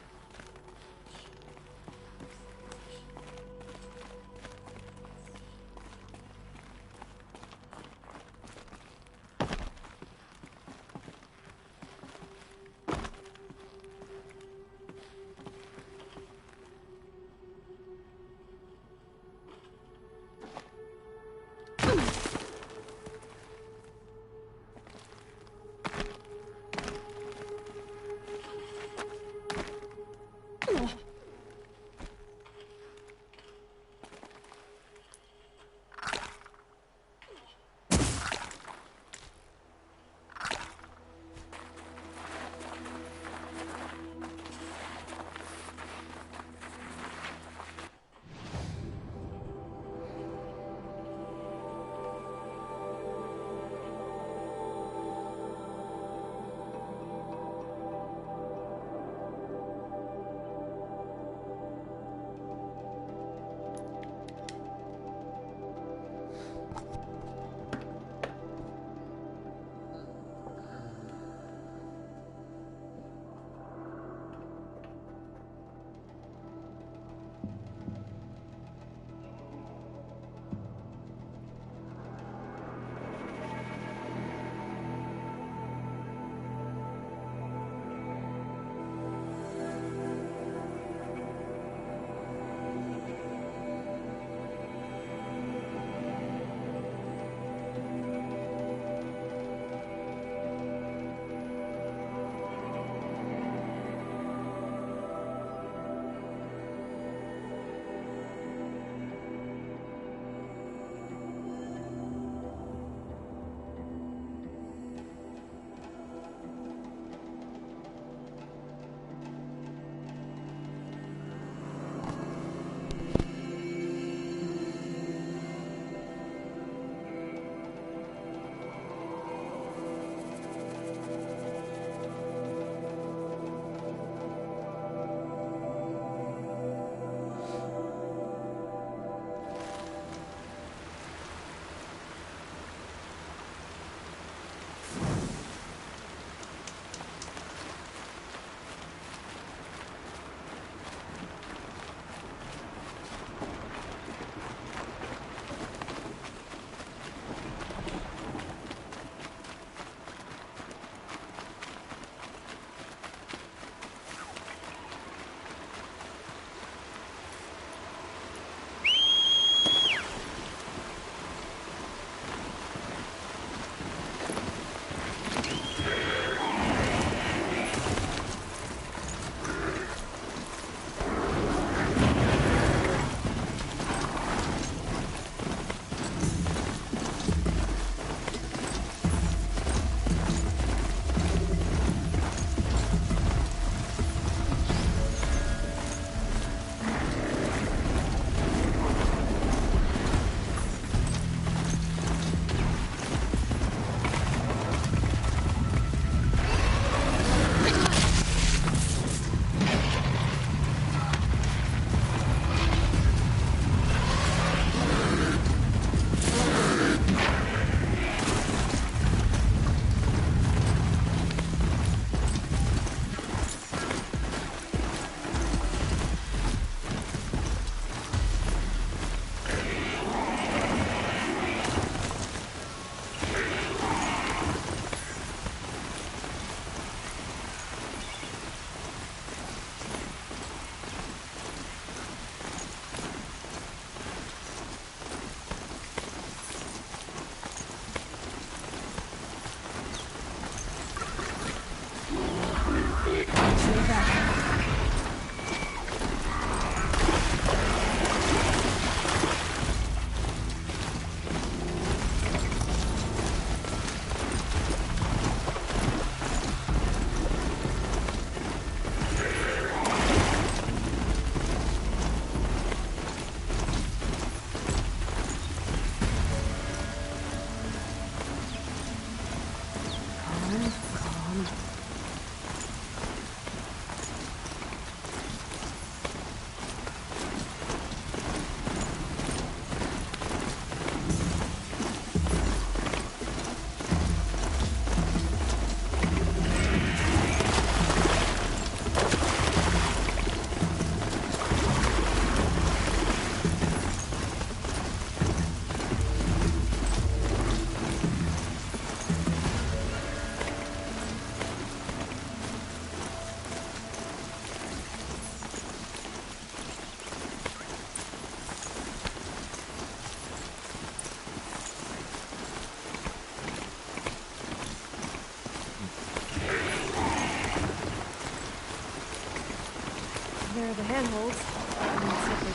all the handholds.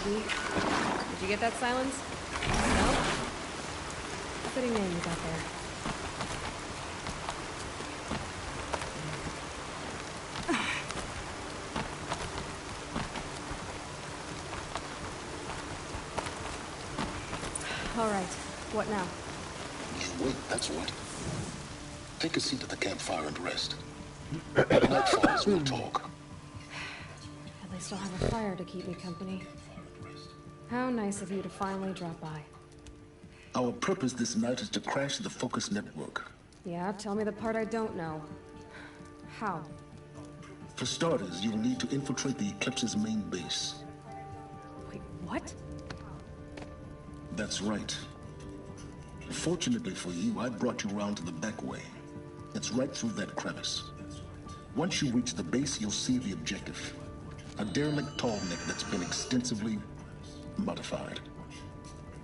Did you get that, Silence? No? Fitting name you got there. All right. What now? You wait, that's what. Take a seat at the campfire and rest. When night falls, we'll talk. At least I'll have a fire to keep me company. How nice of you to finally drop by. Our purpose this night is to crash the Focus network. Yeah, tell me the part I don't know. How? For starters, you'll need to infiltrate the Eclipse's main base. Wait, what? That's right. Fortunately for you, I brought you around to the back way. It's right through that crevice. Once you reach the base, you'll see the objective. A derelict tall neck that's been extensively modified.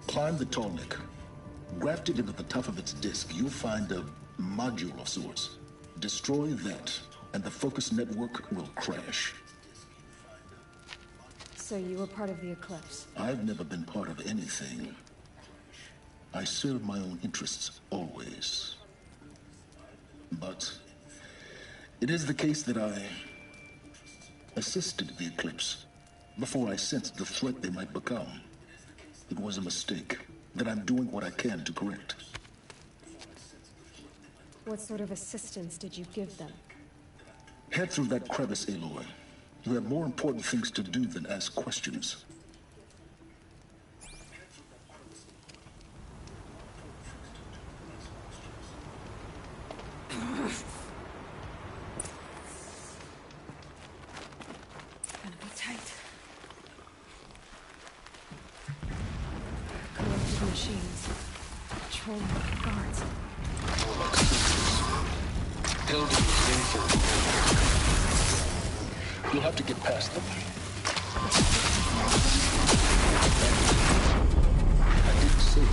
Climb the tall neck. Grafted into the top of its disk, you'll find a module of sorts. Destroy that, and the Focus network will crash. So you were part of the Eclipse? I've never been part of anything. I serve my own interests, always. But it is the case that I assisted the Eclipse before I sensed the threat they might become. It was a mistake that I'm doing what I can to correct. What sort of assistance did you give them? Head through that crevice, Aloy. You have more important things to do than ask questions. Gonna be tight. Collected machines. Patrolling guards. You'll have to get past them. I didn't say it.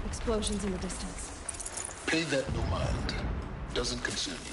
Explosions in the distance. Pay that no mind. Doesn't concern you.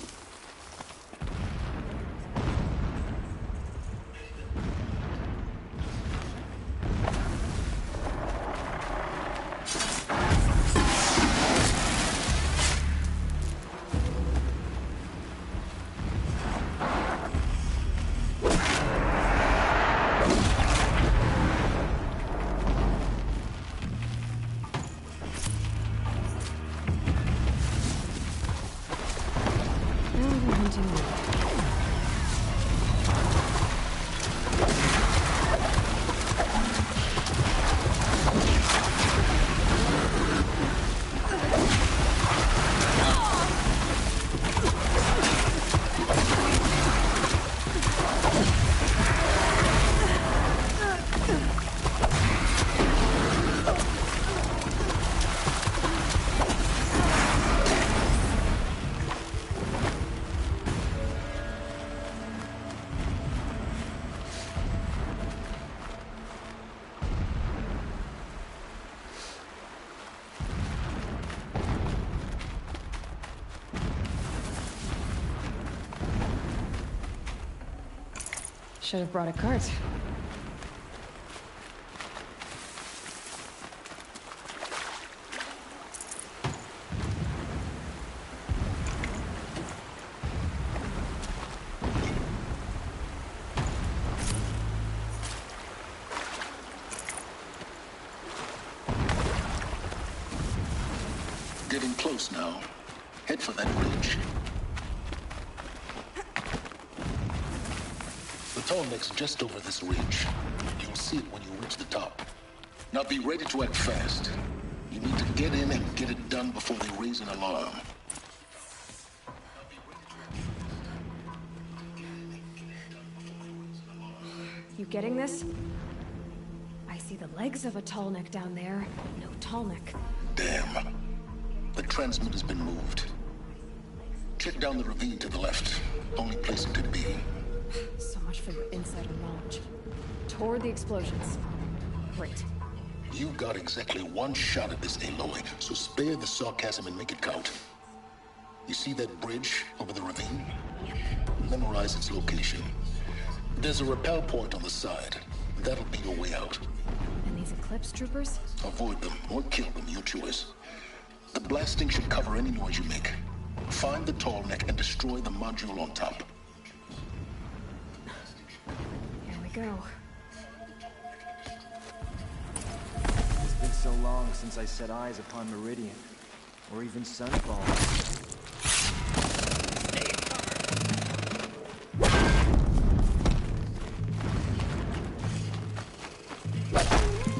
Should have brought a cart. Getting close now. Head for that ridge. The tall neck's just over this ridge. You'll see it when you reach the top. Now be ready to act fast. You need to get in and get it done before they raise an alarm. You getting this? I see the legs of a tall neck down there. No tall neck. Damn. The transmitter's has been moved. Check down the ravine to the left. Only place it could be. So much for your insider knowledge. Toward the explosions. Great. You got exactly one shot at this, Aloy, so spare the sarcasm and make it count. You see that bridge over the ravine? Memorize its location. There's a rappel point on the side. That'll be your way out. And these Eclipse troopers? Avoid them or kill them, your choice. The blasting should cover any noise you make. Find the tall neck and destroy the module on top. Here we go. It's been so long since I set eyes upon Meridian, or even Sunfall.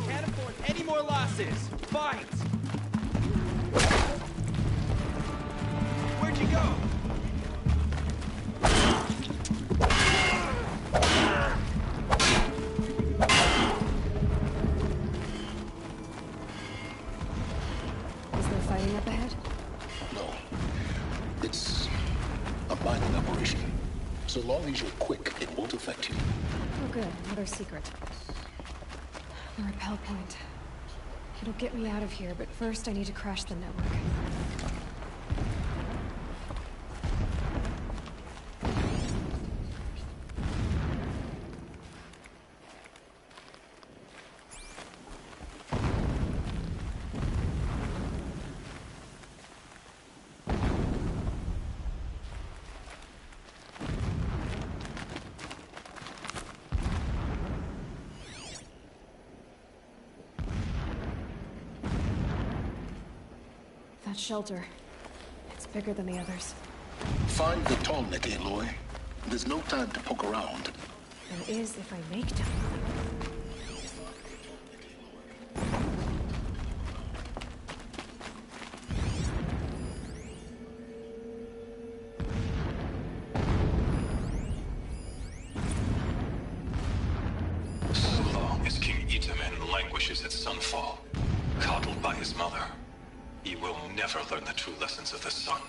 Can't afford any more losses. Fight! Where'd you go? Is there fighting up ahead? No. It's a mining operation. So long as you're quick, it won't affect you. Oh good, another secret. The rappel point. It'll get me out of here, but first I need to crash the network. That shelter. It's bigger than the others. Find the tall neck, Aloy. There's no time to poke around. There is if I make time. So long as King Itamen languishes at Sunfall, coddled by his mother, he will never learn the true lessons of the sun.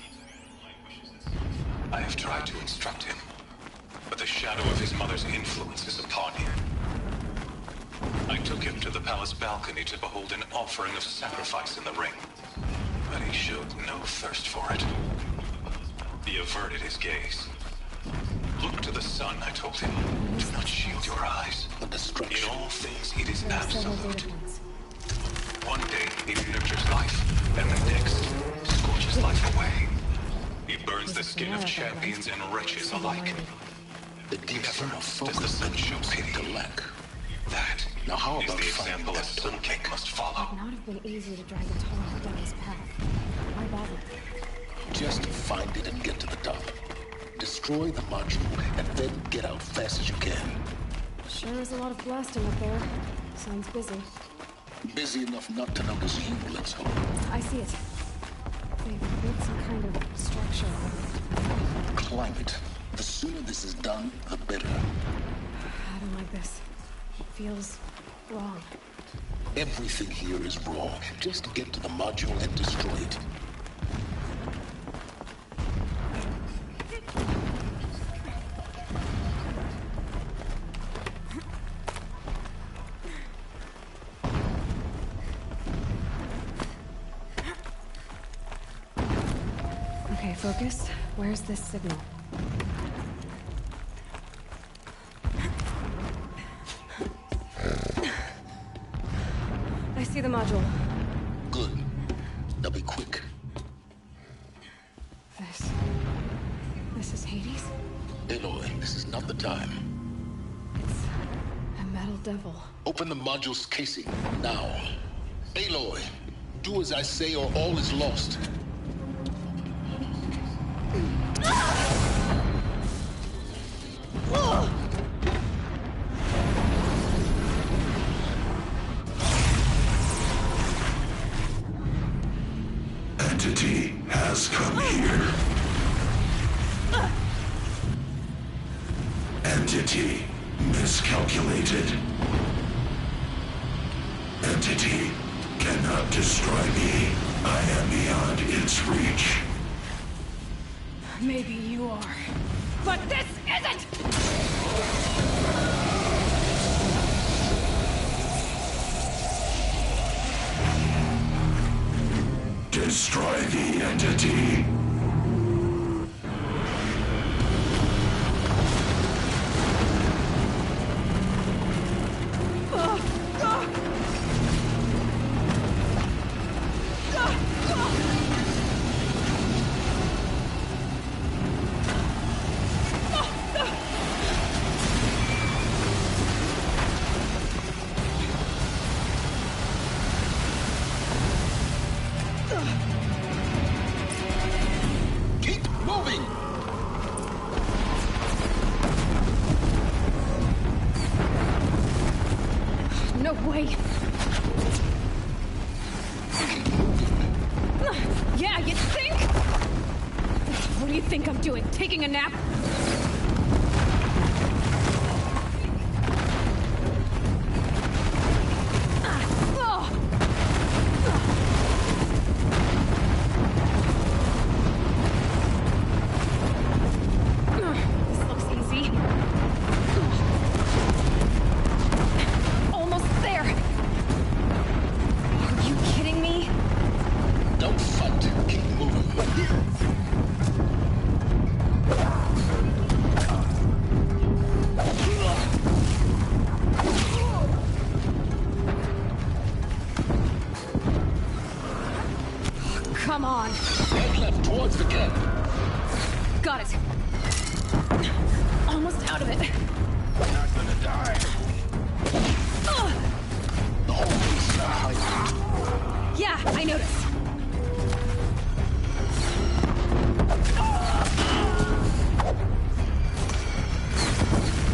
I have tried to instruct him, but the shadow of his mother's influence is upon him. I took him to the palace balcony to behold an offering of sacrifice in the ring, but he showed no thirst for it. He averted his gaze. Look to the sun, I told him. Do not shield your eyes. In all things, it is absolute. One day, it nurtures life, and the next, scorches life away. He burns the skin of champions and wretches alike. Never does the sun show pity. That is the example a Sun King must follow. It would not have been easy to drag a tall neck down his path. Why bother? Just find it and get to the top. Destroy the module, and then get out fast as you can. Sure is a lot of blasting up there. Sounds busy. Busy enough not to notice you, let's hope. I see it. They've built some kind of structure. Climb it. The sooner this is done, the better. I don't like this. It feels wrong. Everything here is wrong. Just get to the module and destroy it. Okay, focus. Where's this signal? see the module. Good. Now be quick. This is Hades? Aloy, this is not the time. It's a metal devil. Open the module's casing, now. Aloy, do as I say or all is lost. Entity has come here. Entity miscalculated. Entity cannot destroy me. I am beyond its reach. Maybe you are. But this isn't! Destroy the entity. No way! Yeah, you think? What do you think I'm doing? Taking a nap? This looks easy. Almost there! Are you kidding me? Don't fight. Keep moving. Come on. Head left towards the camp. Got it. Almost out of it. Not gonna die. The whole piece behind you. Yeah, I noticed.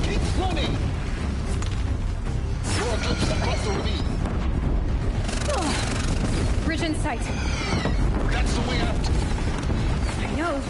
Keep running. Your eclipse across the ravine. Bridge in sight. That's the way out. I know.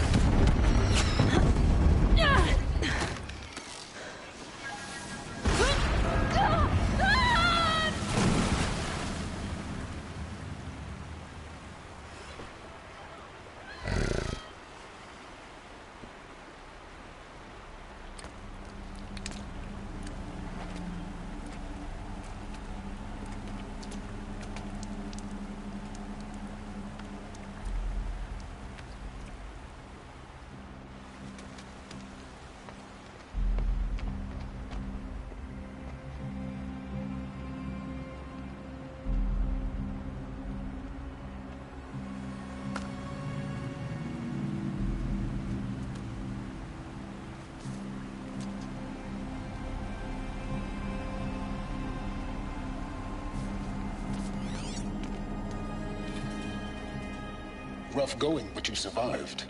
Rough going, but you survived.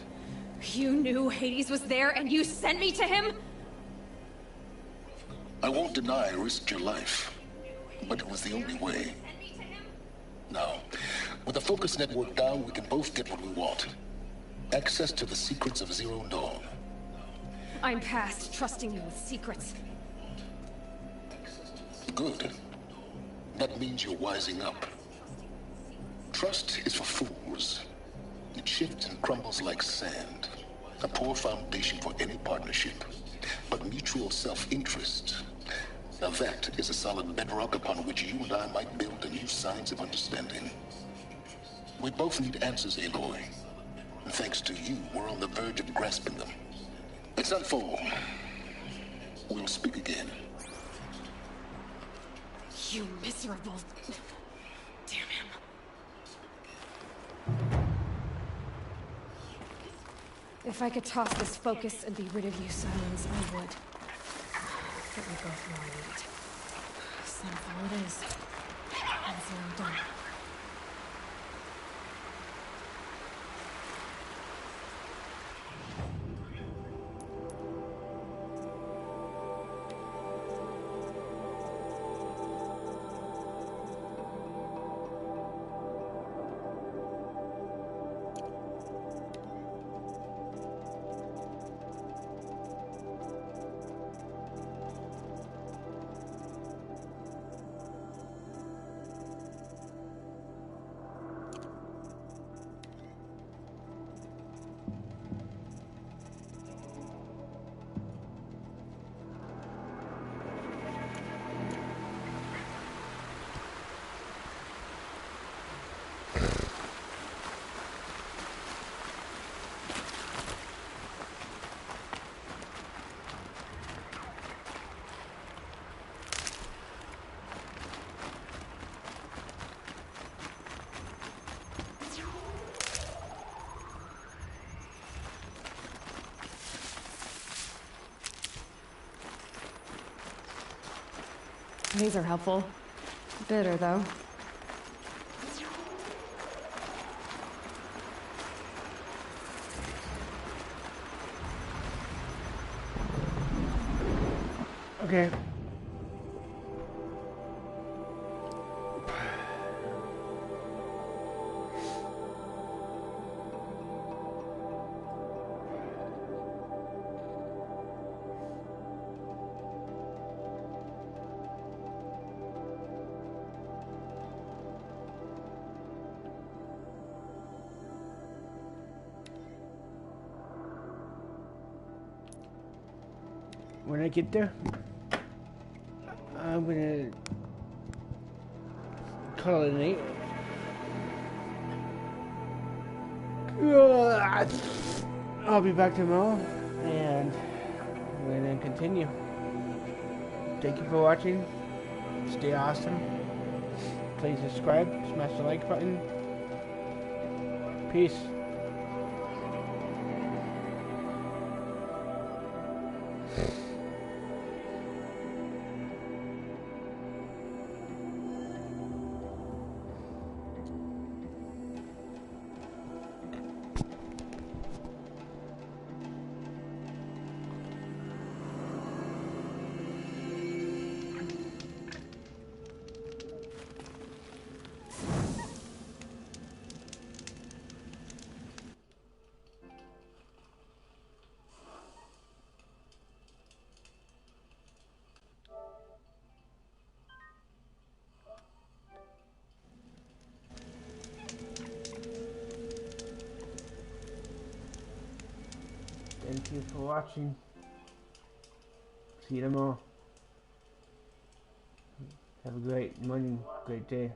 You knew Hades was there and you sent me to him? I won't deny I risked your life, but it was the only way. Now, with the focus network down, we can both get what we want. Access to the secrets of Zero Dawn. I'm past trusting you with secrets. Good. That means you're wising up. Trust is for fools. It shifts and crumbles like sand. A poor foundation for any partnership. But mutual self-interest, now that is a solid bedrock upon which you and I might build the new signs of understanding. We both need answers, Aloy. And thanks to you, we're on the verge of grasping them. Let's unfold. We'll speak again. You miserable... If I could toss this focus and be rid of you, Silence, I would. But we both know I need it. Sunfall it is. Until I'm done. These are helpful. Bitter, though. Okay. When I get there, I'm gonna call it a night. I'll be back tomorrow, and we're gonna continue. Thank you for watching. Stay awesome. Please subscribe, smash the like button. Peace. Thank you for watching. See you tomorrow. Have a great morning, great day.